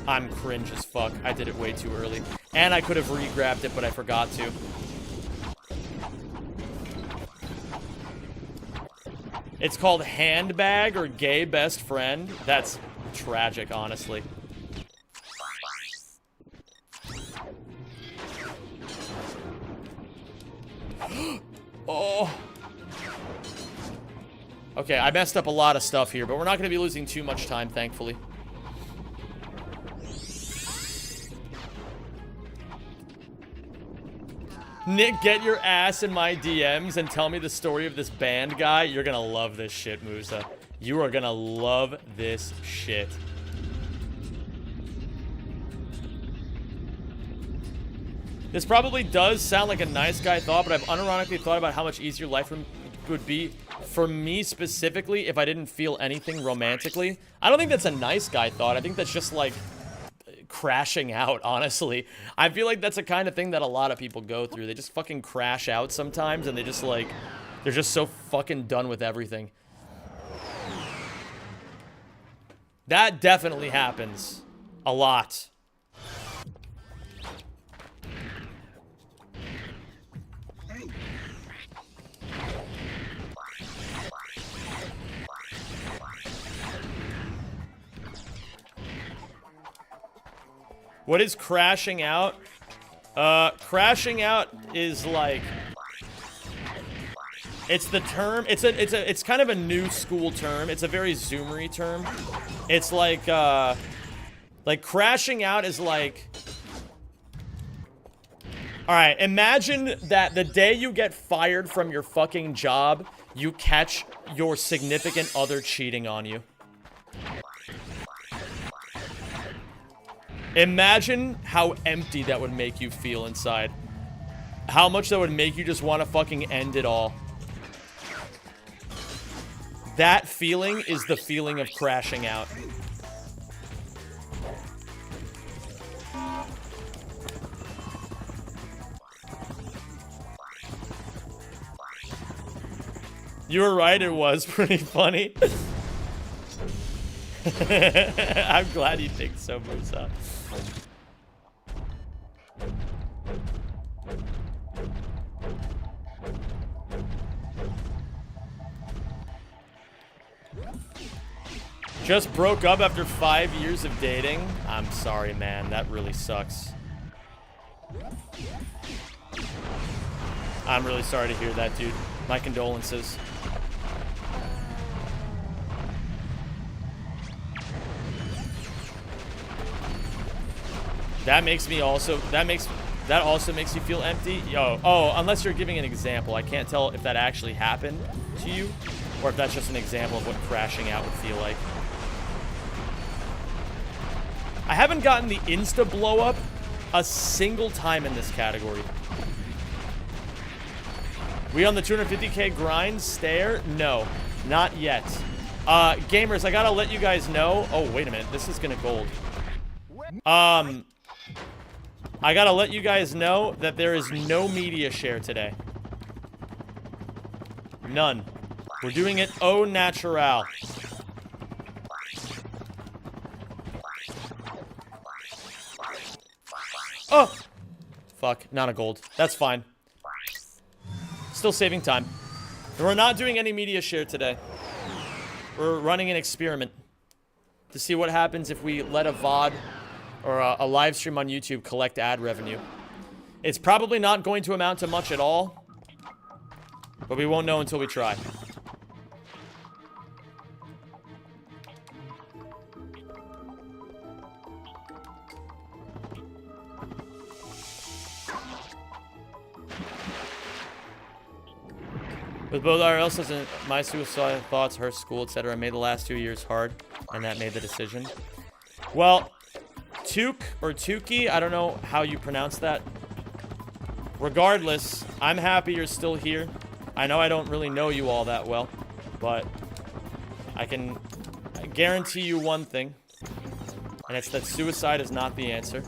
I'm cringe as fuck. I did it way too early. And I could have re-grabbed it, but I forgot to. It's called handbag or gay best friend. That's tragic, honestly. Oh. Okay, I messed up a lot of stuff here, but we're not going to be losing too much time, thankfully. Nick, get your ass in my DMs and tell me the story of this band guy. You're gonna love this shit, Musa. You are gonna love this shit. This probably does sound like a nice guy thought, but I've unironically thought about how much easier life would be for me specifically if I didn't feel anything romantically. I don't think that's a nice guy thought. I think that's just like crashing out, honestly. I feel like that's the kind of thing that a lot of people go through. They just fucking crash out sometimes, and they just like, they're just so fucking done with everything. That definitely happens a lot. What is crashing out? Crashing out is like It's the term. It's kind of a new school term. It's a very Zoomery term. It's like crashing out is like. All right, imagine that the day you get fired from your fucking job, you catch your significant other cheating on you. Imagine how empty that would make you feel inside. How much that would make you just want to fucking end it all. That feeling is the feeling of crashing out. You were right, it was pretty funny. I'm glad you think so, Musa. Just broke up after 5 years of dating. I'm sorry, man. That really sucks. I'm really sorry to hear that, dude. My condolences. That also makes you feel empty. Oh, unless you're giving an example. I can't tell if that actually happened to you or if that's just an example of what crashing out would feel like. I haven't gotten the insta blow up a single time in this category. We on the 250k grind stare? No, not yet. Gamers, I gotta let you guys know. Oh, wait a minute. This is gonna gold. I gotta let you guys know that there is no media share today. None. We're doing it au natural. Oh! Fuck, not a gold. That's fine. Still saving time. We're not doing any media share today. We're running an experiment to see what happens if we let a VOD or a live stream on YouTube collect ad revenue. It's probably not going to amount to much at all, but we won't know until we try. With both RLs and my suicidal thoughts, her school, etc., made the last 2 years hard, and that made the decision. Well, Took or Tukey, I don't know how you pronounce that. Regardless, I'm happy you're still here. I know I don't really know you all that well, but I can guarantee you one thing, and it's that suicide is not the answer.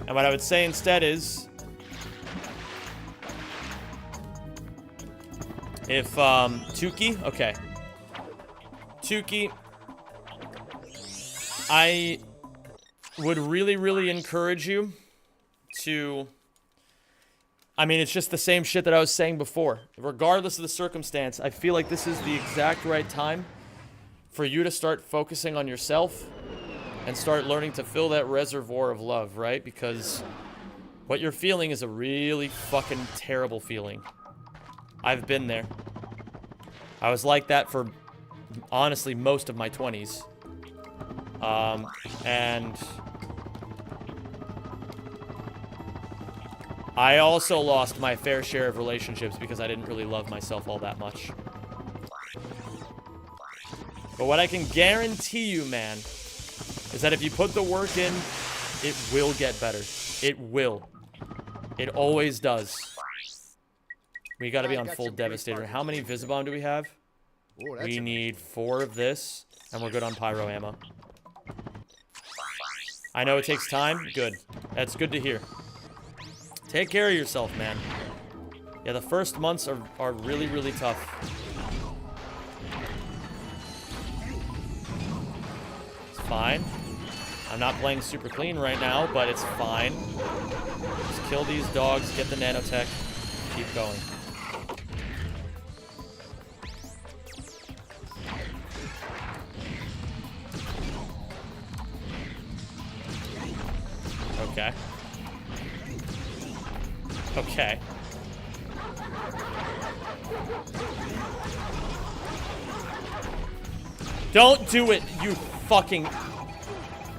And what I would say instead is, if, Tukey, okay. Tukey, I would really, really encourage you to, I mean, it's just the same shit that I was saying before. Regardless of the circumstance, I feel like this is the exact right time for you to start focusing on yourself and start learning to fill that reservoir of love, right? Because what you're feeling is a really fucking terrible feeling. I've been there. I was like that for, honestly, most of my 20s. And I also lost my fair share of relationships because I didn't really love myself all that much. But what I can guarantee you, man, is that if you put the work in, it will get better. It will. It always does. We gotta be on full Devastator. How many Visibomb do we have? We need 4 of this, and we're good on Pyro ammo. I know it takes time. Good. That's good to hear. Take care of yourself, man. Yeah, the first months are really, really tough. It's fine. I'm not playing super clean right now, but it's fine. Just kill these dogs, get the nanotech, keep going. Okay. Okay. Don't do it, you fucking...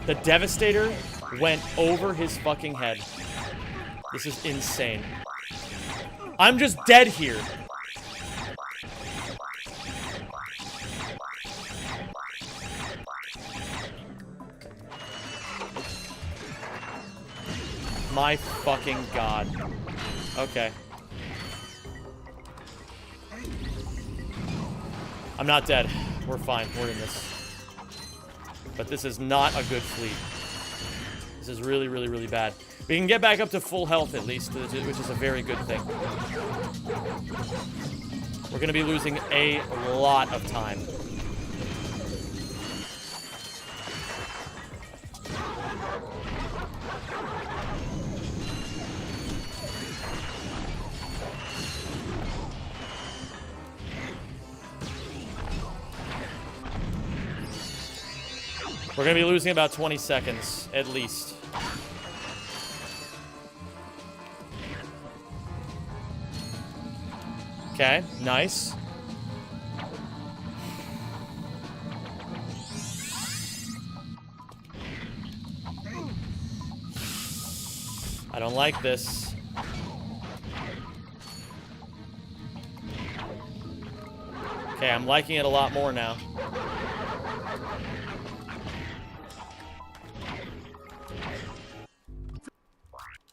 The Devastator went over his fucking head. This is insane. I'm just dead here. My fucking god. Okay. I'm not dead. We're fine. We're in this. But this is not a good fleet. This is really, really, really bad. We can get back up to full health at least, which is a very good thing. We're going to be losing a lot of time. We're going to be losing about 20 seconds, at least. Okay, nice. I don't like this. Okay, I'm liking it a lot more now.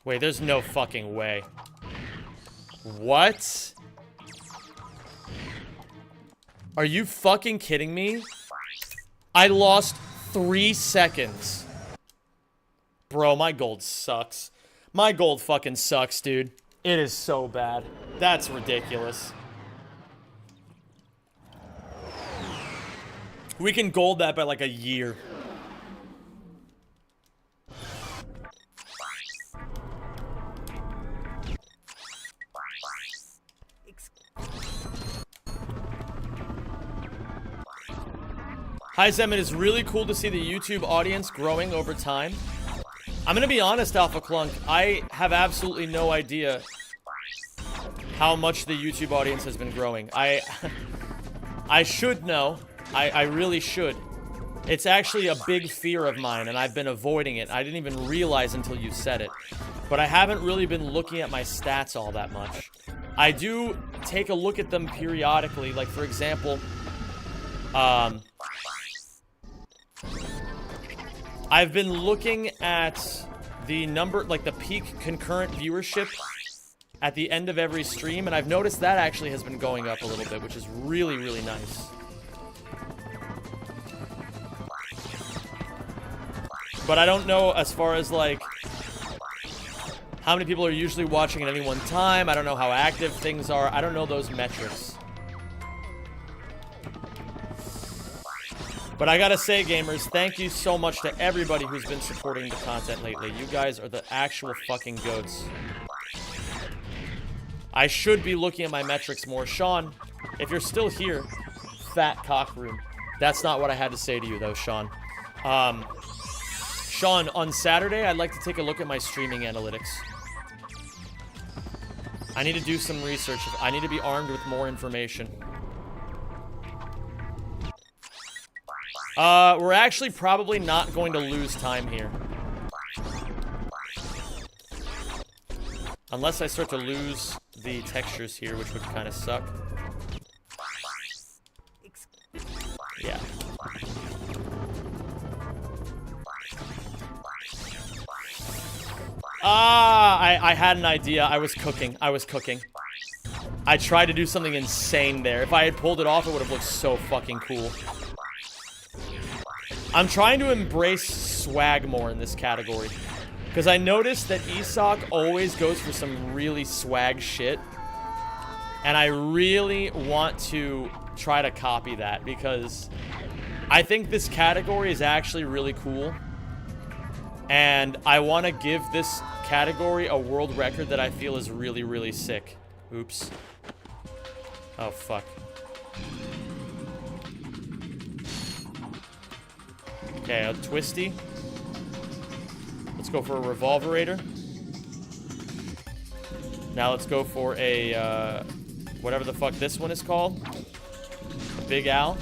Wait, there's no fucking way. What? Are you fucking kidding me? I lost 3 seconds. Bro, my gold sucks. My gold fucking sucks, dude. It is so bad. That's ridiculous. We can gold that by like a year. Hi, Zem. It is really cool to see the YouTube audience growing over time. I'm gonna be honest, Alpha Clunk. I have absolutely no idea how much the YouTube audience has been growing. I should know. I really should. It's actually a big fear of mine, and I've been avoiding it. I didn't even realize until you said it. But I haven't really been looking at my stats all that much. I do take a look at them periodically. Like, for example, I've been looking at the number, like the peak concurrent viewership at the end of every stream, and I've noticed that actually has been going up a little bit, which is really, really nice. But I don't know as far as, like, how many people are usually watching at any one time. I don't know how active things are. I don't know those metrics. But I gotta say, gamers, thank you so much to everybody who's been supporting the content lately. You guys are the actual fucking goats. I should be looking at my metrics more. Sean, if you're still here, fat cock room. That's not what I had to say to you, though, Sean. Sean, on Saturday, I'd like to take a look at my streaming analytics. I need to do some research. I need to be armed with more information. We're actually probably not going to lose time here. Unless I start to lose the textures here, which would kind of suck. Yeah. I had an idea. I was cooking. I tried to do something insane there. If I had pulled it off, it would have looked so fucking cool. I'm trying to embrace swag more in this category. Because I noticed that Isak always goes for some really swag shit. And I really want to try to copy that, because I think this category is actually really cool. And I want to give this category a world record that I feel is really, really sick. Oops. Oh, fuck. Okay, a twisty. Let's go for a revolverator. Now let's go for a whatever the fuck this one is called. Big Al.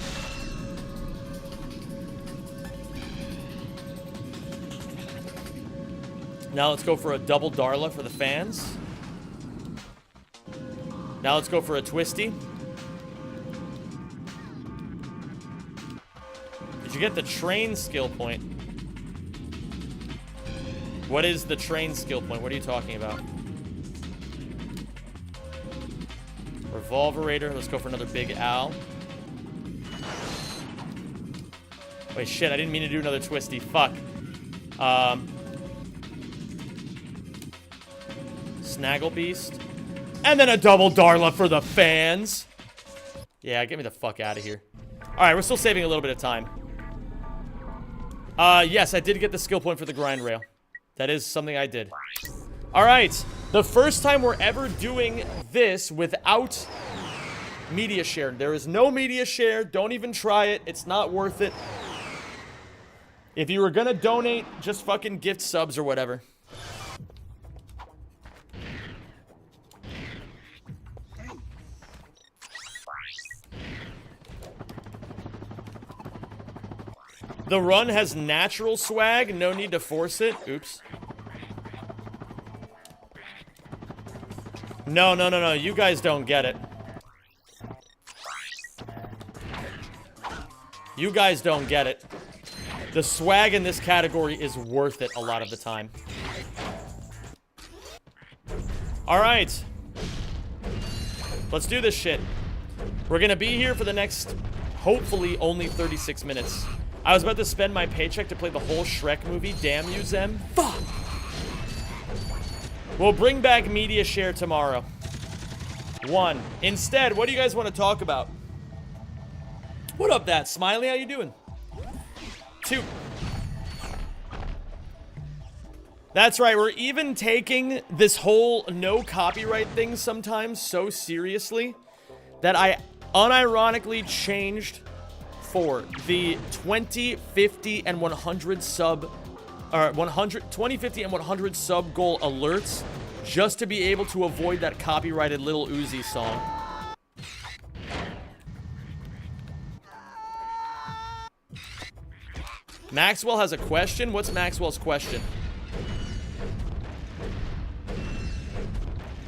Now let's go for a double Darla for the fans. Now let's go for a Twisty. Did you get the train skill point? What is the train skill point? What are you talking about? Revolverator. Let's go for another Big Al. Wait, shit. I didn't mean to do another Twisty. Fuck. Snaggle Beast. And then a double Darla for the fans. Yeah, get me the fuck out of here. Alright, we're still saving a little bit of time. Yes, I did get the skill point for the grind rail. That is something I did. Alright, the first time we're ever doing this without media share. There is no media share. Don't even try it. It's not worth it. If you were gonna donate, just fucking gift subs or whatever. The run has natural swag. No need to force it. Oops. No, no, no, no. You guys don't get it. You guys don't get it. The swag in this category is worth it a lot of the time. Alright. Let's do this shit. We're gonna be here for the next, hopefully, only 36 minutes. I was about to spend my paycheck to play the whole Shrek movie. Damn you, Zem. Fuck! We'll bring back media share tomorrow. 1. Instead, what do you guys want to talk about? What up, that Smiley? How you doing? 2. That's right, we're even taking this whole no copyright thing sometimes so seriously that I unironically changed for the 20, 50, and 100 sub, or 20, 50, and 100 sub goal alerts just to be able to avoid that copyrighted Lil Uzi song. Maxwell has a question. What's Maxwell's question?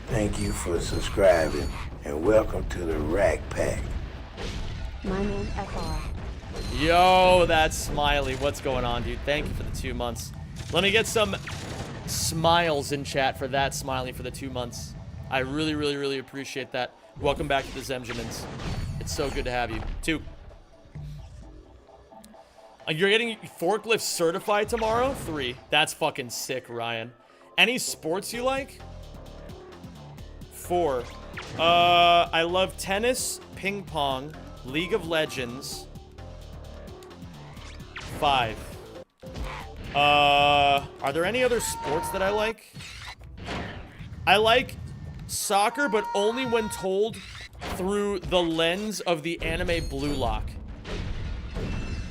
Thank you for subscribing and welcome to the Rack Pack. My name FR. Yo, that's Smiley. What's going on, dude? Thank you for the 2 months. Let me get some smiles in chat for that Smiley for the 2 months. I really, really, really appreciate that. Welcome back to the Zemjamins. It's so good to have you. 2. You're getting forklift certified tomorrow? 3. That's fucking sick, Ryan. Any sports you like? 4. I love tennis, ping pong, League of Legends. 5. Are there any other sports that I like? I like soccer, but only when told through the lens of the anime Blue Lock.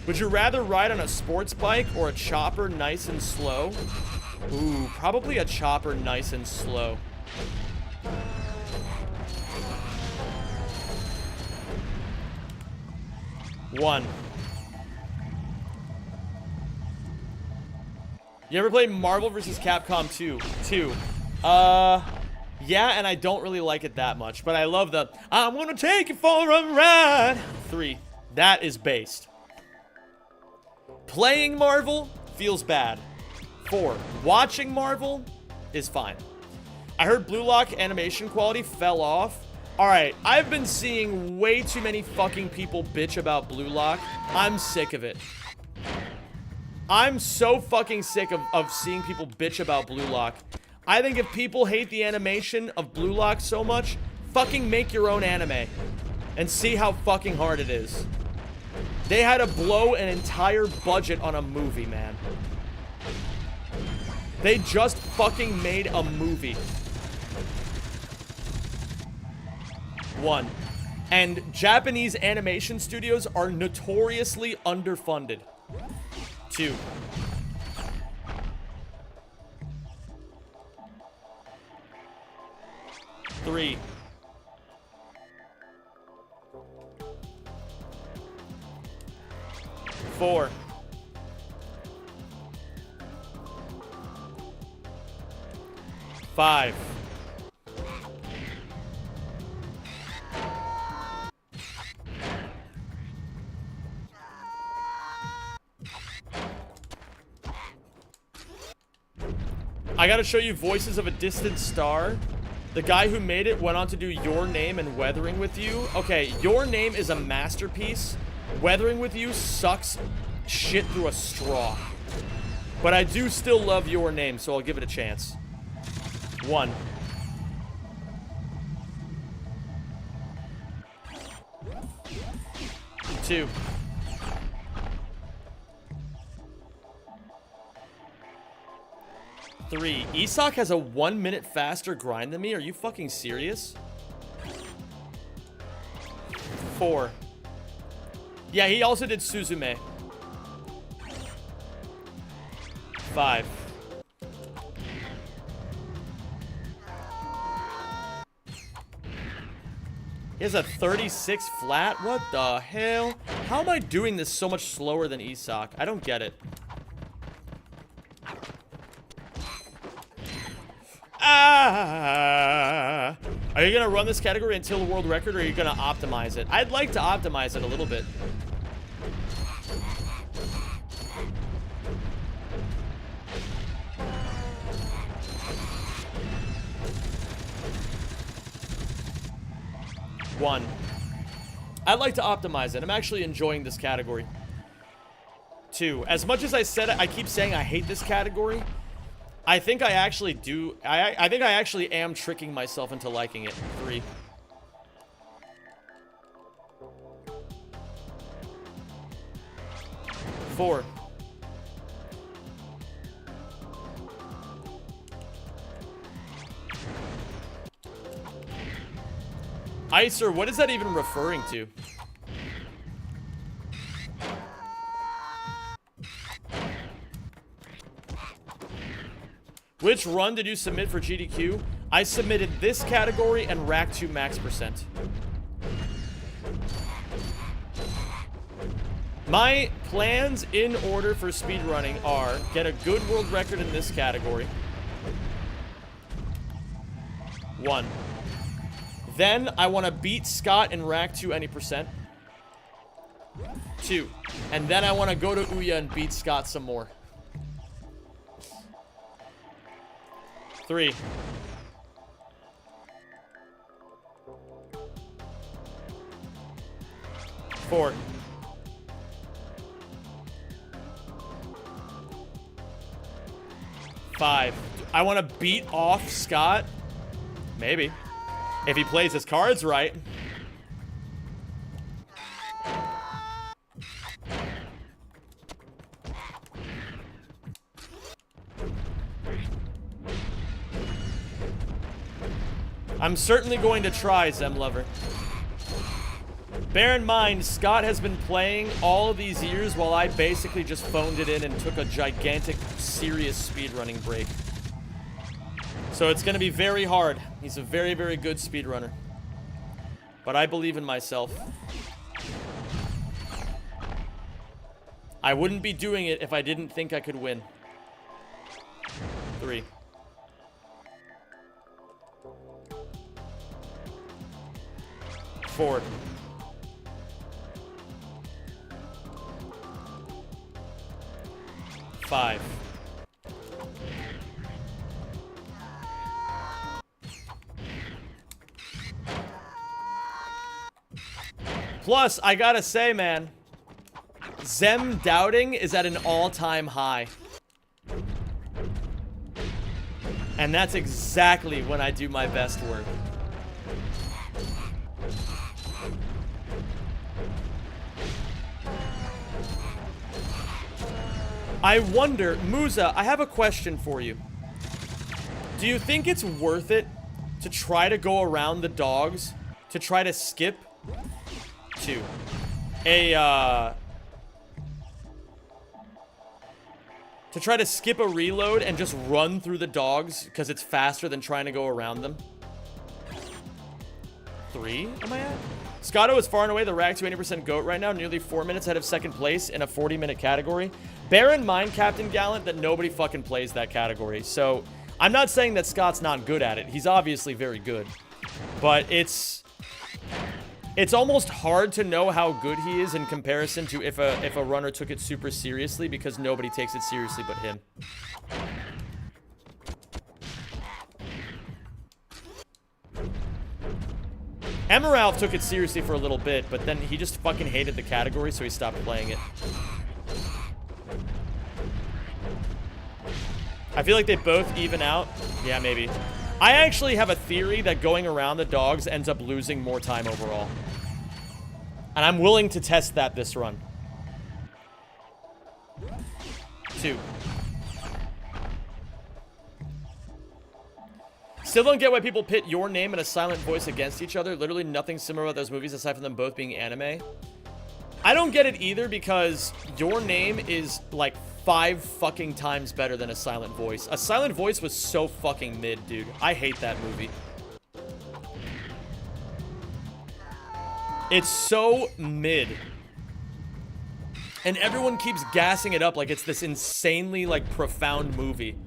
Would you rather ride on a sports bike or a chopper nice and slow? Ooh, probably a chopper nice and slow. One. You ever play Marvel vs. Capcom 2? 2. Yeah, and I don't really like it that much, but I love the I'm gonna take you for a ride. 3. That is based. Playing Marvel feels bad. 4. Watching Marvel is fine. I heard Blue Lock animation quality fell off. Alright, I've been seeing way too many fucking people bitch about Blue Lock. I'm sick of it. I'm so fucking sick of seeing people bitch about Blue Lock. I think if people hate the animation of Blue Lock so much, fucking make your own anime. And see how fucking hard it is. They had to blow an entire budget on a movie, man. They just fucking made a movie. 1. And Japanese animation studios are notoriously underfunded. 2. Three. 4. 5. 'I gotta show you Voices of a Distant Star. The guy who made it went on to do Your Name and Weathering With You. Okay, Your Name is a masterpiece. Weathering With You sucks shit through a straw. But I do still love Your Name, so I'll give it a chance. 1. 2. 3. Isak has a 1 minute faster grind than me. Are you fucking serious? 4. Yeah, he also did Suzume. 5. 'He has a 36 flat? What the hell? How am I doing this so much slower than Isak? I don't get it. Ah! Are you gonna run this category until the world record, or are you gonna optimize it? I'd like to optimize it a little bit. One. I'd like to optimize it. I'm actually enjoying this category. 2. As much as I said it, I keep saying I hate this category. I think I actually do. I think I actually am tricking myself into liking it. 3. 4. 'Icer, what is that even referring to? Which run did you submit for GDQ? I submitted this category and Rack 2 max %. My plans in order for speedrunning are get a good world record in this category. 1. Then I want to beat Scott in Rack 2 any %. 2. And then I want to go to Ouya and beat Scott some more. 3. 4. 5. I want to beat off Scott. Maybe. If he plays his cards right. I'm certainly going to try, Zemlover. Bear in mind, Scott has been playing all of these years while I basically just phoned it in and took a gigantic, serious speedrunning break. So it's going to be very hard. He's a very, very good speedrunner. But I believe in myself. I wouldn't be doing it if I didn't think I could win. 3. 4. 5. Plus, I gotta say, man, Zem doubting is at an all-time high. And that's exactly when I do my best work. I wonder, Musa, I have a question for you. Do you think it's worth it to try to go around the dogs, to try to skip to a reload and just run through the dogs because it's faster than trying to go around them? 3, am I at? Scotto is far and away the rack to 80% GOAT right now, nearly 4 minutes ahead of second place in a 40-minute category. Bear in mind, Captain Gallant, that nobody fucking plays that category. So, I'm not saying that Scott's not good at it. He's obviously very good. But it's almost hard to know how good he is in comparison to if a runner took it super seriously, because nobody takes it seriously but him. Emerald took it seriously for a little bit, but then he just fucking hated the category, so he stopped playing it. I feel like they both even out. Yeah, maybe. I actually have a theory that going around the dogs ends up losing more time overall. And I'm willing to test that this run. 2. Still don't get why people pit Your Name and A Silent Voice against each other. Literally nothing similar about those movies aside from them both being anime. I don't get it either because Your Name is like 5 fucking times better than A Silent Voice. A Silent Voice was so fucking mid, dude. I hate that movie. It's so mid. And everyone keeps gassing it up like it's this insanely, like, profound movie.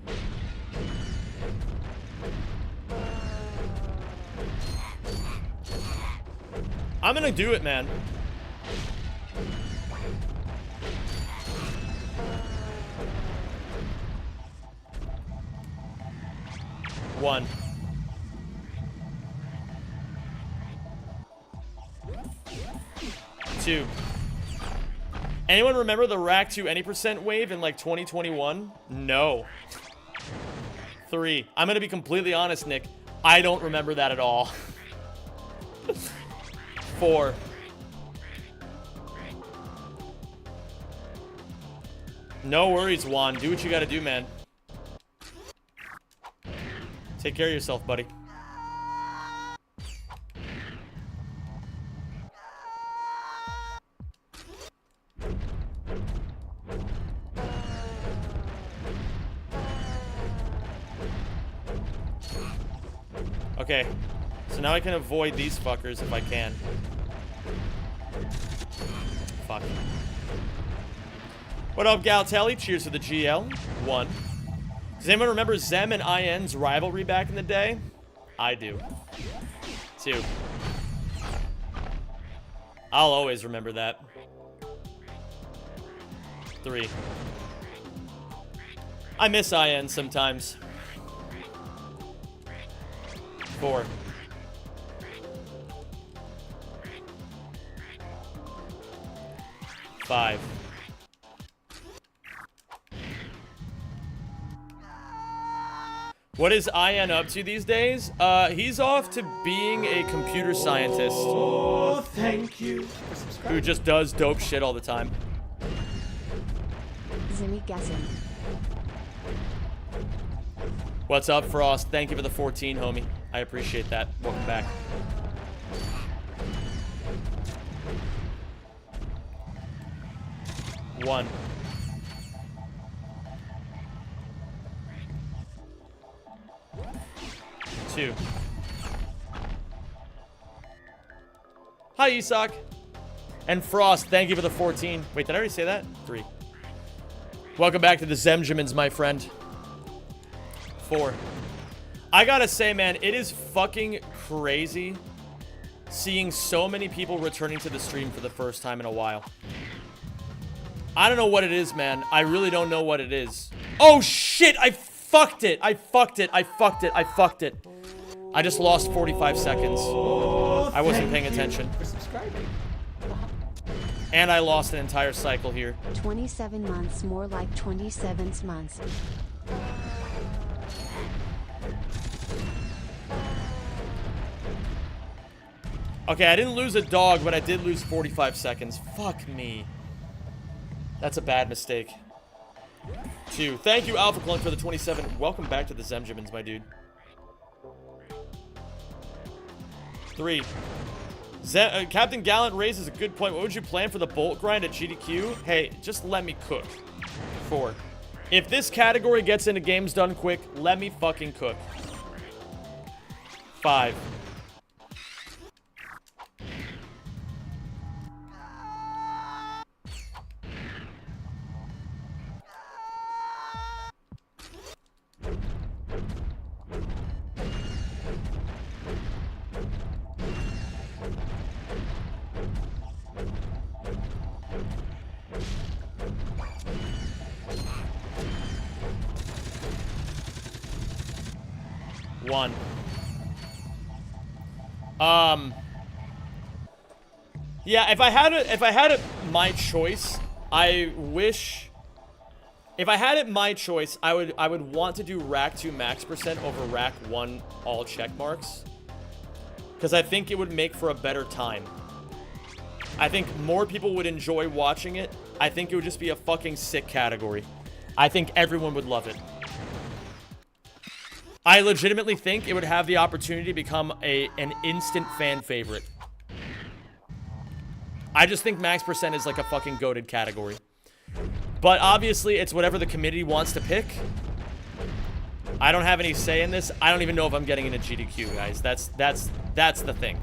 I'm gonna do it, man. One. 2. Anyone remember the rack to any percent wave in like 2021? No. 3. I'm gonna be completely honest, Nick. I don't remember that at all. 4. No worries, Juan. Do what you gotta do, man. Take care of yourself, buddy. Okay, so now I can avoid these fuckers if I can. Fuck. What up, Galtelli? Cheers to the GL. 1. Does anyone remember Zem and IN's rivalry back in the day? I do. 2. I'll always remember that. 3. I miss IN sometimes. 4. 5. What is IN up to these days? He's off to being a computer scientist. Oh, thank you. Who just does dope shit all the time. Zimmy guessing. What's up, Frost? Thank you for the 14, homie. I appreciate that. Welcome back. One. 2. Hi, Isak. And Frost, thank you for the 14. Wait, did I already say that? 3. Welcome back to the Zemjamins, my friend. 4. I gotta say, man, it is fucking crazy seeing so many people returning to the stream for the first time in a while. I don't know what it is, man. I really don't know what it is. Oh, shit! I fucked it! I fucked it! I fucked it! I fucked it! I just lost 45 seconds. I wasn't paying attention. For subscribing. And I lost an entire cycle here. 27 months, more like 27 months. Okay, I didn't lose a dog, but I did lose 45 seconds. Fuck me. That's a bad mistake. 2. Thank you, Alpha Clunk, for the 27. Welcome back to the Zemjamins, my dude. 3. Captain Gallant raises a good point. What would you plan for the bolt grind at GDQ? Hey, just let me cook. 4. If this category gets into games done quick, let me fucking cook. 5. 1. Yeah, if I had it my choice, I would want to do rack 2 max percent over rack 1 all check marks. Because I think it would make for a better time. I think more people would enjoy watching it. I think it would just be a fucking sick category. I think everyone would love it. I legitimately think it would have the opportunity to become an instant fan favorite. I just think max percent is like a fucking goated category. But obviously, it's whatever the committee wants to pick. I don't have any say in this. I don't even know if I'm getting into GDQ, guys. That's the thing.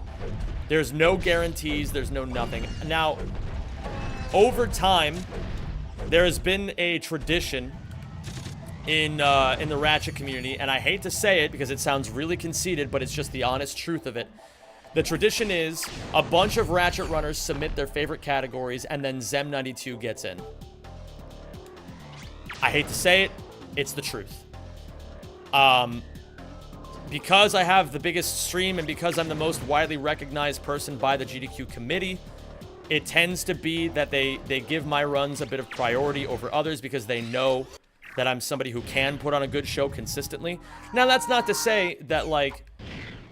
There's no guarantees. There's no nothing. Now, over time, there has been a tradition in the Ratchet community, and I hate to say it because it sounds really conceited, but it's just the honest truth of it. The tradition is a bunch of Ratchet runners submit their favorite categories, and then Zem92 gets in. I hate to say it, it's the truth. Because I have the biggest stream and because I'm the most widely recognized person by the GDQ committee, it tends to be that they give my runs a bit of priority over others because they know that I'm somebody who can put on a good show consistently. Now, that's not to say that, like,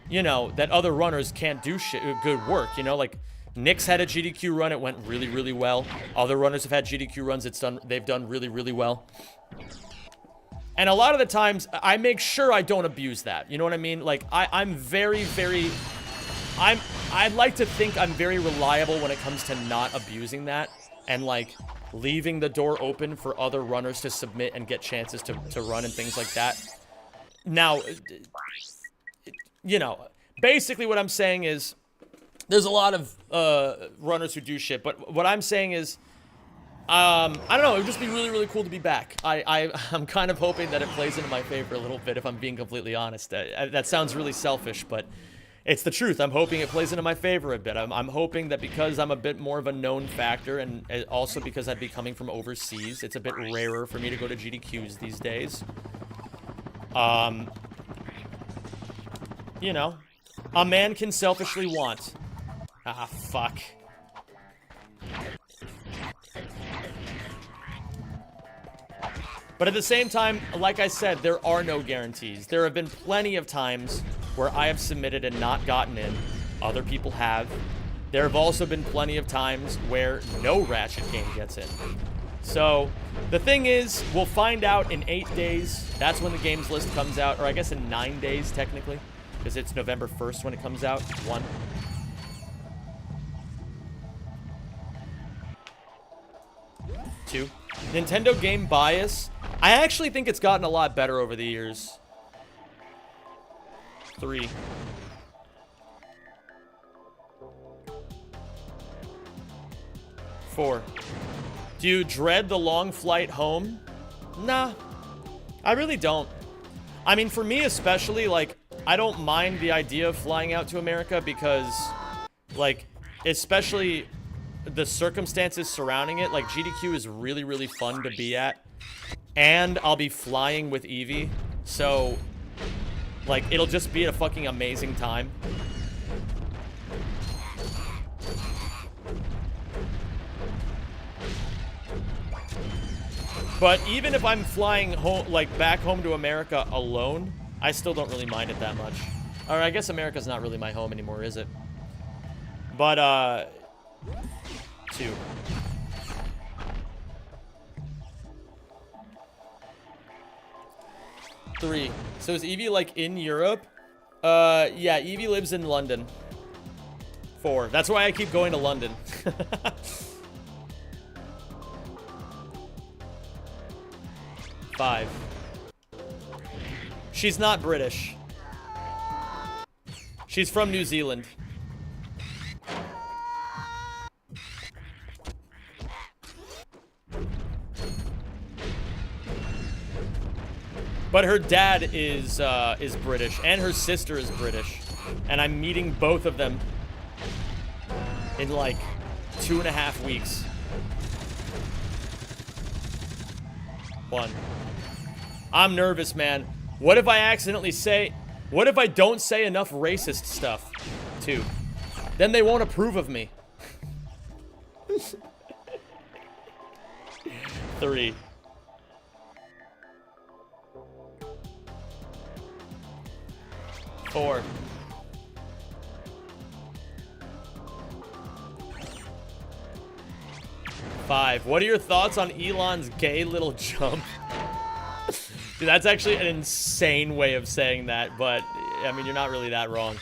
you know, that other runners can't do good work, you know? Like, Nick's had a GDQ run, it went really, really well. Other runners have had GDQ runs, they've done really, really well. And a lot of the times, I make sure I don't abuse that. You know what I mean? Like, I'm very, very... I'd like to think I'm very reliable when it comes to not abusing that. And, like, leaving the door open for other runners to submit and get chances to run and things like that. Now, you know, basically what I'm saying is... There's a lot of runners who do shit. But what I'm saying is... I don't know, it would just be really, really cool to be back. I'm kind of hoping that it plays into my favor a little bit, if I'm being completely honest. That sounds really selfish, but it's the truth. I'm hoping it plays into my favor a bit. I'm hoping that because I'm a bit more of a known factor, and also because I'd be coming from overseas, it's a bit rarer for me to go to GDQs these days. You know, a man can selfishly want. Ah, fuck. But at the same time, like I said, there are no guarantees. There have been plenty of times where I have submitted and not gotten in. Other people have. There have also been plenty of times where no Ratchet game gets in. So, the thing is, we'll find out in 8 days. That's when the games list comes out. Or I guess in 9 days, technically. Because it's November 1st when it comes out. 1. Two. Nintendo game bias. I actually think it's gotten a lot better over the years. 3. Four. Do you dread the long flight home? Nah, I really don't. I mean, for me especially, like, I don't mind the idea of flying out to America because, like, especially the circumstances surrounding it, like, GDQ is really, really fun to be at. And I'll be flying with Evie, so, like, it'll just be a fucking amazing time. But even if I'm flying home, like, back home to America alone, I still don't really mind it that much. Or I guess America's not really my home anymore, is it? But, 2. Three. So is Evie, like, in Europe? Yeah, Evie lives in London. 4. That's why I keep going to London. 5. She's not British. She's from New Zealand. But her dad is British, and her sister is British. And I'm meeting both of them in, like, 2.5 weeks. 1. I'm nervous, man. What if I accidentally say... What if I don't say enough racist stuff, too? Then they won't approve of me. 3. 4. 5. What are your thoughts on Elon's gay little jump? Dude, that's actually an insane way of saying that, but, I mean, you're not really that wrong.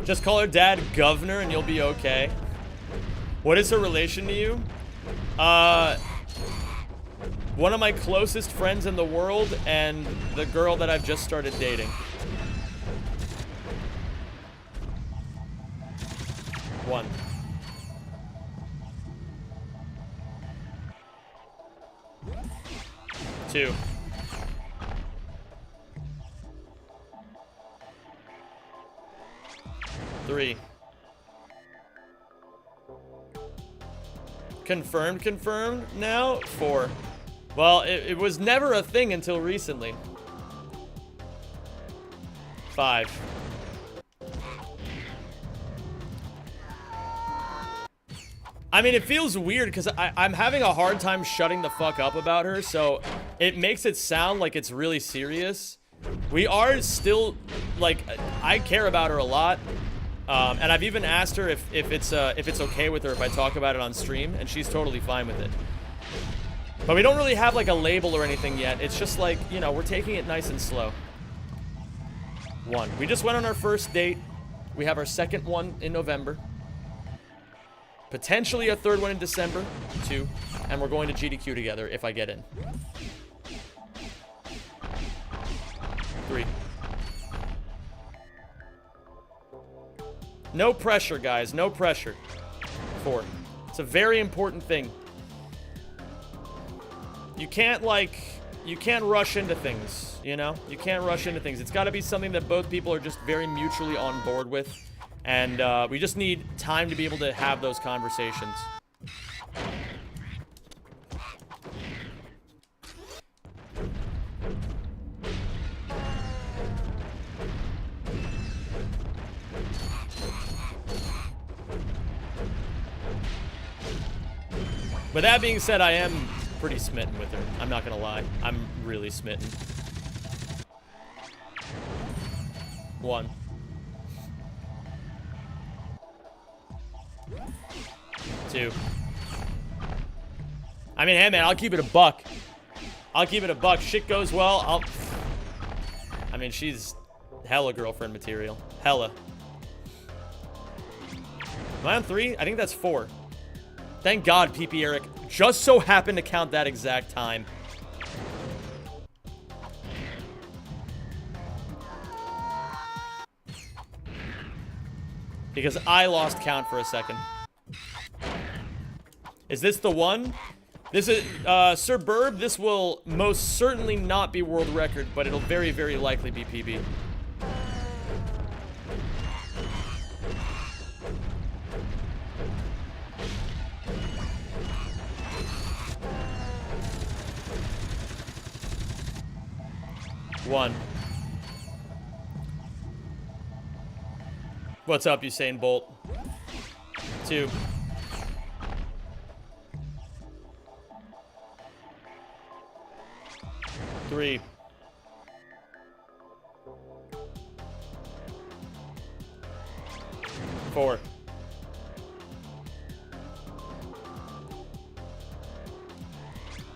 Just call her dad governor and you'll be okay. What is her relation to you? One of my closest friends in the world and the girl that I've just started dating. 1. 2. 3. Confirmed now? 4. Well, it was never a thing until recently. 5. I mean, it feels weird because I'm having a hard time shutting the fuck up about her, so it makes it sound like it's really serious. We are still, like, I care about her a lot. And I've even asked her if it's okay with her if I talk about it on stream, and she's totally fine with it. But we don't really have like a label or anything yet. It's just like, you know, we're taking it nice and slow. 1. We just went on our first date. We have our second one in November. Potentially a third one in December. 2. And we're going to GDQ together if I get in. 3. No pressure, guys. No pressure. 4. It's a very important thing. You can't, like, you can't rush into things, you know? You can't rush into things. It's got to be something that both people are just very mutually on board with. And we just need time to be able to have those conversations. But that being said, I am pretty smitten with her. I'm not gonna lie. I'm really smitten. 1. 2. I mean, hey man, I'll keep it a buck. I'll keep it a buck. Shit goes well, I mean, she's hella girlfriend material. Hella. Am I on 3? I think that's 4. Thank God, PP Eric just so happened to count that exact time. Because I lost count for a second. Is this the one? This is, Sir Burb, this will most certainly not be world record, but it'll very, very likely be PB. One. What's up, Usain Bolt? 2. 3. 4.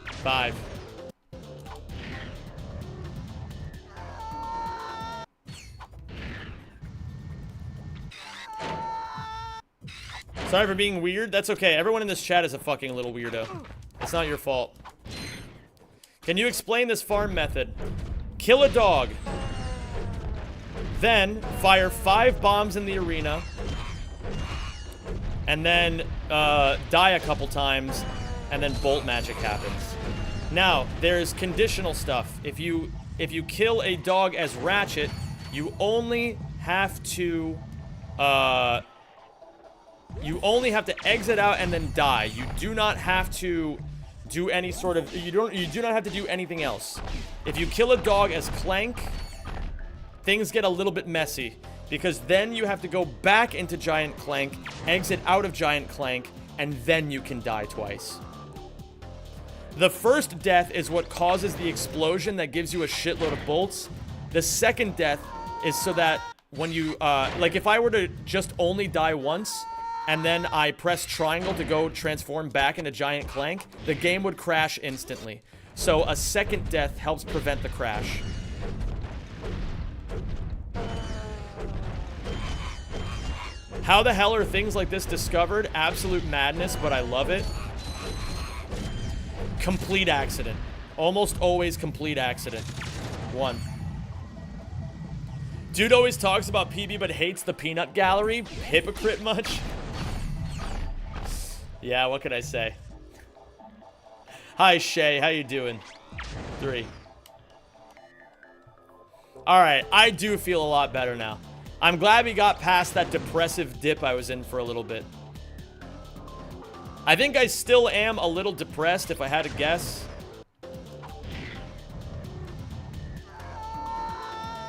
5. 'Sorry for being weird. That's okay. Everyone in this chat is a fucking little weirdo. It's not your fault. Can you explain this farm method? Kill a dog. Then fire 5 bombs in the arena. And then die a couple times. And then bolt magic happens. Now, there's conditional stuff. If you kill a dog as Ratchet, you only have to exit out and then die. You do not have to do any sort of, you do not have to do anything else. If you kill a dog as Clank, things get a little bit messy, because then you have to go back into Giant Clank, exit out of Giant Clank, and then you can die twice. The first death is what causes the explosion that gives you a shitload of bolts. The second death is so that when you, like if I were to just only die once, and then I press triangle to go transform back into Giant Clank, the game would crash instantly. So a second death helps prevent the crash. How the hell are things like this discovered? Absolute madness, but I love it. Complete accident. Almost always complete accident. 1. Dude always talks about PB but hates the peanut gallery. Hypocrite much? Yeah, what can I say? Hi, Shay. How you doing? 3. Alright, I do feel a lot better now. I'm glad we got past that depressive dip I was in for a little bit. I think I still am a little depressed, if I had to guess.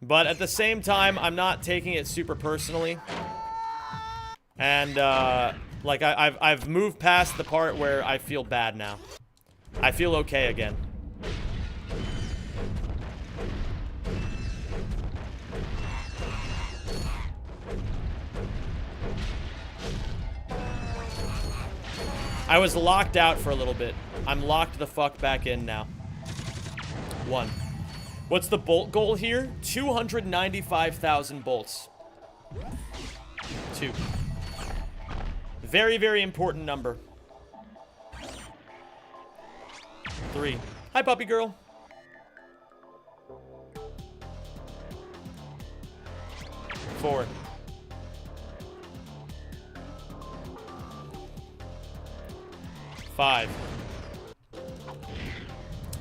But at the same time, I'm not taking it super personally. And, like, I've moved past the part where I feel bad now. I feel okay again. I was locked out for a little bit. I'm locked the fuck back in now. 1. What's the bolt goal here? 295,000 bolts. 2. Very, very important number. 3. Hi, puppy girl. 4. 5.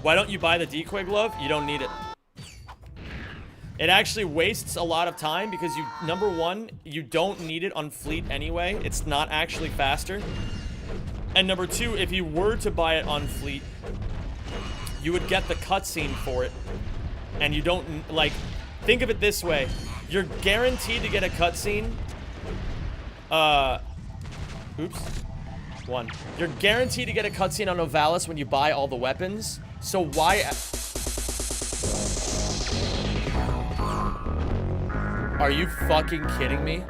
Why don't you buy the decoy glove? You don't need it. It actually wastes a lot of time because you, number 1, you don't need it on fleet anyway. It's not actually faster. And number 2, if you were to buy it on fleet, you would get the cutscene for it. And you don't, like, think of it this way. You're guaranteed to get a cutscene. Oops. 1. You're guaranteed to get a cutscene on Ovalis when you buy all the weapons. So why... Are you fucking kidding me?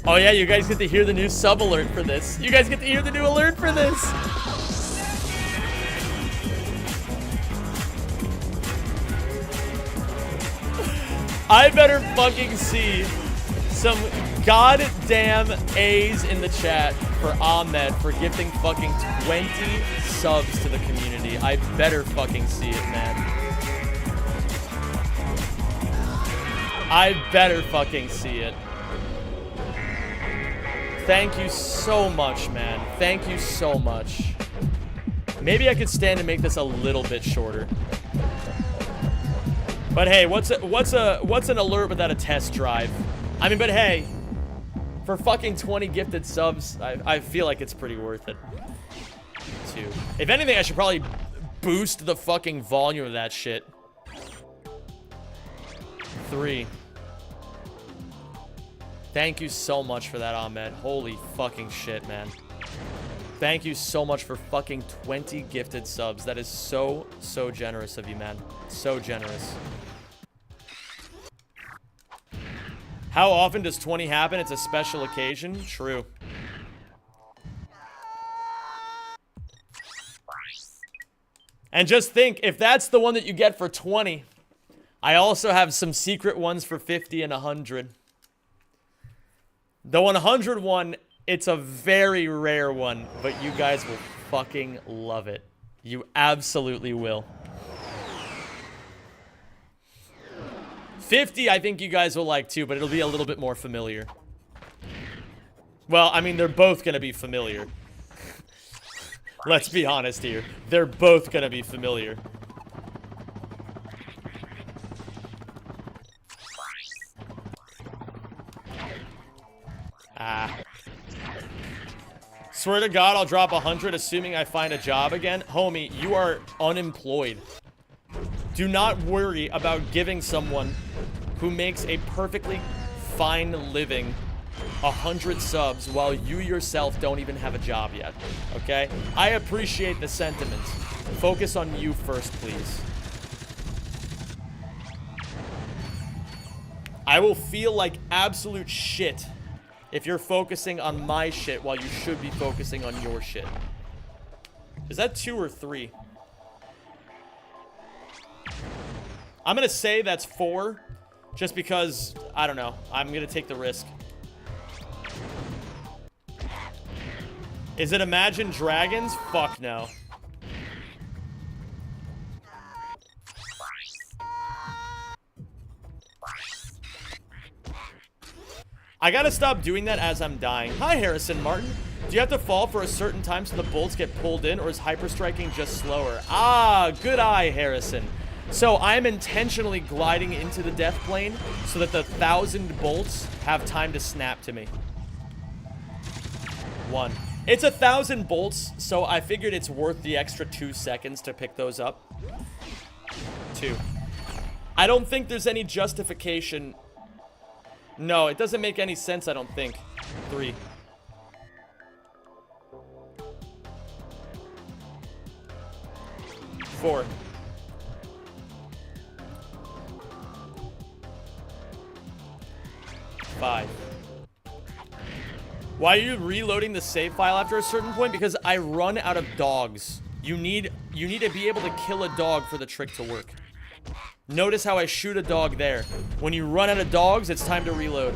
Oh yeah, you guys get to hear the new sub alert for this. You guys get to hear the new alert for this. I better fucking see some goddamn A's in the chat for Ahmed for gifting fucking 20 subs to the community. I better fucking see it, man. I better fucking see it. Thank you so much, man. Thank you so much. Maybe I could stand to make this a little bit shorter. But hey, what's an alert without a test drive? I mean, but hey, for fucking 20 gifted subs, I feel like it's pretty worth it. 2. If anything, I should probably boost the fucking volume of that shit. 3. Thank you so much for that, Ahmed. Holy fucking shit, man. Thank you so much for fucking 20 gifted subs. That is so, so generous of you, man. So generous. How often does 20 happen? It's a special occasion. True. And just think, if that's the one that you get for 20, I also have some secret ones for 50 and 100. The 100 one, it's a very rare one, but you guys will fucking love it. You absolutely will. 50, I think you guys will like too, but it'll be a little bit more familiar. Well, I mean, they're both gonna be familiar. Let's be honest here. They're both gonna be familiar. Swear to God, I'll drop 100 assuming I find a job again. Homie, you are unemployed. Do not worry about giving someone who makes a perfectly fine living 100 subs while you yourself don't even have a job yet. Okay? I appreciate the sentiment. Focus on you first, please. I will feel like absolute shit if you're focusing on my shit while you should be focusing on your shit. Is that 2 or 3? I'm gonna say that's 4, just because, I don't know. I'm gonna take the risk. Is it Imagine Dragons? Fuck no. I gotta stop doing that as I'm dying. Hi, Harrison Martin. Do you have to fall for a certain time so the bolts get pulled in, or is hyper-striking just slower? Ah, good eye, Harrison. So I'm intentionally gliding into the death plane so that the 1,000 bolts have time to snap to me. 1. It's 1,000 bolts, so I figured it's worth the extra 2 seconds to pick those up. 2. I don't think there's any justification. No, it doesn't make any sense, I don't think. 3. 4. 5. Why are you reloading the save file after a certain point? Because I run out of dogs. You need to be able to kill a dog for the trick to work. Notice how I shoot a dog there. When you run out of dogs, it's time to reload.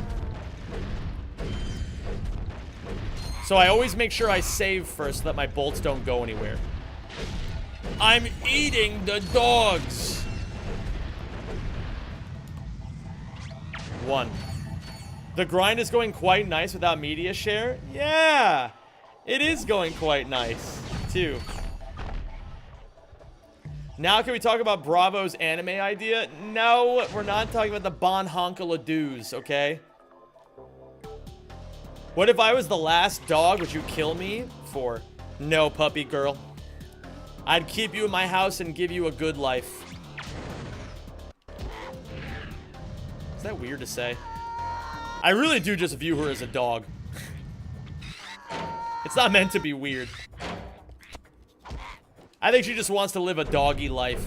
So I always make sure I save first so that my bolts don't go anywhere. I'm eating the dogs. 1. The grind is going quite nice without media share. Yeah, it is going quite nice. 2. Now can we talk about Bravo's anime idea? No, we're not talking about the Bon Honkaladoos, okay? What if I was the last dog? Would you kill me? 4. No, puppy girl. I'd keep you in my house and give you a good life. Is that weird to say? I really do just view her as a dog. It's not meant to be weird. I think she just wants to live a doggy life.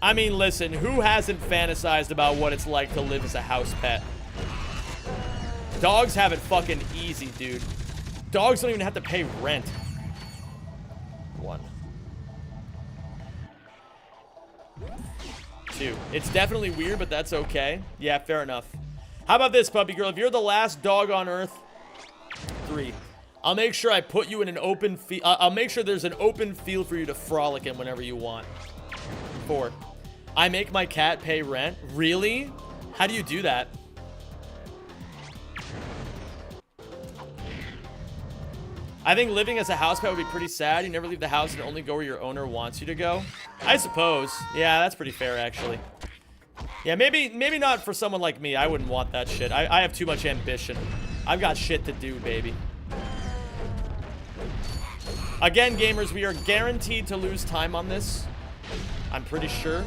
I mean, listen, who hasn't fantasized about what it's like to live as a house pet? Dogs have it fucking easy, dude. Dogs don't even have to pay rent. 1. 2. It's definitely weird, but that's okay. Yeah, fair enough. How about this, puppy girl? If you're the last dog on Earth, 3. I'll make sure I put you in an open field. I'll make sure there's an open field for you to frolic in whenever you want. 4. I make my cat pay rent. Really? How do you do that? I think living as a house pet would be pretty sad. You never leave the house and only go where your owner wants you to go. I suppose. Yeah, that's pretty fair, actually. Yeah, maybe not for someone like me. I wouldn't want that shit. I have too much ambition. I've got shit to do, baby. Again, gamers, we are guaranteed to lose time on this. I'm pretty sure.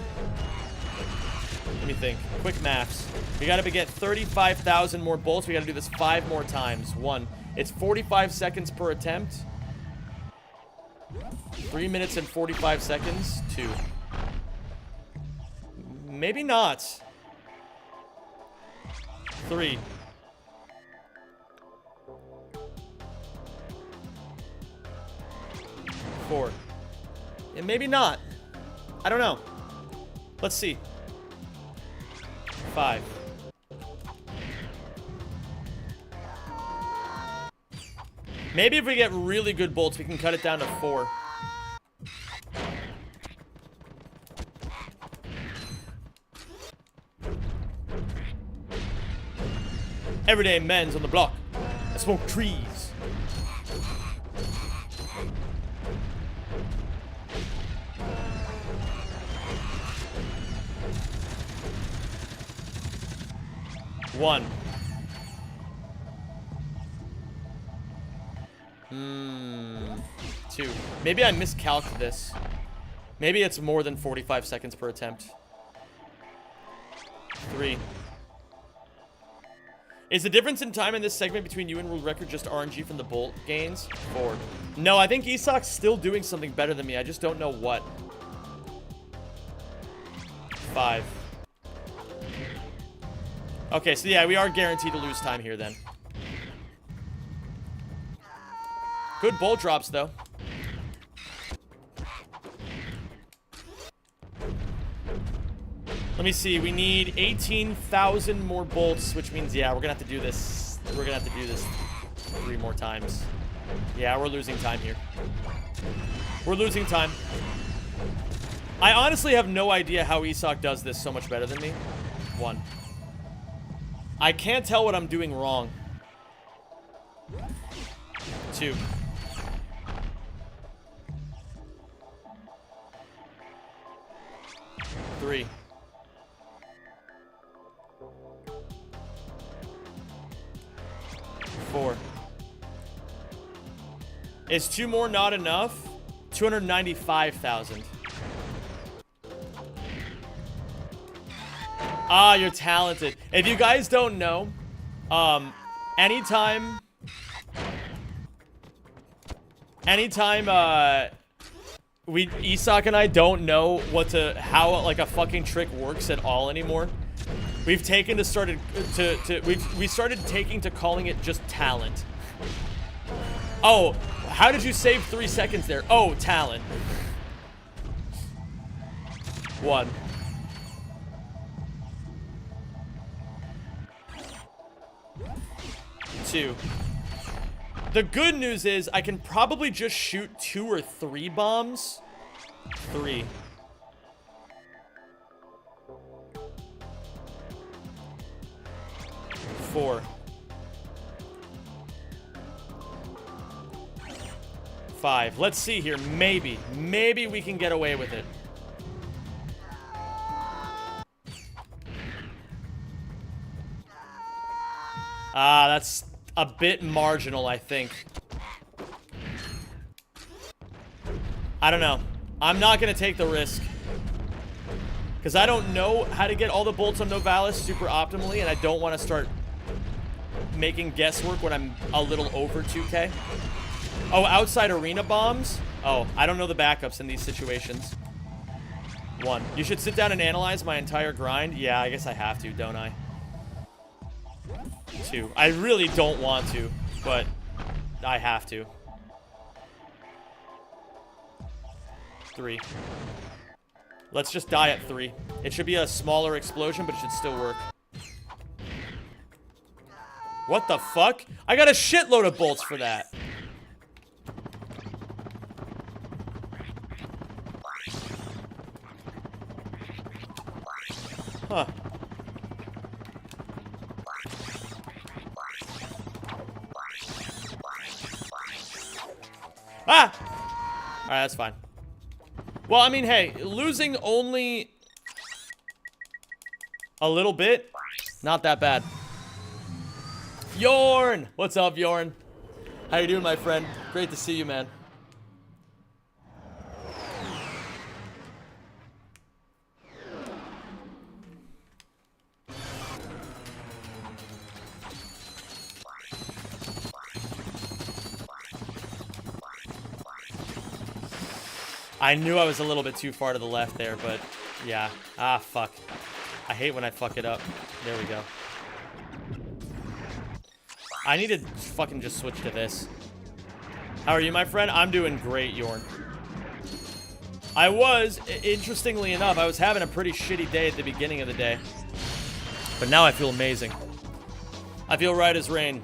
Let me think. Quick maths. We gotta get 35,000 more bolts. We gotta do this 5 more times. 1. It's 45 seconds per attempt. 3 minutes and 45 seconds. 2. Maybe not. 3. 4. Yeah, maybe not. I don't know. Let's see. 5. Maybe if we get really good bolts, we can cut it down to 4. Everyday men's on the block. I smoke trees. 1. 2. Maybe I miscalculated this. Maybe it's more than 45 seconds per attempt. 3. Is the difference in time in this segment between you and world record just RNG from the bolt gains? 4. No, I think Isak's still doing something better than me. I just don't know what. 5. Okay, so yeah, we are guaranteed to lose time here then. Good bolt drops, though. Let me see. We need 18,000 more bolts, which means, yeah, we're going to have to do this. We're going to have to do this 3 more times. Yeah, we're losing time here. We're losing time. I honestly have no idea how Isak does this so much better than me. 1. I can't tell what I'm doing wrong. 2. 3. 4. Is 2 more not enough? 295,000. Ah, you're talented. If you guys don't know, anytime Isak and I don't know how like a fucking trick works at all anymore. We've taken to we started taking to calling it just talent. Oh, how did you save 3 seconds there? Oh, talent. 1. 2. The good news is I can probably just shoot 2 or 3 bombs. 3. 4. 5. Let's see here. Maybe we can get away with it. Ah, that's a bit marginal, I think. I don't know. I'm not going to take the risk. Because I don't know how to get all the bolts on Novalis super optimally, and I don't want to start making guesswork when I'm a little over 2K. Oh, outside arena bombs? Oh, I don't know the backups in these situations. 1. You should sit down and analyze my entire grind? Yeah, I guess I have to, don't I? 2. I really don't want to, but I have to. 3. Let's just die at 3. It should be a smaller explosion, but it should still work. What the fuck? I got a shitload of bolts for that. Huh. Ah! Alright, that's fine. Well, I mean, hey, losing only a little bit, not that bad. Yorn! What's up, Yorn? How you doing, my friend? Great to see you, man. I knew I was a little bit too far to the left there, but yeah. Ah, fuck. I hate when I fuck it up. There we go. I need to fucking just switch to this. How are you, my friend? I'm doing great, Yorn. I was, interestingly enough, I was having a pretty shitty day at the beginning of the day. But now I feel amazing. I feel right as rain.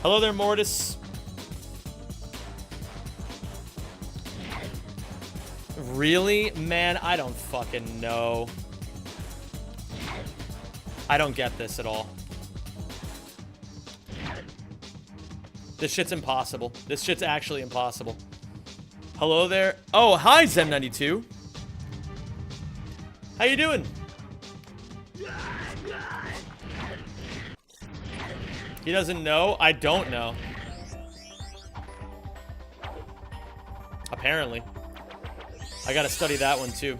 Hello there, Mortis. Really? Man, I don't fucking know. I don't get this at all. This shit's impossible. This shit's actually impossible. Hello there. Oh, hi, Zem92. How you doing? He doesn't know? I don't know. Apparently. I gotta study that one too.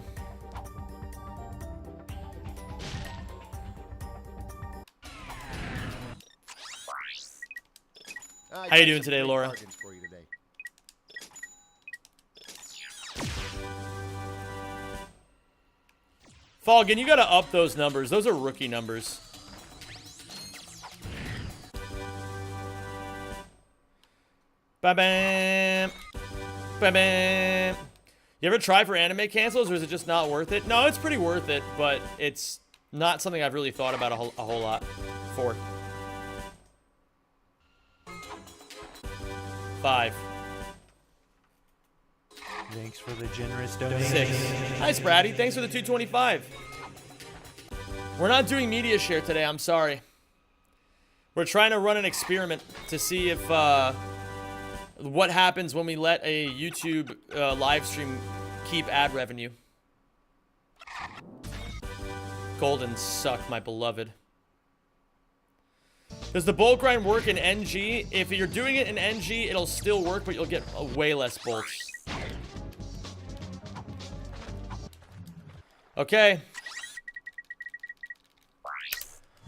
How you doing today, Laura? For you today. Falcon, you gotta up those numbers. Those are rookie numbers. Ba-bam. Ba-bam. You ever try for anime cancels, or is it just not worth it? No, it's pretty worth it, but it's not something I've really thought about a whole lot for. 5. Thanks for the generous donation. 6. Hi, Spratty. Thanks for the 225. We're not doing media share today. I'm sorry. We're trying to run an experiment to see if what happens when we let a YouTube live stream keep ad revenue. Golden suck, my beloved. Does the bolt grind work in NG? If you're doing it in NG, it'll still work, but you'll get way less bolts. Okay.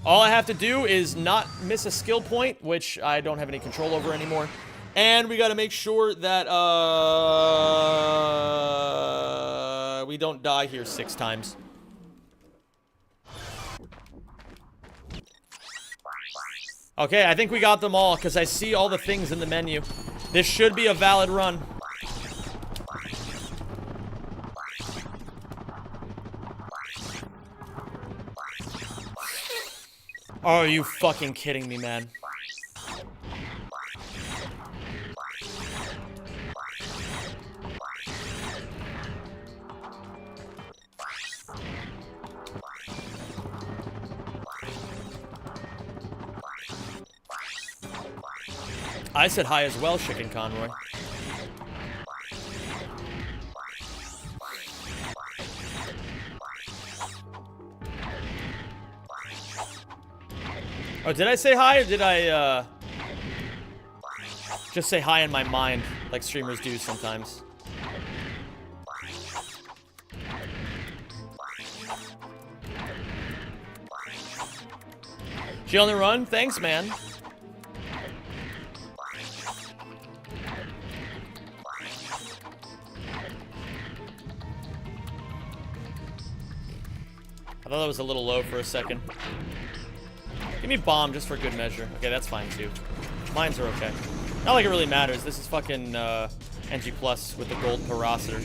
All I have to do is not miss a skill point, which I don't have any control over anymore. And we got to make sure that we don't die here 6 times. Okay, I think we got them all because I see all the things in the menu. This should be a valid run. Oh, are you fucking kidding me, man? I said hi as well, Chicken Conroy. Oh, did I say hi, or did I, just say hi in my mind, like streamers do sometimes? She on the run? Thanks, man. I thought that was a little low for a second. Give me bomb just for good measure. Okay, that's fine too. Mines are okay. Not like it really matters. This is fucking NG Plus with the gold Parasiter.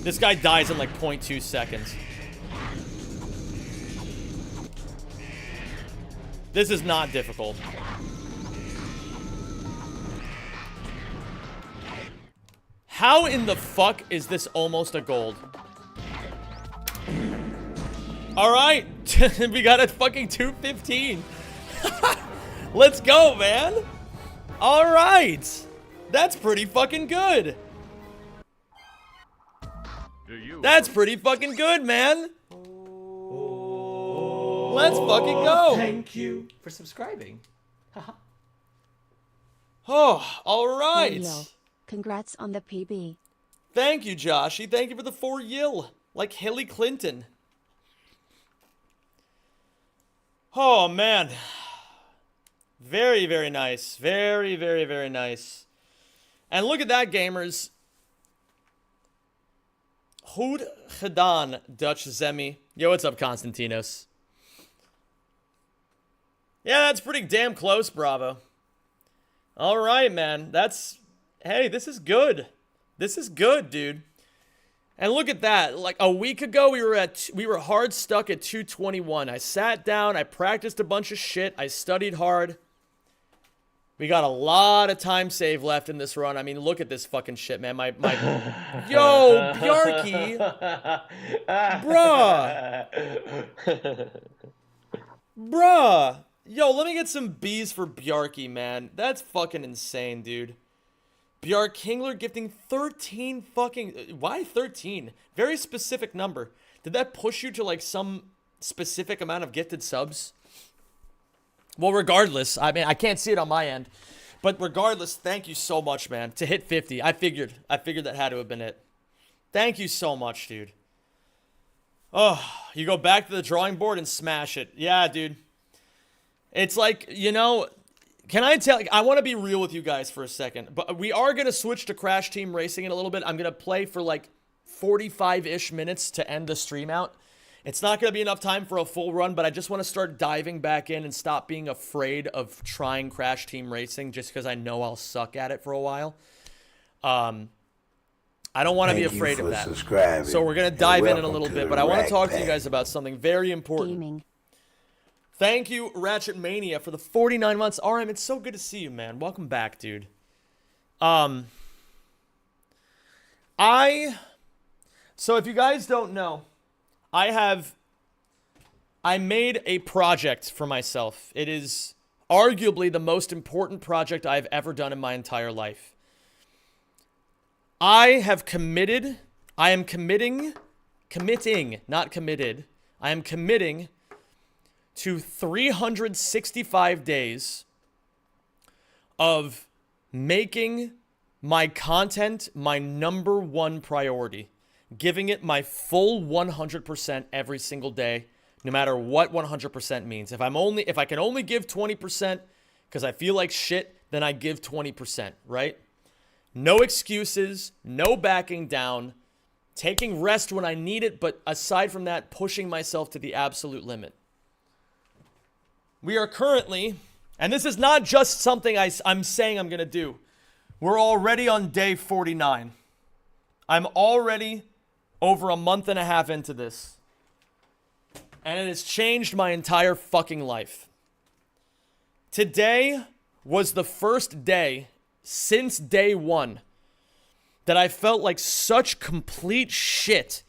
This guy dies in like 0.2 seconds. This is not difficult. How in the fuck is this almost a gold? Alright, we got a fucking 215. Let's go, man. Alright. That's pretty fucking good. That's pretty fucking good, man. Let's fucking go. Thank you for subscribing. Oh, alright. Yo, congrats on the PB. Thank you, Joshy. Thank you for the 4 yil. Like Hillary Clinton. Oh, man. Very, very nice. Very, very, very nice. And look at that, gamers. Hoed gedaan, Dutch Zemi. Yo, what's up, Konstantinos? Yeah, that's pretty damn close, Bravo. All right, man. That's... Hey, this is good. This is good, dude. And look at that. Like a week ago, we were hard stuck at 221. I sat down, I practiced a bunch of shit, I studied hard. We got a lot of time save left in this run. I mean, look at this fucking shit, man. My Yo, Bjarky. Bruh. Yo, let me get some B's for Bjarky, man. That's fucking insane, dude. Bjark Kingler gifting 13 fucking... Why 13? Very specific number. Did that push you to, like, some specific amount of gifted subs? Well, regardless, I mean, I can't see it on my end. But regardless, thank you so much, man. To hit 50, I figured that had to have been it. Thank you so much, dude. Oh, you go back to the drawing board and smash it. Yeah, dude. It's like, you know, can I tell, I want to be real with you guys for a second, but we are going to switch to Crash Team Racing in a little bit. I'm going to play for like 45-ish minutes to end the stream out. It's not going to be enough time for a full run, but I just want to start diving back in and stop being afraid of trying Crash Team Racing just because I know I'll suck at it for a while. I don't want to be afraid of that. So we're going to dive in a little bit, but I want to talk to you guys about something very important. Gaming. Thank you, Ratchet Mania, for the 49 months. RM, it's so good to see you, man. Welcome back, dude. So if you guys don't know, I made a project for myself. It is arguably the most important project I've ever done in my entire life. I am committing, not committed. I am committing to 365 days of making my content my number one priority. Giving it my full 100% every single day, no matter what 100% means. If I can only give 20% because I feel like shit, then I give 20%, right? No excuses, no backing down, taking rest when I need it, but aside from that, pushing myself to the absolute limit. We are currently, and this is not just something I'm saying I'm going to do. We're already on day 49. I'm already over a month and a half into this. And it has changed my entire fucking life. Today was the first day since day one that I felt like such complete shit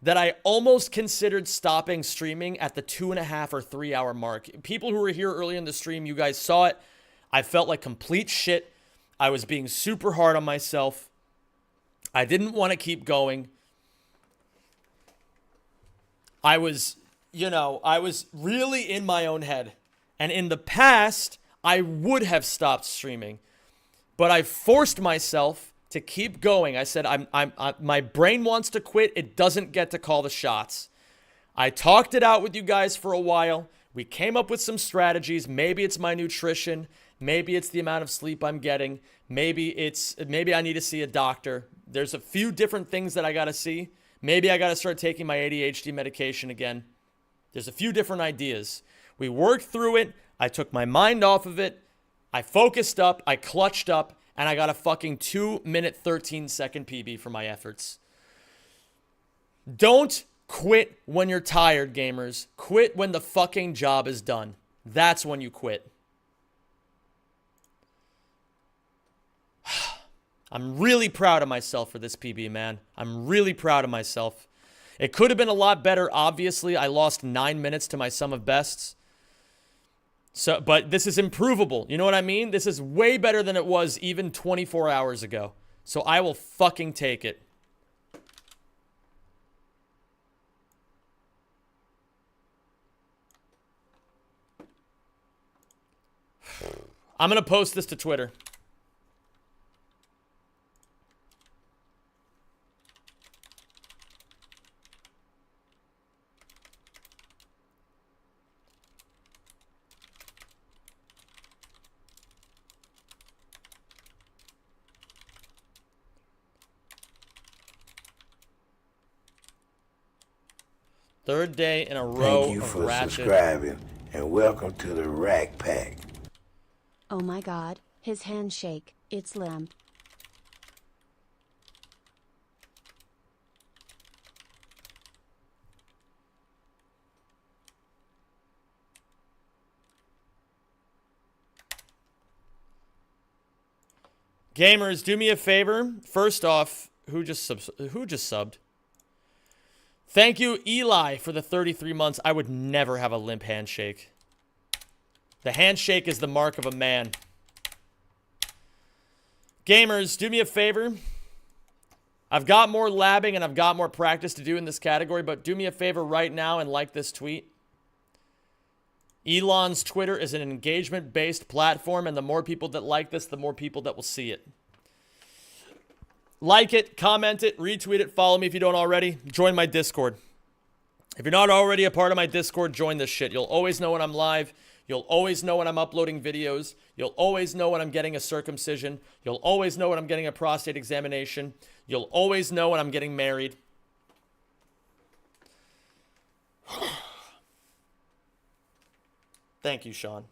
that I almost considered stopping streaming at the 2.5 or 3 hour mark. People who were here early in the stream, you guys saw it. I felt like complete shit. I was being super hard on myself. I didn't want to keep going. I was really in my own head. And in the past, I would have stopped streaming. But I forced myself to keep going. I said, my brain wants to quit. It doesn't get to call the shots. I talked it out with you guys for a while. We came up with some strategies. Maybe it's my nutrition. Maybe it's the amount of sleep I'm getting. Maybe I need to see a doctor. There's a few different things that I got to see. Maybe I got to start taking my ADHD medication again. There's a few different ideas. We worked through it. I took my mind off of it. I focused up. I clutched up. And I got a fucking 2-minute, 13-second PB for my efforts. Don't quit when you're tired, gamers. Quit when the fucking job is done. That's when you quit. I'm really proud of myself for this PB, man. I'm really proud of myself. It could have been a lot better, obviously. I lost 9 minutes to my sum of bests. So, but this is improvable. You know what I mean? This is way better than it was even 24 hours ago. So I will fucking take it. I'm going to post this to Twitter. Third day in a row Thank you of for Ratchet. subscribing, and welcome to the Rack Pack. Oh my god, his handshake, it's limp. Gamers, do me a favor. First off, who just subbed? Thank you, Eli, for the 33 months. I would never have a limp handshake. The handshake is the mark of a man. Gamers, do me a favor. I've got more labbing and I've got more practice to do in this category, but do me a favor right now and like this tweet. Elon's Twitter is an engagement-based platform, and the more people that like this, the more people that will see it. Like it, comment it, retweet it, follow me if you don't already. Join my Discord. If you're not already a part of my Discord, join this shit. You'll always know when I'm live. You'll always know when I'm uploading videos. You'll always know when I'm getting a circumcision. You'll always know when I'm getting a prostate examination. You'll always know when I'm getting married. Thank you, Sean.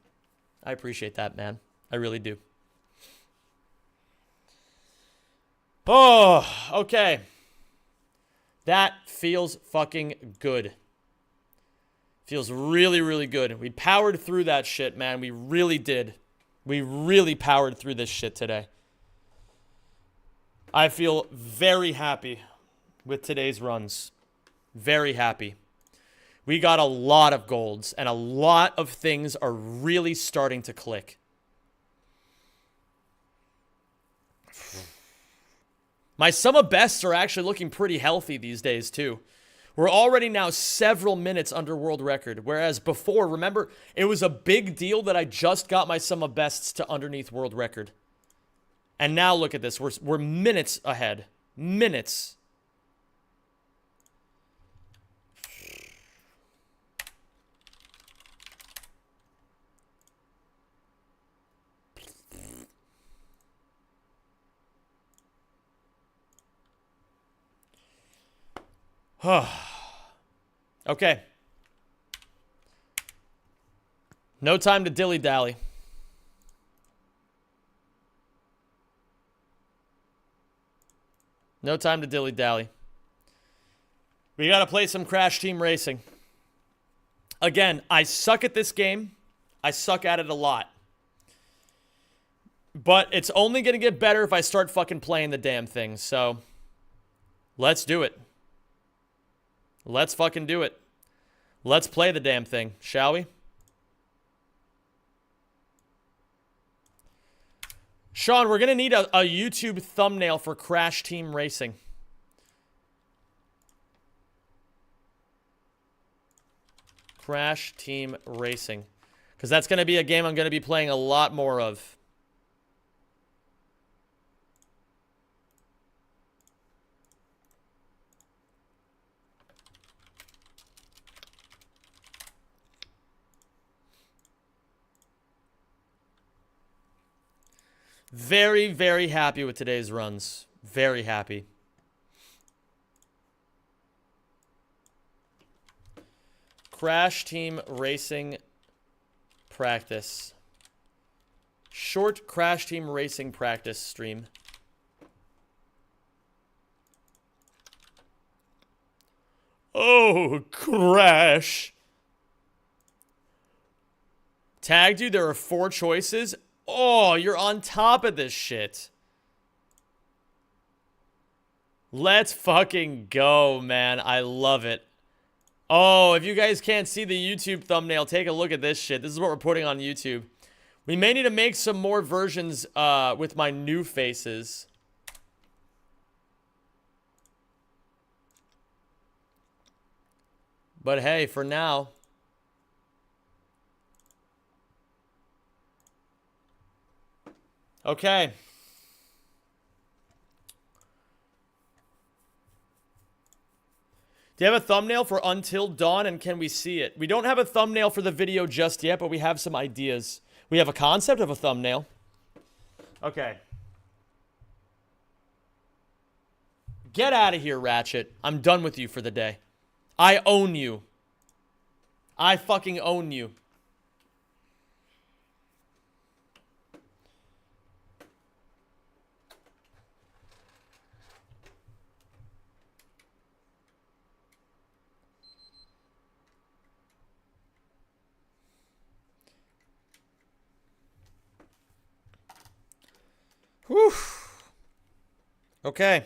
I appreciate that, man. I really do. Oh, okay. That feels fucking good. Feels really, really good. We powered through that shit, man. We really did. We really powered through this shit today. I feel very happy with today's runs. Very happy. We got a lot of golds, and a lot of things are really starting to click. My sum of bests are actually looking pretty healthy these days, too. We're already now several minutes under world record, whereas before, remember, it was a big deal that I just got my sum of bests to underneath world record. And now look at this. We're minutes ahead. Minutes. Okay. No time to dilly-dally. No time to dilly-dally. We gotta play some Crash Team Racing. Again, I suck at this game. I suck at it a lot. But it's only gonna get better if I start fucking playing the damn thing, so let's do it. Let's fucking do it. Let's play the damn thing, shall we? Sean, we're going to need a YouTube thumbnail for Crash Team Racing. Crash Team Racing. Because that's going to be a game I'm going to be playing a lot more of. Very, very happy with today's runs. Very happy. Crash Team Racing practice. Short Crash Team Racing practice stream. Oh, Crash. Tagged you, there are 4 choices. Oh, you're on top of this shit. Let's fucking go, man. I love it. Oh, if you guys can't see the YouTube thumbnail, take a look at this shit. This is what we're putting on YouTube. We may need to make some more versions with my new faces. But hey, for now... Okay. Do you have a thumbnail for Until Dawn, and can we see it? We don't have a thumbnail for the video just yet, but we have some ideas. We have a concept of a thumbnail. Okay. Get out of here, Ratchet. I'm done with you for the day. I own you. I fucking own you. Whew. Okay.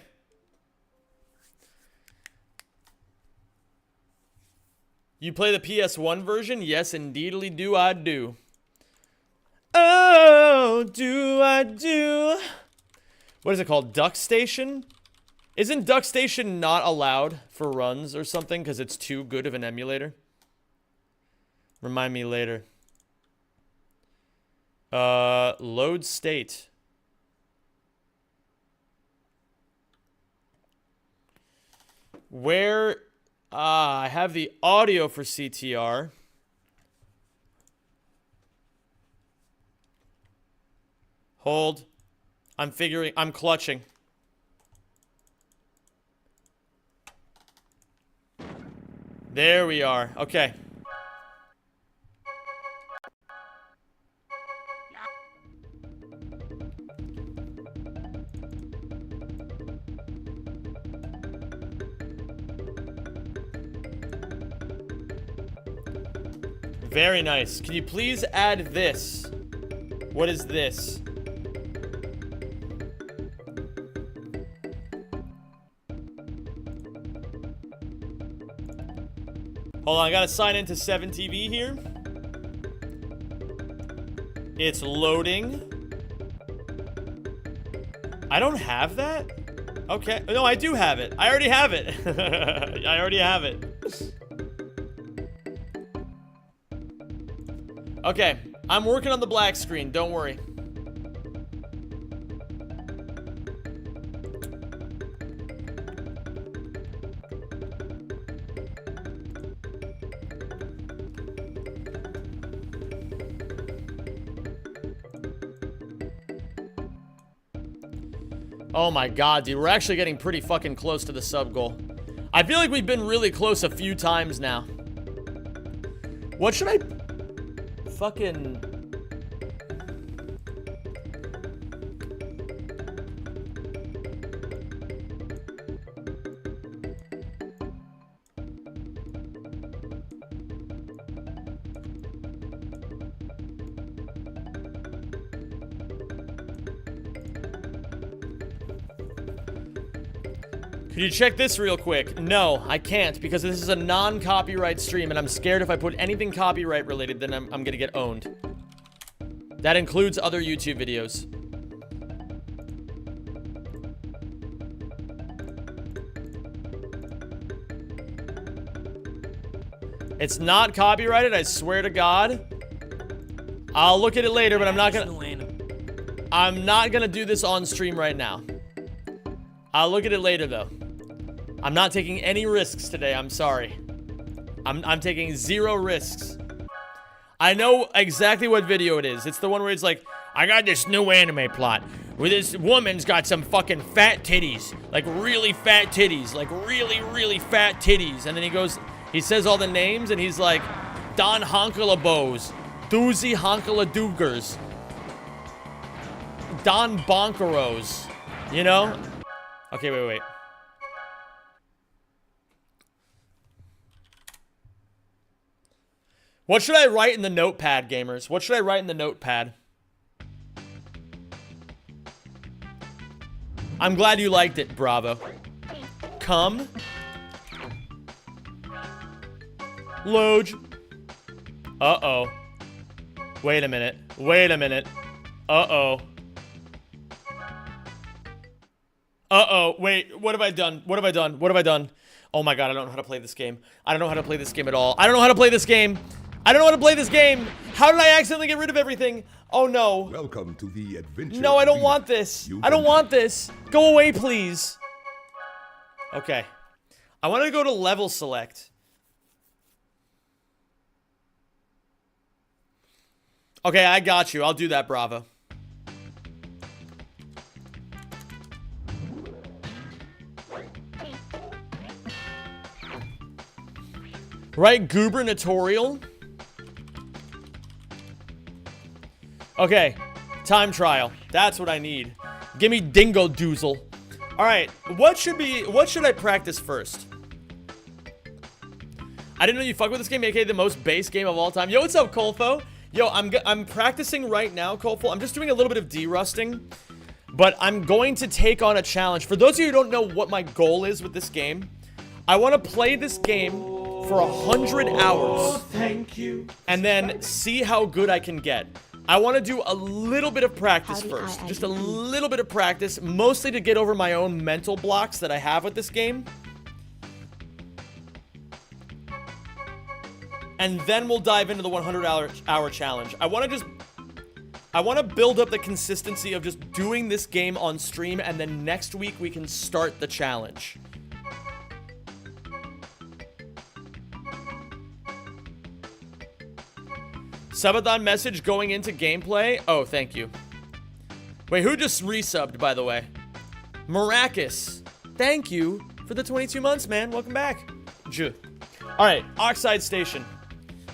You play the PS1 version? Yes, indeedly do I do. Oh, do I do. What is it called? Duck Station? Isn't Duck Station not allowed for runs or something because it's too good of an emulator? Remind me later. Load state. Where? I have the audio for CTR. Hold. I'm clutching. There we are. Okay. Very nice. Can you please add this? What is this? Hold on, I gotta sign into 7TV here. It's loading. I don't have that? Okay. No, I do have it. I already have it. I already have it. Okay, I'm working on the black screen, don't worry. Oh my god, dude, we're actually getting pretty fucking close to the sub goal. I feel like we've been really close a few times now. What should I... fucking... Can you check this real quick? No, I can't, because this is a non-copyright stream, and I'm scared if I put anything copyright related, then I'm gonna get owned. That includes other YouTube videos. It's not copyrighted, I swear to God. I'll look at it later, but I'm not gonna do this on stream right now. I'll look at it later, though. I'm not taking any risks today, I'm sorry. I'm taking 0 risks. I know exactly what video it is. It's the one where it's like, I got this new anime plot where this woman's got some fucking fat titties. Like, really fat titties. Like, really, really fat titties. And then he says all the names, and he's like, Don Honkala Bows, Doozy Honkala Doogers, Don Bonkeros. You know? Okay, wait. What should I write in the notepad, gamers? What should I write in the notepad? I'm glad you liked it, Bravo. Come. Loge. Uh-oh. Wait a minute. Uh-oh. Uh-oh. Wait, what have I done? What have I done? Oh my god, I don't know how to play this game. I don't know how to play this game at all. I don't know how to play this game. How did I accidentally get rid of everything? Oh no. Welcome to the adventure. No, I don't want this. I don't want this. Go away, please. Okay. I want to go to level select. Okay, I got you. I'll do that, Bravo. Right, gubernatorial. Okay, time trial. That's what I need. Give me Dingo Doozle. All right, what should I practice first? I didn't know you fuck with this game, aka the most base game of all time. Yo, what's up, Colfo? Yo, I'm practicing right now, Colfo. I'm just doing a little bit of de-rusting, but I'm going to take on a challenge. For those of you who don't know what my goal is with this game, I want to play this game for 100 hours. Thank you. And then see how good I can get. I want to do a little bit of practice first. Just a little bit of practice, mostly to get over my own mental blocks that I have with this game. And then we'll dive into the 100-hour challenge. I want to I want to build up the consistency of just doing this game on stream, and then next week we can start the challenge. Subathon message going into gameplay. Oh, thank you. Wait, who just resubbed, by the way? Maracus. Thank you for the 22 months, man. Welcome back. Alright, Oxide Station.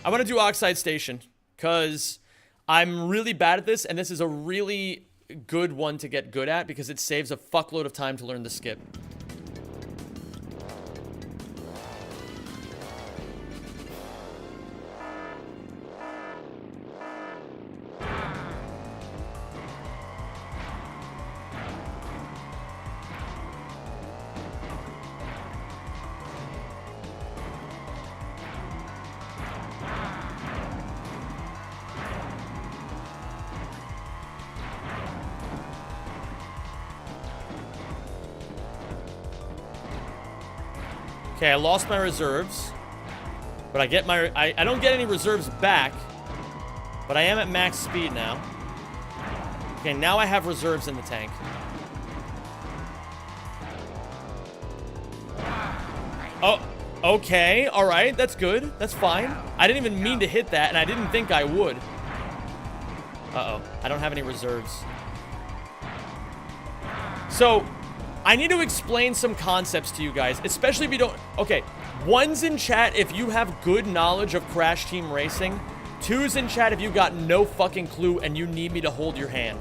I want to do Oxide Station, because I'm really bad at this, and this is a really good one to get good at, because it saves a fuckload of time to learn the skip. Okay, I lost my reserves, but I get my, I don't get any reserves back, but I am at max speed now. Okay, now I have reserves in the tank. Oh, okay, alright, that's good, that's fine. I didn't even mean to hit that, and I didn't think I would. Uh-oh, I don't have any reserves. So, I need to explain some concepts to you guys, especially if you don't... Okay, one's in chat if you have good knowledge of Crash Team Racing. Two's in chat if you got no fucking clue and you need me to hold your hand.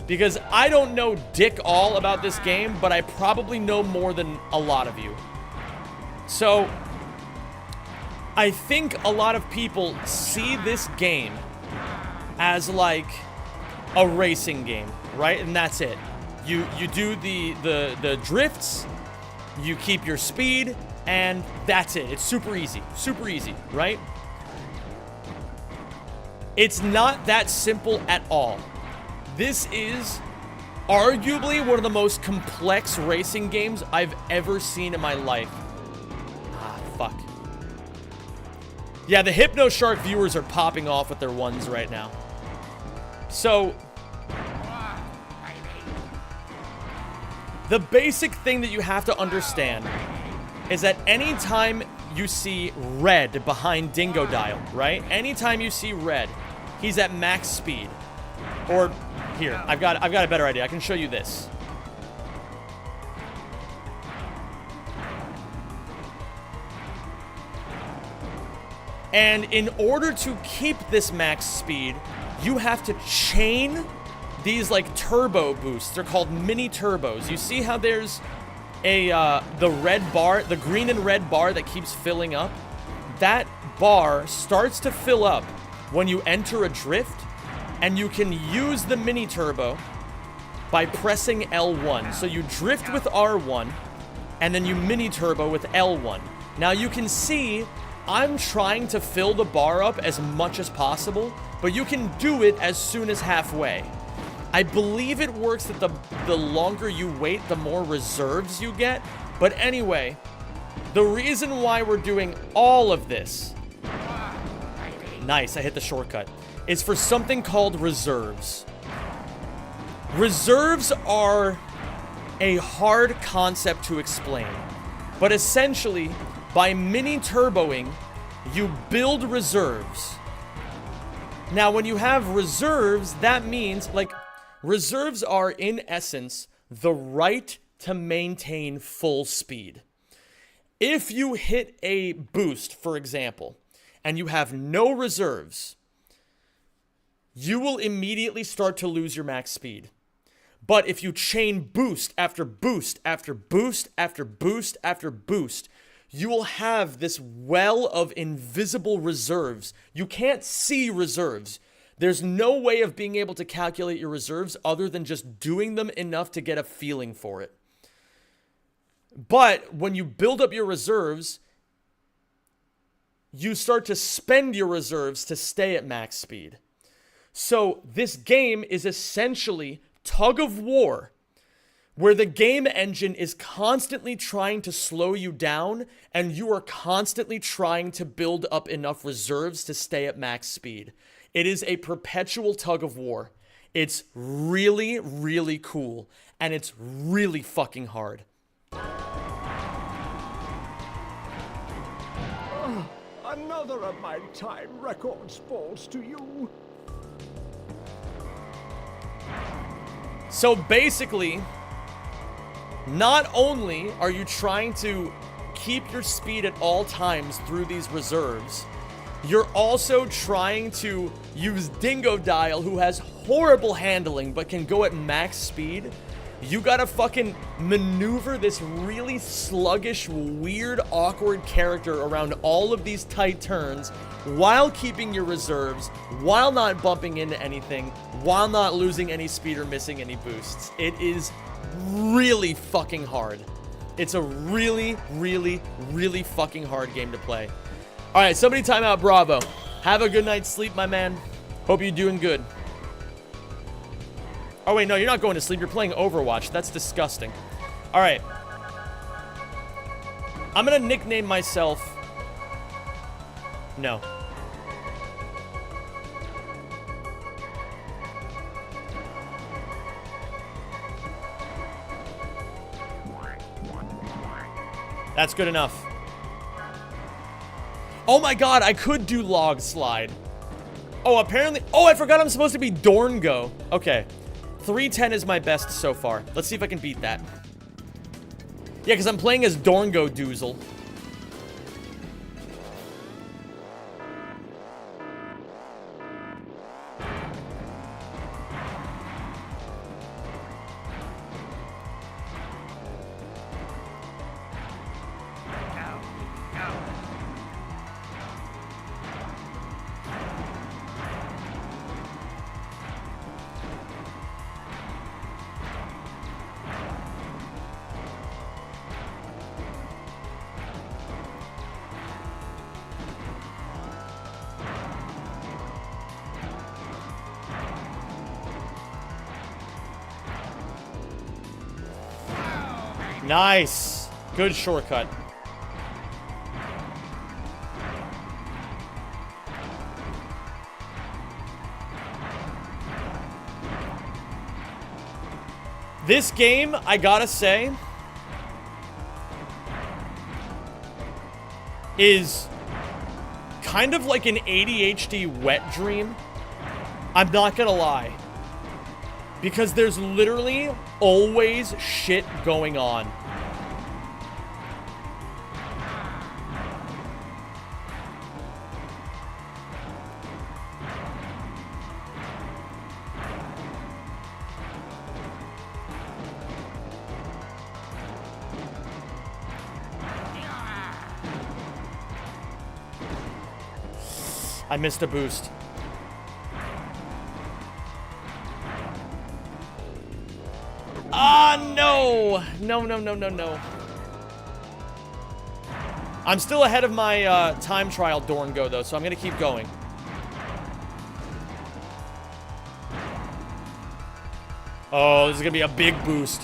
Because I don't know dick all about this game, but I probably know more than a lot of you. So, I think a lot of people see this game as like a racing game, right? And that's it. You do the drifts, you keep your speed, and that's it. It's super easy, right? It's not that simple at all. This is arguably one of the most complex racing games I've ever seen in my life. Ah, fuck. Yeah, the Hypno Shark viewers are popping off with their ones right now. So... the basic thing that you have to understand is that anytime you see red behind Dingo Dial, right? Anytime you see red, he's at max speed. Or here, I've got a better idea. I can show you this. And in order to keep this max speed, you have to chain these like turbo boosts. They're called mini turbos. You see how there's a the red bar, the green and red bar that keeps filling up? That bar starts to fill up when you enter a drift, and you can use the mini turbo by pressing L1. So you drift with R1, and then you mini turbo with L1. Now you can see I'm trying to fill the bar up as much as possible, but you can do it as soon as halfway. I believe it works that the longer you wait, the more reserves you get. But anyway, the reason why we're doing all of this, nice, I hit the shortcut, is for something called reserves. Reserves are a hard concept to explain, but essentially, by mini turboing, you build reserves. Now, when you have reserves, that means, like, reserves are, in essence, the right to maintain full speed. If you hit a boost, for example, and you have no reserves, you will immediately start to lose your max speed. But if you chain boost after boost after boost after boost after boost, you will have this well of invisible reserves. You can't see reserves. There's no way of being able to calculate your reserves other than just doing them enough to get a feeling for it. But when you build up your reserves, you start to spend your reserves to stay at max speed. So this game is essentially tug of war, where the game engine is constantly trying to slow you down, and you are constantly trying to build up enough reserves to stay at max speed. It is a perpetual tug of war. It's really, really cool, and it's really fucking hard. Another of my time records falls to you. So basically, not only are you trying to keep your speed at all times through these reserves, you're also trying to use Dingo Dial, who has horrible handling but can go at max speed. You gotta fucking maneuver this really sluggish, weird, awkward character around all of these tight turns while keeping your reserves, while not bumping into anything, while not losing any speed or missing any boosts. It is really fucking hard. It's a really, really, really fucking hard game to play. Alright, somebody time out Bravo. Have a good night's sleep, my man. Hope you're doing good. Oh, wait, no, you're not going to sleep. You're playing Overwatch. That's disgusting. All right. I'm going to nickname myself... No. That's good enough. Oh, my God. I could do Log Slide. Oh, apparently... Oh, I forgot I'm supposed to be Dorngo. Okay. 310 is my best so far. Let's see if I can beat that. Yeah, because I'm playing as Dorngo Doozle. Nice. Good shortcut. This game, I gotta say, is kind of like an ADHD wet dream. I'm not gonna lie. Because there's literally always shit going on. I missed a boost. Ah, no! No, no, no, no, no. I'm still ahead of my time trial Dorngo, though, so I'm going to keep going. Oh, this is going to be a big boost.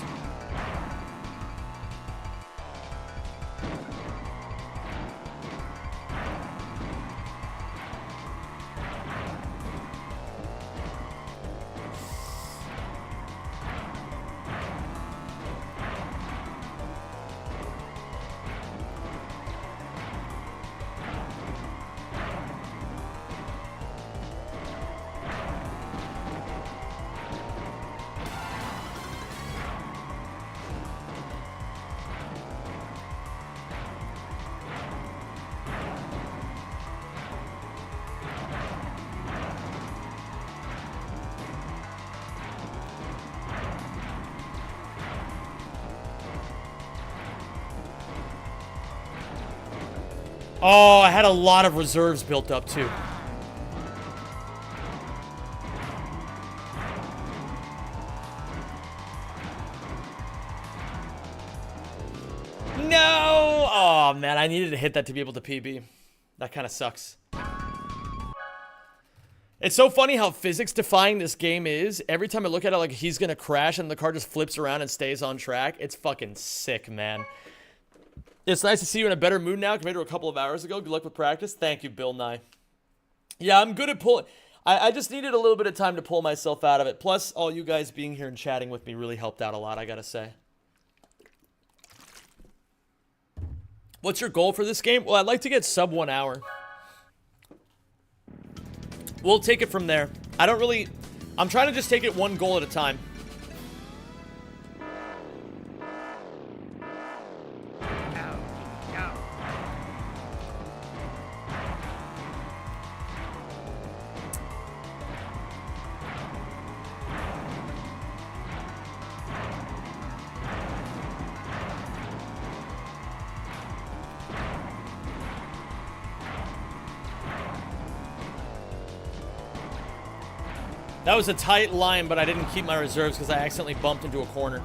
Oh, I had a lot of reserves built up, too. No! Oh, man, I needed to hit that to be able to PB. That kind of sucks. It's so funny how physics-defying this game is. Every time I look at it like he's gonna crash and the car just flips around and stays on track. It's fucking sick, man. It's nice to see you in a better mood now compared to a couple of hours ago. Good luck with practice. Thank you, Bill Nye. Yeah, I'm good at pulling. I just needed a little bit of time to pull myself out of it. Plus, all you guys being here and chatting with me really helped out a lot, I gotta say. What's your goal for this game? Well, I'd like to get sub 1 hour. We'll take it from there. I'm trying to just take it one goal at a time. That was a tight line, but I didn't keep my reserves because I accidentally bumped into a corner.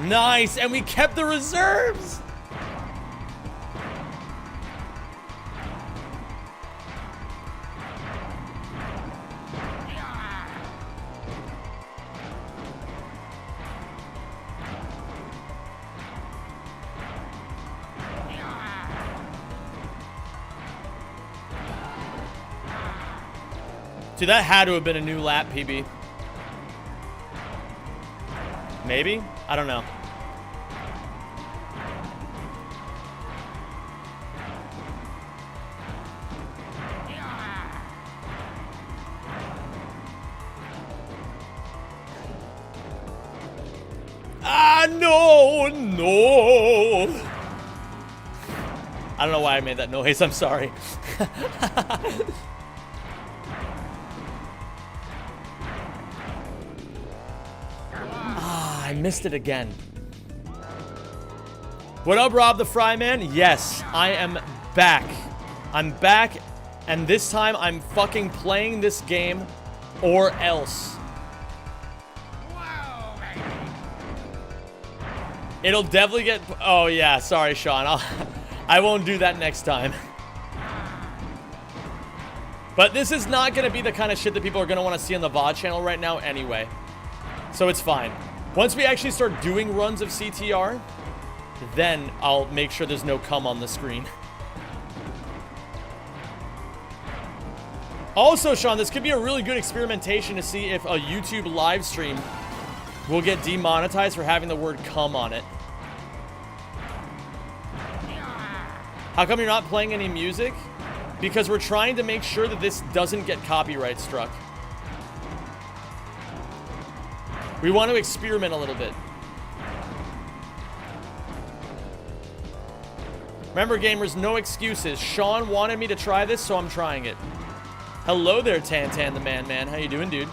Nice, and we kept the reserves! Dude, that had to have been a new lap, PB. Maybe? I don't know. Ah, no! No! I don't know why I made that noise. I'm sorry. I missed it again. What up, Rob the Fry Man? Yes, I am back. I'm back, and this time I'm fucking playing this game or else. It'll definitely get... Oh, yeah, sorry, Sean. I won't do that next time. But this is not going to be the kind of shit that people are going to want to see on the VOD channel right now anyway. So it's fine. Once we actually start doing runs of CTR, then I'll make sure there's no cum on the screen. Also, Sean, this could be a really good experimentation to see if a YouTube live stream will get demonetized for having the word cum on it. How come you're not playing any music? Because we're trying to make sure that this doesn't get copyright struck. We want to experiment a little bit. Remember, gamers, no excuses. Sean wanted me to try this, so I'm trying it. Hello there, Tantan the Man. How you doing, dude?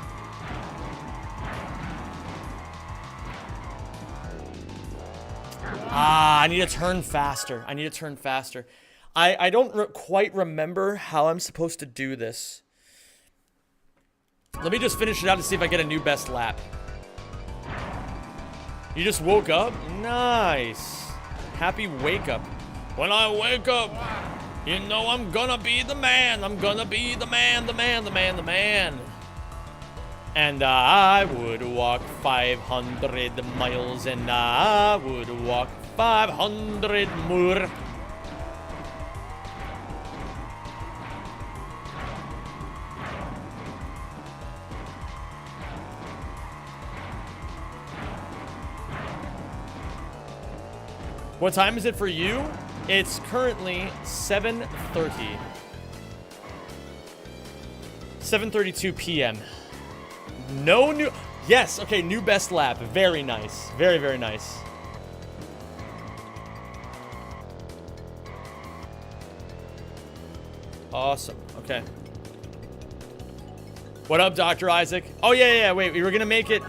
Ah, I need to turn faster. I don't quite remember how I'm supposed to do this. Let me just finish it out to see if I get a new best lap. You just woke up? Nice. Happy wake up. When I wake up, you know I'm gonna be the man. I'm gonna be the man, the man, the man, the man. And I would walk 500 miles and I would walk 500 more. What time is it for you? It's currently 7:30. 7:32 p.m. No new... Yes, okay, new best lap. Very nice. Very, very nice. Awesome. Okay. What up, Dr. Isaac? Oh, yeah, wait. We were going to make it...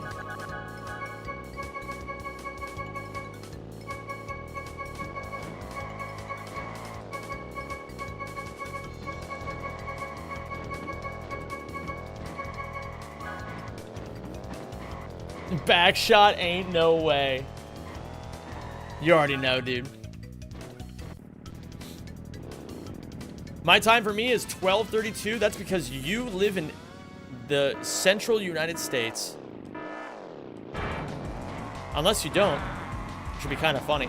Back shot ain't no way. You already know, dude. My time for me is 12:32. That's because you live in the central United States. Unless you don't. Should be kind of funny.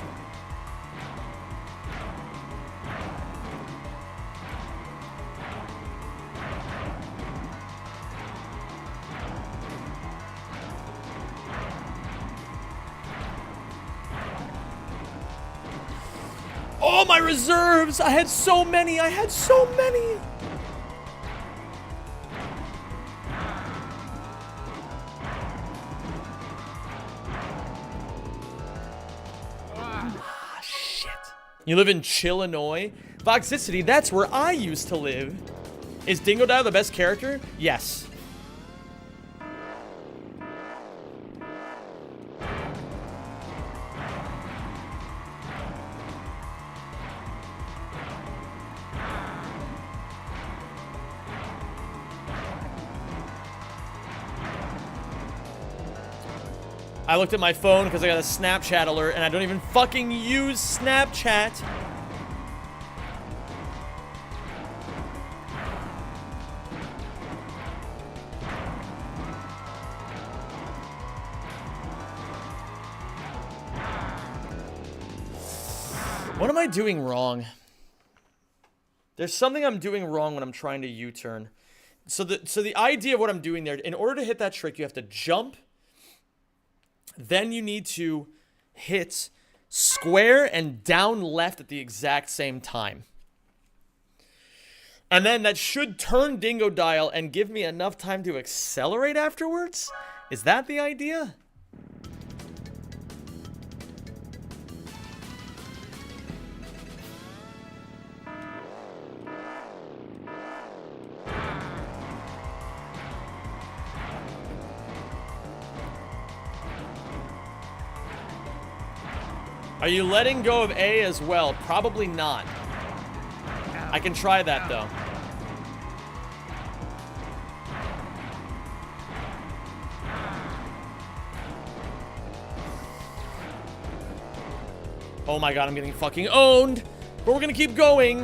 Oh, my reserves! I had so many! I had so many! Ah, shit. You live in Chillinois? Voxicity, that's where I used to live. Is Dingodile the best character? Yes. I looked at my phone because I got a Snapchat alert, and I don't even fucking use Snapchat. What am I doing wrong? There's something I'm doing wrong when I'm trying to U-turn. So the idea of what I'm doing there, in order to hit that trick, you have to jump. Then you need to hit square and down left at the exact same time. And then that should turn Dingodile and give me enough time to accelerate afterwards? Is that the idea? Are you letting go of A as well? Probably not. I can try that, though. Oh my god, I'm getting fucking owned! But we're gonna keep going!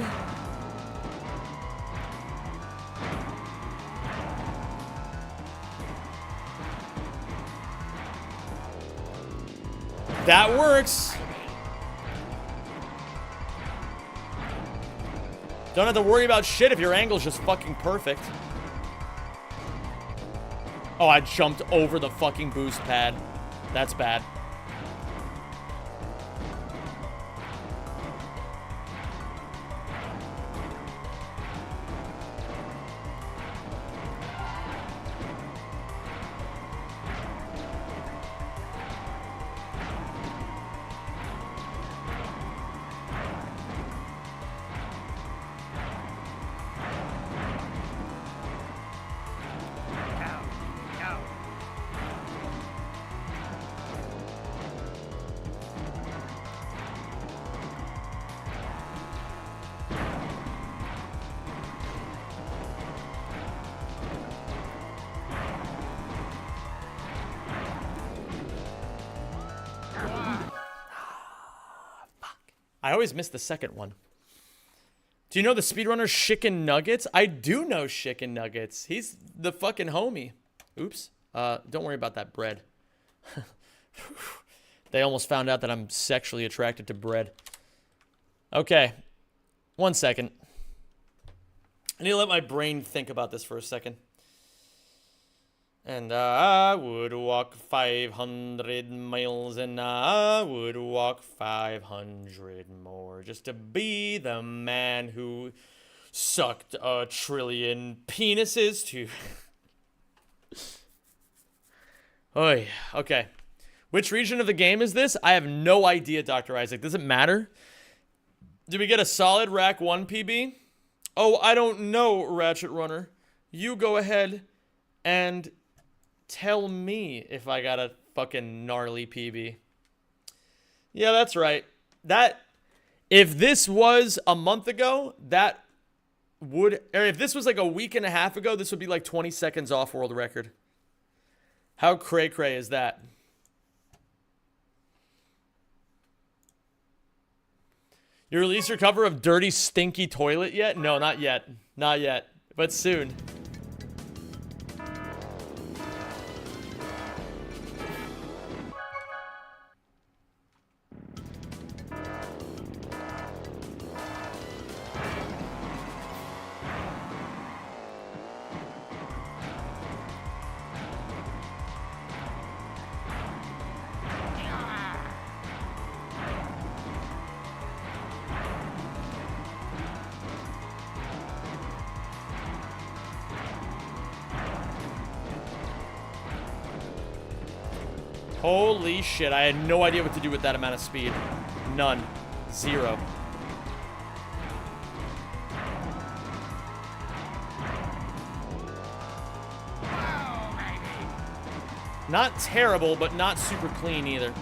That works! Don't have to worry about shit if your angle's just fucking perfect. Oh, I jumped over the fucking boost pad. That's bad. I always miss the second one. Do you know the speedrunner Chicken Nuggets? I do know Chicken Nuggets. He's the fucking homie. Oops. Don't worry about that bread. They almost found out that I'm sexually attracted to bread. Okay. 1 second. I need to let my brain think about this for a second. And I would walk 500 miles and I would walk 500 more just to be the man who sucked 1 trillion penises to... Oy, okay. Which region of the game is this? I have no idea, Dr. Isaac. Does it matter? Did we get a solid Rack 1 PB? Oh, I don't know, Ratchet Runner. You go ahead and... tell me if I got a fucking gnarly PB. Yeah, that's right. That, if this was a month ago, that would, or if this was like a week and a half ago, this would be like 20 seconds off world record. How cray-cray is that? You released your cover of Dirty Stinky Toilet yet? No, not yet. Not yet. But soon. Holy shit, I had no idea what to do with that amount of speed. None. Zero. Not terrible, but not super clean either.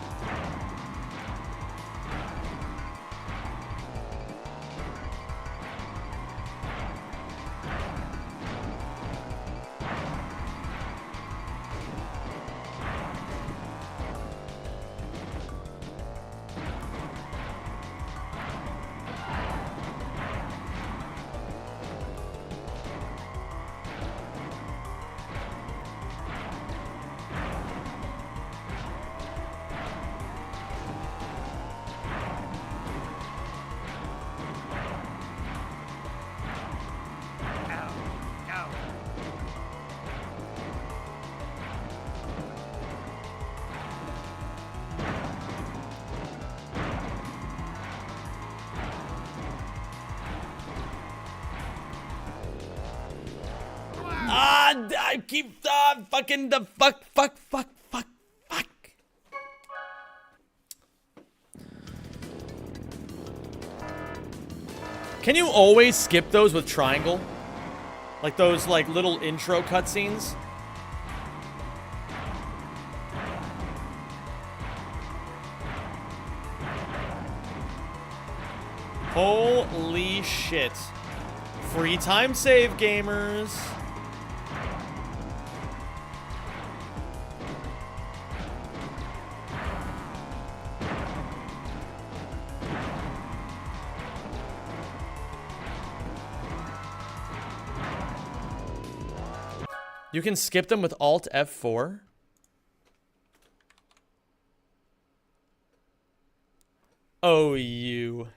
I keep fucking the fuck. Can you always skip those with triangle? Like those like little intro cutscenes? Holy shit. Free time save, gamers. You can skip them with Alt F4. Oh, you.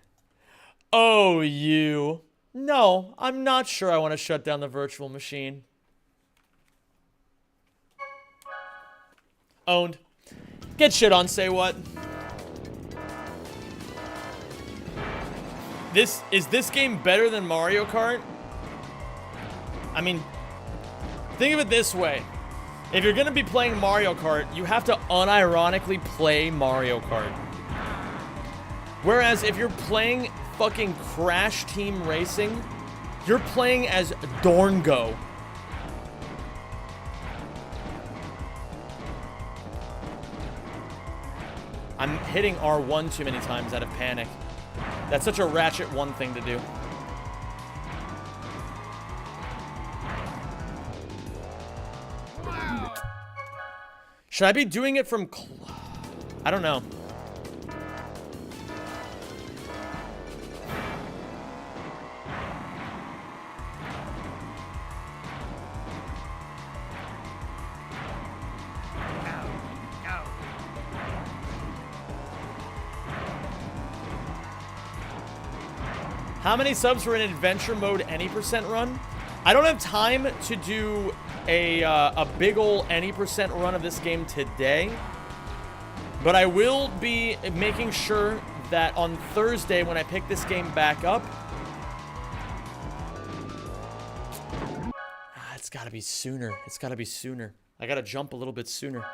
Oh, you. No, I'm not sure I want to shut down the virtual machine. Owned. Get shit on, say what? Is this game better than Mario Kart? I mean, think of it this way. If you're gonna be playing Mario Kart, you have to unironically play Mario Kart. Whereas if you're playing fucking Crash Team Racing, you're playing as Dorngo. I'm hitting R1 too many times out of panic. That's such a Ratchet 1 thing to do. Should I be doing it from... I don't know. How many subs for an adventure mode any percent run? I don't have time to do a big ol' any percent run of this game today, but I will be making sure that on Thursday when I pick this game back up, it's gotta be sooner. It's gotta be sooner. I gotta jump a little bit sooner.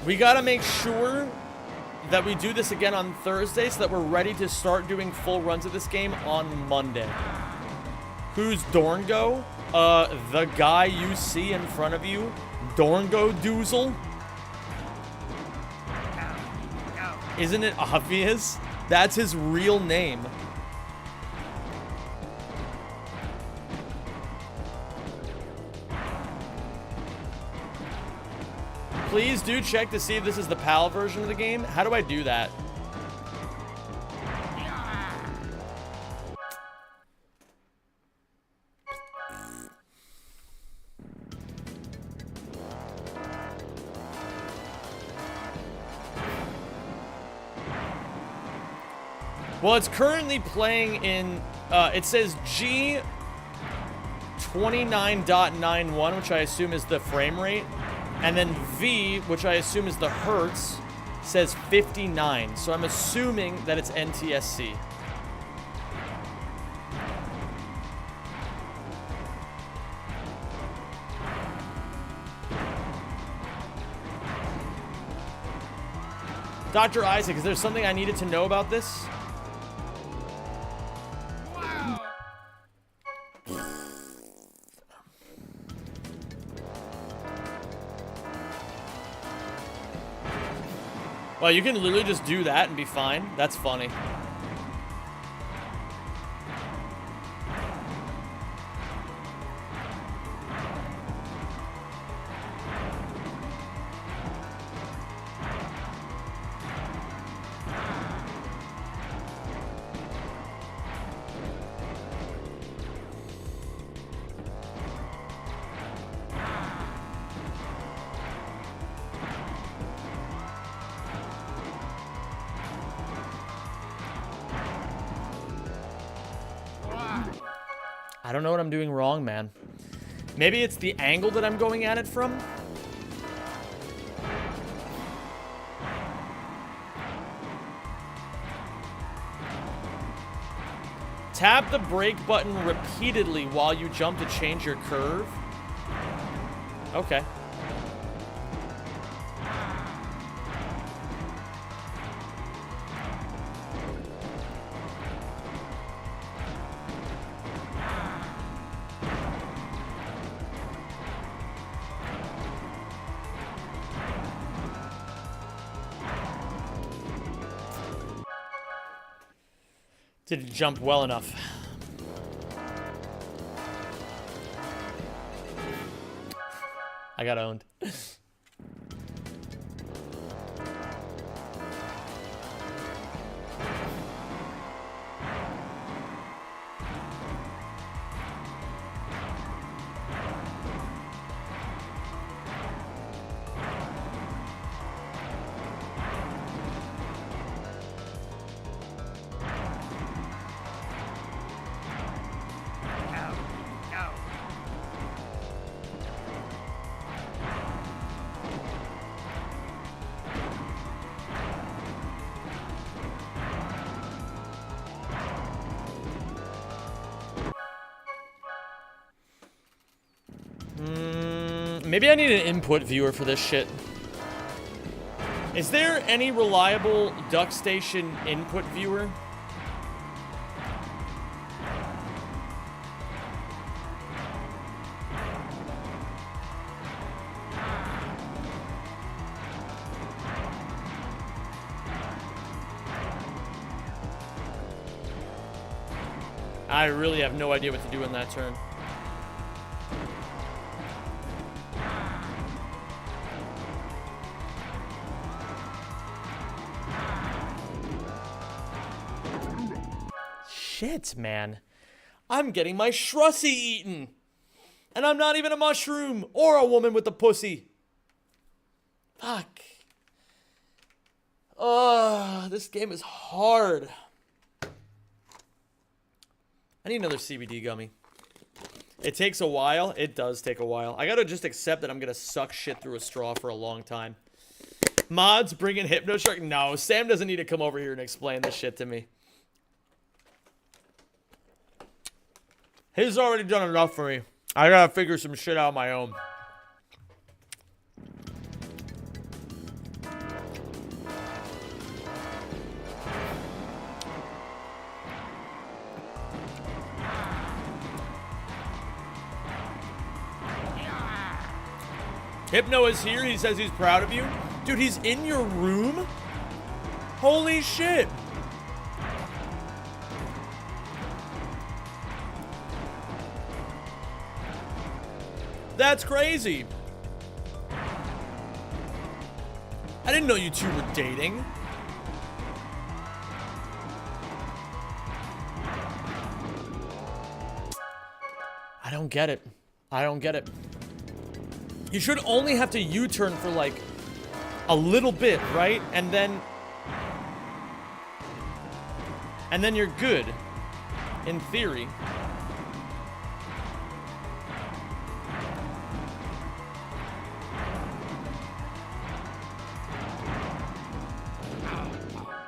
We gotta make sure that we do this again on Thursday so that we're ready to start doing full runs of this game on Monday. Who's Dorngo? The guy you see in front of you? Dorngo Doozle? Isn't it obvious? That's his real name. Please do check to see if this is the PAL version of the game. How do I do that? Well, it's currently playing in, it says G29.91, which I assume is the frame rate. And then V, which I assume is the hertz, says 59. So I'm assuming that it's NTSC. Dr. Isaac, is there something I needed to know about this? Well, you can literally just do that and be fine. That's funny. I don't know what I'm doing wrong, man. Maybe it's the angle that I'm going at it from? Tap the brake button repeatedly while you jump to change your curve. Okay. Didn't jump well enough. I got owned. Maybe I need an input viewer for this shit. Is there any reliable Duck Station input viewer? I really have no idea what to do in that turn. Shit, man. I'm getting my Shrussie eaten. And I'm not even a mushroom or a woman with a pussy. Fuck. This game is hard. I need another CBD gummy. It takes a while. It does take a while. I gotta just accept that I'm gonna suck shit through a straw for a long time. Mods, bring in HypnoShark. No, Sam doesn't need to come over here and explain this shit to me. He's already done enough for me. I gotta figure some shit out on my own. Hypno is here. He says he's proud of you. Dude, he's in your room? Holy shit. That's crazy. I didn't know you two were dating. I don't get it. I don't get it. You should only have to U-turn for like a little bit, right? And then you're good, in theory.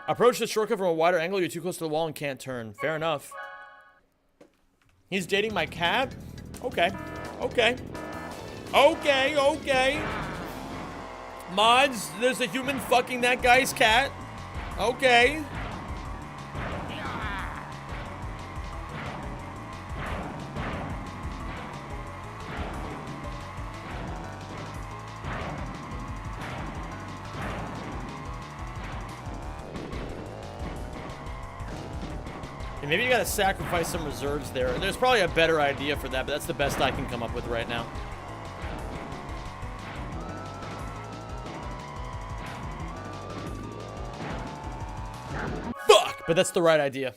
Approach the shortcut from a wider angle. You're too close to the wall and can't turn. Fair enough. He's dating my cat? Okay. Okay. Okay, okay. Mods, there's a human fucking that guy's cat. Okay. And maybe you gotta sacrifice some reserves there. There's probably a better idea for that, but that's the best I can come up with right now. Fuck! But that's the right idea.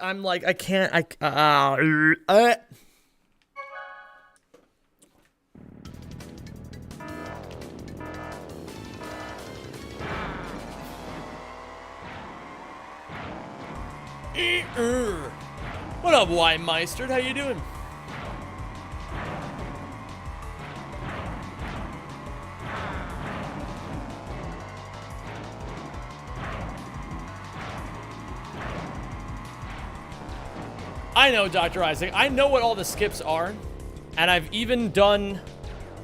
I'm like, I can't, What up, Wine Meister? How you doing? I know, Dr. Isaac. I know what all the skips are, and I've even done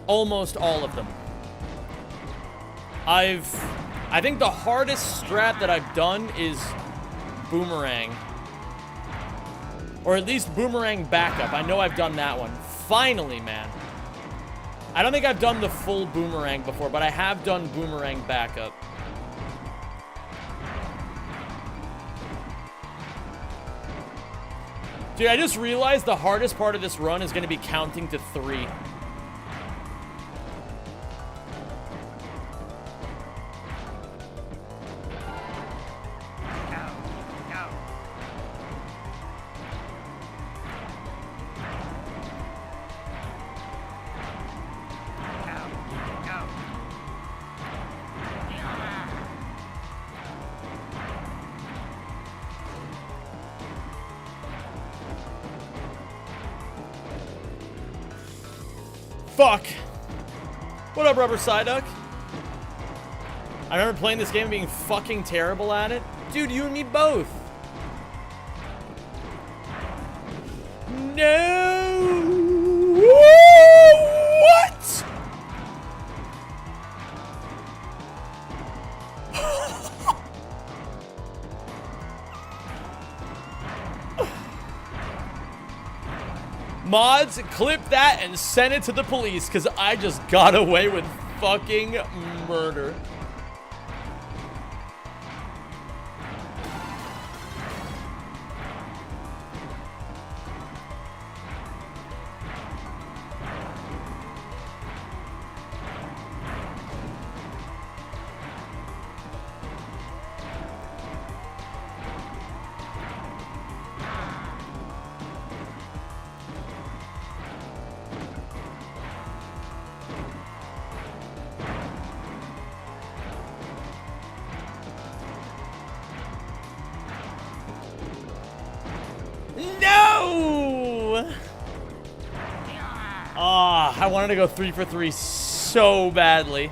almost all of them. I think the hardest strat that I've done is Boomerang. Or at least Boomerang Backup. I know I've done that one. Finally, man. I don't think I've done the full Boomerang before, but I have done Boomerang Backup. Dude, I just realized the hardest part of this run is going to be counting to 3. Fuck. What up, Rubber Psyduck? I remember playing this game and being fucking terrible at it. Dude, you and me both. No. What? Mods, clip that and send it to the police, because I just got away with fucking murder. No! Ah, I wanted to go 3 for 3 so badly.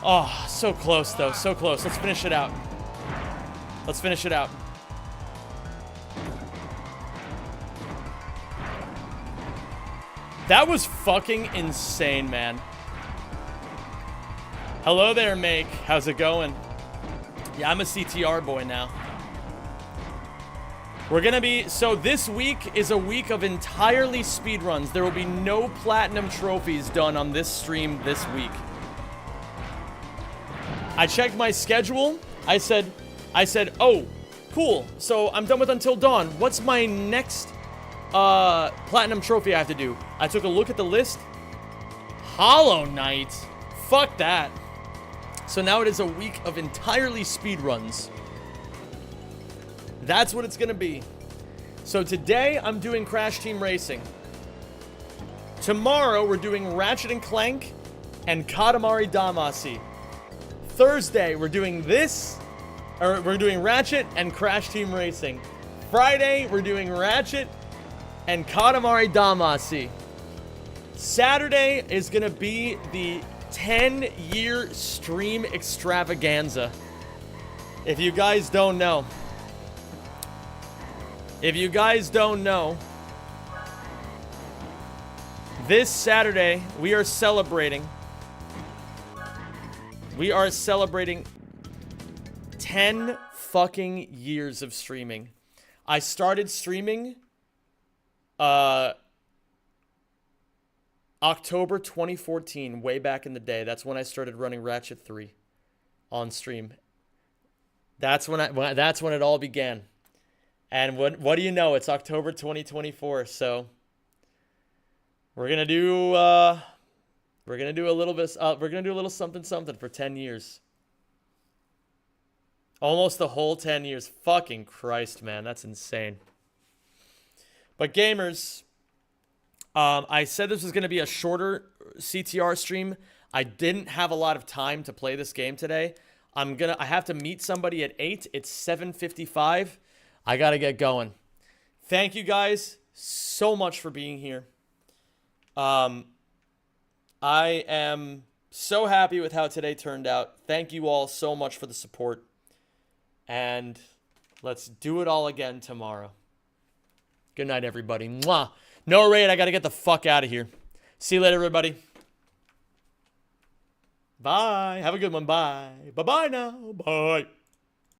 Oh, so close though, so close. Let's finish it out. Let's finish it out. That was fucking insane, man. Hello there, Make. How's it going? Yeah, I'm a CTR boy now. We're gonna be, so this week is a week of entirely speedruns. There will be no platinum trophies done on this stream this week. I checked my schedule. I said, oh, cool. So I'm done with Until Dawn. What's my next platinum trophy I have to do? I took a look at the list. Hollow Knight. Fuck that. So now it is a week of entirely speedruns. That's what it's going to be. So today I'm doing Crash Team Racing. Tomorrow we're doing Ratchet and Clank and Katamari Damacy. Thursday we're doing we're doing Ratchet and Crash Team Racing. Friday we're doing Ratchet and Katamari Damacy. Saturday is going to be the 10-year stream extravaganza. If you guys don't know, this Saturday we are celebrating 10 fucking years of streaming. I started streaming October 2014, way back in the day. That's when I started running Ratchet 3 on stream. That's when it all began. And what do you know? It's October 2024. So we're gonna do a little something for 10 years. Almost the whole 10 years. Fucking Christ, man, that's insane. But gamers, I said this was going to be a shorter CTR stream. I didn't have a lot of time to play this game today. I have to meet somebody at 8. It's 7:55. I got to get going. Thank you guys so much for being here. I am so happy with how today turned out. Thank you all so much for the support. And let's do it all again tomorrow. Good night, everybody. Mwah. No raid. I got to get the fuck out of here. See you later, everybody. Bye. Have a good one. Bye. Bye-bye now. Bye.